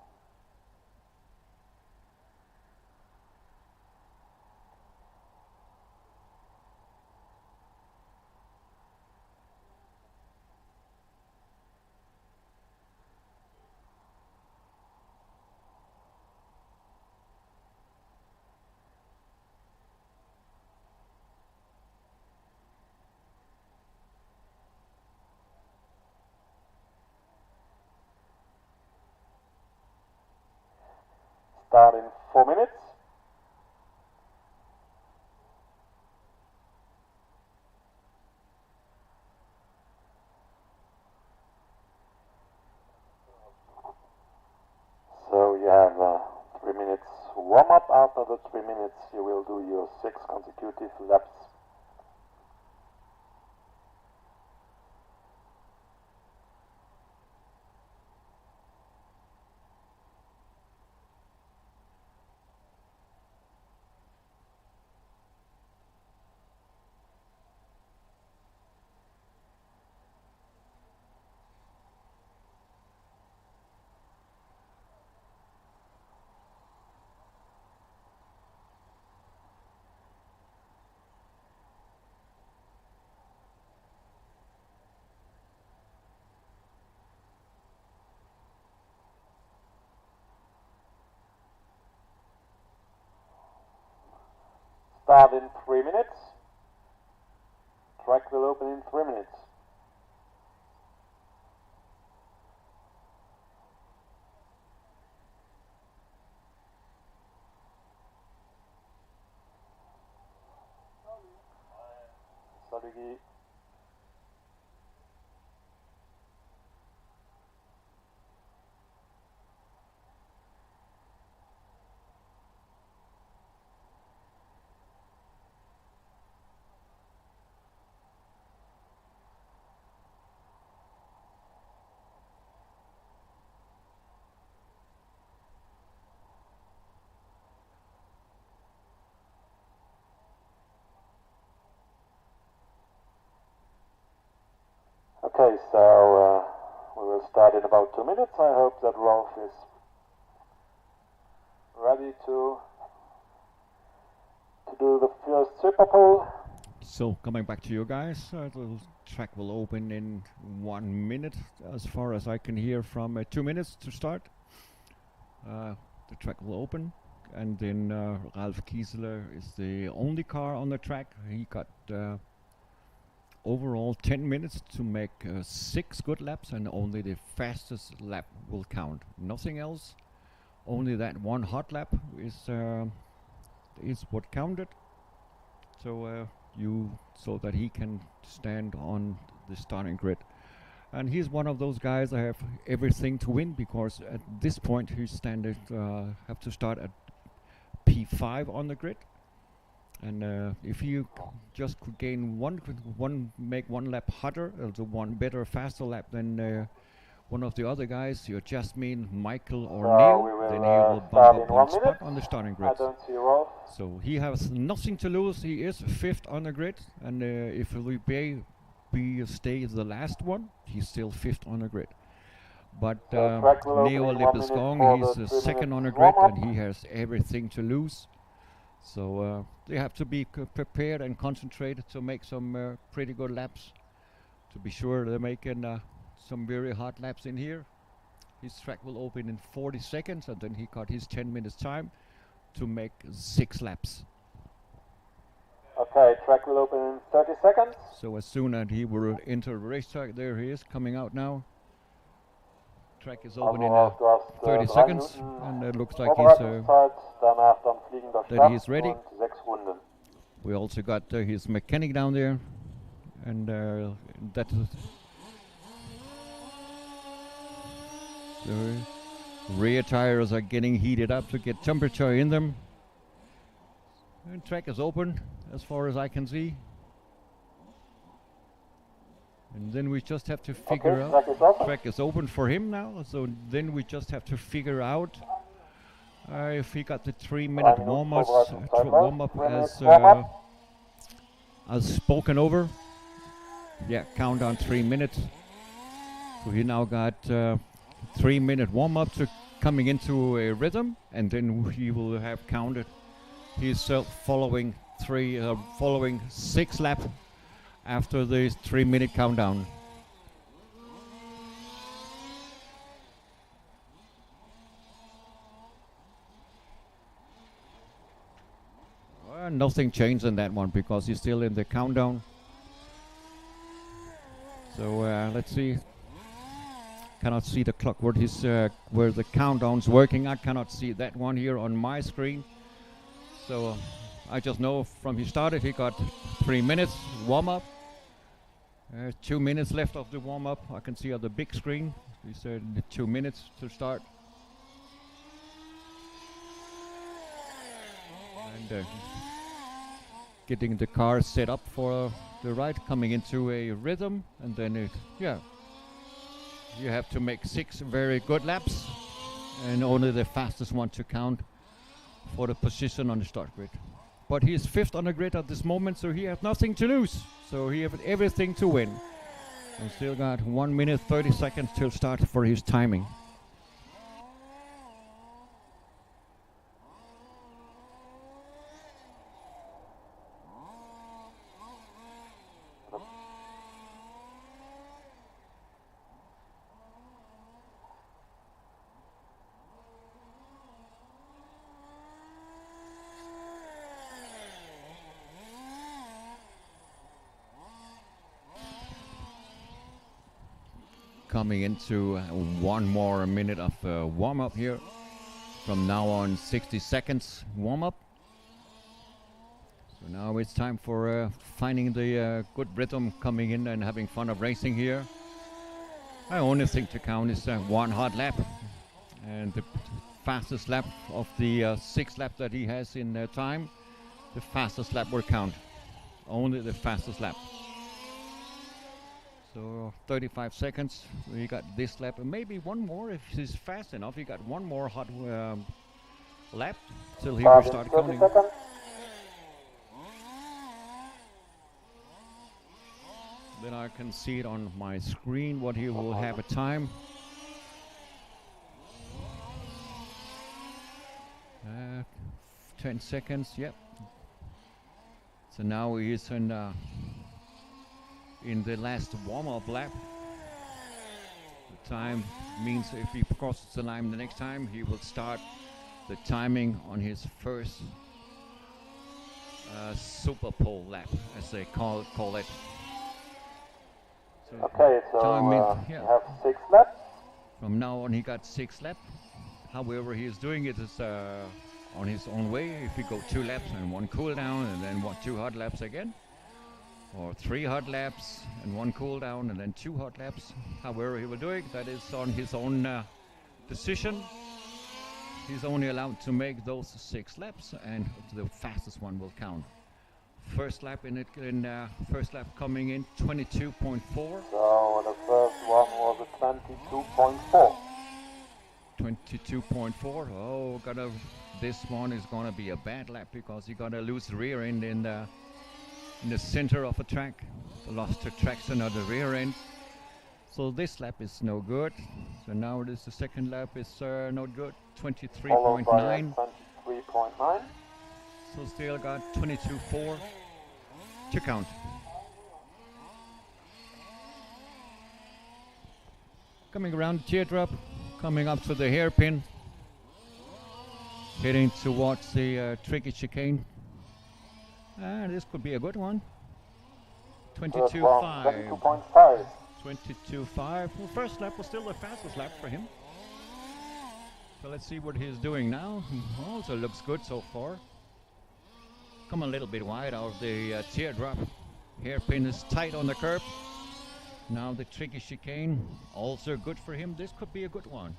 Start in 4 minutes. So you have 3 minutes warm up. After the 3 minutes you will do your 6 consecutive laps. Start in 3 minutes. Track will open in 3 minutes. Salut Guy. Okay, so we will start in about 2 minutes. I hope that Rolf is ready to do the first Super Pool. So coming back to you guys, the track will open in 1 minute, as far as I can hear from 2 minutes to start. The track will open, and then Ralf Kiesler is the only car on the track. He got overall 10 minutes to make 6 good laps, and only the fastest lap will count. Nothing else. Only that one hot lap is what counted. So so that he can stand on the starting grid. And he's one of those guys that have everything to win, because at this point he have to start at P5 on the grid. And if you just could gain make one lap hotter, also one better, faster lap than one of the other guys, your Jasmine, Michael, or Neil, then he will bump up one spot on the starting grid. I don't see Rolf. So he has nothing to lose. He is 5th on the grid, and if Olivier stays the last one, he's still 5th on the grid. But Neo Lipescong, he's 2nd on the grid, and he has everything to lose. So they have to be prepared and concentrated to make some pretty good laps. To be sure, they're making some very hard laps in here. His track will open in 40 seconds, and then he got his 10 minutes time to make 6 laps. Okay, track will open in 30 seconds. So as soon as he will enter the racetrack, there he is coming out now. Track is open in 30 seconds, and it looks like he's ready. We also got his mechanic down there, and that is the rear tires are getting heated up to get temperature in them. And track is open as far as I can see. And then we just have to figure out. Track is open for him now, so then we just have to figure out if he got the 3-minute warm-up as spoken over. Yeah, countdown 3 minutes. So he now got 3-minute warm-up to coming into a rhythm, and then he will have counted his following 6 laps after this 3-minute countdown. Nothing changed in that one because he's still in the countdown. So let's see. Cannot see the clock where the countdown's working. I cannot see that one here on my screen. So I just know from he started he got 3 minutes warm up. 2 minutes left of the warm up. I can see on the big screen. He said 2 minutes to start. And getting the car set up for the ride, coming into a rhythm, and then you have to make 6 very good laps, and only the fastest one to count for the position on the start grid. But he is 5th on the grid at this moment, so he has nothing to lose. So he has everything to win. And still got 1 minute 30 seconds till start for his timing. Coming into 1 more minute of warm-up here. From now on, 60 seconds warm-up. So now it's time for finding the good rhythm, coming in and having fun of racing here. I only think to count is 1 hot lap. And the fastest lap of the 6 laps that he has in time, the fastest lap will count. Only the fastest lap. So 35 seconds, we got this lap, and maybe one more if he's fast enough. He got 1 more hot lap till he will start counting. Then I can see it on my screen what he will have a time. 10 seconds, yep. So now he is in the last warm-up lap. The time means if he crosses the line the next time, he will start the timing on his first super pole lap, as they call it. So okay, so you have 6 laps. From now on, he got 6 laps. However, he is doing it is on his own way. If he go 2 laps and 1 cool down, and then 2 hot laps again, or 3 hot laps and 1 cool down and then 2 hot laps. However he will do it, that is on his own decision. He's only allowed to make those 6 laps, and the fastest one will count. First lap first lap coming in 22.4. So the first one was a 22.4. 22.4. Oh, this one is gonna be a bad lap because you're gonna lose the rear end in the center of a track. The lost the traction of the rear end. So this lap is no good. So now the second lap is not good. 23.9. 23.9. So still got 22.4 to count. Coming around the teardrop, coming up to the hairpin, heading towards the tricky chicane. This could be a good one. 22.5. 22.5. 22.5. Well, first lap was still the fastest lap for him. So let's see what he's doing now. Also looks good so far. Come a little bit wide out of the teardrop. Hairpin is tight on the curb. Now the tricky chicane, also good for him. This could be a good one.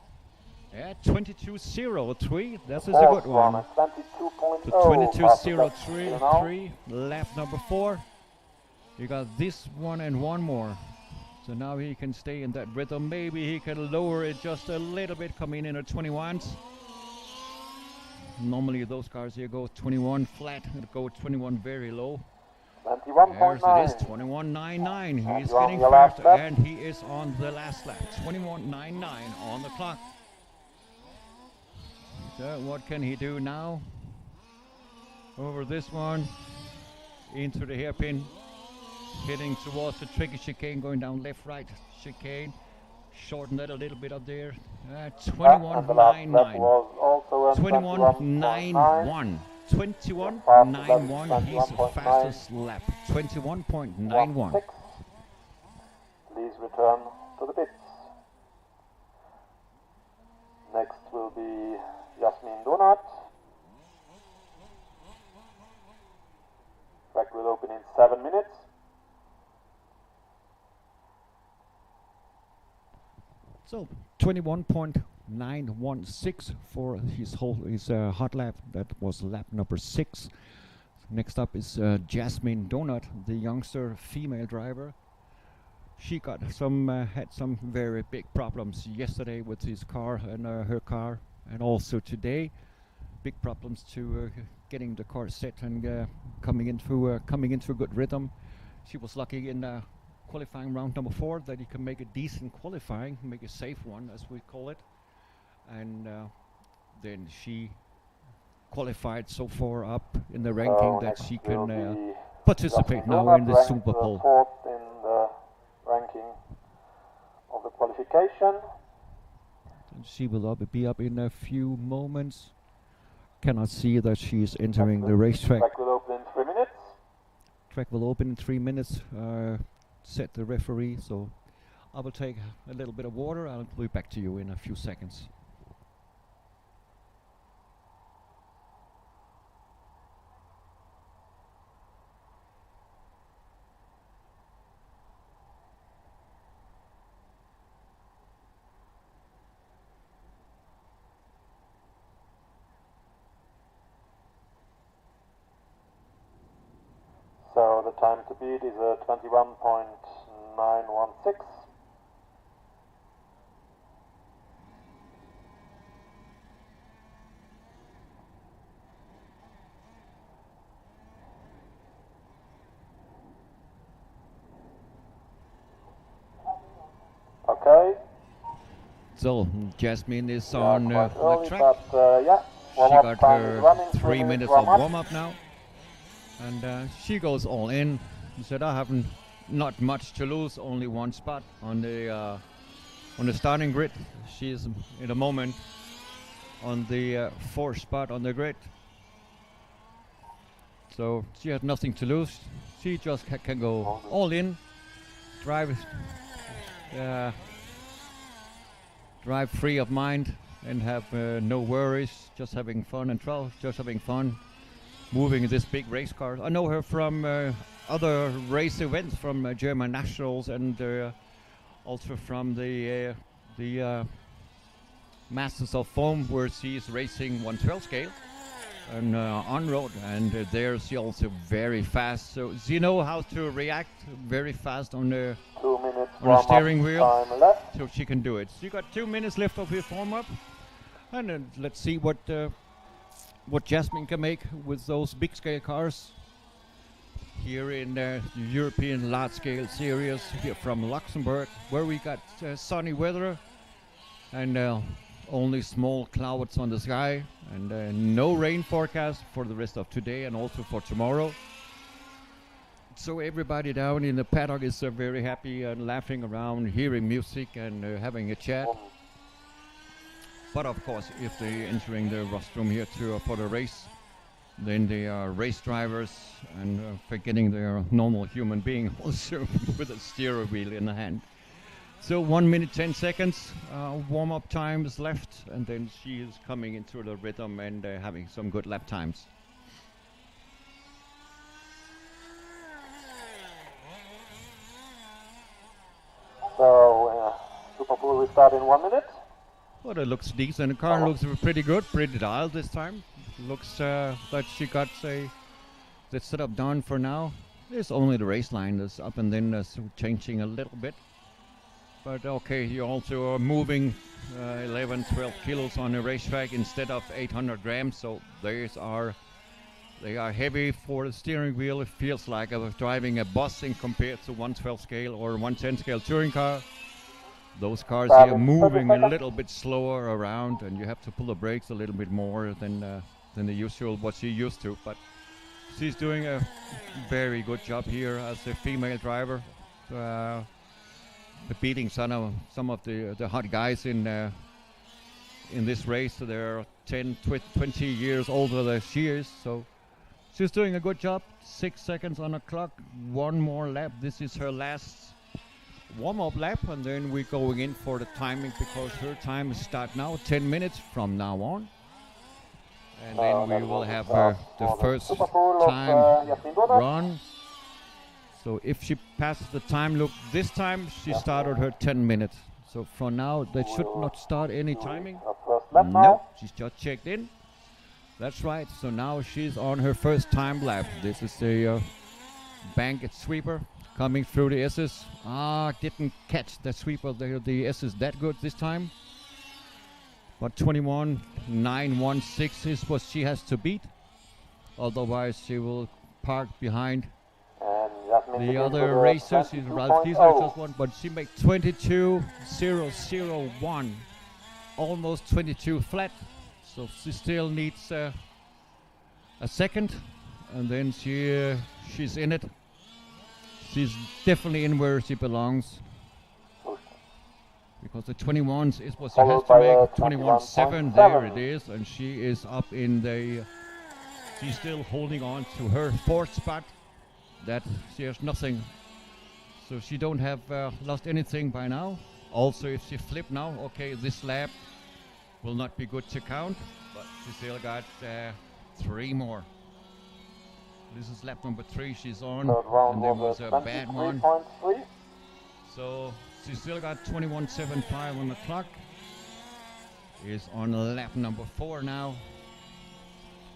Yeah, 22.03. That is a good one. 22.0. So 22.03, lap number 4. You got this one and one more. So now he can stay in that rhythm. Maybe he can lower it just a little bit, coming in at 21s. Normally those cars here go 21 flat, go 21 very low. 21.9. There's it is, 21.99. He's getting faster, and he is on the last lap. 21.99 on the clock. So what can he do now? Over this one, into the hairpin, heading towards the tricky chicane, going down left, right chicane. Shorten that a little bit up there. 21.99. 21.91. 21.91. He's the fastest lap. 21.91. Please return to the pits. Next will be Jasmine Donat. Track will open in 7 minutes. So 21.916 for his hot lap. That was lap number 6. Next up is Jasmine Donut, the youngster female driver. She got had some very big problems yesterday with his car and her car, and also today big problems to getting the car set and coming into a good rhythm. She was lucky in qualifying round number 4 that he can make a decent qualifying, make a safe one as we call it, and then she qualified so far up in the ranking that she can participate now in the Super Bowl. 4th in the ranking of the qualification. And she will be up in a few moments. Cannot see that she is entering the racetrack. Track will open in 3 minutes. Track will open in 3 minutes. Set the referee, so I will take a little bit of water. I'll be back to you in a few seconds. So the time to beat is 21.916. Okay. So Jasmine is on the track. Yeah, she got her 3 minutes of warm-up now. And she goes all in. She said, I haven't not much to lose, only one spot on the starting grid. She is in a moment on the 4th spot on the grid. So she has nothing to lose. She just can go all in, drive free of mind and have no worries, just having fun and just having fun. Moving this big race car. I know her from other race events, from German Nationals, and also from the Masters of Foam, where she's racing 112 scale. and on road, and there she also very fast. So she know how to react very fast on the 2 minutes on the warm-up steering wheel, time left. so she can do it. She got 2 minutes left of his warm up, and let's see what Jasmine can make with those big scale cars here in the European large scale series here from Luxembourg, where we got sunny weather and only small clouds on the sky, and no rain forecast for the rest of today and also for tomorrow. So everybody down in the paddock is very happy and laughing around, hearing music and having a chat. But of course, if they're entering the rostrum here for the race, then they are race drivers and forgetting they're a normal human being also with a steering wheel in the hand. So 1 minute 10 seconds warm-up time is left, and then she is coming into the rhythm and having some good lap times. So Super Pool will start in 1 minute. Well, it looks decent. The car looks pretty good, pretty dialed this time. Looks like she got the setup done for now. There's only the race line that's up and then changing a little bit. But okay, you also are moving 11, 12 kilos on the racetrack instead of 800 grams. So they are heavy for the steering wheel. It feels like I was driving a bus in compared to 112 scale or 110 scale touring car. Those cars here are moving a little bit slower around, and you have to pull the brakes a little bit more than the usual what she's used to. But she's doing a very good job here as a female driver, beating some of the hot guys in this race. They're 10, 20 years older than she is, so she's doing a good job. 6 seconds on the clock, one more lap. This is her last warm-up lap, and then we're going in for the timing because her time start now, 10 minutes from now on. And then we will have the first time run. So if she passes the time loop this time, she started her 10 minutes. So for now, they should not start any timing. No, she's just checked in. That's right. So now she's on her first time lap. This is a bank sweeper coming through the S's. Didn't catch the sweeper. The S is that good this time. But 21.916 is what she has to beat. Otherwise, she will park behind the other racers. Ralph Diesel just won, but she made 22.001, almost 22 flat. So she still needs a second, and then she's in it. She's definitely in where she belongs, because the 21s is what she has to make. 21.7, there it is, and she is up in the. She's still holding on to her fourth spot. That she has nothing, so she don't have lost anything by now. Also, if she flip now, okay, this lap will not be good to count, but she still got 3 more. This is lap number 3 she's on, and there was a bad one. So she still got 21.75 on the clock. Is on lap number 4 now.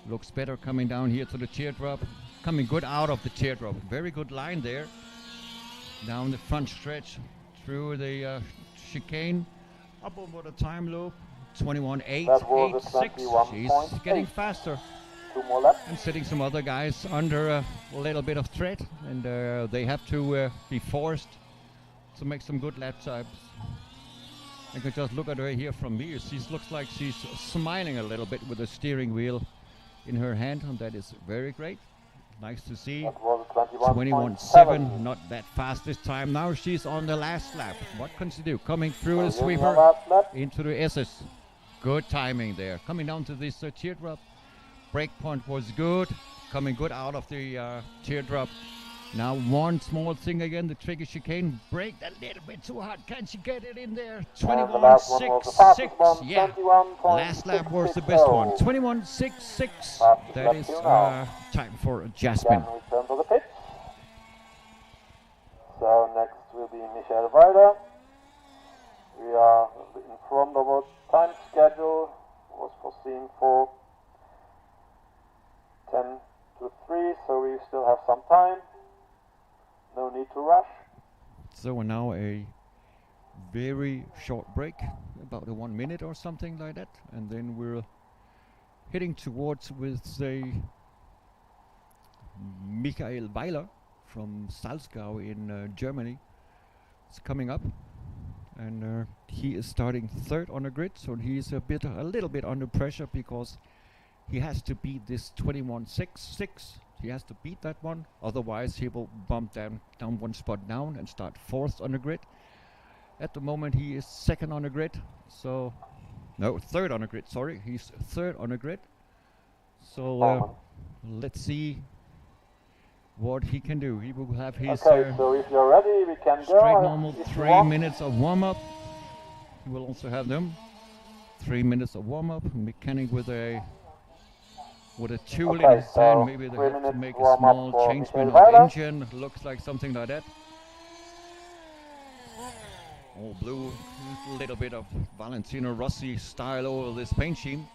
Looks better coming down here to the teardrop. Coming good out of the teardrop. Very good line there. Down the front stretch through the chicane. Up over the time loop. 21.886. She's getting faster. 2 more laps. And setting some other guys under a little bit of threat. And they have to be forced to make some good lap times. I can just look at her here from here. She looks like she's smiling a little bit with the steering wheel in her hand, and that is very great. Nice to see. 21.7, not that fast this time. Now she's on the last lap. What can she do? Coming through the sweeper into the S's. Good timing there. Coming down to this teardrop. Brake point was good. Coming good out of the teardrop. Now one small thing again, the tricky chicane. Braked a little bit too hard. Can she get it in there? 21.66. Yeah. Last lap was the best one. 21.66. That is time for Jasmine. Return to the pit. So next will be Michael Weider. We are in front of our time schedule. Was foreseen for 10 to 3, so we still have some time. No need to rush. So now a very short break, about a 1 minute or something like that, and then we're heading towards with the Michael Weiler from Salzgau in Germany. It's coming up, and he is starting third on the grid, so he's a little bit under pressure because he has to beat this 21.66. He has to beat that one, otherwise he will bump down one spot down and start fourth on the grid. At the moment he is second on the grid, so no, third on the grid, sorry, he's third on the grid. So let's see what he can do. He will have his okay, so if you're ready, we can straight go. normal 3 minutes of warm-up. He will also have them 3 minutes of warm-up. Mechanic with a tool in his hand. Maybe they have to make a small changement of engine. Looks like something like that. All blue, a little bit of Valentino Rossi style over this paint scheme.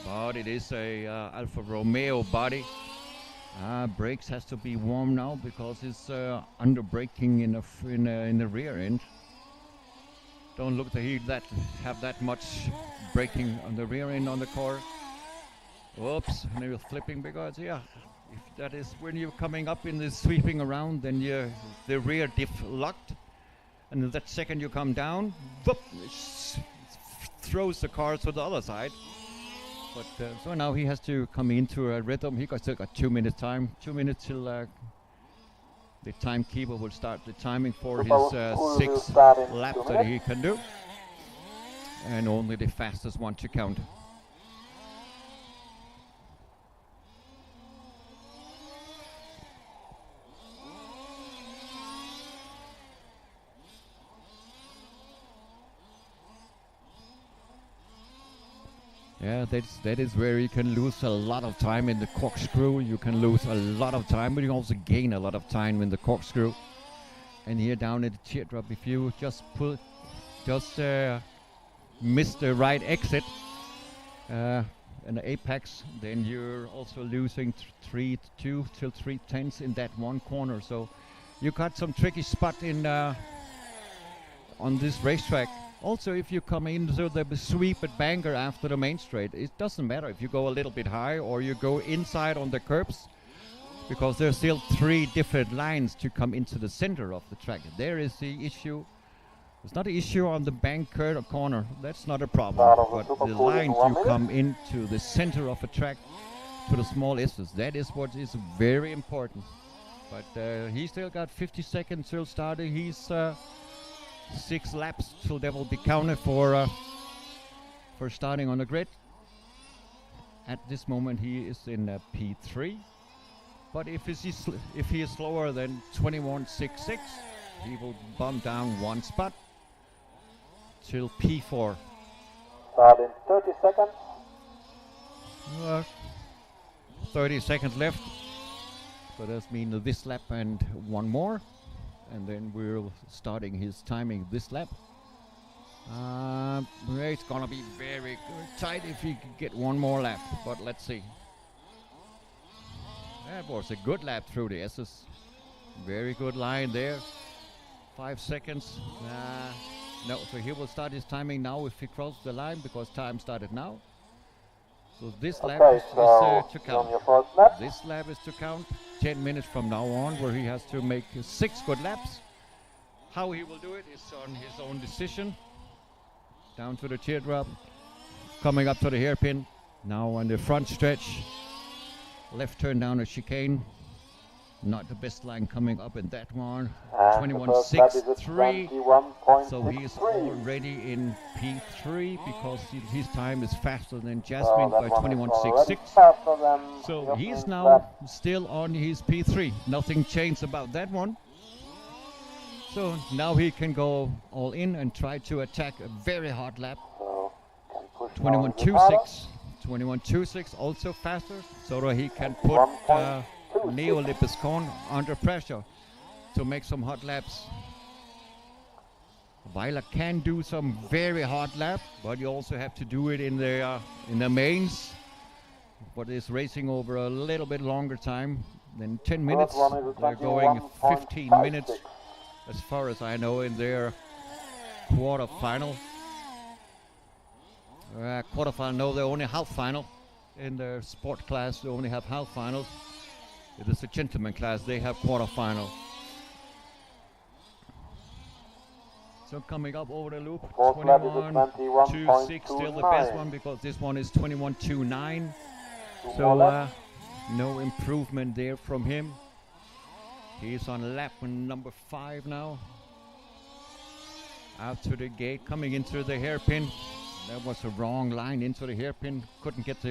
But it is a Alfa Romeo body. Brakes has to be warm now because it's under braking in the rear end. Don't look to have that much braking on the rear end on the car. Whoops, and they were flipping because if that is when you're coming up in this sweeping around, then the rear diff locked, and in that second you come down, whoop, it throws the car to the other side. But so now he has to come into a rhythm. He still got 2 minutes time. 2 minutes till the timekeeper will start the timing for his 6 laps that he can do, and only the fastest one to count. Yeah, that is where you can lose a lot of time in the corkscrew. You can lose a lot of time, but you also gain a lot of time in the corkscrew. And here down at the teardrop, if you just miss the right exit and the apex, then you're also losing 2 till 3 tenths in that one corner. So you got some tricky spot in on this racetrack. Also, if you come into the sweep at Bangor after the main straight, it doesn't matter if you go a little bit high or you go inside on the curbs, because there's still 3 different lines to come into the center of the track. There is the issue. It's not an issue on the bank curve or corner. That's not a problem. But the lines you come into the center of a track to the small S's, that is what is very important. But he still got 50 seconds till starting. He's 6 laps till they will be counted for starting on the grid. At this moment he is in P3, but if he is slower than 21.66, he will bump down 1 spot till P4. Start in 30 seconds. 30 seconds left, so that means this lap and 1 more. And then we're starting his timing this lap. It's gonna be very tight if he can get 1 more lap, but let's see. That was a good lap through the S's. Very good line there. 5 seconds. No, so he will start his timing now if he crosses the line, because time started now. So this lap is to count. This lap is to count 10 minutes from now on, where he has to make 6 good laps. How he will do it is on his own decision. Down to the teardrop, coming up to the hairpin. Now on the front stretch, left turn down a chicane. Not the best line coming up in that one. 21.63. So he is already in P3 because his time is faster than Jasmine by 21.66. So he's now still on his P3. Nothing changed about that one. So now he can go all in and try to attack a very hard lap. 21.26. 21.26 also faster, so that he can put Neo Lippescon under pressure to make some hot laps. Weiler can do some very hard lap, but you also have to do it in the mains. But is racing over a little bit longer time than 10 minutes. They're going 15 minutes, as far as I know, in their quarterfinal. Quarterfinal, no, they're only half final. In their sport class, they only have half finals. It is the gentleman class, they have quarterfinal. So coming up over the loop, 21.26, still the best one because this one is 21.29. So no improvement there from him. He's on lap number 5 now. Out to the gate, coming into the hairpin. That was a wrong line into the hairpin. Couldn't take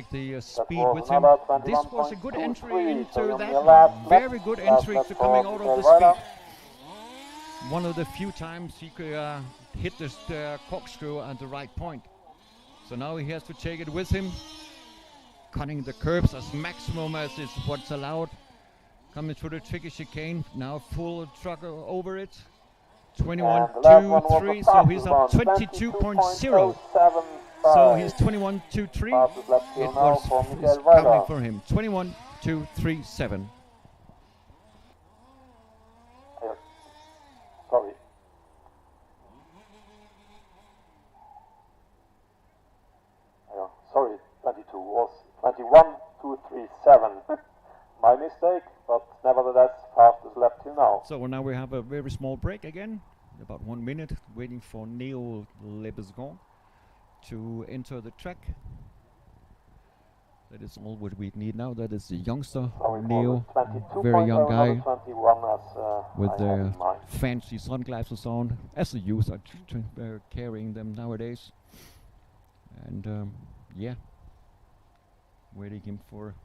the speed with him. This was a good entry into that. Very good entry to coming out of the speed. One of the few times he could hit the corkscrew at the right point. So now he has to take it with him. Cutting the curbs as maximum as is what's allowed. Coming through the tricky chicane. Now full truck over it. 21.23, so he's up 22.0. So he's 21.23. It was counting for him. 21.237. Sorry. Sorry, 22 was 21.237. My mistake, but nevertheless, fastest lap till now. So now we have a very small break again, about 1 minute, waiting for Neo Lebesgon to enter the track. That is all what we need now. That is the youngster, Neo, very young guy, with the fancy sunglasses on, as the youth are carrying them nowadays. And yeah, waiting him for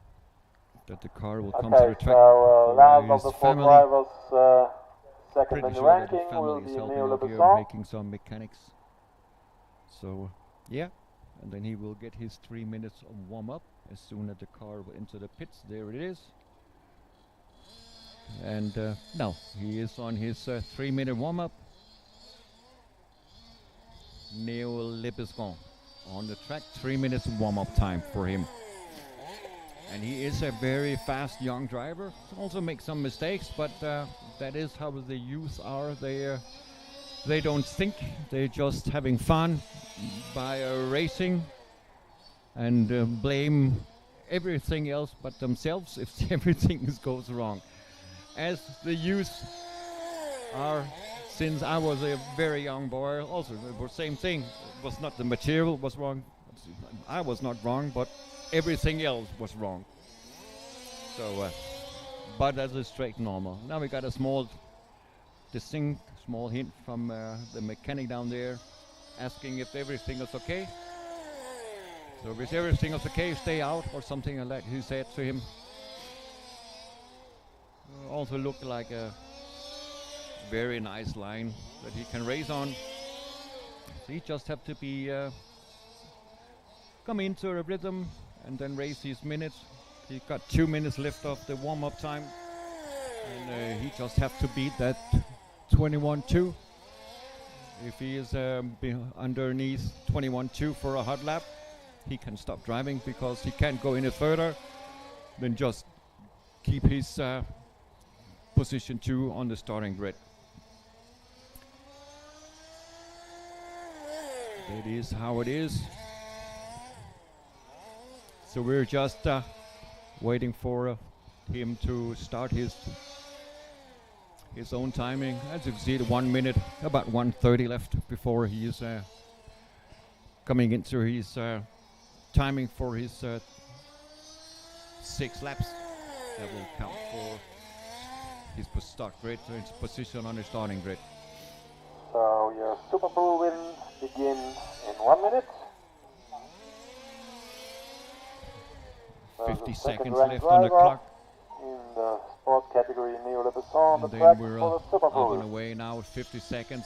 that the car will come to the track. Last of the 4 family. drivers, second Pretty in the sure that the ranking will family be is helping Neo out here, Lebesson. making some mechanics. So yeah, and then he will get his 3 minutes of warm up as soon as the car will enter the pits. There it is. And now he is on his 3-minute warm up. Neo Lebesson on the track, 3 minutes warm up time for him. And he is a very fast young driver. Also makes some mistakes, but that is how the youth are. They don't think, they're just having fun by racing and blame everything else but themselves if everything goes wrong. As the youth are, since I was a very young boy, also it was the same thing. It was not the material was wrong. I was not wrong, but everything else was wrong. So, but that's a straight normal. Now we got a small hint from the mechanic down there, asking if everything is okay. So if everything is okay, stay out or something like that. He said to him. Also looked like a very nice line that he can race on. So he just have to be come into a rhythm and then race his minutes. He got 2 minutes left of the warm-up time, and he just have to beat that 21.2. If he is underneath 21.2 for a hot lap, he can stop driving because he can't go any further than just keep his position 2 on the starting grid. That is how it is. So we're just waiting for him to start his own timing. As you can see, 1 minute, about 1:30 left before he is coming into his timing for his 6 laps. That will count for his start grid, his position on the starting grid. So your Super Bowl win begin in 1 minute. 50 seconds left on the clock. In the sport category, Neo Lebesson, And the then track we're for the Super up Bowl. and away now at 50 seconds.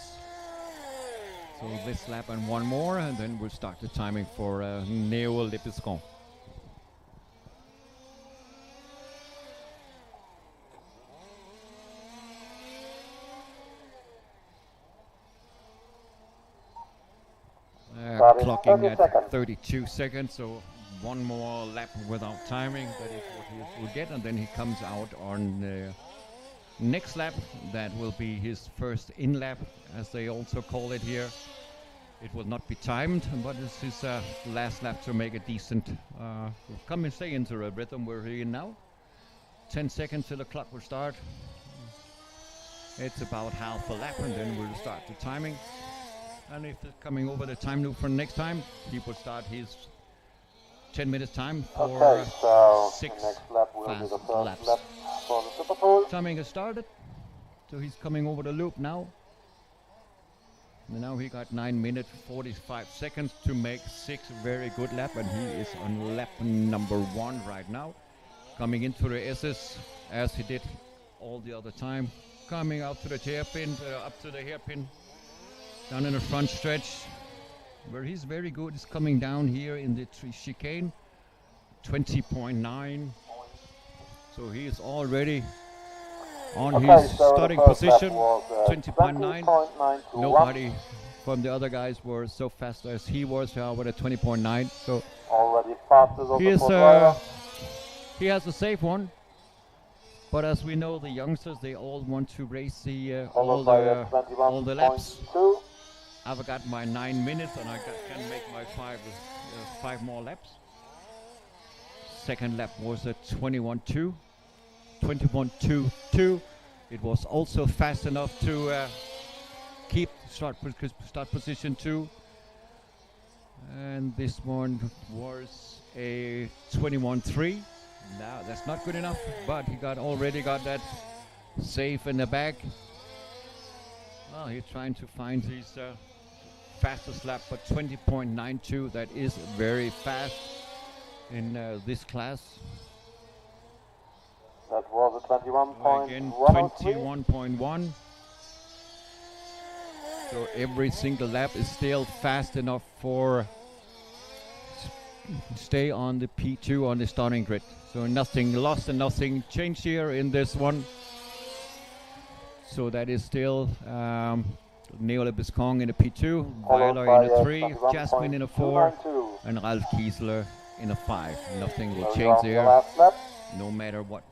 So this lap and one more, and then we'll start the timing for Neo Lebesson. Start in clocking 30 at seconds. 32 seconds, so one more lap without timing. That is what he will get, and then he comes out on the next lap. That will be his first in lap, as they also call it here. It will not be timed, but it's his last lap to make a decent come and stay into a rhythm we're in now. 10 seconds till the clock will start. It's about half a lap, and then we'll start the timing. And if it's coming over the time loop for next time, he will start his 10 minutes time for Okay, so 6 the next lap will be fast the first laps. lap for the Super Pool. Timing has started, so he's coming over the loop now. And now he got 9 minutes 45 seconds to make 6 very good laps, and he is on lap number 1 right now. Coming into the S's as he did all the other time. Coming out to the hairpin, up to the hairpin, down in the front stretch, where he's very good. He's coming down here in the chicane, 20.9. So he is already on his starting position, 20.9. Nobody from the other guys were so fast as he was with a 20.9. So already fastest he has a safe one. But as we know, the youngsters, they all want to race the all the laps. I've got my 9 minutes, and I can make my 5 more laps. Second lap was a 21.2, 21.22. It was also fast enough to keep start position 2. And this one was a 21.3. Now that's not good enough, but he already got that safe in the back. Well, he's trying to find his fastest lap, but 20.92, that is very fast in this class. That was a 21.1. Again, 21.1. So every single lap is still fast enough for stay on the P2 on the starting grid. So nothing lost and nothing changed here in this one. So that is still Neo Lebescon in a P2, Weiler in a 3, Jasmine in a 4, and Ralf Kiesler in a 5. Nothing will change there, no matter what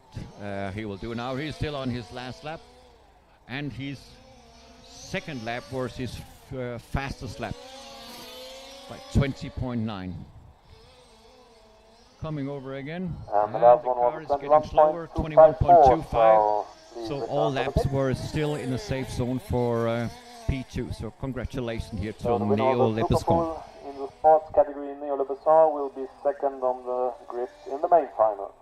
he will do. Now he's still on his last lap, and his second lap was his fastest lap by 20.9. Coming over again, and the car is getting slower, 21.25. So all laps were still in a safe zone for P2. So congratulations here to Neo Lebescon. In the sports category, Neo Lebescon will be second on the grid in the main final.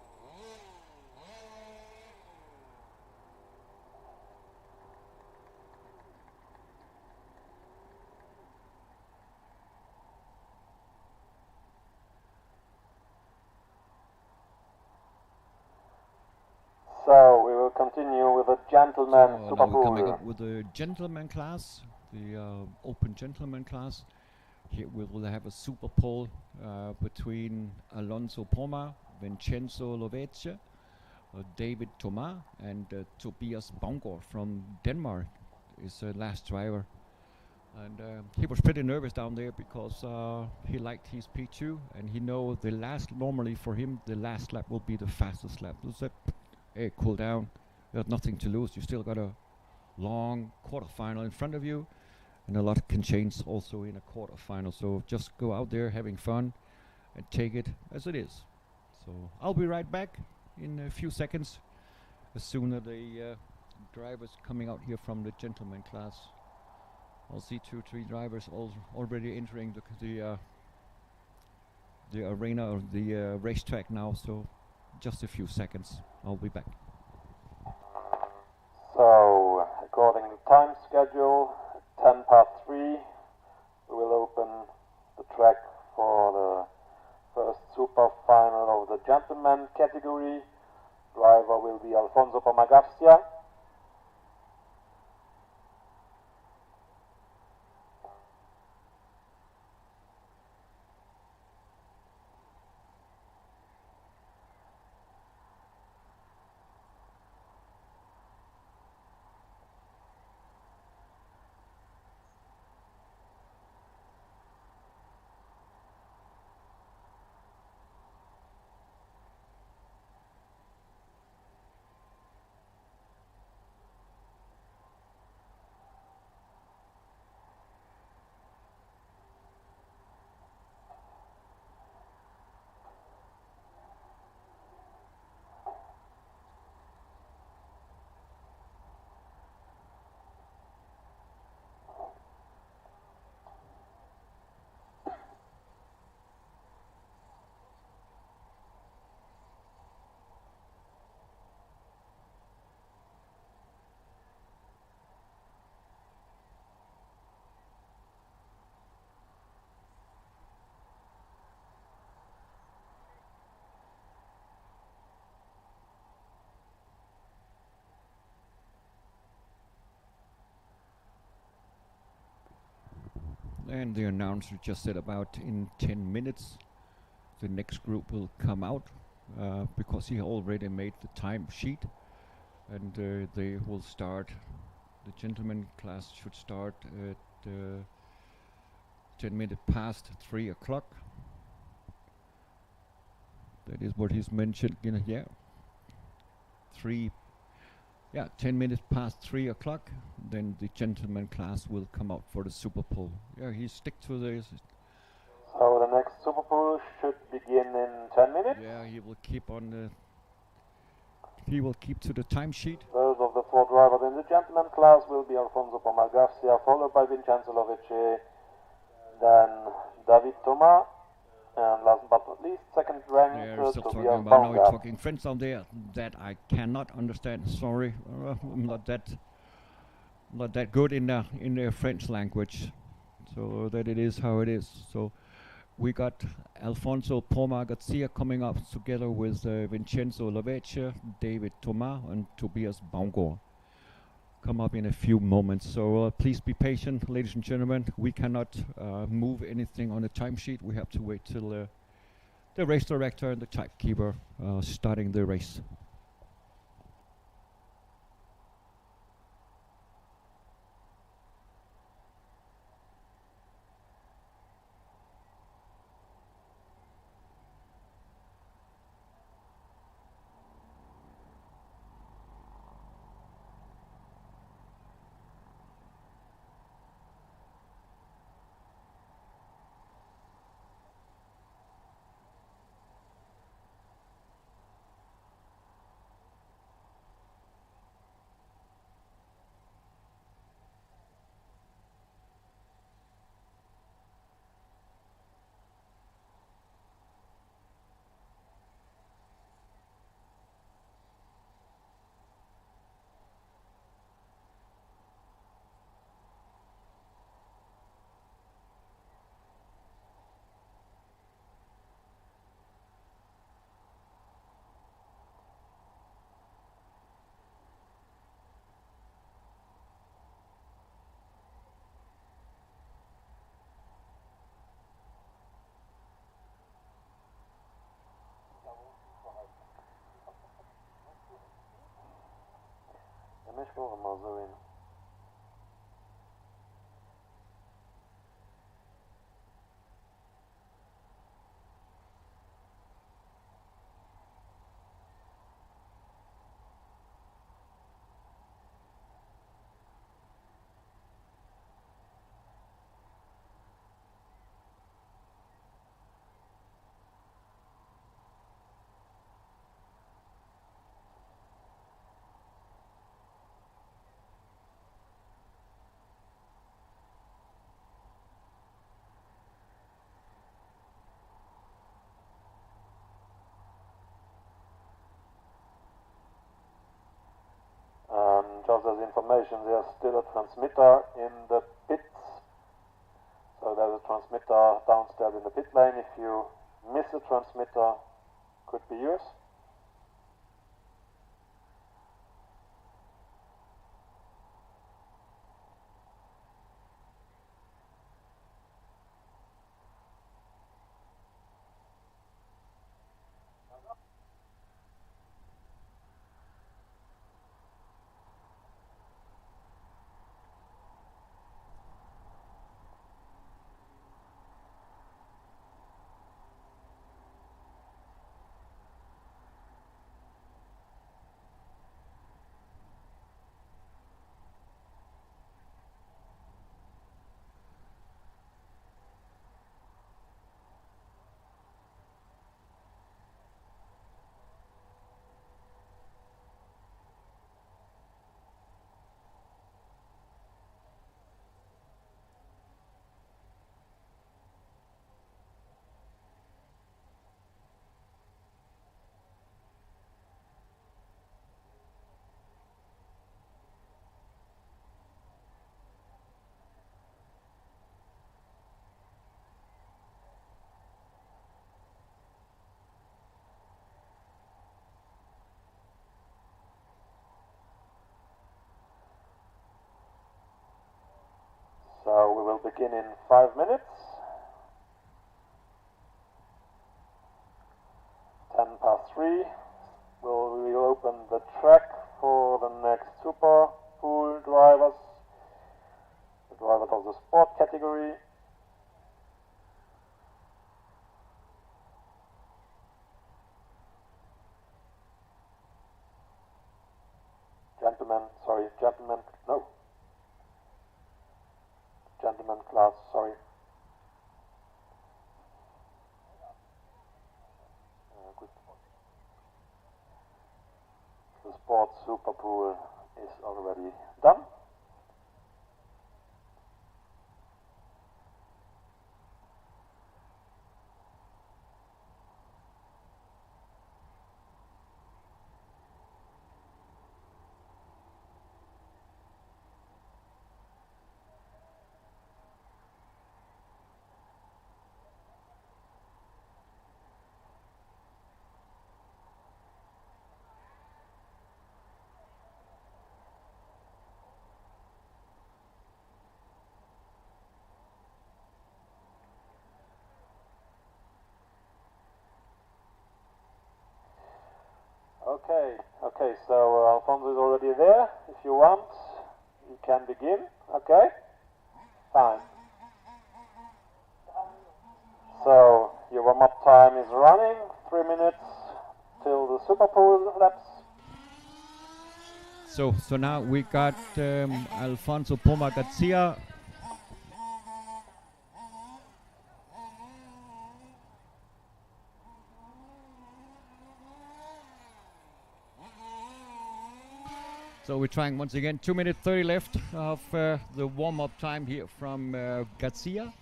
So we will continue with the gentleman Super Now we're coming up with the gentleman class, the open gentleman class. Here we will have a super pole between Alonso Poma, Vincenzo Lovece, David Thomas, and Tobias Bangor from Denmark is the last driver. And he was pretty nervous down there because he liked his P2, and he know normally for him the last lap will be the fastest lap. So hey, cool down. You have nothing to lose. You still got a long quarterfinal in front of you, and a lot can change also in a quarterfinal. So just go out there having fun and take it as it is. So I'll be right back in a few seconds as soon as the drivers coming out here from the gentleman class. I'll see 2-3 drivers already entering the arena or the racetrack now. So just a few seconds. I'll be back. So, according to time schedule, 3:10, we will open the track for the first super final of the gentleman category. Driver will be Alfonso Pomagarcia. And the announcer just said about in 10 minutes the next group will come out because he already made the time sheet, and they will start. The gentleman class should start at 10 minutes past 3 o'clock. That is what he's mentioned. Yeah, 10 minutes past 3 o'clock. Then the gentleman class will come out for the Super Pull. Yeah, he stick to this. So the next Super Pull should begin in 10 minutes. Yeah, he will keep on the. He will keep to the timesheet. Those of the 4 drivers in the gentleman class will be Alfonso Pomar Garcia, followed by Vincenzo Lovece, then David Thomas, and last but not least, second rank They're still talking Tobias about now. He's Baumgart. talking French down there that I cannot understand. Sorry, I'm not that good in the French language. So that it is how it is. So we got Alfonso Pomar Garcia coming up together with Vincenzo Lovece, David Thomas, and Tobias Baumgart. Come up in a few moments. So please be patient, ladies and gentlemen. We cannot move anything on the timesheet. We have to wait till the race director and the timekeeper starting the race. Ich höre mal so hin. Just as information, there's still a transmitter in the pits. So there's a transmitter downstairs in the pit lane. If you miss a transmitter, could be yours. begin in 5 minutes. 3. We'll reopen the track for the next Super Pool drivers, the drivers of the sport category. Gentlemen class, sorry. Good. The sports Super Pool is already done. Okay, so Alfonso is already there. If you want, you can begin. Okay? Fine. So, your warm-up time is running. 3 minutes till the Super Pool laps. So now we got Alfonso Poma Garcia. So we're trying once again, 2 minutes 30 left of the warm-up time here from Garcia.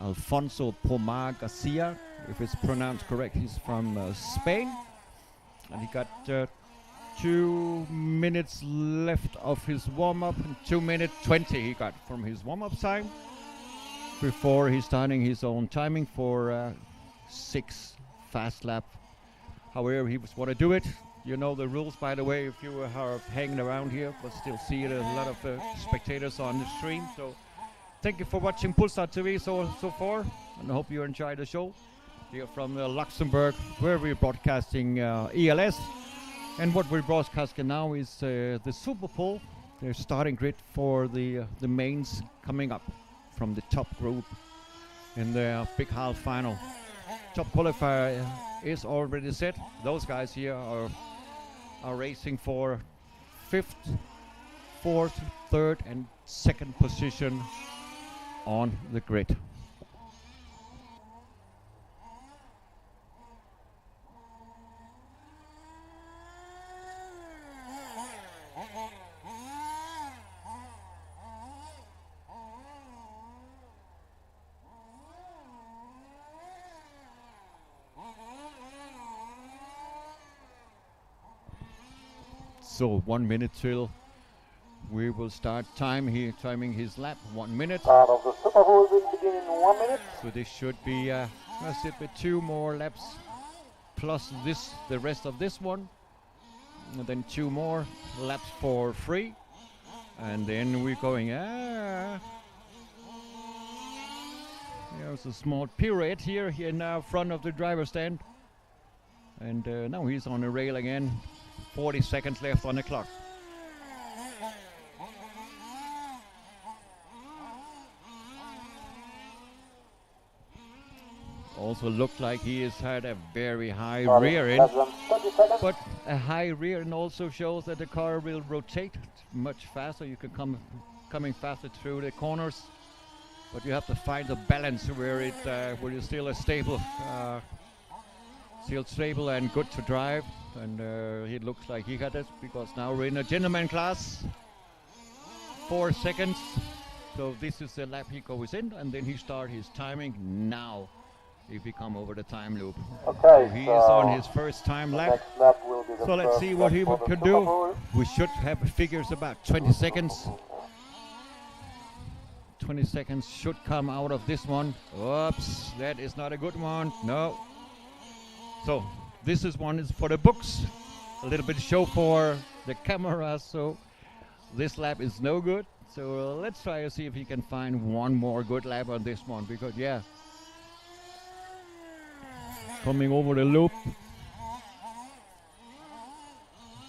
Alfonso Poma Garcia, if it's pronounced correct, he's from Spain. And he got 2 minutes left of his warm-up, and 2 minutes 20 he got from his warm-up time before he's starting his own timing for 6 fast lap. However he was want to do it. You know the rules, by the way, if you are hanging around here, but still see a lot of spectators on the stream. So thank you for watching pullstart.tv so far, and I hope you enjoy the show here from Luxembourg, where we're broadcasting ELS. And what we're broadcasting now is the Super Pool, their starting grid for the mains coming up from the top group in the big half final. Top qualifier is already set. Those guys here are racing for 5th, 4th, 3rd and 2nd position on the grid. So 1 minute till we will start timing his lap. 1 minute. Start of the Super Pool will begin in 1 minute. So this should be let's sit with 2 more laps plus the rest of this one, and then 2 more laps for free, and then we're going. There's a small pirouette here now front of the driver's stand, and now he's on the rail again. 40 seconds left on the clock. Also looked like he has had a very high rear end, but a high rear end also shows that the car will rotate much faster. You can coming faster through the corners, but you have to find the balance where you're still stable and good to drive. And it looks like he got it, because now we're in a gentleman class. 4 seconds. So this is the lap he goes in, and then he start his timing now if he come over the time loop. Okay, so he is on his first time lap. Next lap will be the So let's see what he can do. We should have figures about 20 seconds. 20 seconds should come out of this one. Oops, that is not a good one. No. So this one is for the books, a little bit show for the camera, so this lap is no good. So let's try to see if he can find one more good lap on this one, because yeah, coming over the loop.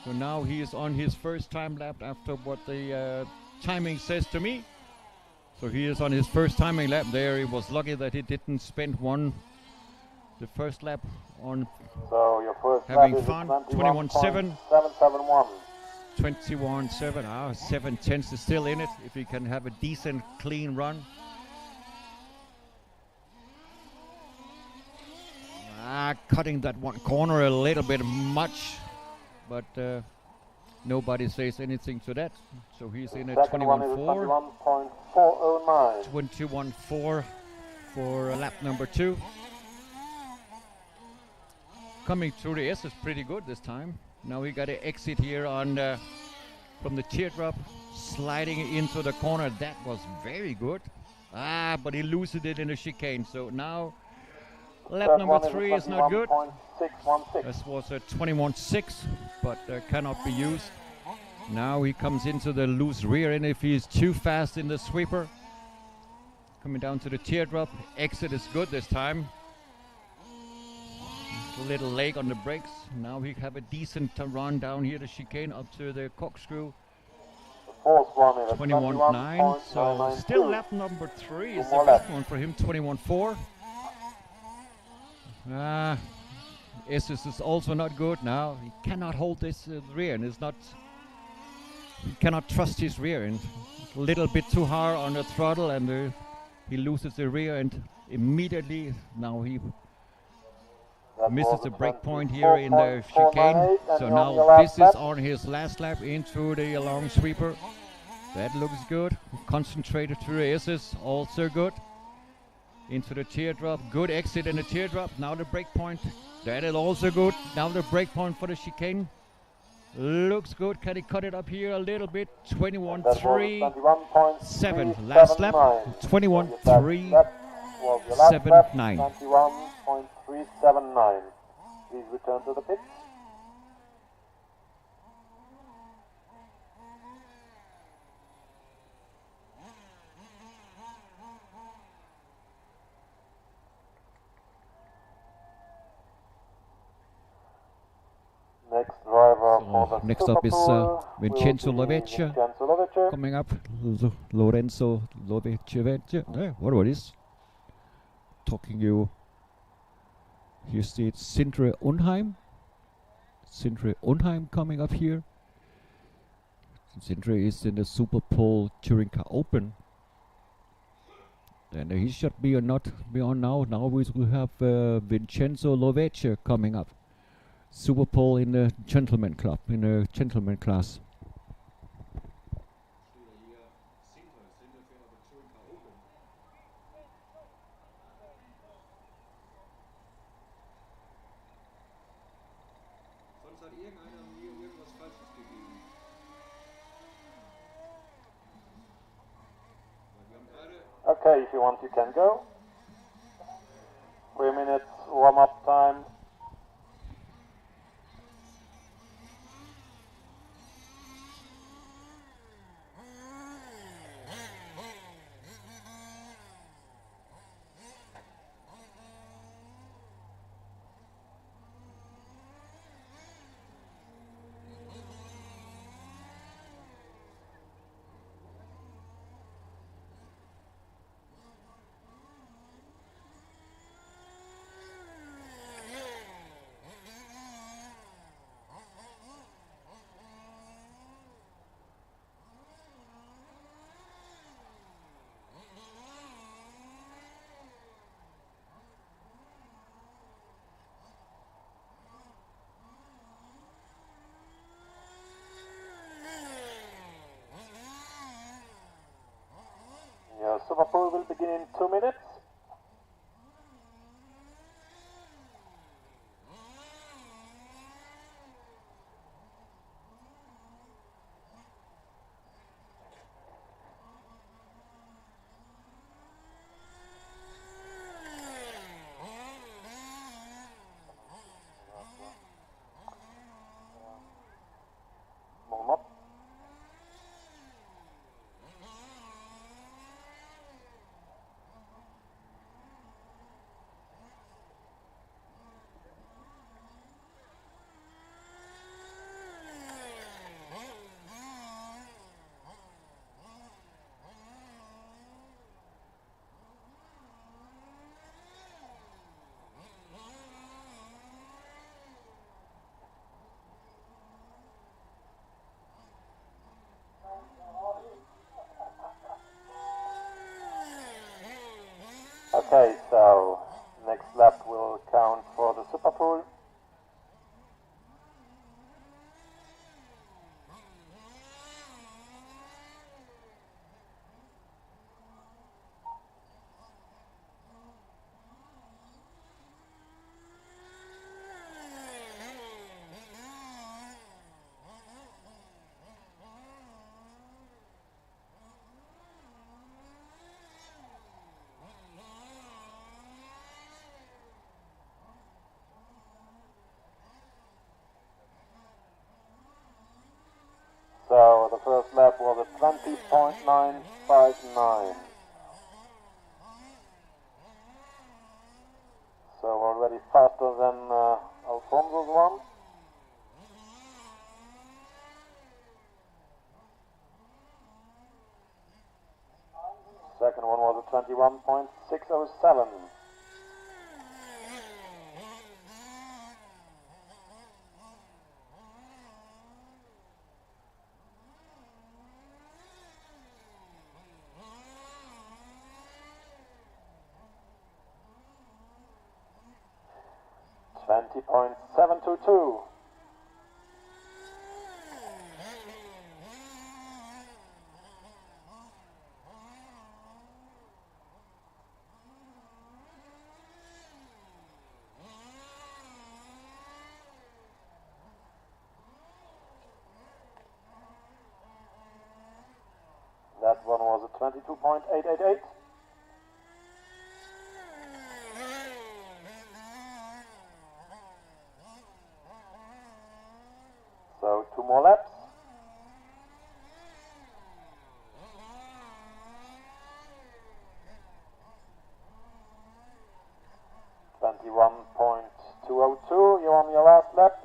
So now he is on his first time lap after what the timing says to me. So he is on his first timing lap there. He was lucky that he didn't spend the first lap on So your first having lap is fun. 21.771. 21.7. 7 tenths is still in it if he can have a decent clean run. Cutting that one corner a little bit much, but nobody says anything to that. So he's in at 21.4. 21.409. 21.4 for lap number 2. Coming through the S is pretty good this time. Now we got to exit here on from the teardrop, sliding into the corner. That was very good. But he loses it in the chicane. So now lap number 3 is not good. This was a 21.6, but cannot be used. Now he comes into the loose rear end if he is too fast in the sweeper. Coming down to the teardrop. Exit is good this time. A little leg on the brakes. Now we have a decent run down here the chicane up to the corkscrew. 21.9. So still lap number 3 is the best one for him. 21.4. S is also not good now. He cannot hold this rear end. He cannot trust his rear end. A little bit too hard on the throttle, and he loses the rear end immediately. Now he misses the brake point here in the chicane. So now this is on his last lap into the long sweeper. That looks good. Concentrated through the S's, also good. Into the teardrop, good exit in the teardrop. Now the brake point, that is also good. Now the brake point for the chicane. Looks good. Can he cut it up here a little bit? 21.37. Last lap, 21.379. 21.379. Please return to the pits. Next driver for the next up is Vincenzo Lovecchia coming up. Lorenzo Lovecchia. What was this? Talking you. Here states Sindre Unheim. Sindre Unheim coming up here. Sindre is in the Super Pole Touring Car Open. And he should be or not be on now. Now we will have Vincenzo Lovecchia coming up. Super Pole in the gentleman club, in the gentleman class. Okay, if you want, you can go. 3 minutes warm-up time. Your Super Pole will begin in 2 minutes. Okay, so next lap will count for the super pool. So the first lap was a 20.959. So already faster than Alfonso's one. Second one was a 21.607. .722. That one was a 22.888. So 2 more laps. .21.202, you're on your last lap.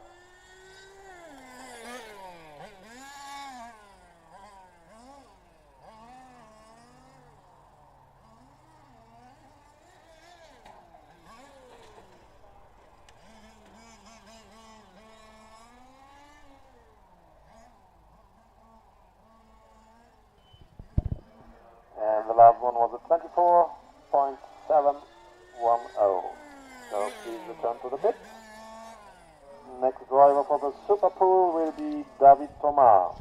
And the last one was a 24.710. So please return to the pit. Next driver for the Super Pool will be David Thomas.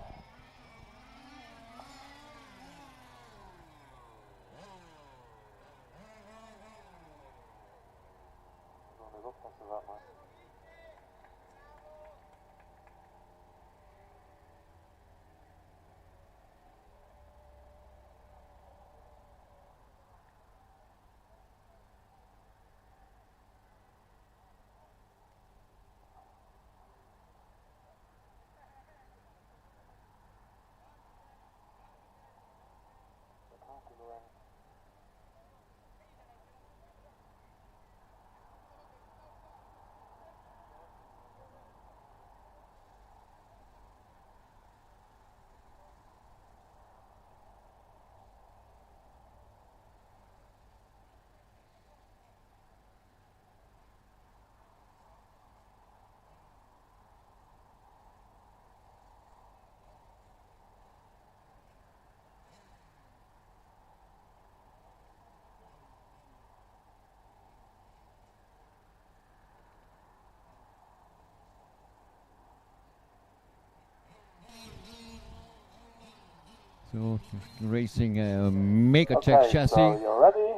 So racing a Mega Tech chassis so you're ready.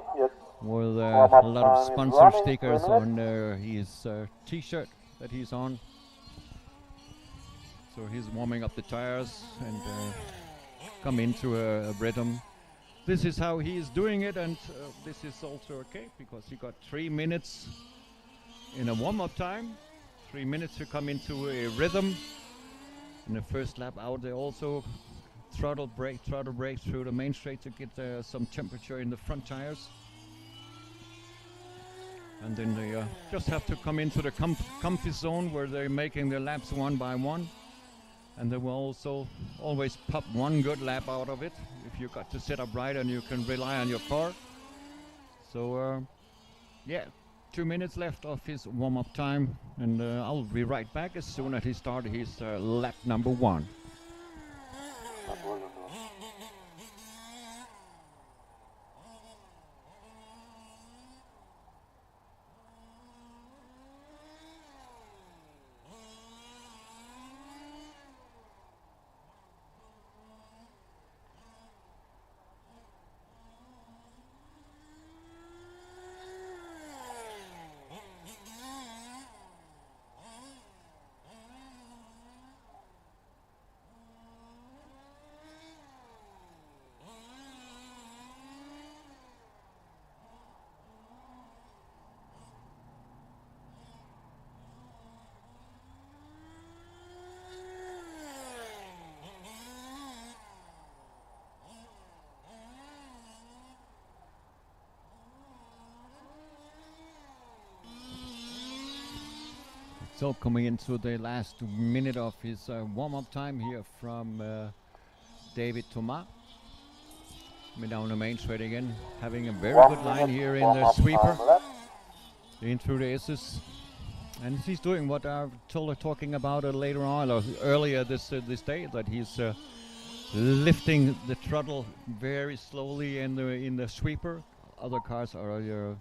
with warm-up a lot of time is sponsor running, stickers 3 minutes. on his t-shirt that he's on. So he's warming up the tires and come into a rhythm. This is how he is doing it, and this is also okay because he got 3 minutes in a warm-up time, 3 minutes to come into a rhythm. In the first lap out, they also throttle brake through the main straight to get some temperature in the front tires. And then they just have to come into the comfy zone where they're making their laps one by one. And they will also always pop one good lap out of it if you got to set up right and you can rely on your car. So yeah, 2 minutes left of his warm-up time, and I'll be right back as soon as he started his lap number 1. So coming into the last minute of his warm-up time here from David Thomas. Coming down the main straight again, having a very good line here in the sweeper. In through the S's. And he's doing what I've talking about later on, or earlier this day, that he's lifting the throttle very slowly in the sweeper. Other cars are,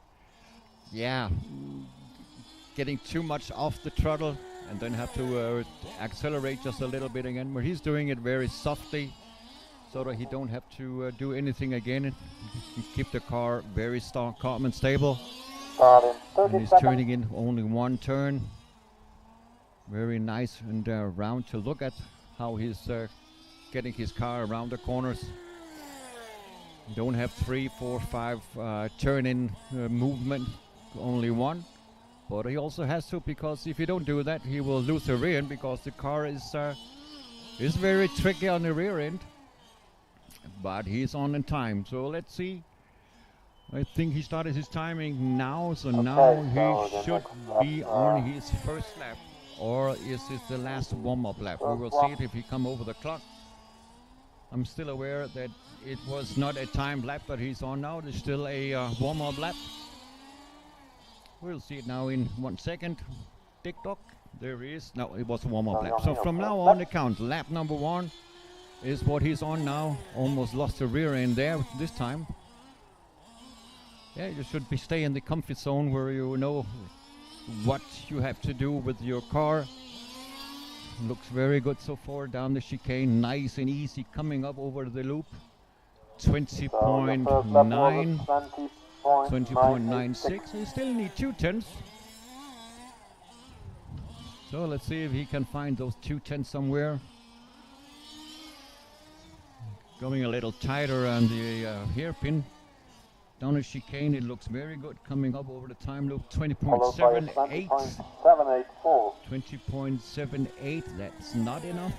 getting too much off the throttle and then have to accelerate just a little bit again. But he's doing it very softly, so that he don't have to do anything again. He keep the car very calm and stable. And he's turning in only one turn. Very nice and round to look at how he's getting his car around the corners. You don't have 3, 4, 5 turn-in movement, only one. But he also has to, because if you don't do that, he will lose the rear end, because the car is very tricky on the rear end. But he's on in time, so let's see. I think he started his timing now, so now he should be on his first lap. Or is this the last warm-up lap? We will see it if he come over the clock. I'm still aware that it was not a timed lap that he's on now. There's still a warm-up lap. We'll see it now in 1 second. Tick-tock. There he is. No, it was a warm-up lap. So from now on, the count. Lap number 1 is what he's on now. Almost lost the rear end there this time. Yeah, you should stay in the comfort zone where you know what you have to do with your car. Looks very good so far down the chicane. Nice and easy coming up over the loop. 20.9, 20.96. You still need 2 tenths. So let's see if he can find those 2 tenths somewhere. Going a little tighter on the hairpin. Down the chicane, it looks very good. Coming up over the time loop, 20.78. 20.78, that's not enough.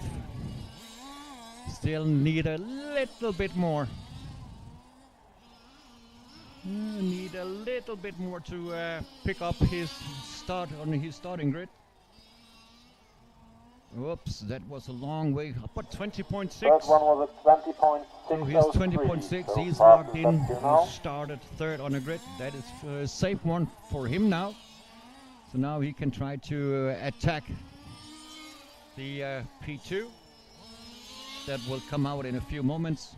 Still need a little bit more. Need a little bit more to pick up his start on his starting grid. Whoops, that was a long way up, but 20.6. First one was at 20.6. So he's 20.6, so he's locked in. He started third on the grid. That is a safe one for him now. So now he can try to attack the P2. That will come out in a few moments.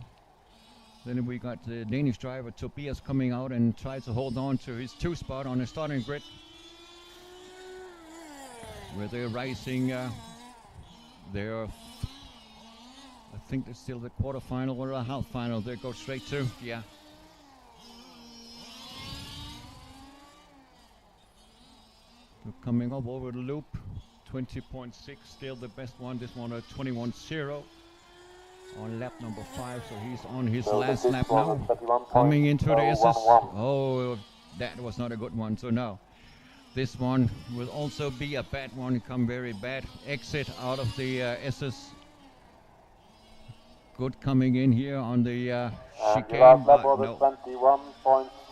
Then we got the Danish driver Tobias coming out and tries to hold on to his 2 spot on the starting grid. Where they're rising. They're, I think they're still the quarterfinal or a half final. They go straight to, yeah. So coming up over the loop, 20.6, still the best one. This one at 21.0 on lap number 5. So he's on his last lap now. Coming into the SS. Oh, that was not a good one. So no. This one will also be a bad one, come very bad. Exit out of the SS. Good coming in here on the chicane, but no.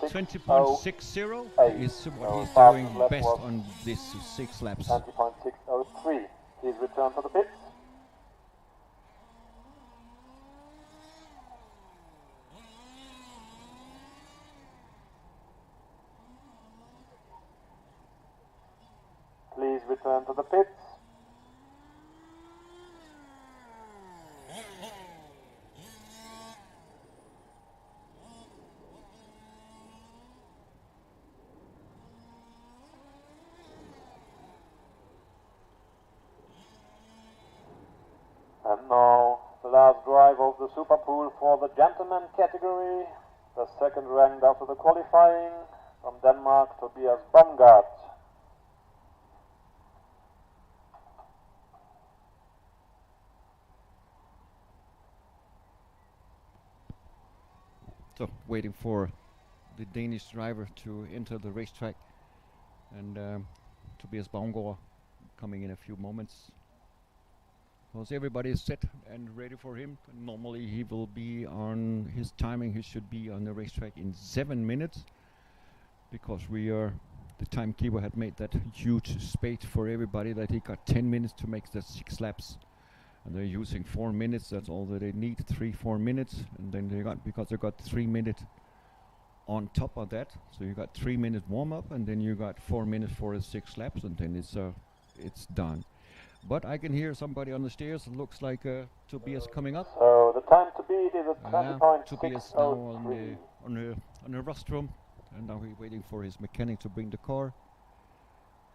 20.60 is what he's doing best on this 6 laps. 20.603. Please return to the pits. Please return to the pits. And now the last drive of the Super Pool for the gentleman category. The second ranked after the qualifying from Denmark, Tobias Baumgart. So waiting for the Danish driver to enter the racetrack, and Tobias Baumgart coming in a few moments. Because everybody is set and ready for him. Normally he will be on his timing. He should be on the racetrack in 7 minutes, because we are the timekeeper had made that huge space for everybody that he got 10 minutes to make the 6 laps. And they're using 4 minutes, that's all that they need, 3-4 minutes. And then they got, because they got 3 minutes on top of that, so you got 3 minutes warm up, and then you got 4 minutes for the 6 laps, and then it's done. But I can hear somebody on the stairs. It looks like Tobias coming up. So the time to beat is at 20.603. Tobias now on the rostrum, and now we're waiting for his mechanic to bring the car.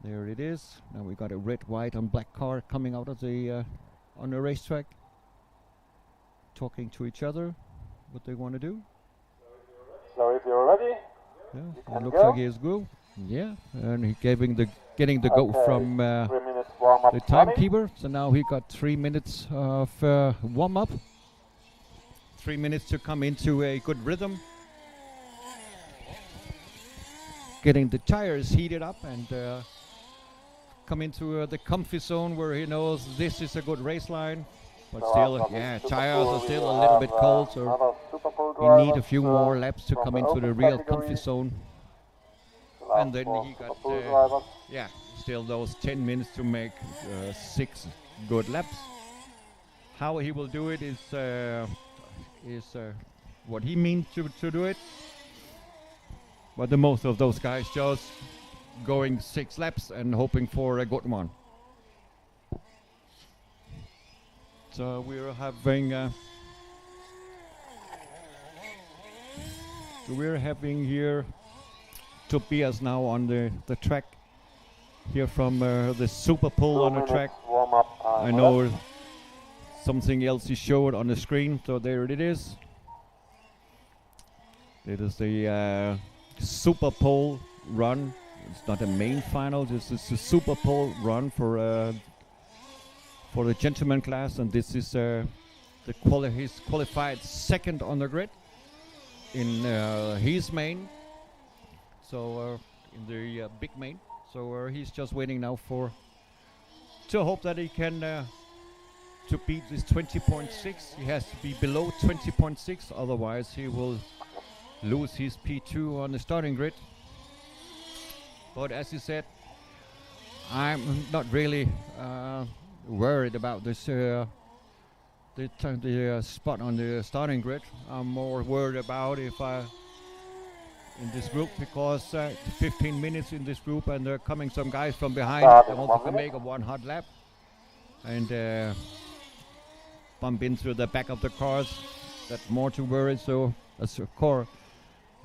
There it is. Now we got a red, white, and black car coming out of the on the racetrack, talking to each other, what they want to do. So if you're ready, yeah, it looks like he is go. Yeah, and he getting the go from the timekeeper. So now he got 3 minutes of warm up, 3 minutes to come into a good rhythm, getting the tires heated up and come into the comfy zone where he knows this is a good race line. But still, yeah, tires are still a little bit cold, so he need a few more laps to come into the real comfy zone. And then he got, yeah, still those 10 minutes to make 6 good laps. How he will do it is what he means to do it. But the most of those guys just going 6 laps and hoping for a good one. So we're having here Tobias now on the track here from the Super Pull on the track. I know something else is showed on the screen, so there it is. It is the Super Pull run. It's not a main final, this is a Super Pull run for the gentleman class, and this is he's qualified second on the grid in his main. So in the big main, so he's just waiting now to hope that he can to beat this 20.6. He has to be below 20.6, otherwise he will lose his P2 on the starting grid. But as you said, I'm not really worried about this the spot on the starting grid. I'm more worried about if in this group, because 15 minutes in this group, and there are coming some guys from behind. They want to make a one hot lap and bump into the back of the cars. That's more to worry. So as a car,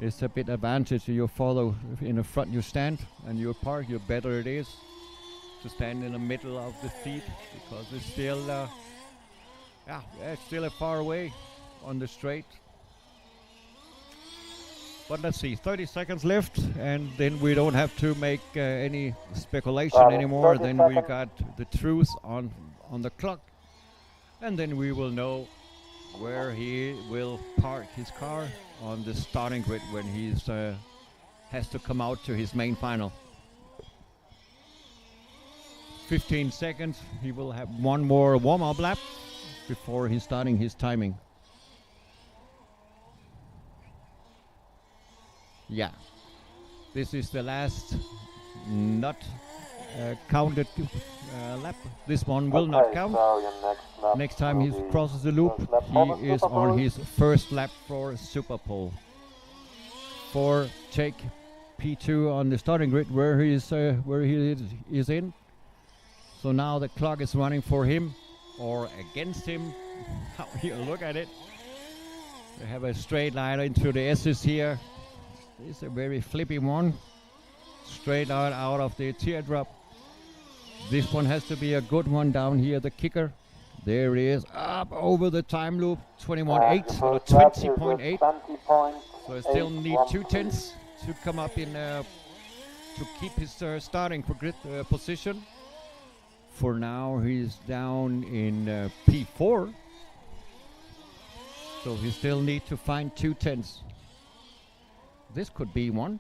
it's a bit advantage. You follow in the front, you stand, and you park. You better it is to stand in the middle of the feet, because it's still it's still a far away on the straight. But let's see, 30 seconds left, and then we don't have to make any speculation anymore. Then we got the truth on the clock, and then we will know where he will park his car on the starting grid when he's has to come out to his main final. 15 seconds, he will have one more warm-up lap before he's starting his timing. Yeah, this is the last not counted lap. This one will not count. Next time he crosses the loop, he is on his first lap for Super Pole. For take P2 on the starting grid where he is in. So now the clock is running for him or against him. How you look at it. We have a straight line into the S's here. It's a very flippy one, straight out of the teardrop. This one has to be a good one down here, the kicker. There it is, up over the time loop, 21.8 or 20.8. So I still need 2/10 to come up in to keep his starting grid position. For now, he's down in P4. So he still need to find 2/10. This could be one.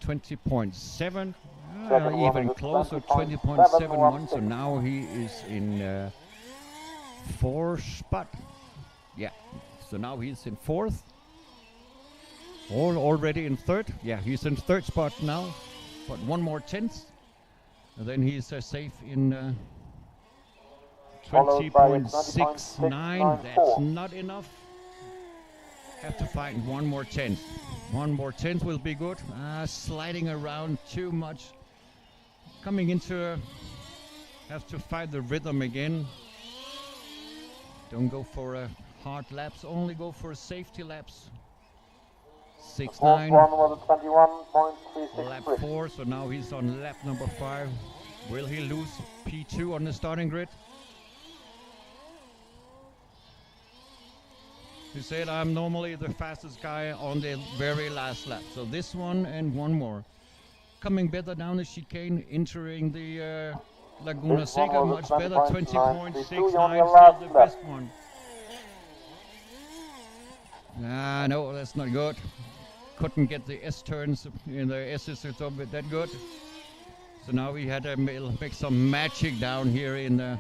20.7, even closer, 20.71. So now he is in 4th spot. Yeah, so now he's in 4th. Or already in 3rd. Yeah, he's in 3rd spot now. but one more tenth, and then he's safe in Followed by a 20.69. That's not enough. Have to find one more tenth. One more tenth will be good. Sliding around too much. Coming into have to find the rhythm again. Don't go for hard laps, only go for safety laps. 6.9. One was a 21.36. Lap 4, so now he's on lap number 5. Will he lose P2 on the starting grid? He said, I'm normally the fastest guy on the very last lap. So this one and one more. Coming better down the chicane, entering the Laguna Seca, much better, 20.69, still the best one. No, that's not good. Couldn't get the S turns in the S's that good. So now we had to make some magic down here in the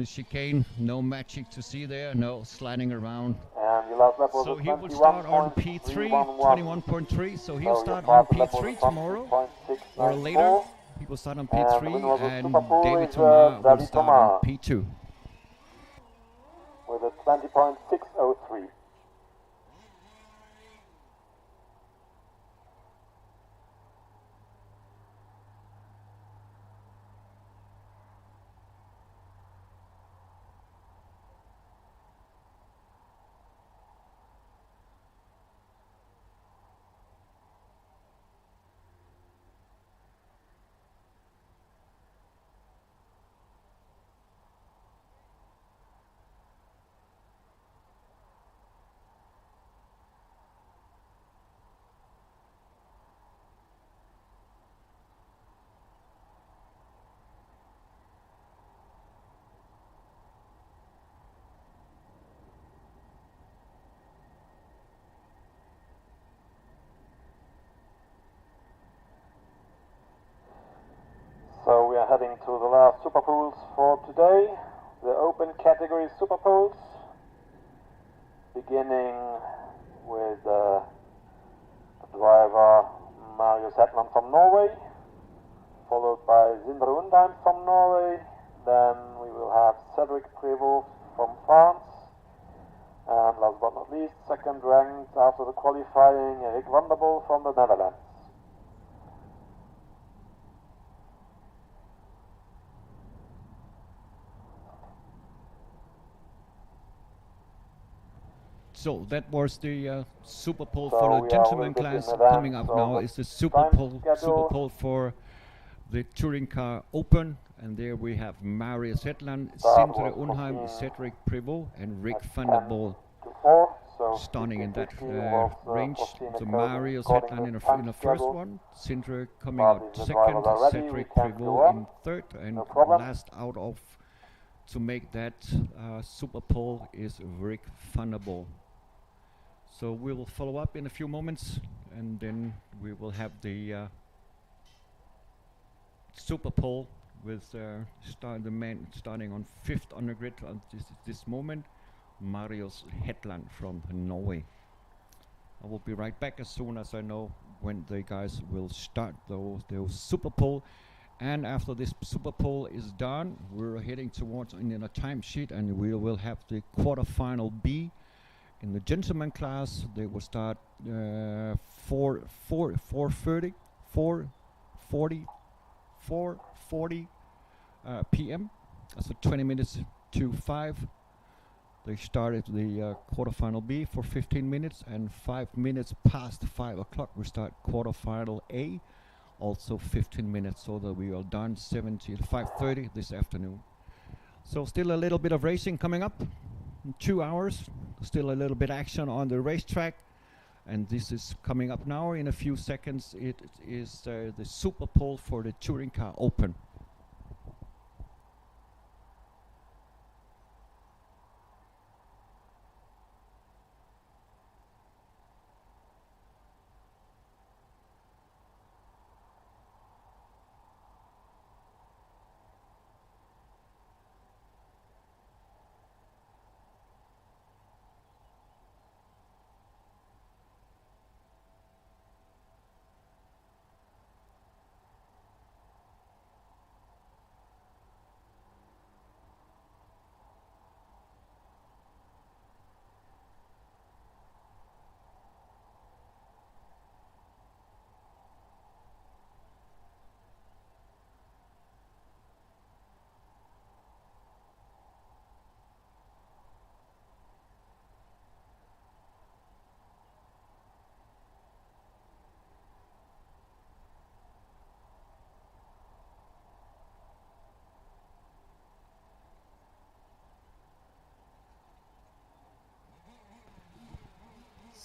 chicane. No magic to see there, no sliding around. So he will start on P3, 21.3. So he'll start on P3 tomorrow or later. He will start on P3 and David Thomas will start on P2. With a 20.603. So we are heading to the last super pools for today, the open category super pools, beginning with the driver Marius Hetland from Norway, followed by Sindre Undheim from Norway, then we will have Cedric Prévost from France, and last but not least, second ranked after the qualifying, Eric Vanderboel from the Netherlands. So that was the Super Pole for the gentleman class. Coming up now is the Super Pole for the Touring Car Open. And there we have Marius Hetland, Sindre Undheim, Cedric Prévost, and Rick Vanderboel starting in that range. So Marius Hetland in the first one, Sindre coming out second, Cedric Prévost in third, and last out of to make that Super Pole is Rick Vanderboel. So we will follow up in a few moments, and then we will have the Super Pole with the man starting on 5th on the grid at this moment, Marius Hetland from Norway. I will be right back as soon as I know when the guys will start those Super Pole. And after this Super Pole is done, we're heading towards in a timesheet, and we will have the quarterfinal B. In the gentleman class, they will start 4:40 p.m. So 20 minutes to 5. They started the quarterfinal B for 15 minutes, and 5 minutes past 5 o'clock we start quarterfinal A, also 15 minutes, so that we are done 5:30 this afternoon. So still a little bit of racing coming up. 2 hours, still a little bit action on the racetrack, and this is coming up now in a few seconds. It is the Super Pole for the Touring Car Open.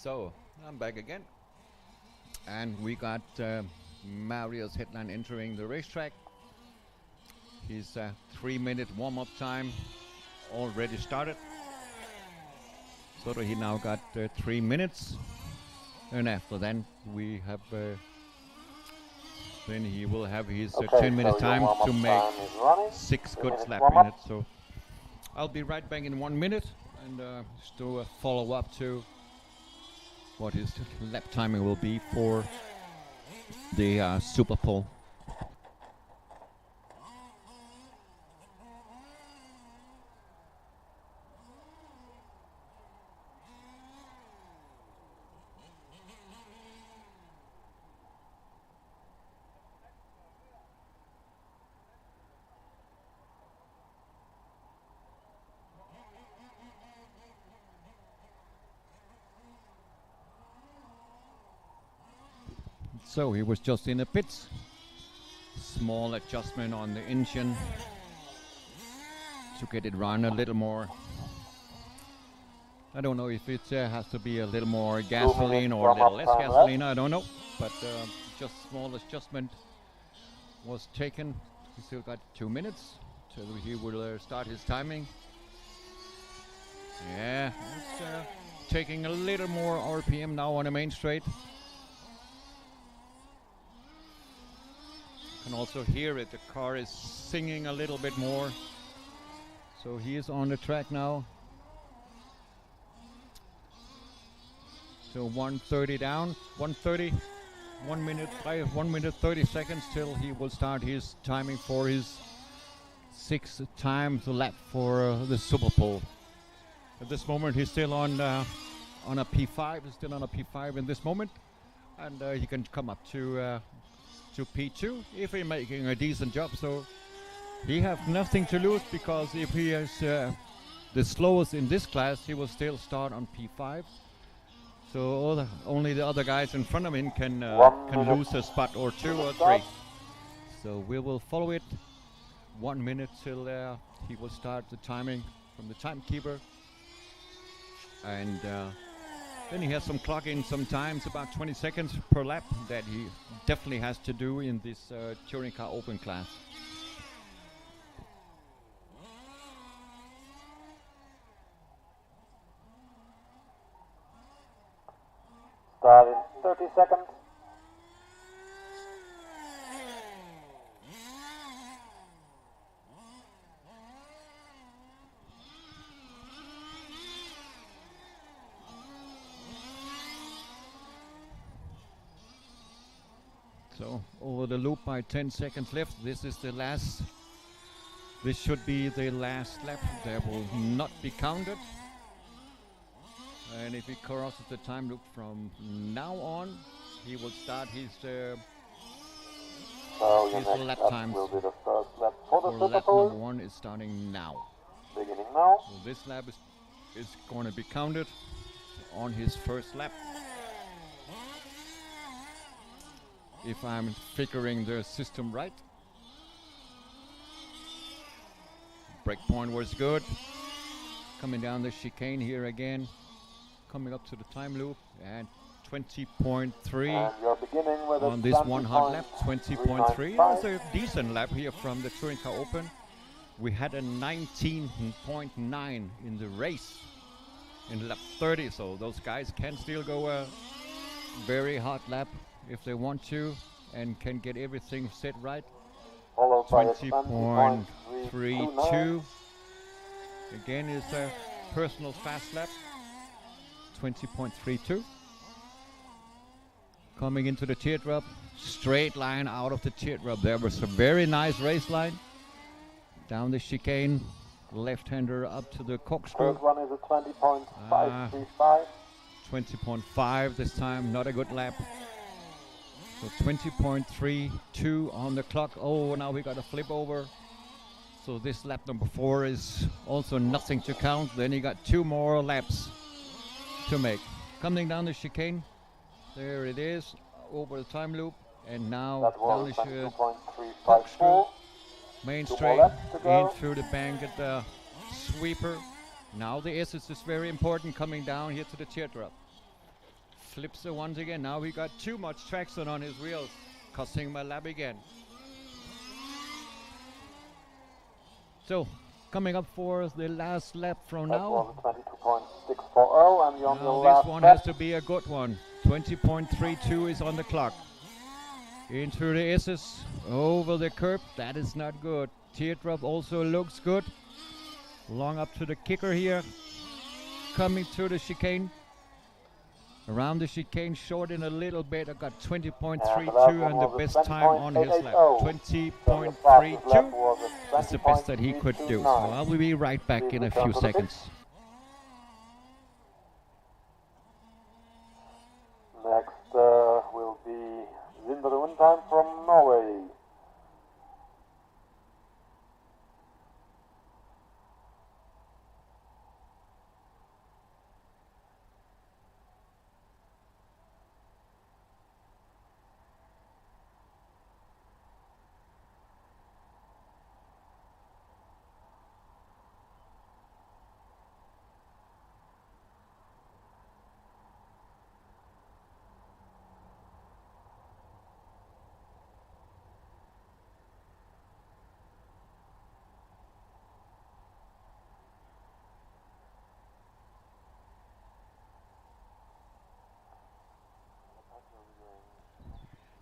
So I'm back again, and we got Marius Headland entering the racetrack. His 3-minute warm-up time already started, so that he now got 3 minutes, and after then we have then he will have his 10-minute time to make 6 good lap minutes. So I'll be right back in 1 minute and just do a follow-up to what his lap timing will be for the Super Pole. So he was just in the pits. Small adjustment on the engine to get it run a little more. I don't know if it has to be a little more gasoline or a little less gasoline, I don't know. But just small adjustment was taken. He still got 2 minutes till he will start his timing. Yeah, it's taking a little more RPM now on the main straight. Can also hear it, the car is singing a little bit more. So he is on the track now. So 1:30 down, 1:30, 1 minute 30 seconds till he will start his timing for his 6th time to lap for the Super Pole. At this moment he's still on a P5, he's still on a P5 in this moment, and he can come up to P2 if he's making a decent job. So he have nothing to lose, because if he is the slowest in this class, he will still start on P5. So only the other guys in front of him can lose a spot or 2 or 3. So we will follow it 1 minute till he will start the timing from the timekeeper, and then he has some clocking sometimes, about 20 seconds per lap, that he definitely has to do in this Touring Car Open class. Start in 30 seconds. So over the loop by 10 seconds left. This is the last. This should be the last lap. That will not be counted. And if he crosses the time loop from now on, he will start his lap times. Will be the first lap for the Super lap Pole. number 1 is starting now. Beginning now. So this lap is going to be counted on his first lap. If I'm figuring the system right. Breakpoint was good. Coming down the chicane here again. Coming up to the time loop, and 20.3 on this one hot lap. 20.3. That's a decent lap here from the Touring Car Open. We had a 19.9 in the race in lap 30, so those guys can still go a very hot lap if they want to, and can get everything set right. 20.32 again is a personal fast lap. 20.32. Coming into the teardrop, straight line out of the teardrop. There was a very nice race line. Down the chicane, left-hander up to the corkscrew. First one is a 20.535. 20.5 this time, not a good lap. So 20.32 on the clock. Oh, now we got a flip over. So this lap number 4 is also nothing to count. Then you got 2 more laps to make. Coming down the chicane, there it is, over the time loop, and now down the corkscrew, main straight, in through the bank at the sweeper. Now the SS is very important, coming down here to the teardrop. slips once again. Now he got too much traction on his wheels, costing him a lap again. So, coming up for the last lap from That now. was a 22.640, and you're on your Now last this one lap. has to be a good one. 20.32 is on the clock. Into the S's, over the curb. That is not good. Teardrop also looks good. Long up to the kicker here. Coming to the chicane. Around the chicane, short in a little bit. I got 20.32 and the best time on his lap. 20.32 is the best that he could do. So I will be right back in a few seconds. Next will be Zinder Undheim from Norway.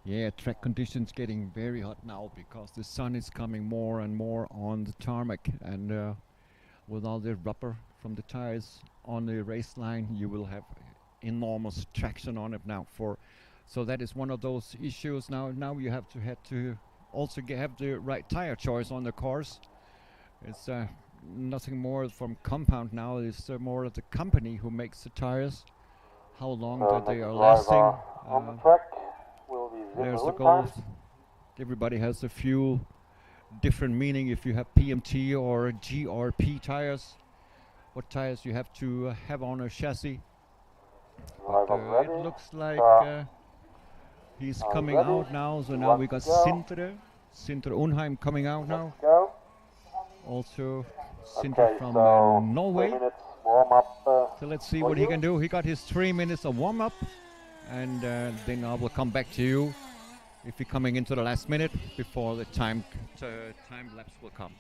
Yeah, track conditions getting very hot now because the sun is coming more and more on the tarmac, and with all the rubber from the tires on the race line, you will have enormous traction on it now. So that is one of those issues now. Now you have to also have the right tire choice on the cars. It's nothing more from compound now. It's more of the company who makes the tires, how long that they are lasting. On the track. There's the goal. Everybody has a few different meaning if you have PMT or GRP tires. What tires you have to have on a chassis. But, it looks like he's coming out now. So now we got Sinter Undheim coming out now. Also Sinter from Norway. So let's see what he can do. He got his 3 minutes of warm-up. And then I will come back to you if you're coming into the last minute before the time lapse will come.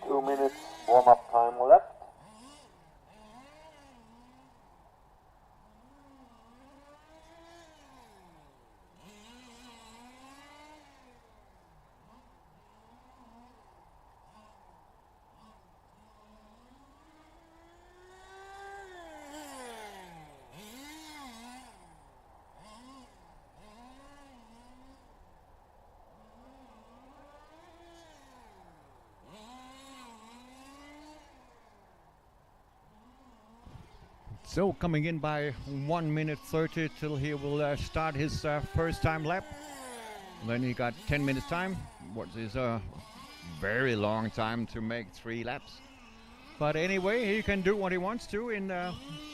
2 minutes warm-up time left. So coming in by 1 minute 30 till he will start his first time lap. And then he got 10 minutes time, what is a very long time to make 3 laps. But anyway, he can do what he wants to in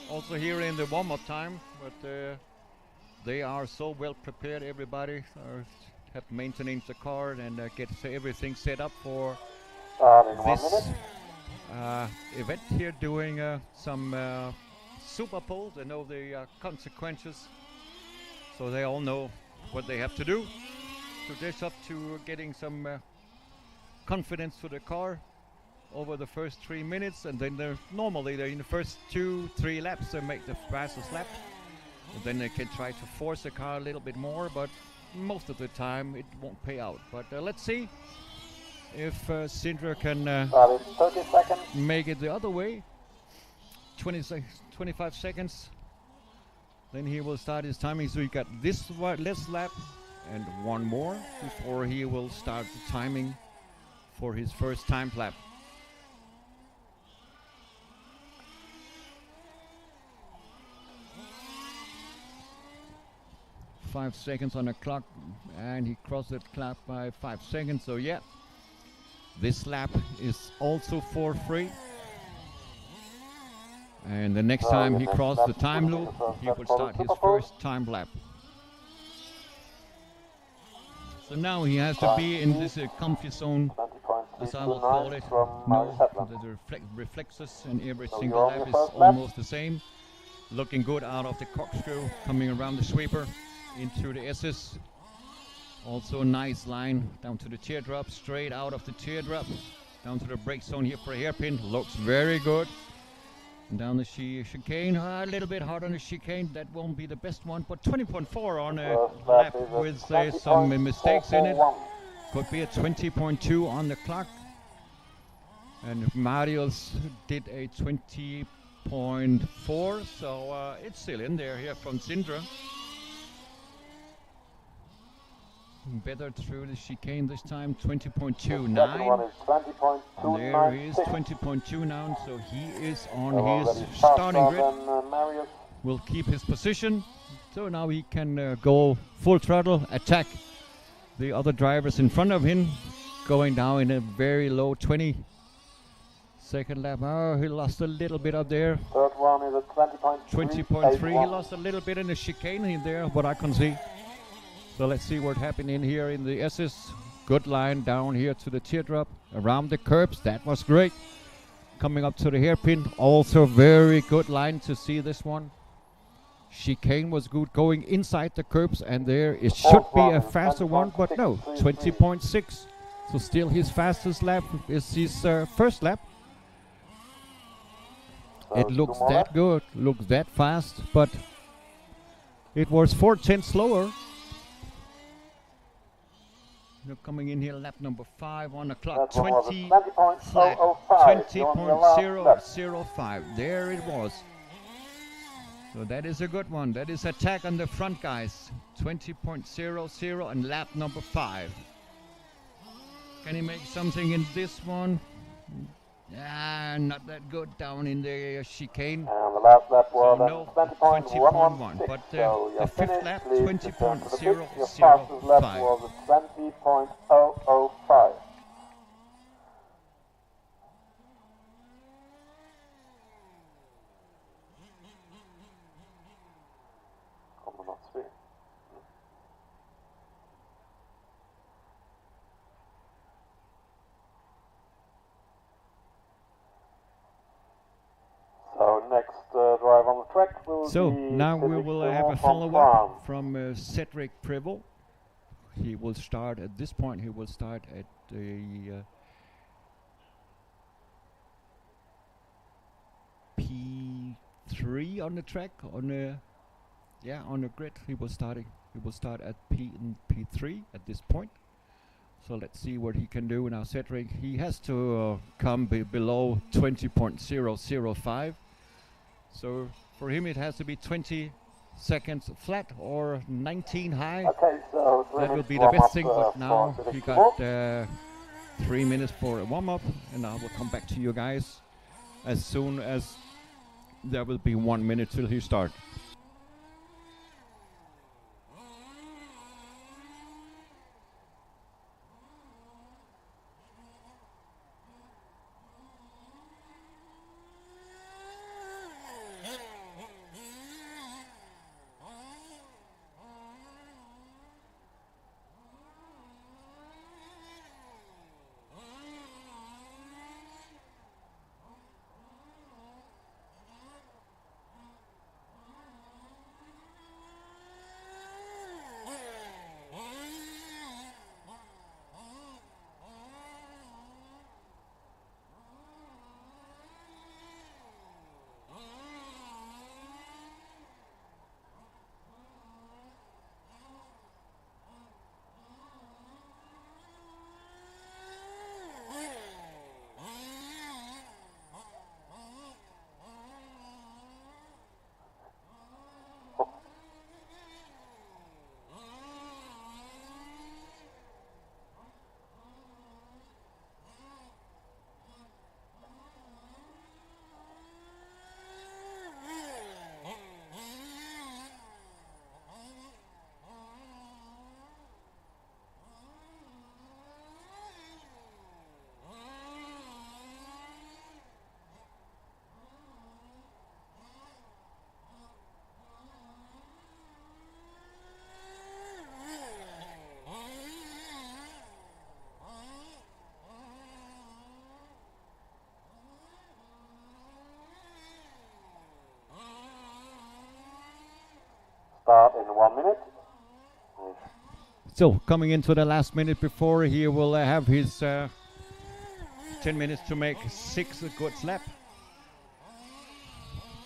also here in the warm-up time. But they are so well prepared, everybody have maintenance the car and get everything set up for this event here, doing some Super Pole. They know the consequences, so they all know what they have to do. So they're up to getting some confidence to the car over the first 3 minutes, and then normally they're in the first 2-3 laps they make the fastest lap, and then they can try to force the car a little bit more, but most of the time it won't pay out. But let's see if Sindre can 30 seconds. make it the other way. 25 seconds. Then he will start his timing. So he got this last lap and one more before he will start the timing for his first time lap. Five seconds on the clock, and he crossed that clock by 5 seconds. So yeah, this lap is also for free. And the next time he crosses the time loop, he will start his first time lap. So now he has to be in this comfy zone, as I will call it. No, the reflexes and every single lap is almost the same. Looking good out of the corkscrew, coming around the sweeper into the S's. Also a nice line down to the teardrop, straight out of the teardrop, down to the brake zone here for a hairpin. Looks very good. And down the chicane, a little bit hard on the chicane. That won't be the best one, but 20.4 on a lap with some mistakes in it. Could be a 20.2 on the clock. And Marius did a 20.4, so it's still in there here from Sindra. Better through the chicane this time, 20.29. There he is, 20.29, so he is on his starting grid. Will keep his position, so now he can go full throttle, attack the other drivers in front of him, going down in a very low 20. Second lap, oh, he lost a little bit up there. Third one is a 20.3, he lost a little bit in the chicane in there, what I can see. So let's see what's happening here in the S's. Good line down here to the teardrop, around the curbs, that was great. Coming up to the hairpin, also very good line to see this one. Chicane was good going inside the curbs, and there it should be a faster one, but no, 20.6. So still his fastest lap is his first lap. It looks that good, looks that fast, but it was 4/10 slower. You're coming in here, lap number 5 on the clock, 20.005. There it was. So that is a good one. That is attack on the front, guys. 20.00 and lap number 5. Can he make something in this one? Not that good down in the chicane. And the last lap was so no, 20.1. But the fifth lap, 20.005. The fastest lap was 20.005. So next drive on the track will so be now we will have a follow-up from Cedric Prevost. He will start at this point. He will start at the P3 on the track. On the grid. He will start at P3 at this point. So let's see what he can do now. Cedric, he has to come below 20.005. So for him it has to be 20 seconds flat or 19 high. Okay, so that will be the best thing, but now he got 3 minutes for a warm-up, and I will come back to you guys as soon as there will be 1 minute till he starts. start in 1 minute. So coming into the last minute before, he will have his 10 minutes to make 6 good lap.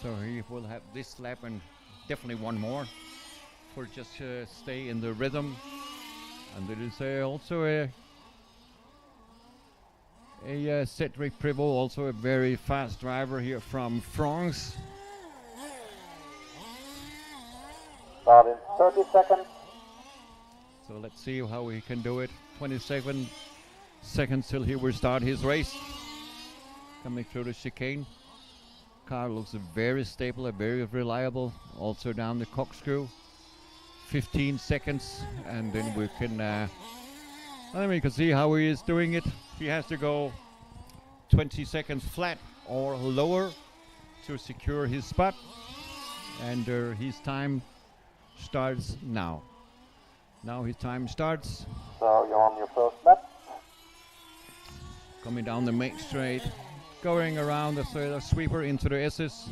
So he will have this lap and definitely one more for just stay in the rhythm. And there is also a Cedric Privot, also a very fast driver here from France. Start in 30 seconds. So let's see how he can do it. 27 seconds till he will start his race. Coming through the chicane. Car looks very stable and very reliable. Also down the corkscrew. 15 seconds and then we can we can see how he is doing it. He has to go 20 seconds flat or lower to secure his spot, and his time starts now. Now his time starts. So you're on your first lap. Coming down the main straight, going around the sweeper into the S's.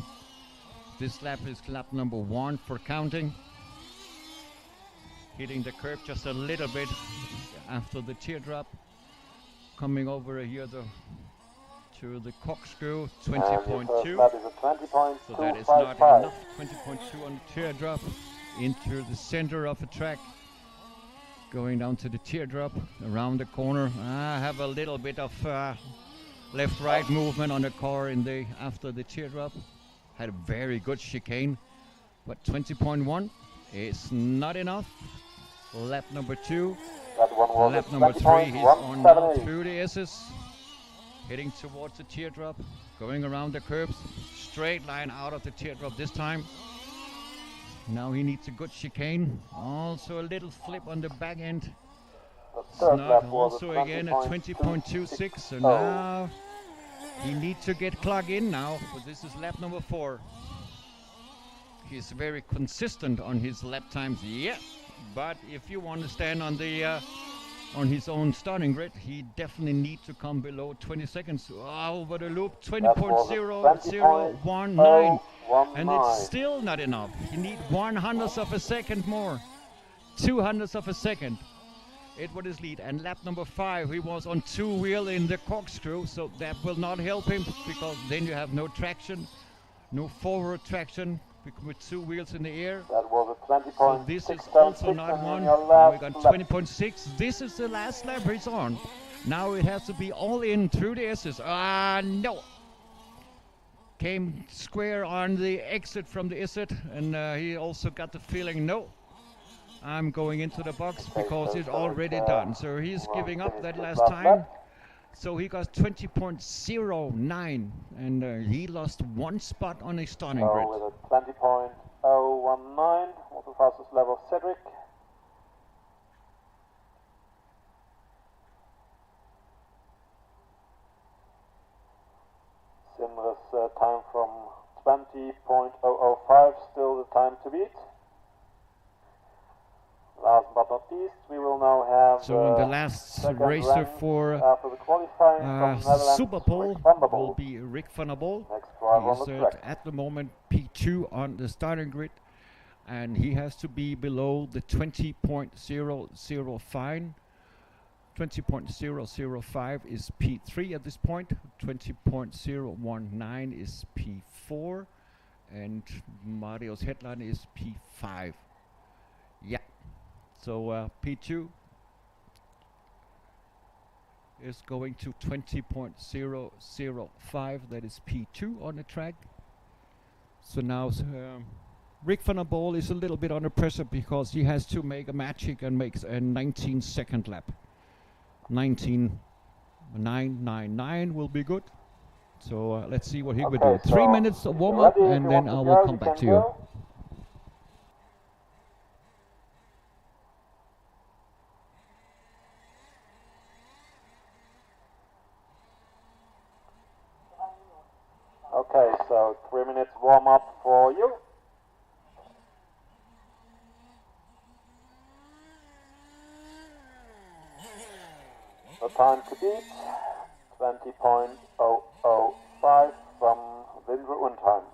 This lap is lap number 1 for counting. Hitting the curb just a little bit after the teardrop. Coming over here to the corkscrew, 20.2. That is a 20.255. So that is not enough. 20.2 on the teardrop into the center of the track. Going down to the teardrop, around the corner. I have a little bit of left-right movement on the car after the teardrop. Had a very good chicane, but 20.1 is not enough. Lap number 2. Lap number 3, he's on now through the S's. Heading towards the teardrop, going around the curves. Straight line out of the teardrop this time. Now he needs a good chicane. Also a little flip on the back end. Snug also again at 20.26. So now he needs to get clock in now. But this is lap number 4. He's very consistent on his lap times. Yeah. But if you want to stand on his own starting grid, he definitely needs to come below 20 seconds. Over the loop, 20.0019. And it's still not enough. He needs 1/100th of a second more. 2/100ths of a second. It was his lead. And lap number 5, he was on 2-wheel in the corkscrew, so that will not help him because then you have no traction, no forward traction with 2 wheels in the air. That was a 20. So this is also not one. Now we got 20.6. This is the last lap he's on. Now it has to be all in through the S's. No. Came square on the exit from the exit, and he also got the feeling, no, I'm going into the box because it's already done. So he's giving up that last time. So he got 20.09, and he lost 1 spot on his starting grid. With a 20.019 was the fastest lap of Cedric. Simra's time from 20.005, still the time to beat. Last but not least, we will now have so the last racer for the qualifying from Super Bowl will be Rick van der Bol. He's at the moment P2 on the starting grid, and he has to be below the 20.005. 20.005 is P3 at this point. 20.019 is P4, and Mario's headline is P5. Yeah. So P2 is going to 20.005. That is P2 on the track. So now Rick van der Bol is a little bit under pressure because he has to make a magic and makes a 19-second lap. 19.999 will be good. So let's see what he will do. 3 minutes warm up, and then I will come back to you. Okay, so 3 minutes warm up for you. The time to beat, 20.005 from Windruin time.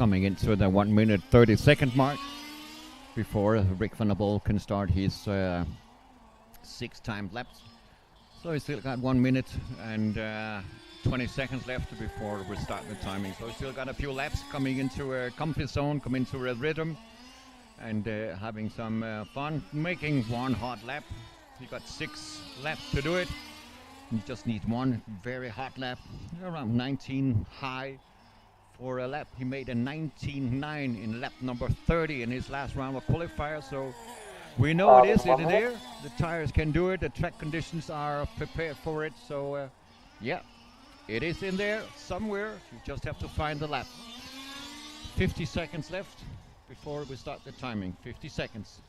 coming into the 1 minute 30 second mark before Rick van der Bol can start his 6 time laps. So he's still got 1 minute and 20 seconds left before we start the timing. So he's still got a few laps coming into a comfy zone, coming into a rhythm, and having some fun, making one hot lap. He got 6 laps to do it. He just needs one very hot lap, around 19 high for a lap. He made a 19.9 in lap number 30 in his last round of qualifier. So we know it is in there. The tires can do it. The track conditions are prepared for it. So yeah, it is in there somewhere. You just have to find the lap. 50 seconds left before we start the timing. 50 seconds.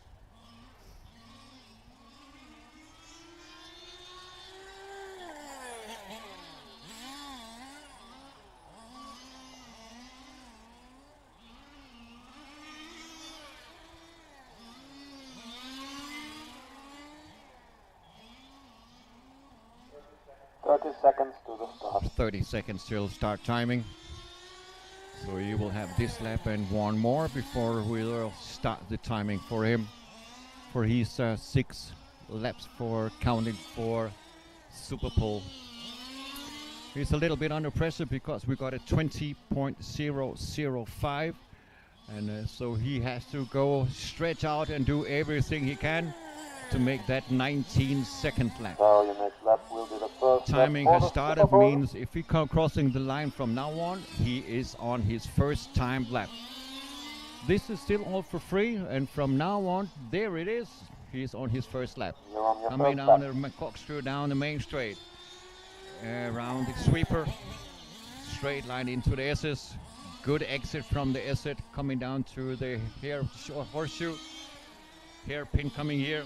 Seconds to the start. 30 seconds till start timing. So you will have this lap and one more before we'll start the timing for him for his 6 laps for counting for Super Pole. He's a little bit under pressure because we got a 20.005, and so he has to go stretch out and do everything he can to make that 19-second lap. So your next lap will be the first Timing has started, means if he come crossing the line from now on, he is on his first time lap. This is still all for free, and from now on, there it is. He's on his first lap. Coming down the corkscrew down the main straight. Around the sweeper. Straight line into the S's. Good exit from the exit, coming down to the horseshoe. Hairpin coming here.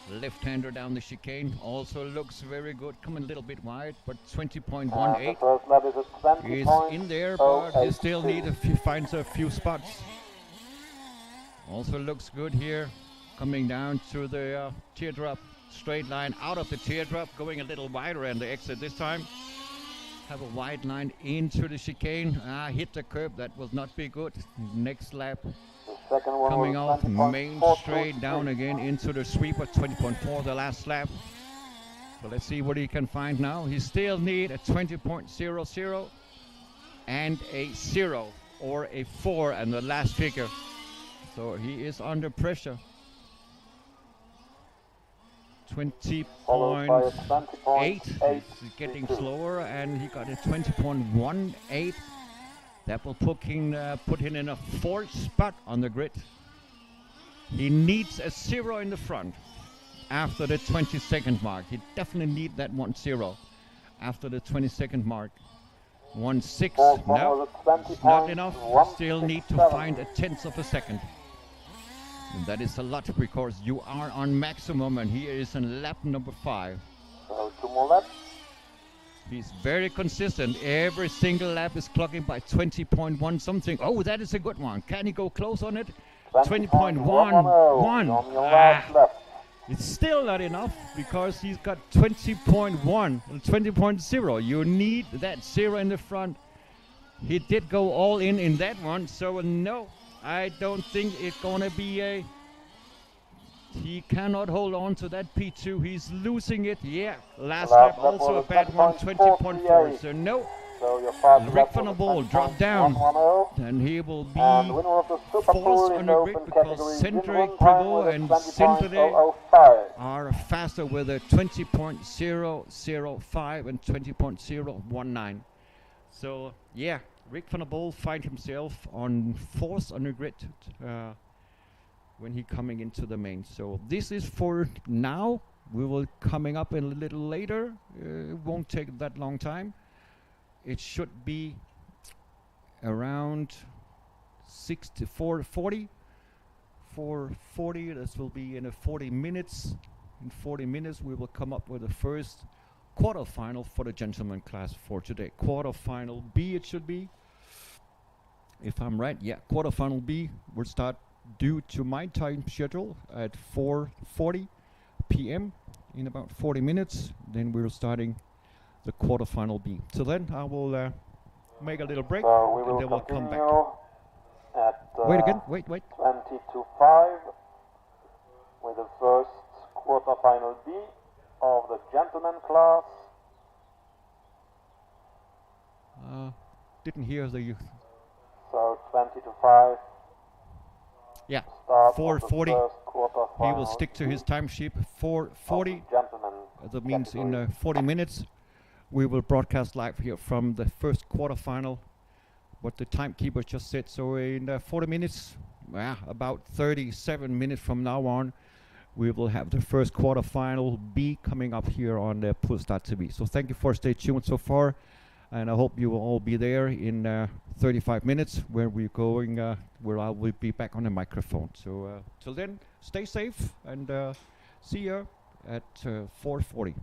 Left-hander down the chicane, also looks very good, coming a little bit wide, but 20.18 is in there, but he still finds a few spots. Also looks good here, coming down to the teardrop, straight line out of the teardrop, going a little wider and the exit this time. Have a wide line into the chicane, hit the curb, that will not be good. Next lap. Coming off main straight down again into the sweeper, 20.4 the last lap. So let's see what he can find now. He still need a 20.00 and a 0 or a 4 and the last figure. So he is under pressure. 20.8 is getting slower, and he got a 20.18. That will put him in a 4th spot on the grid. He needs a 0 in the front after the 20-second mark. He definitely need that 1-0 after the 20-second mark. 1-6, no, it's not enough. Still need to find a 1/10 of a second. And that is a lot because you are on maximum, and here is in lap number 5. So 2 more laps. He's very consistent. Every single lap is clocking by 20.1 something. Oh, that is a good one. Can he go close on it? 20.11. It's still not enough because he's got 20.1 and 20.0. You need that 0 in the front. He did go all in that one. So no, I don't think it's going to be a... He cannot hold on to that P2. He's losing it. Yeah, last lap also a bad one, 20.4. So no, Rick van der Bol dropped down, and he will be forced on the grid because Cedric Prevost and Sindre are faster with a 20.005 and 20.019. So yeah, Rick van der Bol find himself on 4th on the grid. When he coming into the main. So this is for now. We will coming up a little later. It won't take that long time. It should be around 4:40. 4:40. This will be in 40 minutes. In 40 minutes, we will come up with the first quarterfinal for the gentleman class for today. Quarterfinal B, it should be. If I'm right, yeah. Quarterfinal B will start due to my time schedule at 4:40 p.m. in about 40 minutes. Then we're starting the quarterfinal B. So then I will make a little break, So we and will then we'll come back. continue at Wait again, wait. 20 to 5 with the first quarterfinal B of the gentleman class. Didn't hear the. So 20 to 5. Yeah, Start 4:40. of the first quarterfinal. He will stick to his time sheet. 4:40. Gentlemen. That means category. in 40 minutes, we will broadcast live here from the first quarterfinal. What the timekeeper just said. So in 40 minutes, about 37 minutes from now on, we will have the first quarterfinal B coming up here on the pullstart.tv. So thank you for staying tuned so far, and I hope you will all be there in 35 minutes where we're going, where I will be back on the microphone. So till then, stay safe and see you at 4:40.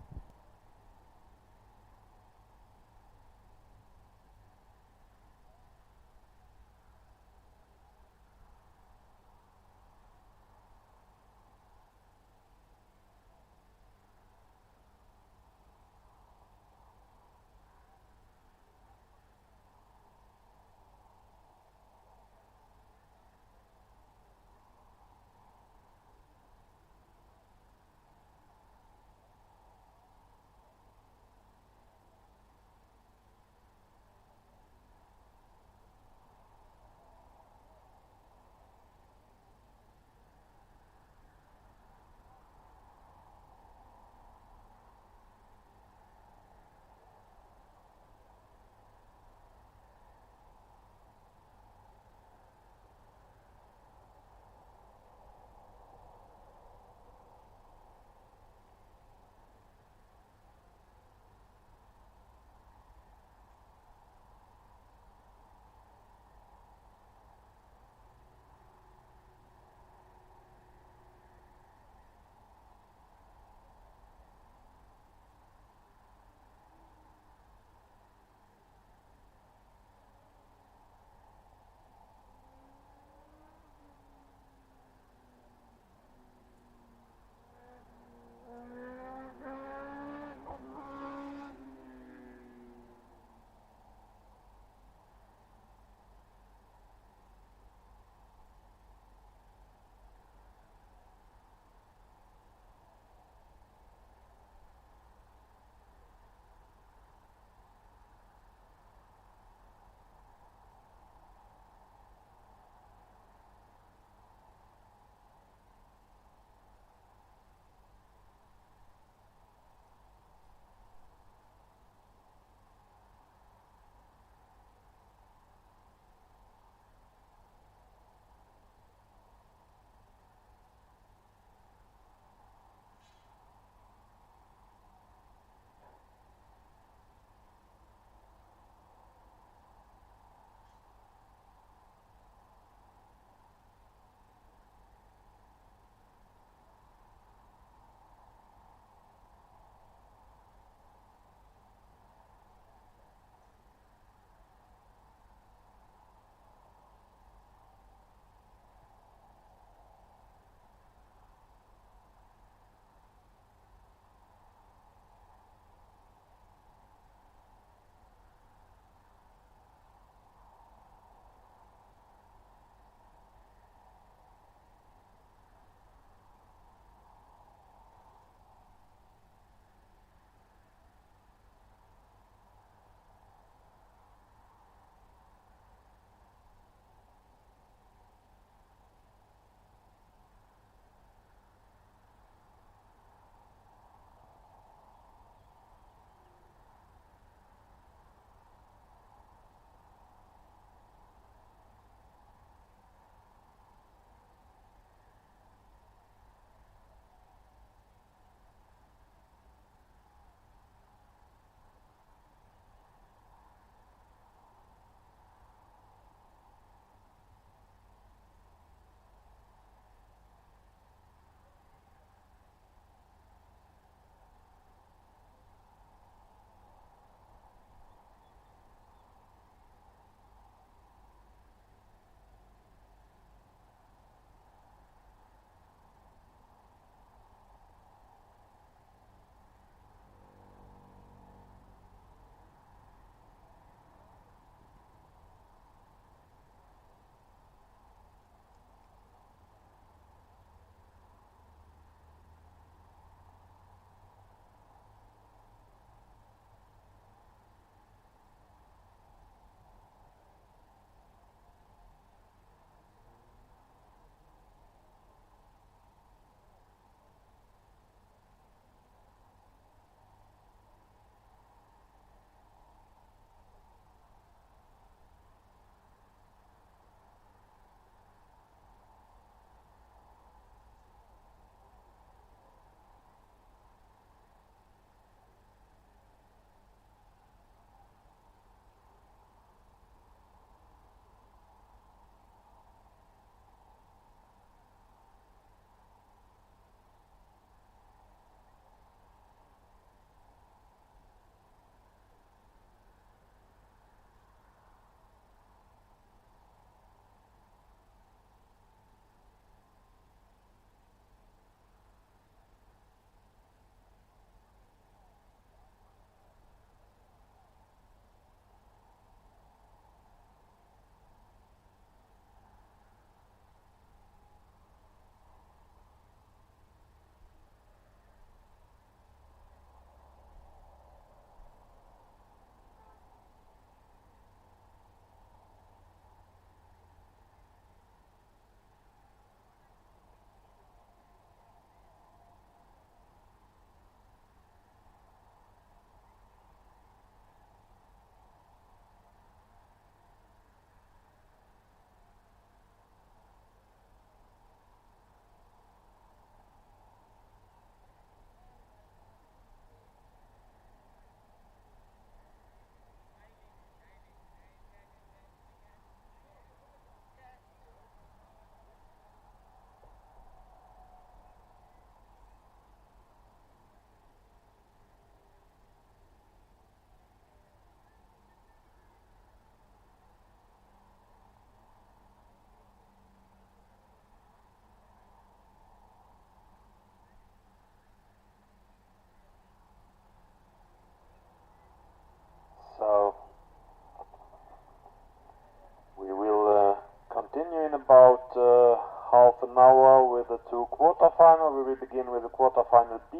an hour with the two quarterfinals. We will begin with the quarterfinal B.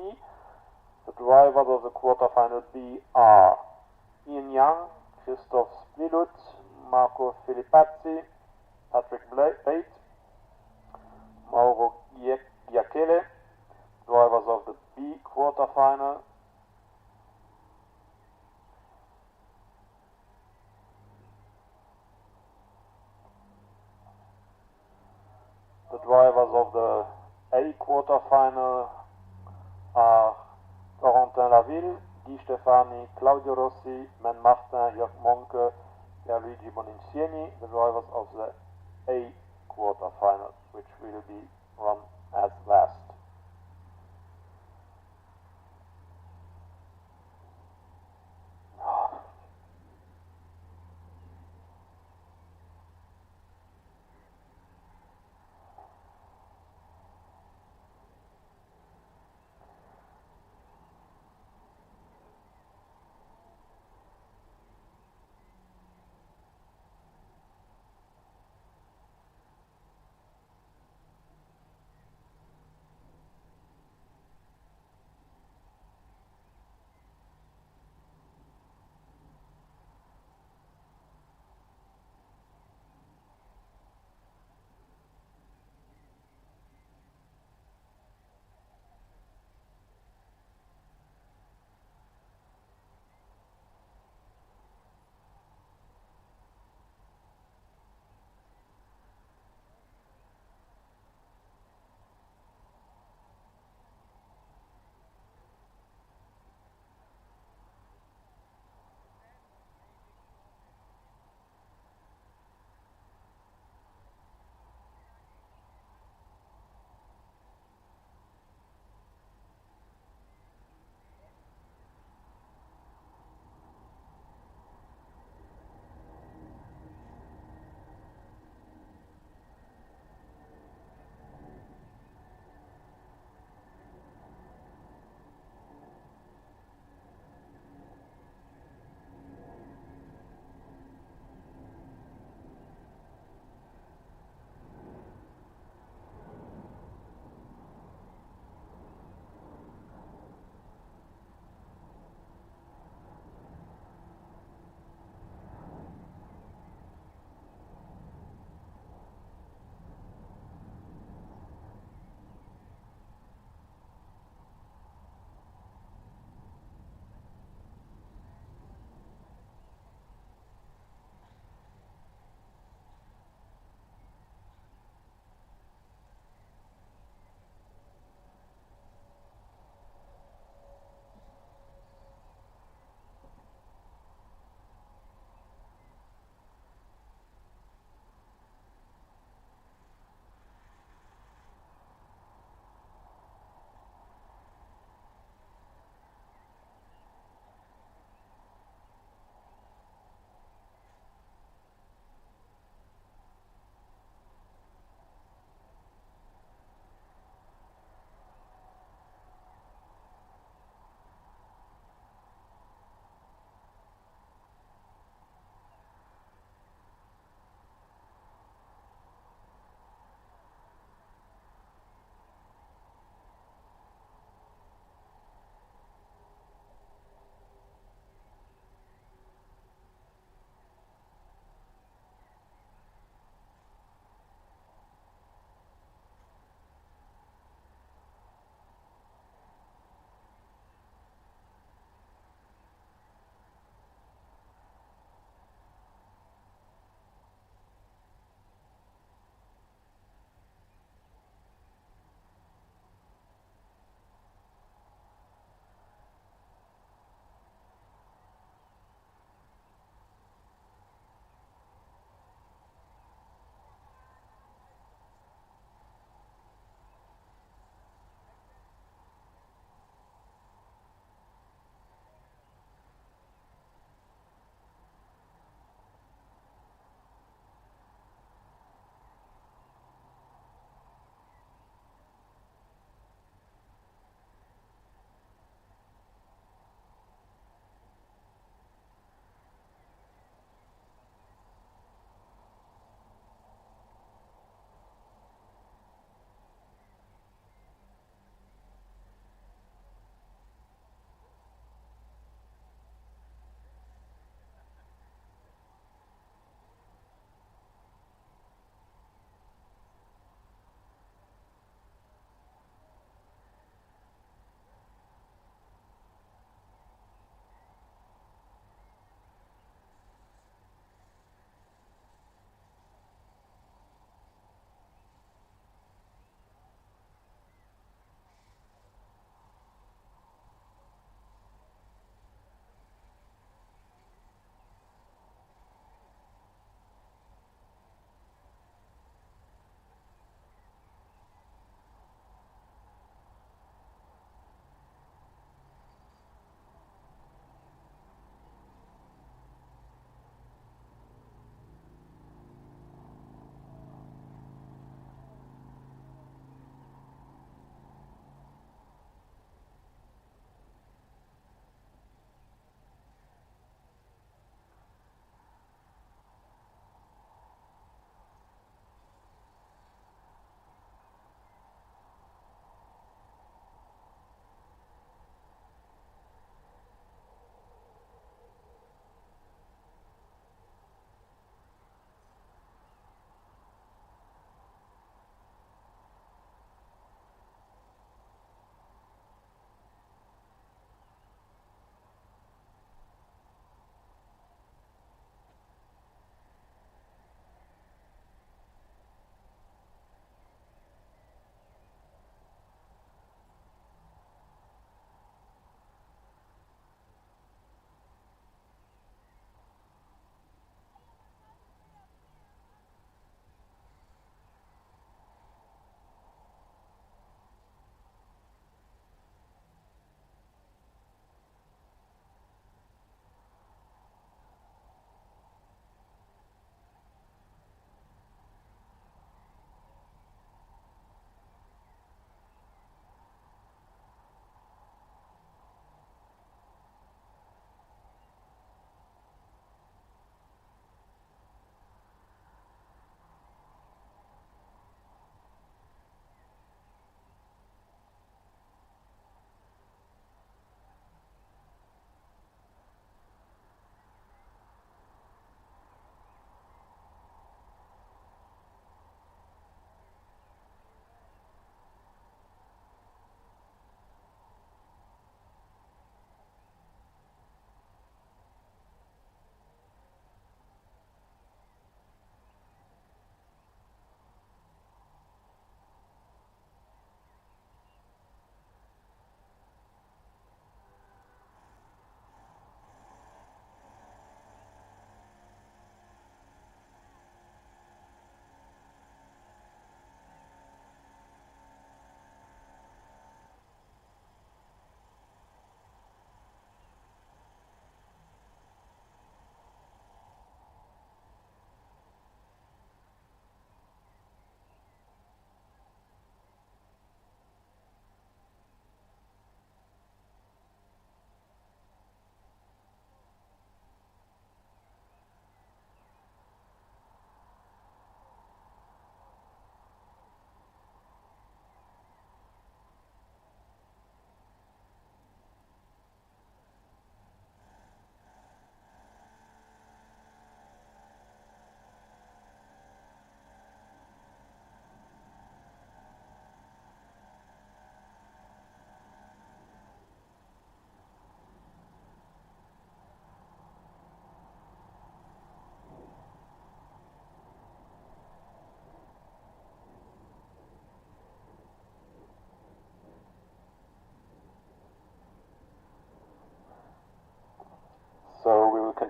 The drivers of the quarterfinal B are Ian Young, Christoph Splilut, Marco Filippazzi, Patrick Bate, Mauro Giachele. Drivers of the B quarterfinal. The drivers of the A quarterfinal are Corentin Laville, Guy Stefani, Claudio Rossi, Men Martin, Jörg Monke, Pierluigi Bonincieni. The drivers of the A quarterfinal, which will be run as last.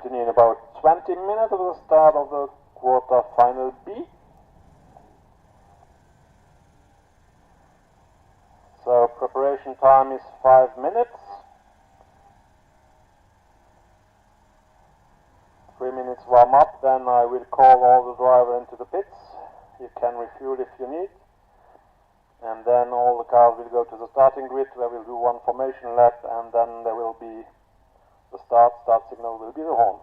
continue in about 20 minutes of the start of the quarter final B. So preparation time is 5 minutes. 3 minutes warm up, then I will call all the driver into the pits. You can refuel if you need. And then all the cars will go to the starting grid where we'll do one formation lap, and then there will be the start signal will be the horn.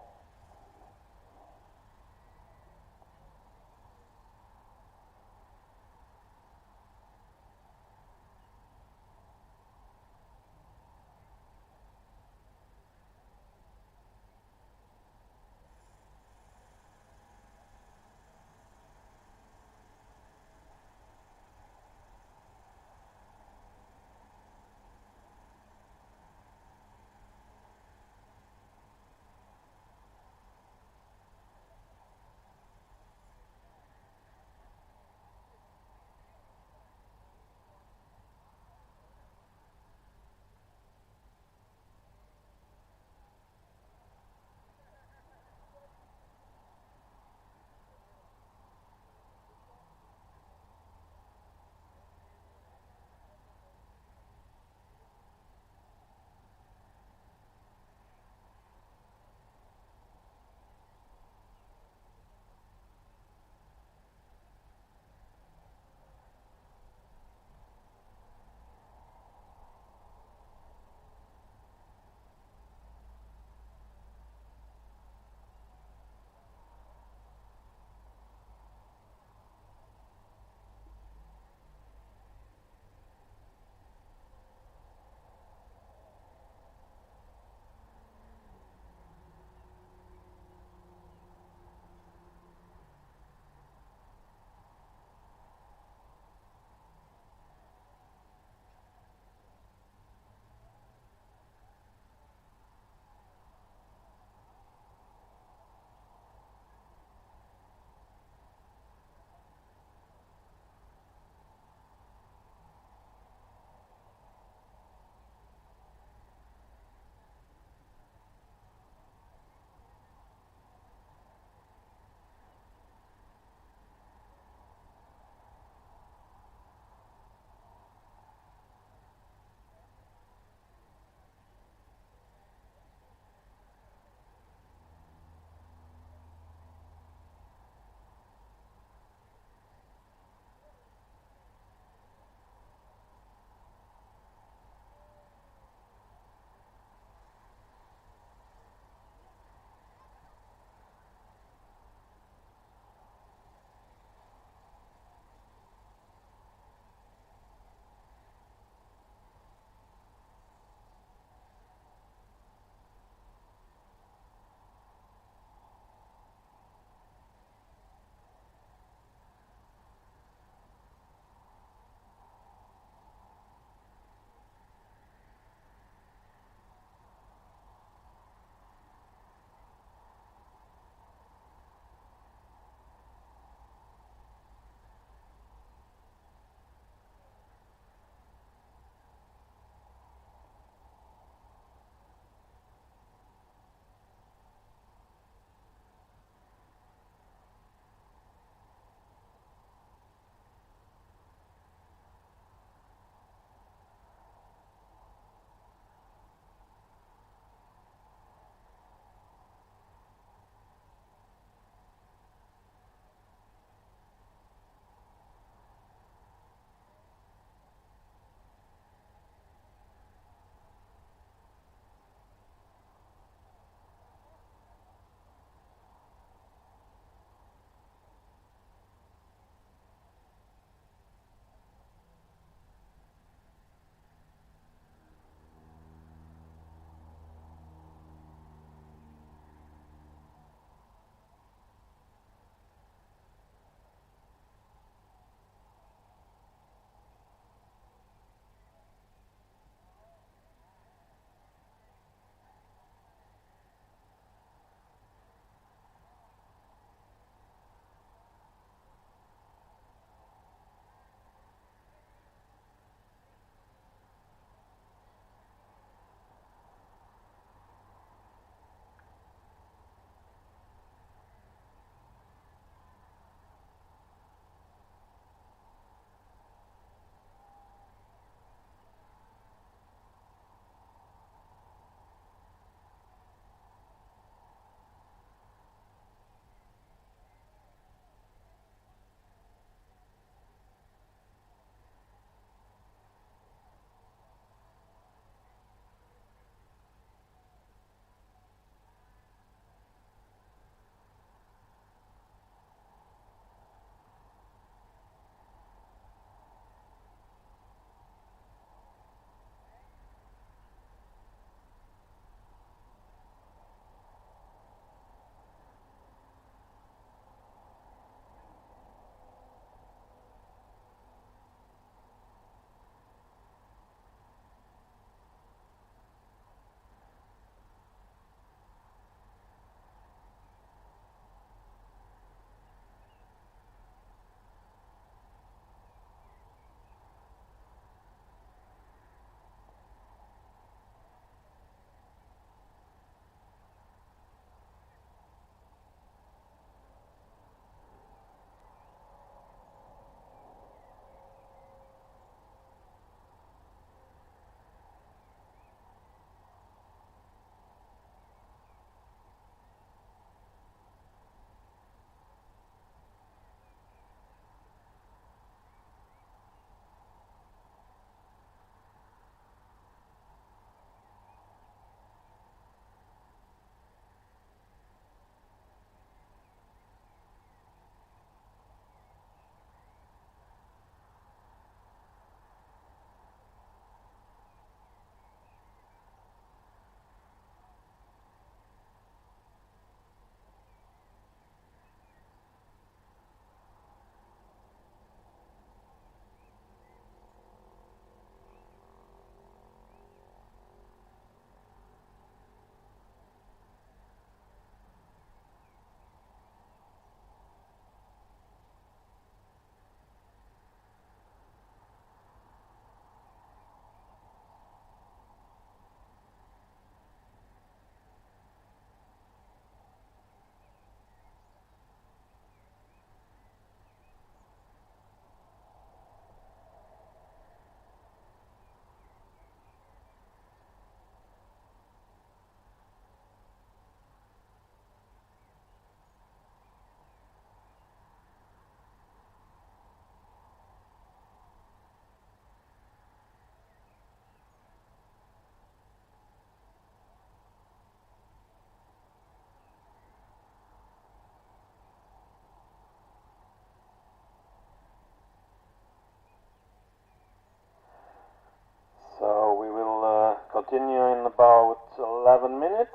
continue in about 11 minutes,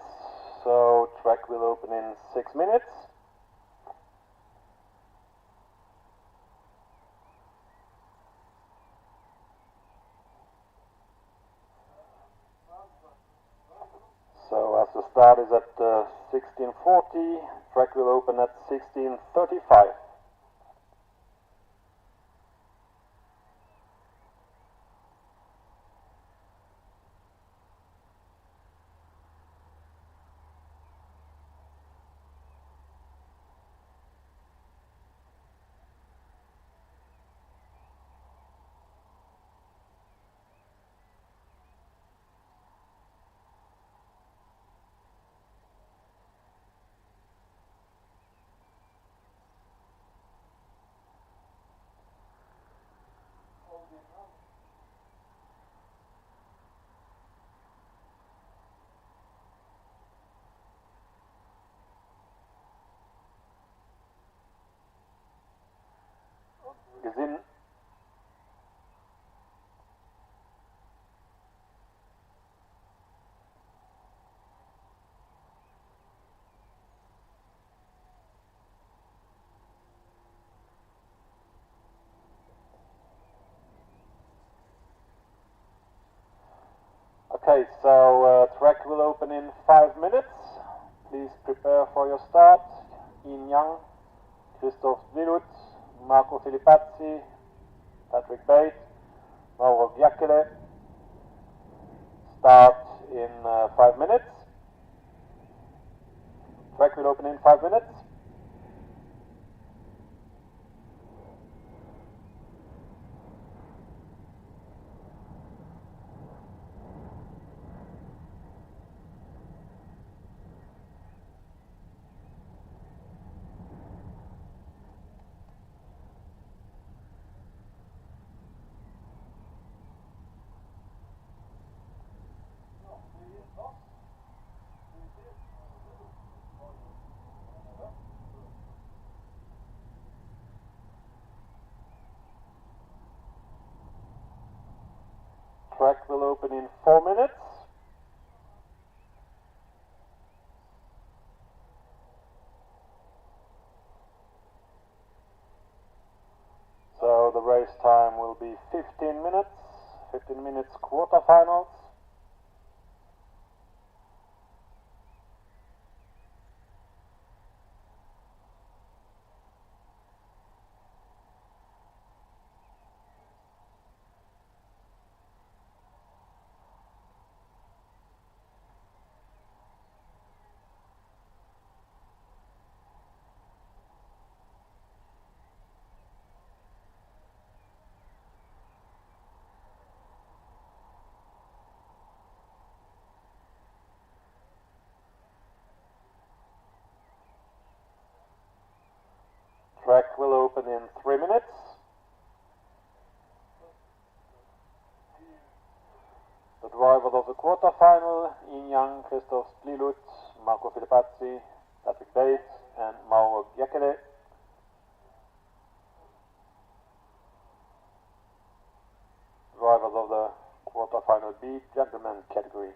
so track will open in 6 minutes. So as the start is at 16:40, track will open at 16:35. Gesinn. Okay, so track will open in 5 minutes. Please prepare for your start. Yin Yang, Christoph Wilut, Marco Filippazzi, Patrick Bates, Mauro Giacchele. Start in 5 minutes. Track will open in 5 minutes. Track will open in 4 minutes. So the race time will be 15 minutes. 15 minutes quarterfinals. Track will open in 3 minutes. The drivers of the quarterfinal, Yin Yang, Christoph Splilut, Marco Filippazzi, Patrick Bates and Mauro Giacchele. Drivers of the quarterfinal B, gentlemen category.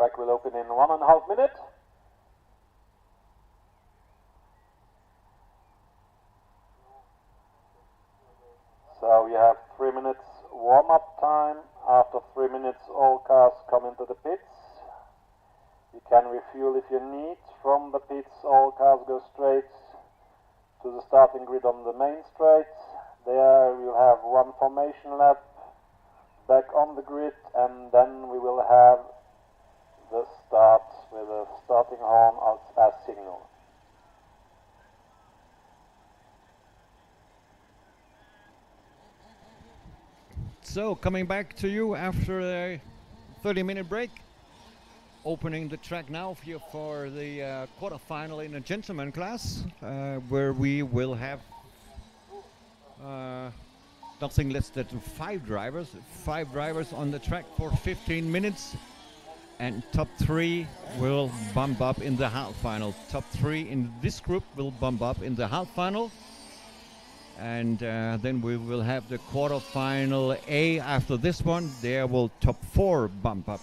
Track will open in 1.5 minutes. So you have 3 minutes warm-up time. After 3 minutes all cars come into the pits. You can refuel if you need. From the pits all cars go straight to the starting grid on the main straight. There you'll have one formation lap back on the grid, and then we will have the start with a starting horn as signal. So coming back to you after a 30-minute break, opening the track now for the quarterfinal in the gentleman class, where we will have nothing less than 5 drivers on the track for 15 minutes, and top 3 will bump up in the half final. Top 3 in this group will bump up in the half final, and then we will have the quarterfinal A after this one. There will top 4 bump up.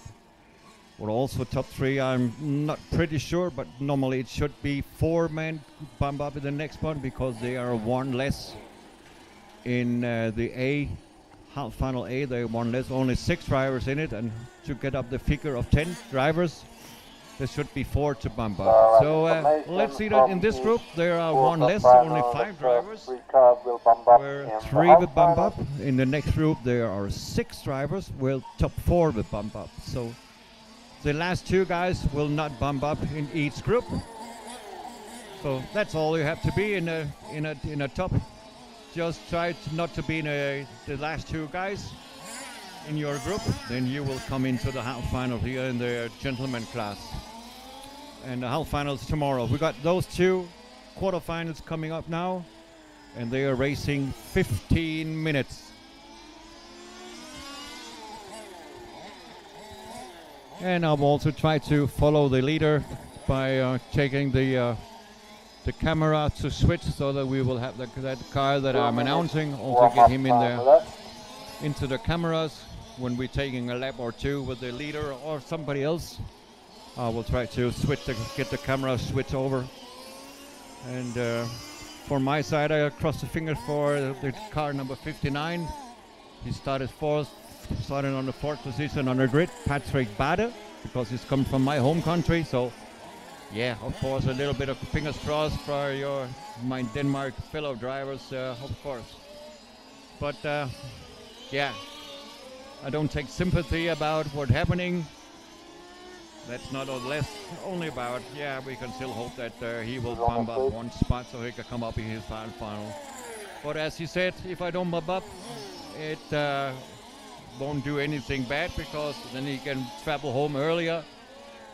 Well, also top 3, I'm not pretty sure, but normally it should be 4 men bump up in the next one, because they are one less in the A, half final A. They are one less, only 6 drivers in it, and to get up the figure of 10 drivers, there should be 4 to bump up. So let's see that in this group there are one less, only 5 drivers, 3 cars will bump up where in 3 the will bump half up. In the next group there are 6 drivers, where top 4 will bump up. So the last 2 guys will not bump up in each group. So that's all you have to be in a top. Just try not to be in the last 2 guys in your group, then you will come into the half final here in the gentleman class. And the half finals tomorrow. We got those 2 quarterfinals coming up now, and they are racing 15 minutes. And I'll also try to follow the leader by taking the camera to switch, so that we will have that car that I'm announcing, also get him in there into the cameras when we're taking a lap or 2 with the leader or somebody else. I will try to get the camera switch over. And for my side, I cross the fingers for the car number 59. He started on the 4th position on the grid, Patrick Bade, because he's come from my home country. So yeah, of course, a little bit of fingers crossed for my Denmark fellow drivers, of course. But yeah, I don't take sympathy about what's happening. That's not only about, yeah, we can still hope that he will bump up 1 spot so he can come up in his final. But as he said, if I don't bump up, it won't do anything bad, because then he can travel home earlier.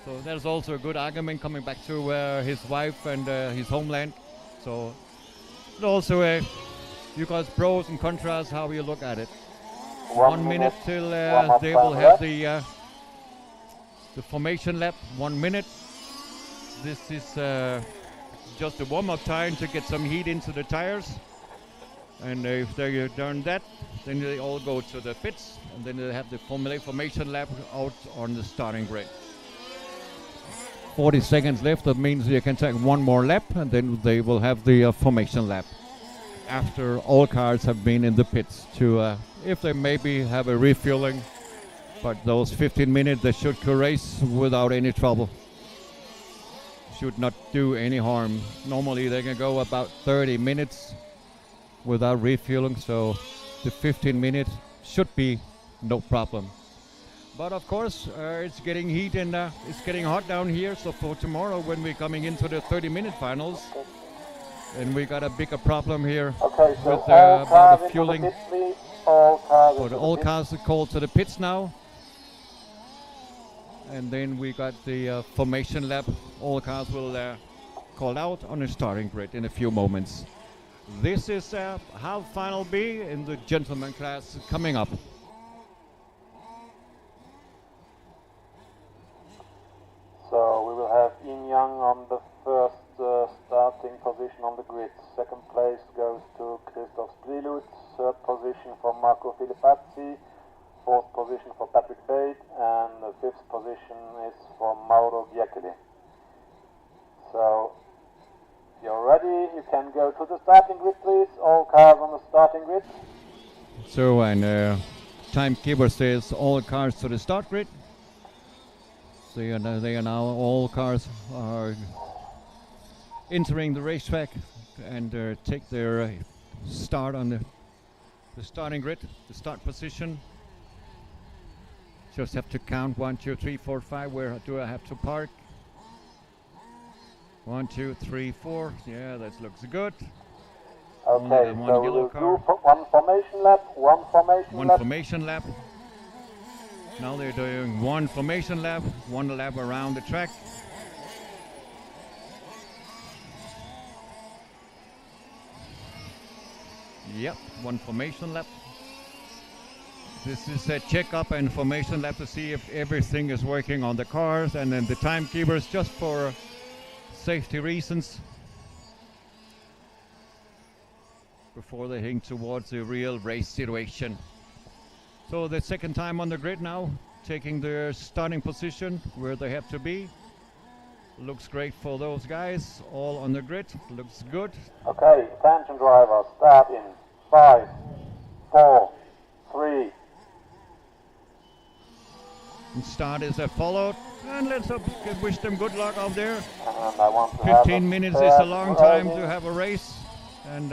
So there's also a good argument coming back to his wife and his homeland. So also you guys pros and contras, how you look at it. 1 minute till they will have the formation lap. 1 minute. This is just a warm-up time to get some heat into the tires. And if they've done that, then they all go to the pits, and then they have the formation lap out on the starting grid. 40 seconds left. That means you can take 1 more lap, and then they will have the formation lap after all cars have been in the pits to if they maybe have a refueling. But those 15 minutes, they should race without any trouble. Should not do any harm. Normally they can go about 30 minutes without refueling, so the 15 minutes should be no problem. But of course, it's getting heat and it's getting hot down here. So for tomorrow, when we're coming into the 30-minute finals, and we got a bigger problem here with about the fueling. All cars are called to the pits now. And then we got the formation lap. All cars will call out on the starting grid in a few moments. This is half final B in the gentleman class coming up. So we will have Yin Yang on the first starting position on the grid. Second place goes to Christoph Strilut. Third position for Marco Filippazzi. Fourth position for Patrick Bate, and the fifth position is for Mauro Biekeli. So, if you're ready, you can go to the starting grid, please. All cars on the starting grid. So, and timekeeper says all cars to the start grid. So they are now, all cars are entering the racetrack and take their start on the starting grid, the start position. Just have to count 1, 2, 3, 4, 5. Where do I have to park? 1, 2, 3, 4. Yeah, that looks good. Okay, so we will do one formation lap, one formation lap. Now they're doing one formation lap, one lap around the track. Yep, one formation lap. This is a check-up and formation lap to see if everything is working on the cars, and then the timekeepers, just for safety reasons, before they head towards the real race situation. So the second time on the grid now, taking their starting position where they have to be. Looks great for those guys, all on the grid, looks good. Okay, attention drivers, start in 5, 4, 3. And start is followed, and let's wish them good luck out there. And I want to 15 minutes is a long time to have a race, and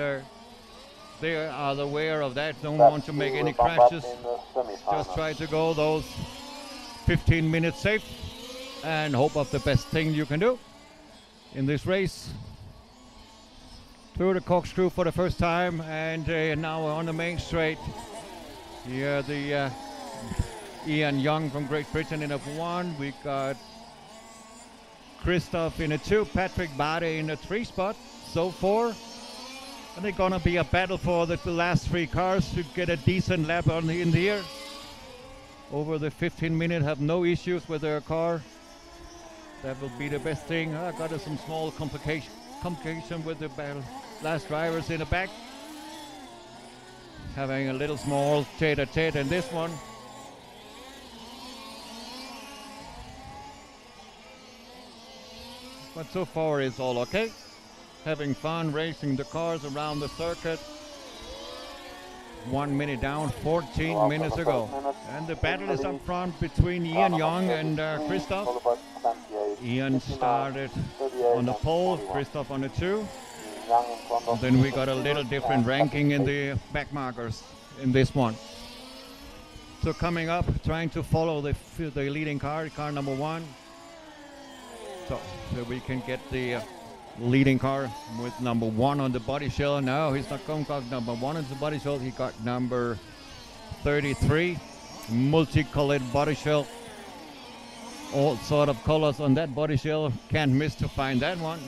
they are aware of that, don't want to make any crashes. Just try to go those 15 minutes safe and hope of the best thing you can do in this race. Through the corkscrew for the first time, and now on the main straight. Here the Ian Young from Great Britain in a 1. We got Christoph in a 2, Patrick Bade in a 3 spot, so 4. And they're gonna be a battle for the last 3 cars to get a decent lap in the air. Over the 15 minutes, have no issues with their car. That will be the best thing. I got some small complication with the last drivers in the back. Having a little small tete-a-tete in this one. But so far it's all okay. Having fun racing the cars around the circuit. 1 minute down, 14 minutes ago. And the battle is up front between Ian Young and Christoph. Ian started on the pole, Christoph on the 2. And then we got a little different ranking in the back markers in this one. So coming up, trying to follow the leading car number 1. So we can get the leading car with number 1 on the body shell. No, he's not going to number 1 on the body shell. He got number 33, multicolored body shell. All sort of colors on that body shell. Can't miss to find that one.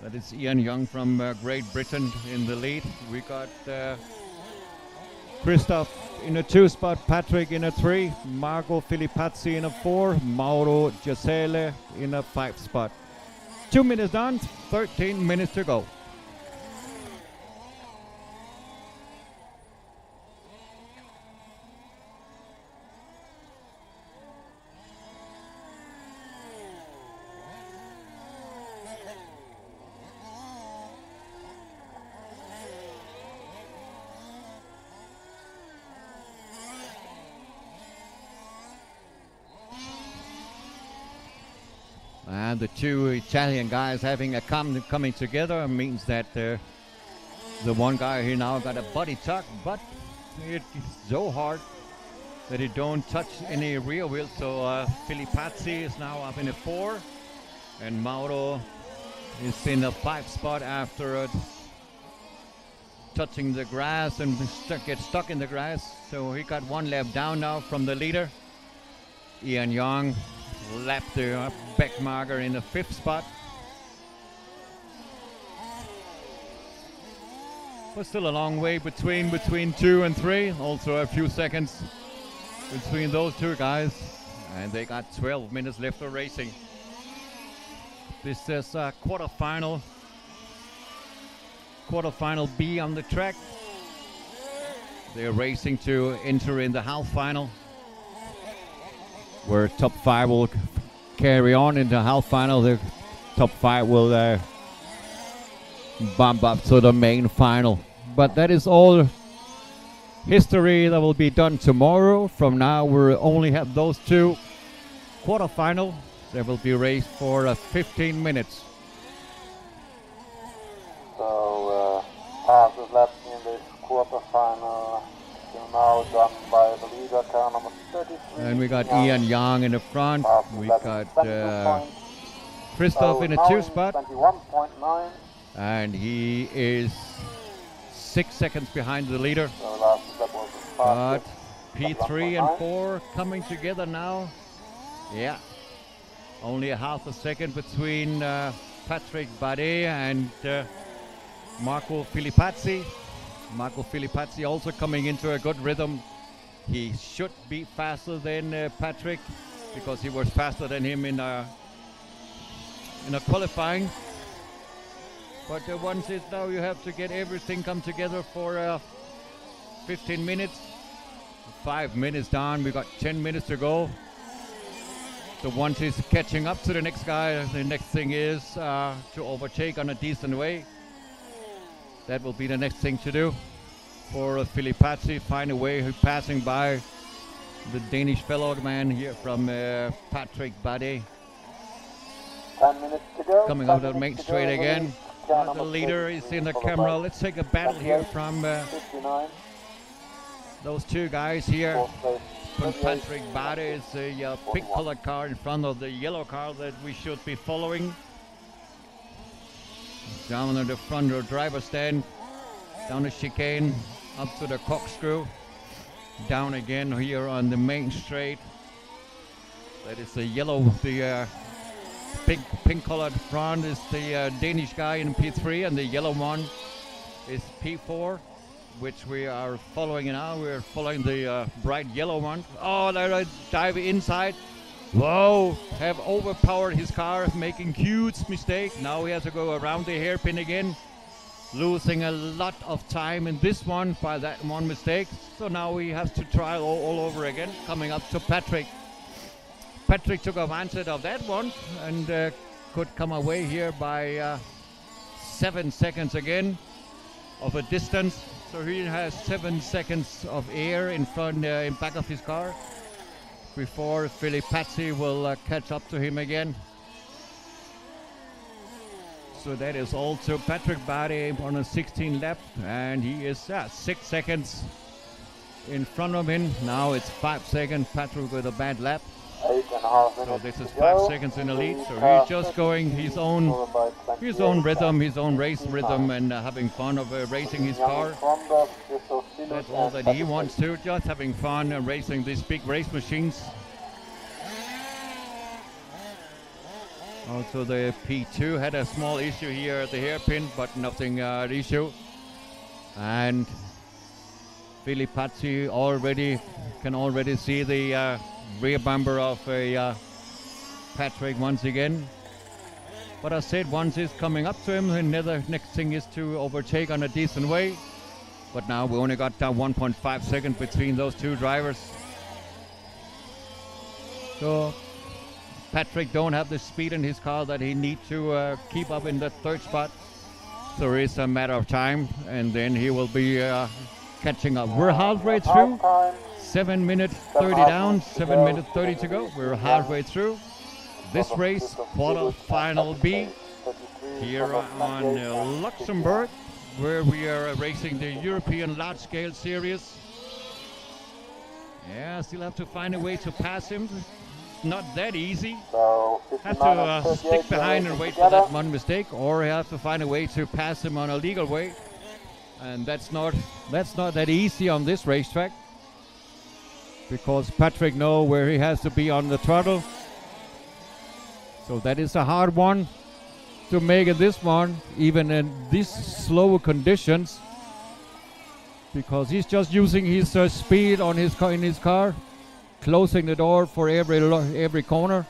That is Ian Young from Great Britain in the lead. We got Christoph in a 2 spot, Patrick in a 3, Marco Filippazzi in a 4, Mauro Giasele in a 5 spot. 2 minutes done, 13 minutes to go. And the 2 Italian guys having a coming together means that the one guy here now got a body tuck, but it's so hard that it don't touch any rear wheel. So Filippazzi is now up in a 4, and Mauro is in a 5 spot after touching the grass and gets stuck in the grass. So he got 1 lap down now from the leader. Ian Young lapped the back marker in the 5th spot. But still a long way between 2 and 3. Also a few seconds between those 2 guys. And they got 12 minutes left of racing. This is quarterfinal B on the track. They're racing to enter in the half final, where top 5 will carry on in the half final. The top 5 will bump up to the main final. But that is all history that will be done tomorrow. From now, we only have those 2 quarterfinal. They will be raced for 15 minutes. So, passes left in this quarterfinal till now done by the leader, car number 33. And we got Ian Young in the front. We got Christoph in the 2 spot. 21.9. And he is 6 seconds behind the leader. So last lap was But fastest. P3 and 4 coming together now. Yeah. Only a half a second between Patrick Bardet and Marco Filippazzi. Marco Filippazzi also coming into a good rhythm. He should be faster than Patrick, because he was faster than him in a qualifying. But the one is now you have to get everything come together for 15 minutes. 5 minutes down, we got 10 minutes to go. So once he's catching up to the next guy, the next thing is to overtake on a decent way. That will be the next thing to do for Filippazzi. Find a way of passing by the Danish fellow man here from Patrick Bardet. 10 minutes to go. Coming out of the main straight again. The leader is in the camera. Let's take a battle here from 59. those 2 guys here. From Patrick Bardet is a pink colored car in front of the yellow car that we should be following. Down on the front of the driver's stand, down the chicane, up to the corkscrew, down again here on the main straight. That is the yellow, the pink colored front is the Danish guy in P3, and the yellow one is P4, which we are following now. We're following the bright yellow one. Oh, they dive inside. Whoa, have overpowered his car, making huge mistake. Now he has to go around the hairpin again, losing a lot of time in this one by that one mistake. So now he has to try all over again, coming up to Patrick. Patrick took advantage of that one and could come away here by 7 seconds again of a distance. So he has 7 seconds of air in front, in back of his car, before Filippazzi will catch up to him again. So that is also Patrick Bardet on a 16 lap, and he is 6 seconds in front of him. Now it's 5 seconds. Patrick with a bad lap. 8.5 minutes. So this is 5 seconds in the lead. So he's just going his own rhythm, his own race rhythm, and having fun of racing his car. That's all that he wants to, just having fun and racing these big race machines. Also the P2 had a small issue here at the hairpin, but nothing issue. And Filippazzi can already see the rear bumper of Patrick once again. But I said once he's coming up to him, the next thing is to overtake on a decent way. But now we only got 1.5 seconds between those 2 drivers. So Patrick don't have the speed in his car that he needs to keep up in the 3rd spot. So it's a matter of time, and then he will be catching up. We're halfway through. 7 minutes 30 down, 7 minutes 30 to go. We're halfway through this race, quarter final B, here on Luxembourg, where we are racing the European large-scale series. Yeah, still have to find a way to pass him. Not that easy. Have to stick behind and wait for that one mistake, or have to find a way to pass him on a legal way. And that's not that easy on this racetrack, because Patrick knows where he has to be on the throttle. So that is a hard one to make in this one, even in these slower conditions, because he's just using his speed on his in his car, closing the door for every corner,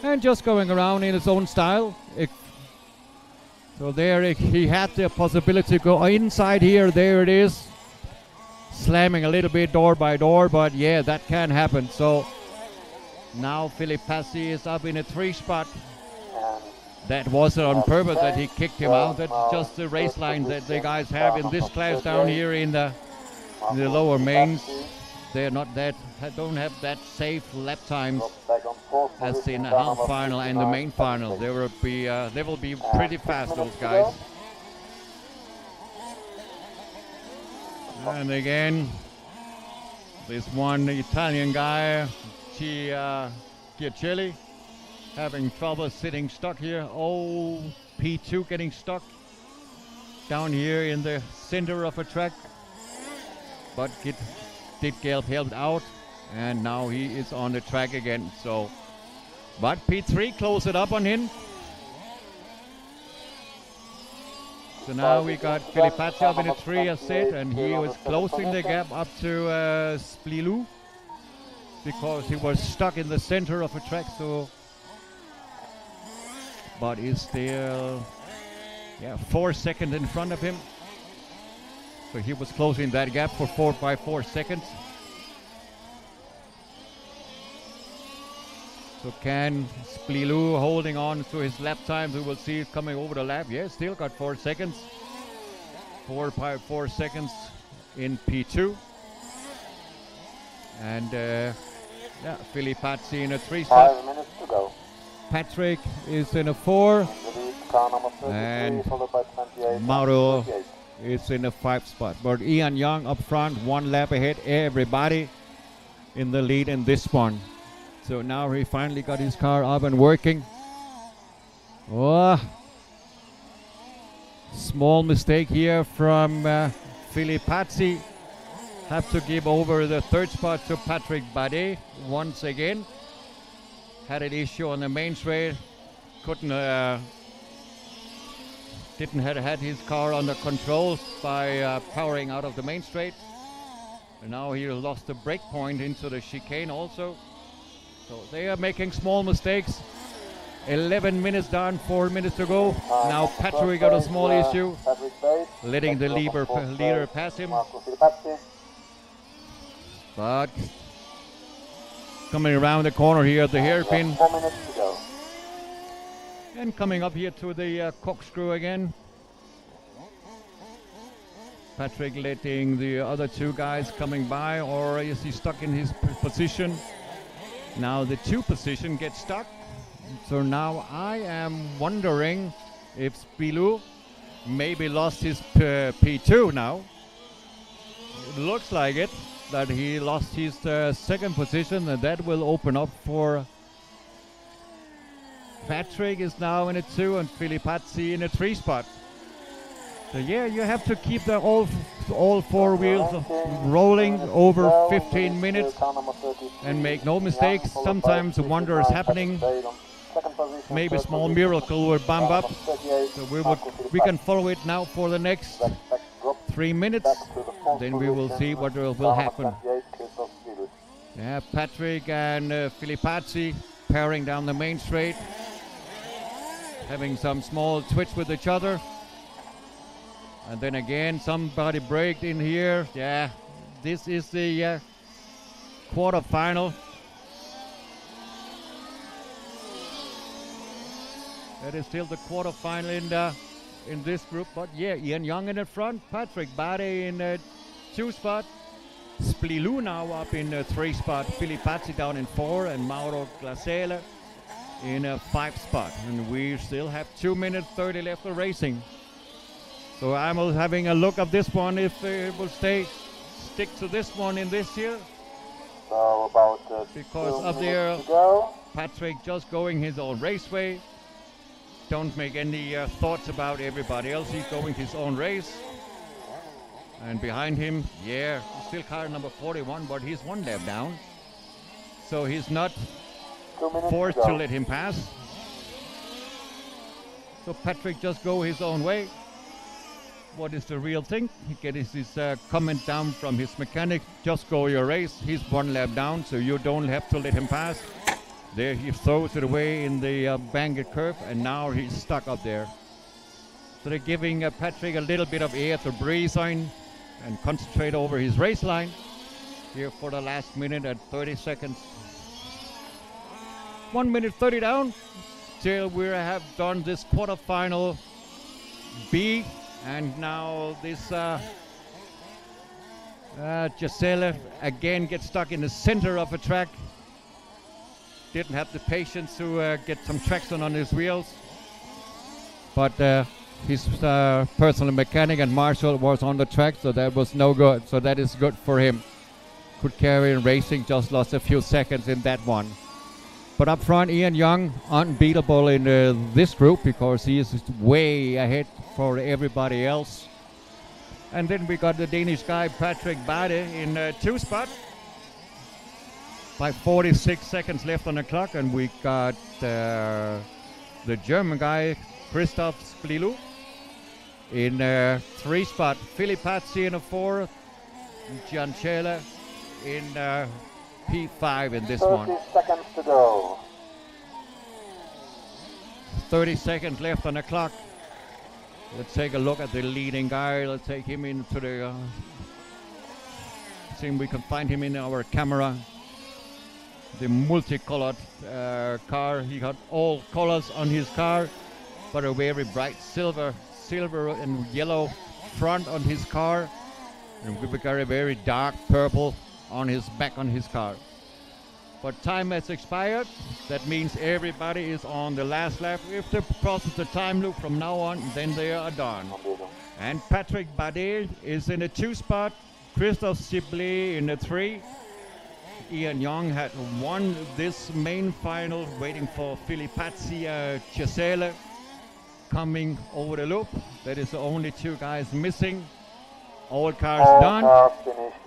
and just going around in his own style. So there he had the possibility to go inside here. There it is. slamming a little bit door by door, but yeah, that can happen. So now Philippe Passy is up in a 3 spot. That wasn't on purpose that he kicked him out. That's just the race line that the guys have in this class down here in the lower mains. They're not that, don't have that safe lap times as in the half final and the main final. They will be pretty fast, those guys. And again, this one Italian guy, Giacelli, having trouble sitting stuck here. Oh, P2 getting stuck down here in the center of a track, but did get helped out, and now he is on the track again. So, but P3 closed it up on him. So now we got Filipacci up in a 3 as said, and he was closing the gap up to Splilou because he was stuck in the center of a track. So, but he's still 4 seconds in front of him. So he was closing that gap for 4 seconds. So can Splilou holding on to his lap times? We will see it coming over the lap. Yeah, still got 4 seconds. 4 seconds in P2. And Filipacci in a 3 spot. 5 minutes to go. Patrick is in a 4. And Mauro is in a 5 spot. But Ian Young up front, 1 lap ahead. Everybody in the lead in this one. So now he finally got his car up and working. Oh, small mistake here from Filipacci. Have to give over the 3rd spot to Patrick Badet once again. Had an issue on the main straight. Didn't had his car under control by powering out of the main straight. And now he lost the brake point into the chicane also. So they are making small mistakes. 11 minutes down, 4 minutes to go. Now Patrick got a small issue, letting the leader pass him. But coming around the corner here at the hairpin. And coming up here to the corkscrew again. Patrick letting the other 2 guys coming by, or is he stuck in his position? Now the 2 position gets stuck. So now I am wondering if Splilou maybe lost his P2 now. It looks like it, that he lost his 2nd position, and that will open up for Patrick is now in a 2 and Filipacci in a 3 spot. So yeah, you have to keep the all 4 wheels rolling over 15 minutes and make no mistakes. Sometimes a wonder is happening. Maybe a small miracle will bump up. So we can follow it now for the next 3 minutes. Then we will see what will happen. Yeah, Patrick and Filipacci pairing down the main straight, having some small twitch with each other. And then again, somebody braked in here. Yeah, this is the quarterfinal. That is still the quarterfinal in this group. But yeah, Ian Young in the front, Patrick Badet in a 2 spot, Splilou now up in a 3 spot, Filipacci down in 4, and Mauro Glasele in a 5 spot. And we still have 2 minutes 30 left of racing. So I'm having a look at this one, if it will stick to this one in this year. So about because up there, Patrick just going his own raceway. Don't make any thoughts about everybody else. He's going his own race. And behind him, yeah, still car number 41, but he's 1 lap down. So he's not forced to let him pass. So Patrick just go his own way. What is the real thing? He gets his comment down from his mechanic. Just go your race. He's 1 lap down, so you don't have to let him pass. There he throws it away in the banked curve, and now he's stuck up there. So they're giving Patrick a little bit of air to breathe on. and concentrate over his race line here for the last minute and 30 seconds. 1 minute 30 down till we have done this quarterfinal B, and now this Giselle again gets stuck in the center of a track. Didn't have the patience to get some traction on his wheels, but his personal mechanic and Marshall was on the track, so that was no good. So that is good for him. Could carry in racing, just lost a few seconds in that one. But up front, Ian Young, unbeatable in this group because he is way ahead for everybody else. And then we got the Danish guy, Patrick Bade, in 2 spot. By 46 seconds left on the clock, and we got the German guy, Christoph Splilu, in 3 spot. Filipazzi in a 4, Gianchela in P5 in this one. 30 seconds to go. 30 seconds left on the clock. Let's take a look at the leading guy. Let's take him into the... see if we can find him in our camera. The multicolored car. He got all colors on his car, but a very bright silver and yellow front on his car. And we got a very dark purple on his back on his car. But time has expired. That means everybody is on the last lap. If they process the time loop from now on, then they are done. And Patrick Bade is in a 2 spot. Christoph Sibley in a 3. Ian Young had won this main final, waiting for Filipazzi Giselle coming over the loop. That is the only 2 guys missing. All cars done.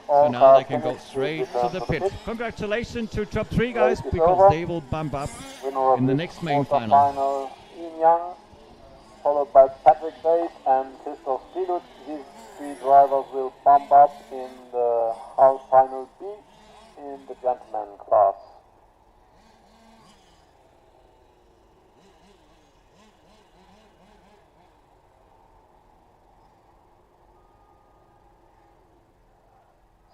So now they can go straight to the pit. Congratulations to top 3 guys, because they will bump up in the next main final. Ian Young, followed by Patrick Bade and Christoph Splilu. These 3 drivers will bump up in the house final B in the gentleman class.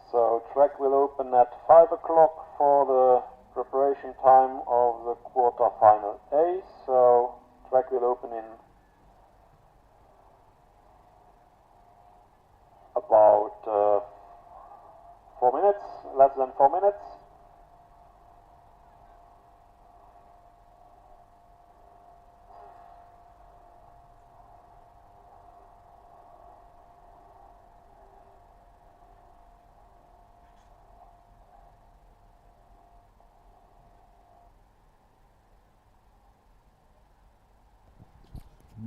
So track will open at 5 o'clock for the preparation time of the quarter-final A. So track will open in about 4 minutes, less than 4 minutes.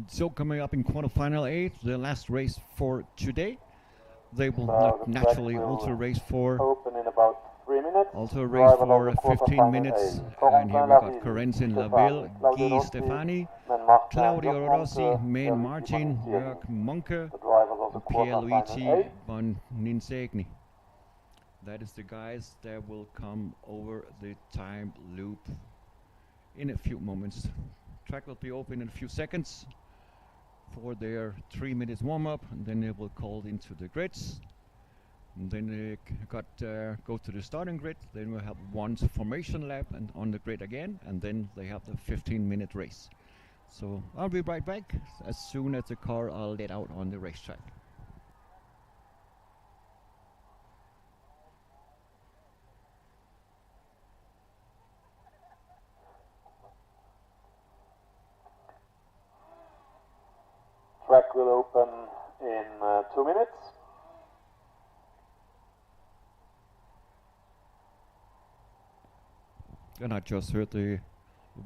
So coming up in quarterfinal A, the last race for today. They will So the naturally track will also race for open in about 3 minutes. also race Driver for of the 15 quarterfinal minutes. A. And here we got Corenzin Laville, Guy Stefani, Claudio Rossi, Main Martin, Jörg Munke, The drivers of the Pierluigi quarterfinal A. Boninsegni. That is the guys that will come over the time loop in a few moments. Track will be open in a few seconds for their 3 minutes warm-up, and then they will call into the grids. And then they go to the starting grid. Then we'll have one formation lap and on the grid again, and then they have the 15-minute race. So I'll be right back as soon as the car are let out on the racetrack. Track will open in 2 minutes. And I just heard the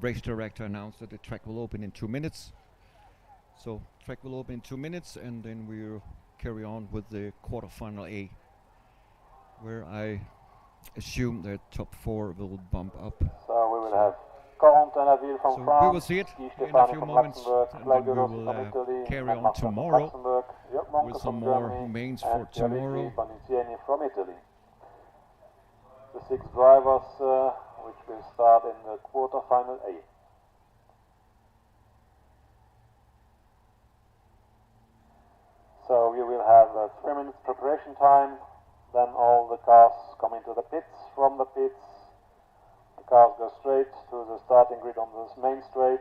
race director announce that the track will open in 2 minutes. So track will open in 2 minutes, and then we'll carry on with the quarterfinal A, where I assume that top 4 will bump up. So we will have Corentin from So France, we will see it Guy in a Stefani few from moments, Luxembourg, and then Claudio we Rossi will from Italy, carry Matt on Martin from tomorrow Luxembourg, Jörg Munke with from some more Germany, mains and for tomorrow. Pierluigi Boninsegni from Italy. The 6 drivers which will start in the quarterfinal A. So we will have 3 minutes preparation time, then all the cars come into the pits. From the pits, the cars go straight to the starting grid on this main straight.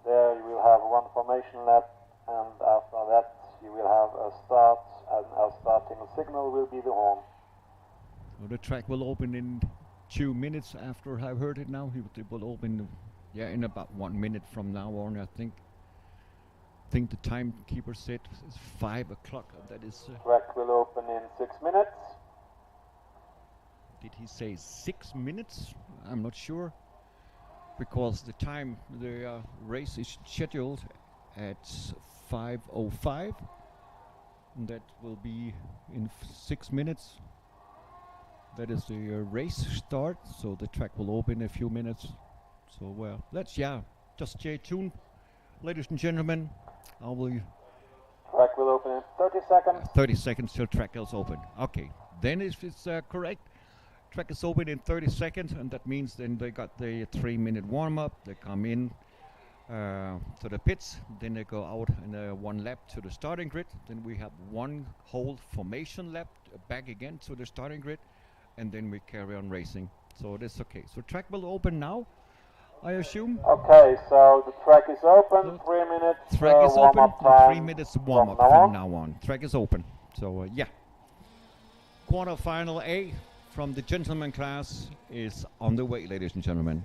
There you will have one formation lap, and after that you will have a start, and our starting signal will be the horn. So the track will open in 2 minutes after I've heard it now. It will open, yeah, in about 1 minute from now on, I think. I think the timekeeper said it's 5 o'clock. That is. Track will open in 6 minutes. Did he say 6 minutes? I'm not sure, because the time the race is scheduled at 5:05. And that will be in 6 minutes. That is the race start, so the track will open in a few minutes. So let's just stay tuned, ladies and gentlemen. Track will open in 30 seconds. 30 seconds till track is open. Okay, then if it's correct, track is open in 30 seconds, and that means then they got the 3-minute warm-up. They come in to the pits, then they go out in 1 lap to the starting grid. Then we have 1 whole formation lap back again to the starting grid, and then we carry on racing. So that's okay. So track will open now, I assume. Okay, so the track is open. 3 minutes. Track is open. Warm-up time 3 minutes warm up from now on. Track is open. So quarterfinal A from the gentleman class is on the way, ladies and gentlemen.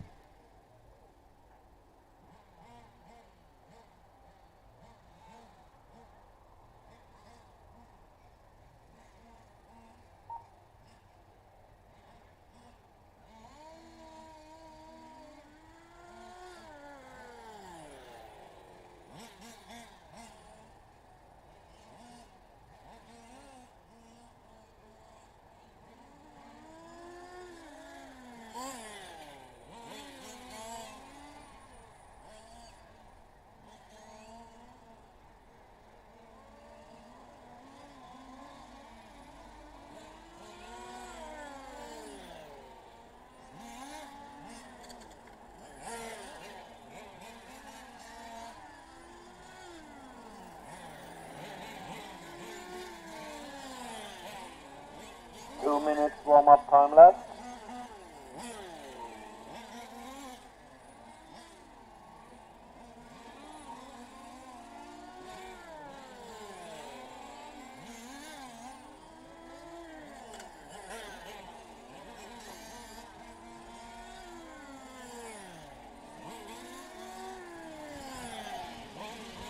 Minutes warm-up time left.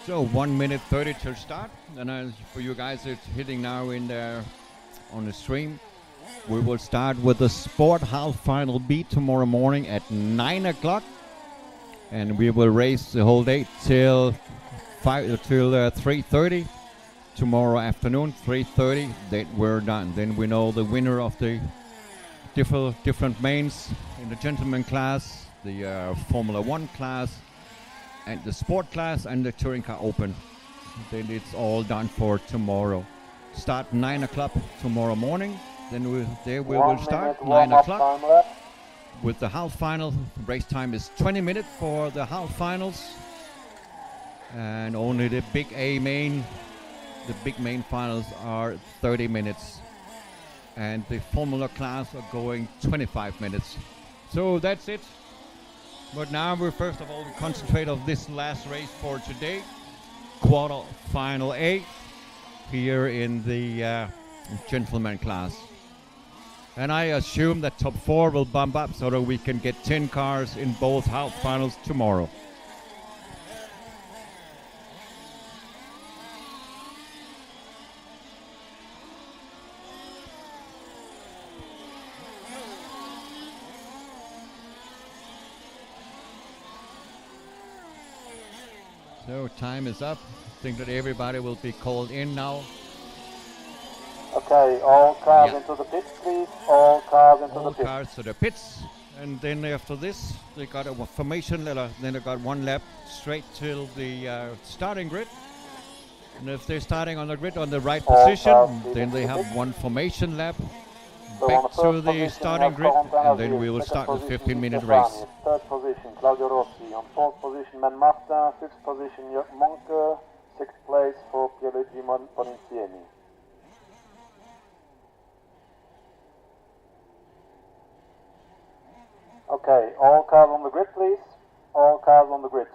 So 1 minute 30 till start, and for you guys it's hitting now in there on the stream. We will start with the Sport Half Final B tomorrow morning at 9 o'clock, and we will race the whole day till 3:30 tomorrow afternoon. 3:30, then we're done. Then we know the winner of the different mains in the gentleman class, the Formula 1 class, and the sport class, and the touring car open. Then it's all done for tomorrow. Start 9 o'clock tomorrow morning. Then we will start 9 o'clock with the half final. Race time is 20 minutes for the half finals, and only the big main finals are 30 minutes, and the Formula class are going 25 minutes. So that's it. But now we first of all concentrate on this last race for today, quarter final A, here in the gentleman class. And I assume that top 4 will bump up so that we can get 10 cars in both half finals tomorrow. So time is up. I think that everybody will be called in now. Okay, all cars into the pits, please. All cars into the pits. All cars to the pits. And then after this, they got a formation letter. Then they got 1 lap straight till the starting grid. And if they're starting on the grid on the right position, then they have 1 formation lap back to the starting grid, and then we will start the 15-minute race. 3rd position, Claudio Rossi. On 4th position, Man Martin. 5th position, Jörg Monke. Sixth place for Pierluigi Boninsiemi. Okay, all cars on the grid, please. All cars on the grid.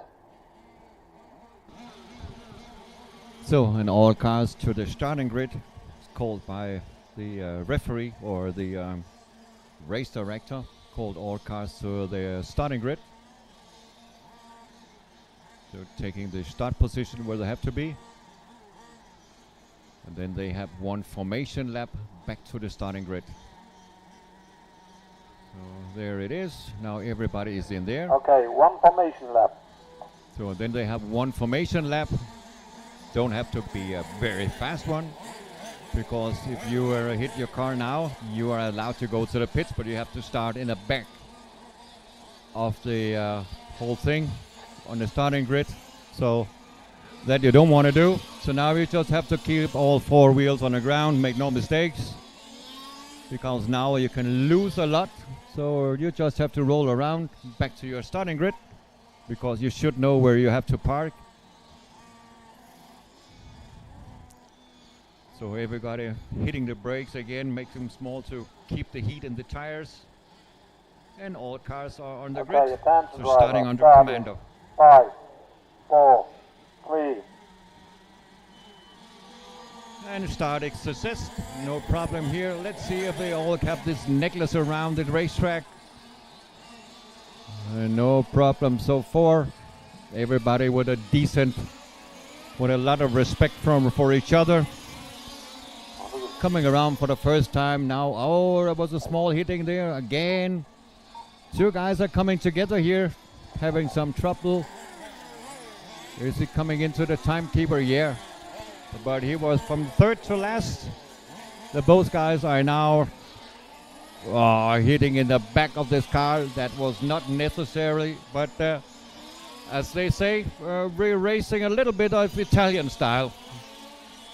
So, and all cars to the starting grid. It's called by the referee or the race director. Called all cars to the starting grid. So taking the start position where they have to be. And then they have one formation lap back to the starting grid. So there it is. Now everybody is in there. Okay, one formation lap. So then they have one formation lap. Don't have to be a very fast one, because if you hit your car now, you are allowed to go to the pits, but you have to start in the back of the whole thing on the starting grid. So that you don't want to do. So now you just have to keep all four wheels on the ground, make no mistakes, because now you can lose a lot. So you just have to roll around back to your starting grid, because you should know where you have to park. So everybody hitting the brakes again, make them small to keep the heat in the tires. And all cars are on the grid. So starting under commando. 5, 4, 3. And starting success, no problem here. Let's see if they all have this necklace around the racetrack. No problem so far. Everybody with a lot of respect for each other. Coming around for the first time now. Oh, there was a small hitting there again. Two guys are coming together here, having some trouble. Is he coming into the timekeeper? Yeah. But he was from third to last. Both guys are now hitting in the back of this car. That was not necessary, but as they say, we're racing a little bit of Italian style.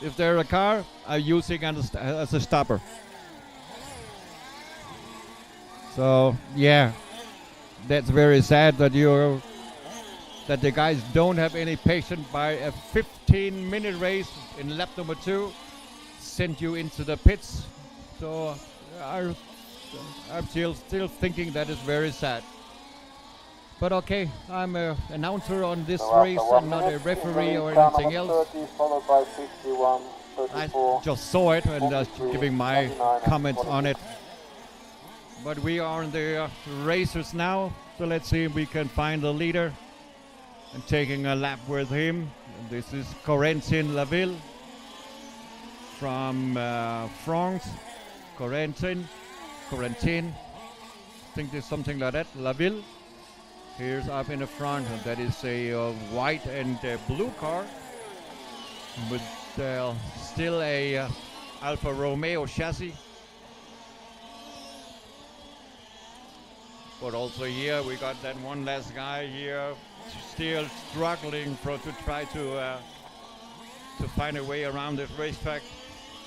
If they're a car, are using as a stopper. So yeah, that's very sad that the guys don't have any patience. By a 15-minute race in lap number 2, send you into the pits. So I'm still thinking that is very sad. But okay, I'm an announcer on this race and not a referee or anything else. 30, followed by 51, 34, I just saw it and just giving my comments on it. But we are in the racers now, so let's see if we can find the leader and taking a lap with him. And this is Corentin Laville from France. Corentin, I think there's something like that, Laville. Here's up in the front, and that is a white and blue car with still a Alfa Romeo chassis. But also here we got that one last guy here still struggling to try to find a way around this racetrack.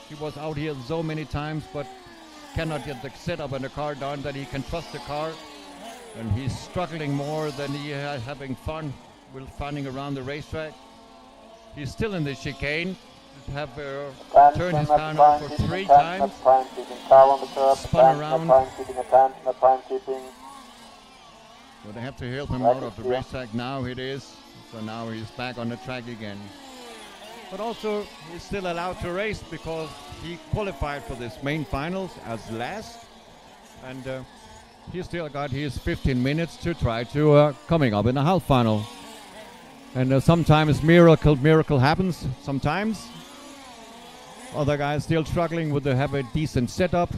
He was out here so many times, but cannot get the setup and the car done that he can trust the car. And he's struggling more than he is having fun with finding around the racetrack. He's still in the chicane. Have turned his car now for 3 times. Spun around. So they have to help him out of the racetrack now. It is. So now he's back on the track again. But also he's still allowed to race because he qualified for this main finals as last. And he still got his 15 minutes to try to coming up in the half final. And sometimes miracle happens. Sometimes other guys still struggling with have a decent setup,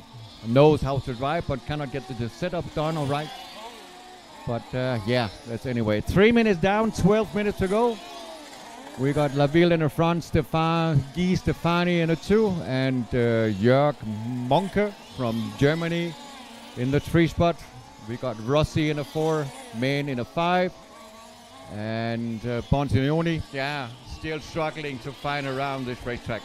knows how to drive, but cannot get the setup done all right. But yeah, that's anyway. 3 minutes down, 12 minutes to go. We got Laville in the front, Guy Stefani in the 2, and Jörg Monke from Germany in the 3 spot. We got Rossi in the 4, Main in the 5, and Pontignoni, yeah, still struggling to find around this racetrack.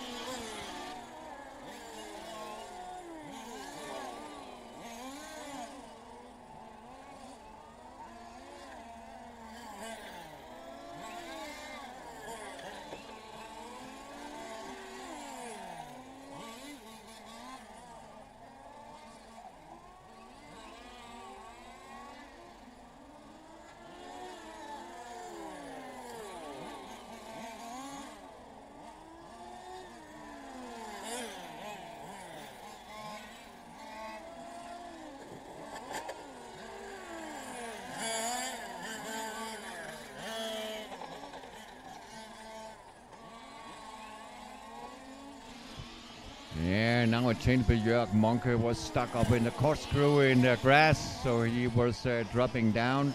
Yeah, now a change by Jörg Monke was stuck up in the corkscrew in the grass, so he was dropping down.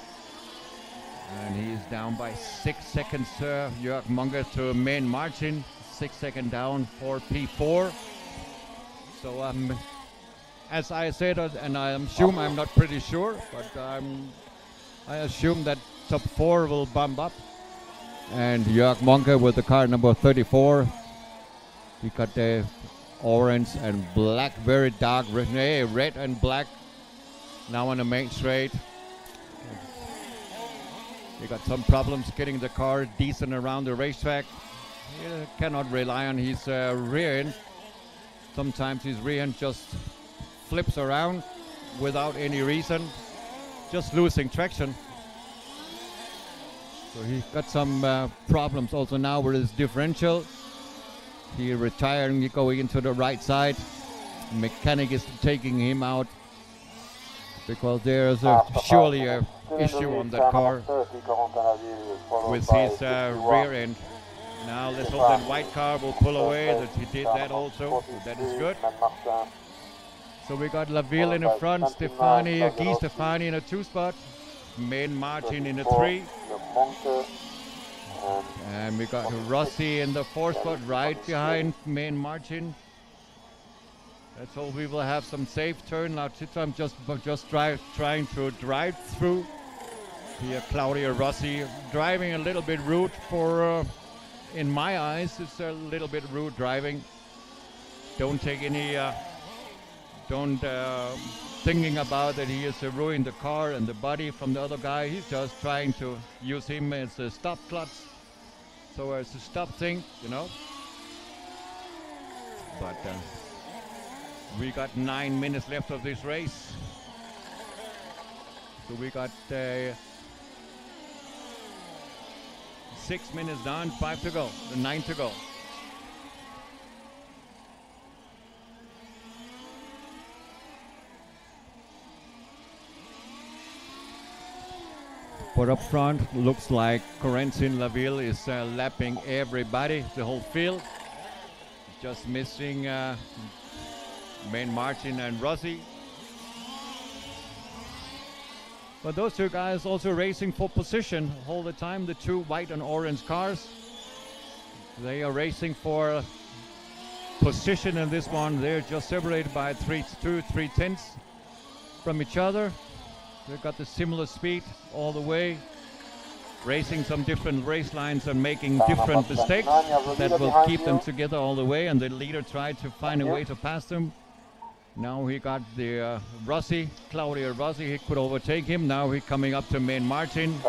And he's down by 6 seconds, Jörg Monke to main margin, 6 seconds down for P4. So as I said, and I assume, I'm not pretty sure, but I assume that top 4 will bump up. And Jörg Monke with the car number 34, he got the orange and black, very dark, red and black, now on the main straight. He got some problems getting the car decent around the racetrack. He cannot rely on his rear end. Sometimes his rear end just flips around without any reason, just losing traction. So he got some problems also now with his differential. He retiring, going into the right side. Mechanic is taking him out because there's surely a issue on that car with his rear end. Now let's hope that white car will pull away, that he did that also, that is good. So we got Laville in the front, Guy Stefani in a 2 spot, main margin in a 3. And we got Rossi in the 4 spot right behind main margin. Let's hope we will have some safe turn. Now I'm just trying to drive through. Here Claudio Rossi driving a little bit rude for, in my eyes, it's a little bit rude driving. Don't take any, thinking about that he has ruined the car and the body from the other guy. He's just trying to use him as a stop clutch. So it's a stop thing, you know. But we got 9 minutes left of this race. So we got 6 minutes done, 5 to go, 9 to go. But up front, looks like Corentin Laville is lapping everybody, the whole field. Just missing main margin and Rossi. But those two guys also racing for position all the time, the 2 white and orange cars. They are racing for position in this one. They're just separated by 3/10 from each other. They've got the similar speed all the way, racing some different race lines and making different mistakes that will keep them together all the way, and the leader tried to find a way to pass them. Now he got the Rossi, Claudio Rossi, he could overtake him. Now he's coming up to main margin.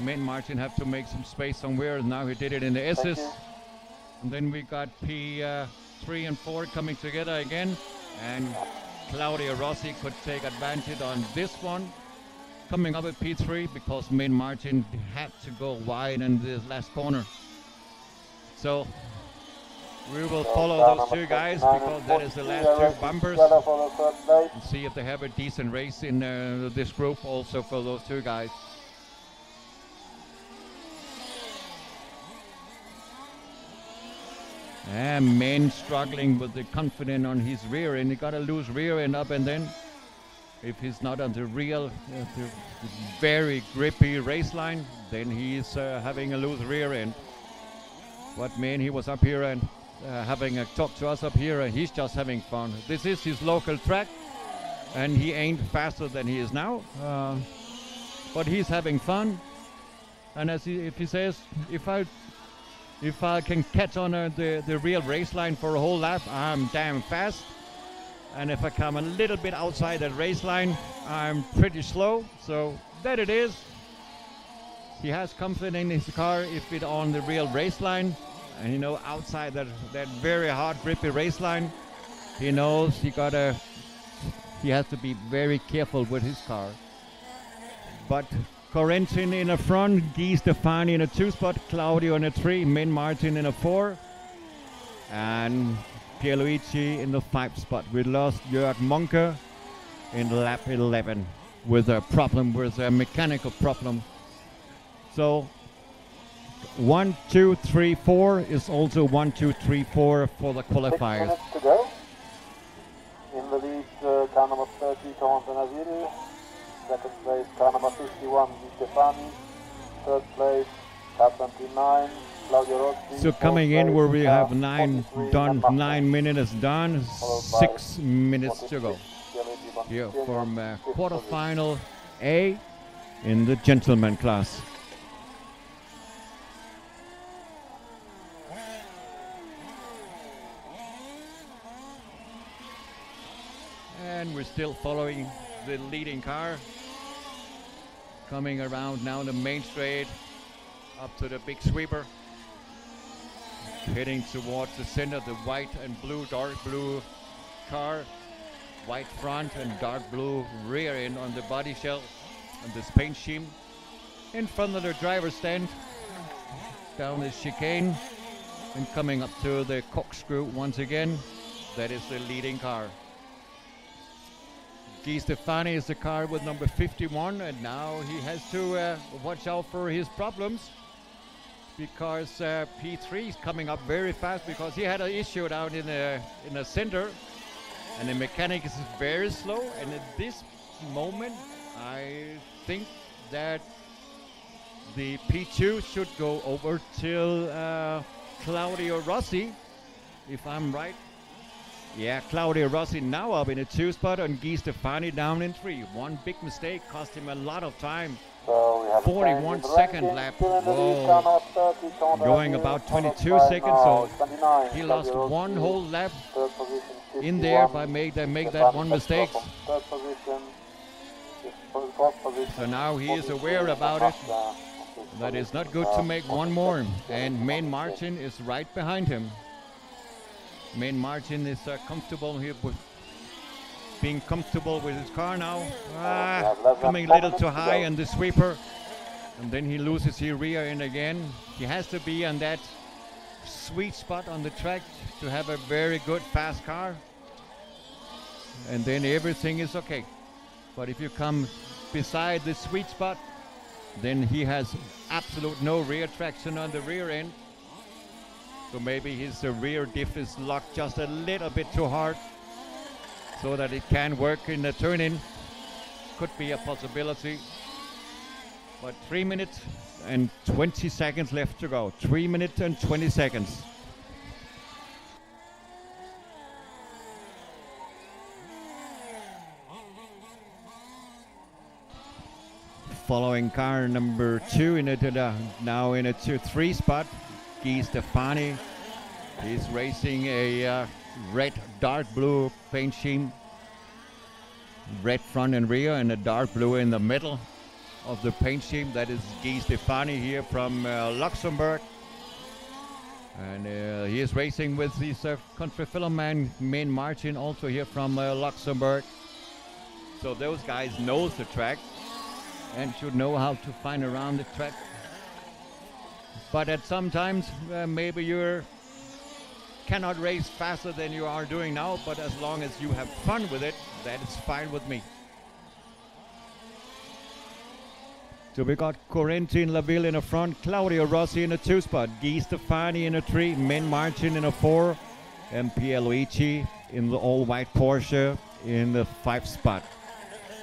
Main margin have to make some space somewhere. Now he did it in the S's. And then we got P3 and 4 coming together again. And Claudio Rossi could take advantage on this one. Coming up at P3 because main margin had to go wide in this last corner. So we will follow those 2 guys because that is the last 2 bumpers. And see if they have a decent race in this group also for those 2 guys. And Main struggling with the confidence on his rear end. He got a loose rear end up, and then if he's not on the real, the very grippy race line, then he's having a loose rear end. But Main, he was up here and having a talk to us up here, and he's just having fun. This is his local track, and he ain't faster than he is now, but he's having fun. And as if he says, if I can catch on the real race line for a whole lap, I'm damn fast. And if I come a little bit outside that race line, I'm pretty slow. So that it is. He has confidence in his car if it's on the real race line. And you know, outside that very hard, grippy race line, he knows he has to be very careful with his car. But Corentin in the front, Guy Stefani in a 2 spot, Claudio in a 3, Main Martin in a 4, and Pierluigi in the 5 spot. We lost Jörg Monke in lap 11 with a problem, with a mechanical problem. So 1, 2, 3, 4 is also 1, 2, 3, 4 for the 6 qualifiers. minutes to go. In the lead, car number 30, Corentin Azil. Second place, car number 51, Di Stefani. Third place, car 29, Claudio Rossi. So coming in where we have 9 done, 9 minutes. minutes done, 6 minutes to go. Here from quarterfinal A in the gentleman class. And we're still following the leading car. Coming around now the main straight up to the big sweeper. Heading towards the center, the white and blue, dark blue car. White front and dark blue rear end on the body shell and this paint scheme. In front of the driver's stand. Down the chicane and coming up to the corkscrew once again. That is the leading car. Guy Stefani is the car with number 51, and now he has to watch out for his problems because P3 is coming up very fast because he had an issue down in the center, and the mechanic is very slow. And at this moment, I think that the P2 should go over till Claudio Rossi, if I'm right. Yeah, Claudio Rossi now up in a 2 spot and Guy Stefani down in 3. One big mistake cost him a lot of time. So we have 41 second lap. Whoa. Going about 22 seconds, so he lost one whole lap in there by make that one mistake. So now he is aware about it. That is not good to make one more. And main Martin is right behind him. Main Martin is comfortable here with being comfortable with his car now. Coming a little too high on the sweeper. And then he loses his rear end again. He has to be on that sweet spot on the track to have a very good fast car. And then everything is okay. But if you come beside the sweet spot, then he has absolute no rear traction on the rear end. So maybe his rear diff is locked just a little bit too hard so that it can work in the turn-in. Could be a possibility. But 3 minutes and 20 seconds left to go. 3 minutes and 20 seconds. Following car number 2 in now in a 2-3 spot. Guy Stefani is racing a red dark blue paint scheme, red front and rear, and a dark blue in the middle of the paint scheme. That is Guy Stefani here from Luxembourg, and he is racing with his country fellow man Main Martin, also here from Luxembourg. So those guys knows the track and should know how to find around the track. But at sometimes maybe you cannot race faster than you are doing now, but as long as you have fun with it, that is fine with me. So we got Corentin Laville in the front, Claudio Rossi in a 2 spot, Guy Stefani in a 3, Main Martin in a 4, and Pierluigi in the all-white Porsche in the 5 spot.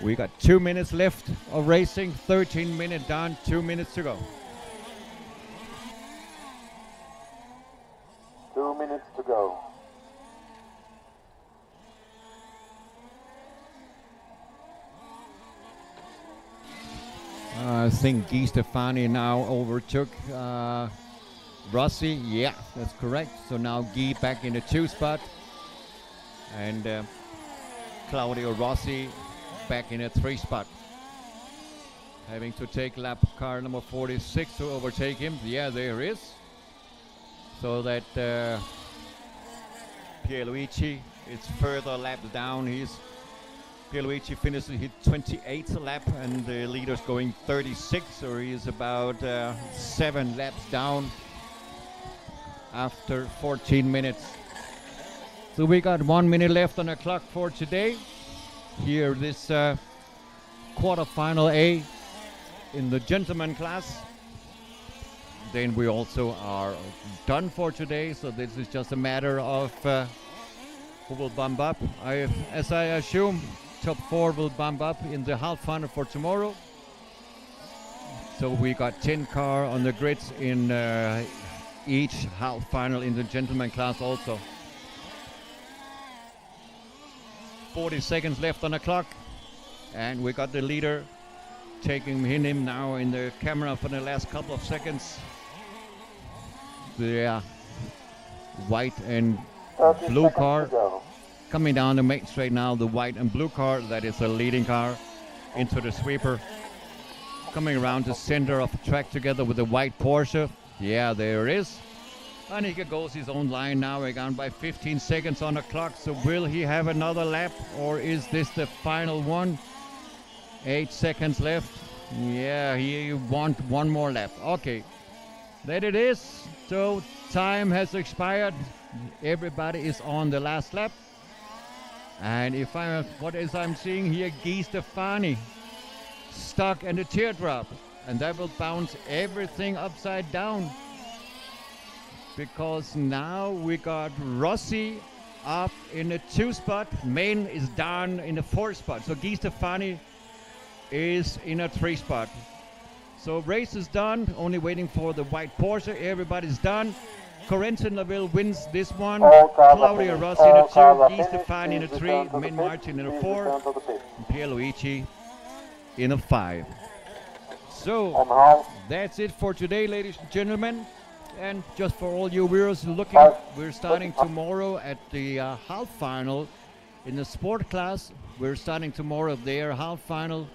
We got 2 minutes left of racing, 13 minutes done, 2 minutes to go. 2 minutes to go. I think Guy Stefani now overtook Rossi. Yeah, that's correct. So now Guy back in the 2 spot. And Claudio Rossi back in a 3 spot. Having to take lap car number 46 to overtake him. Yeah, there is. So that Pierluigi is further laps down. Pierluigi finishes his 28th lap and the leader's going 36, so he is about 7 laps down after 14 minutes. So we got 1 minute left on the clock for today. Here this quarterfinal A in the gentleman class. then we also are done for today. So this is just a matter of who will bump up. As I assume, top 4 will bump up in the half final for tomorrow. So we got 10 cars on the grids in each half final in the gentleman class also. 40 seconds left on the clock, and we got the leader taking him now in the camera for the last couple of seconds. The white and blue car coming down the main straight now. The white and blue car, that is the leading car, into the sweeper. Coming around the center of the track together with the white Porsche. Yeah, there it is. And he goes his own line now, again by 15 seconds on the clock. So will he have another lap, or is this the final one? 8 seconds left. Yeah, he wants one more lap. Okay, there it is. So time has expired. Everybody is on the last lap. And I'm seeing here, Guy Stefani stuck in the teardrop, and that will bounce everything upside down, because now we got Rossi up in the 2 spot, Main is down in the 4 spot, so Guy Stefani is in a 3 spot. So race is done, only waiting for the white Porsche. Everybody's done. Corentin Laville wins this one. Claudio Rossi in a 2, Guy Stefani in a 3, Main Martin in a 4, and Pierluigi in a 5. So that's it for today, ladies and gentlemen. And just for all you viewers looking, we're starting tomorrow at the half final in the sport class. We're starting tomorrow their half final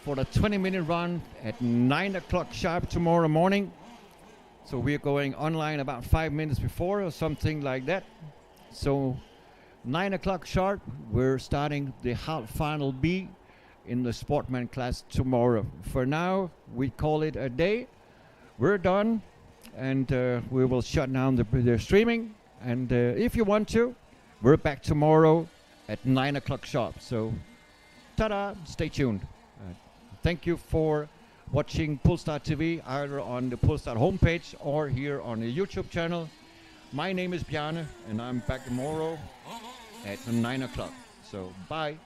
for the 20-minute run at 9 o'clock sharp tomorrow morning. So we're going online about 5 minutes before or something like that. So 9 o'clock sharp, we're starting the half final B in the sportman class tomorrow. For now, we call it a day. We're done, and we will shut down the streaming. And if you want to, we're back tomorrow at 9 o'clock sharp. So, ta-da, stay tuned. Thank you for watching Pullstart.tv, either on the Pullstart homepage or here on the YouTube channel. My name is Bjarne, and I'm back tomorrow at 9 o'clock. So, bye.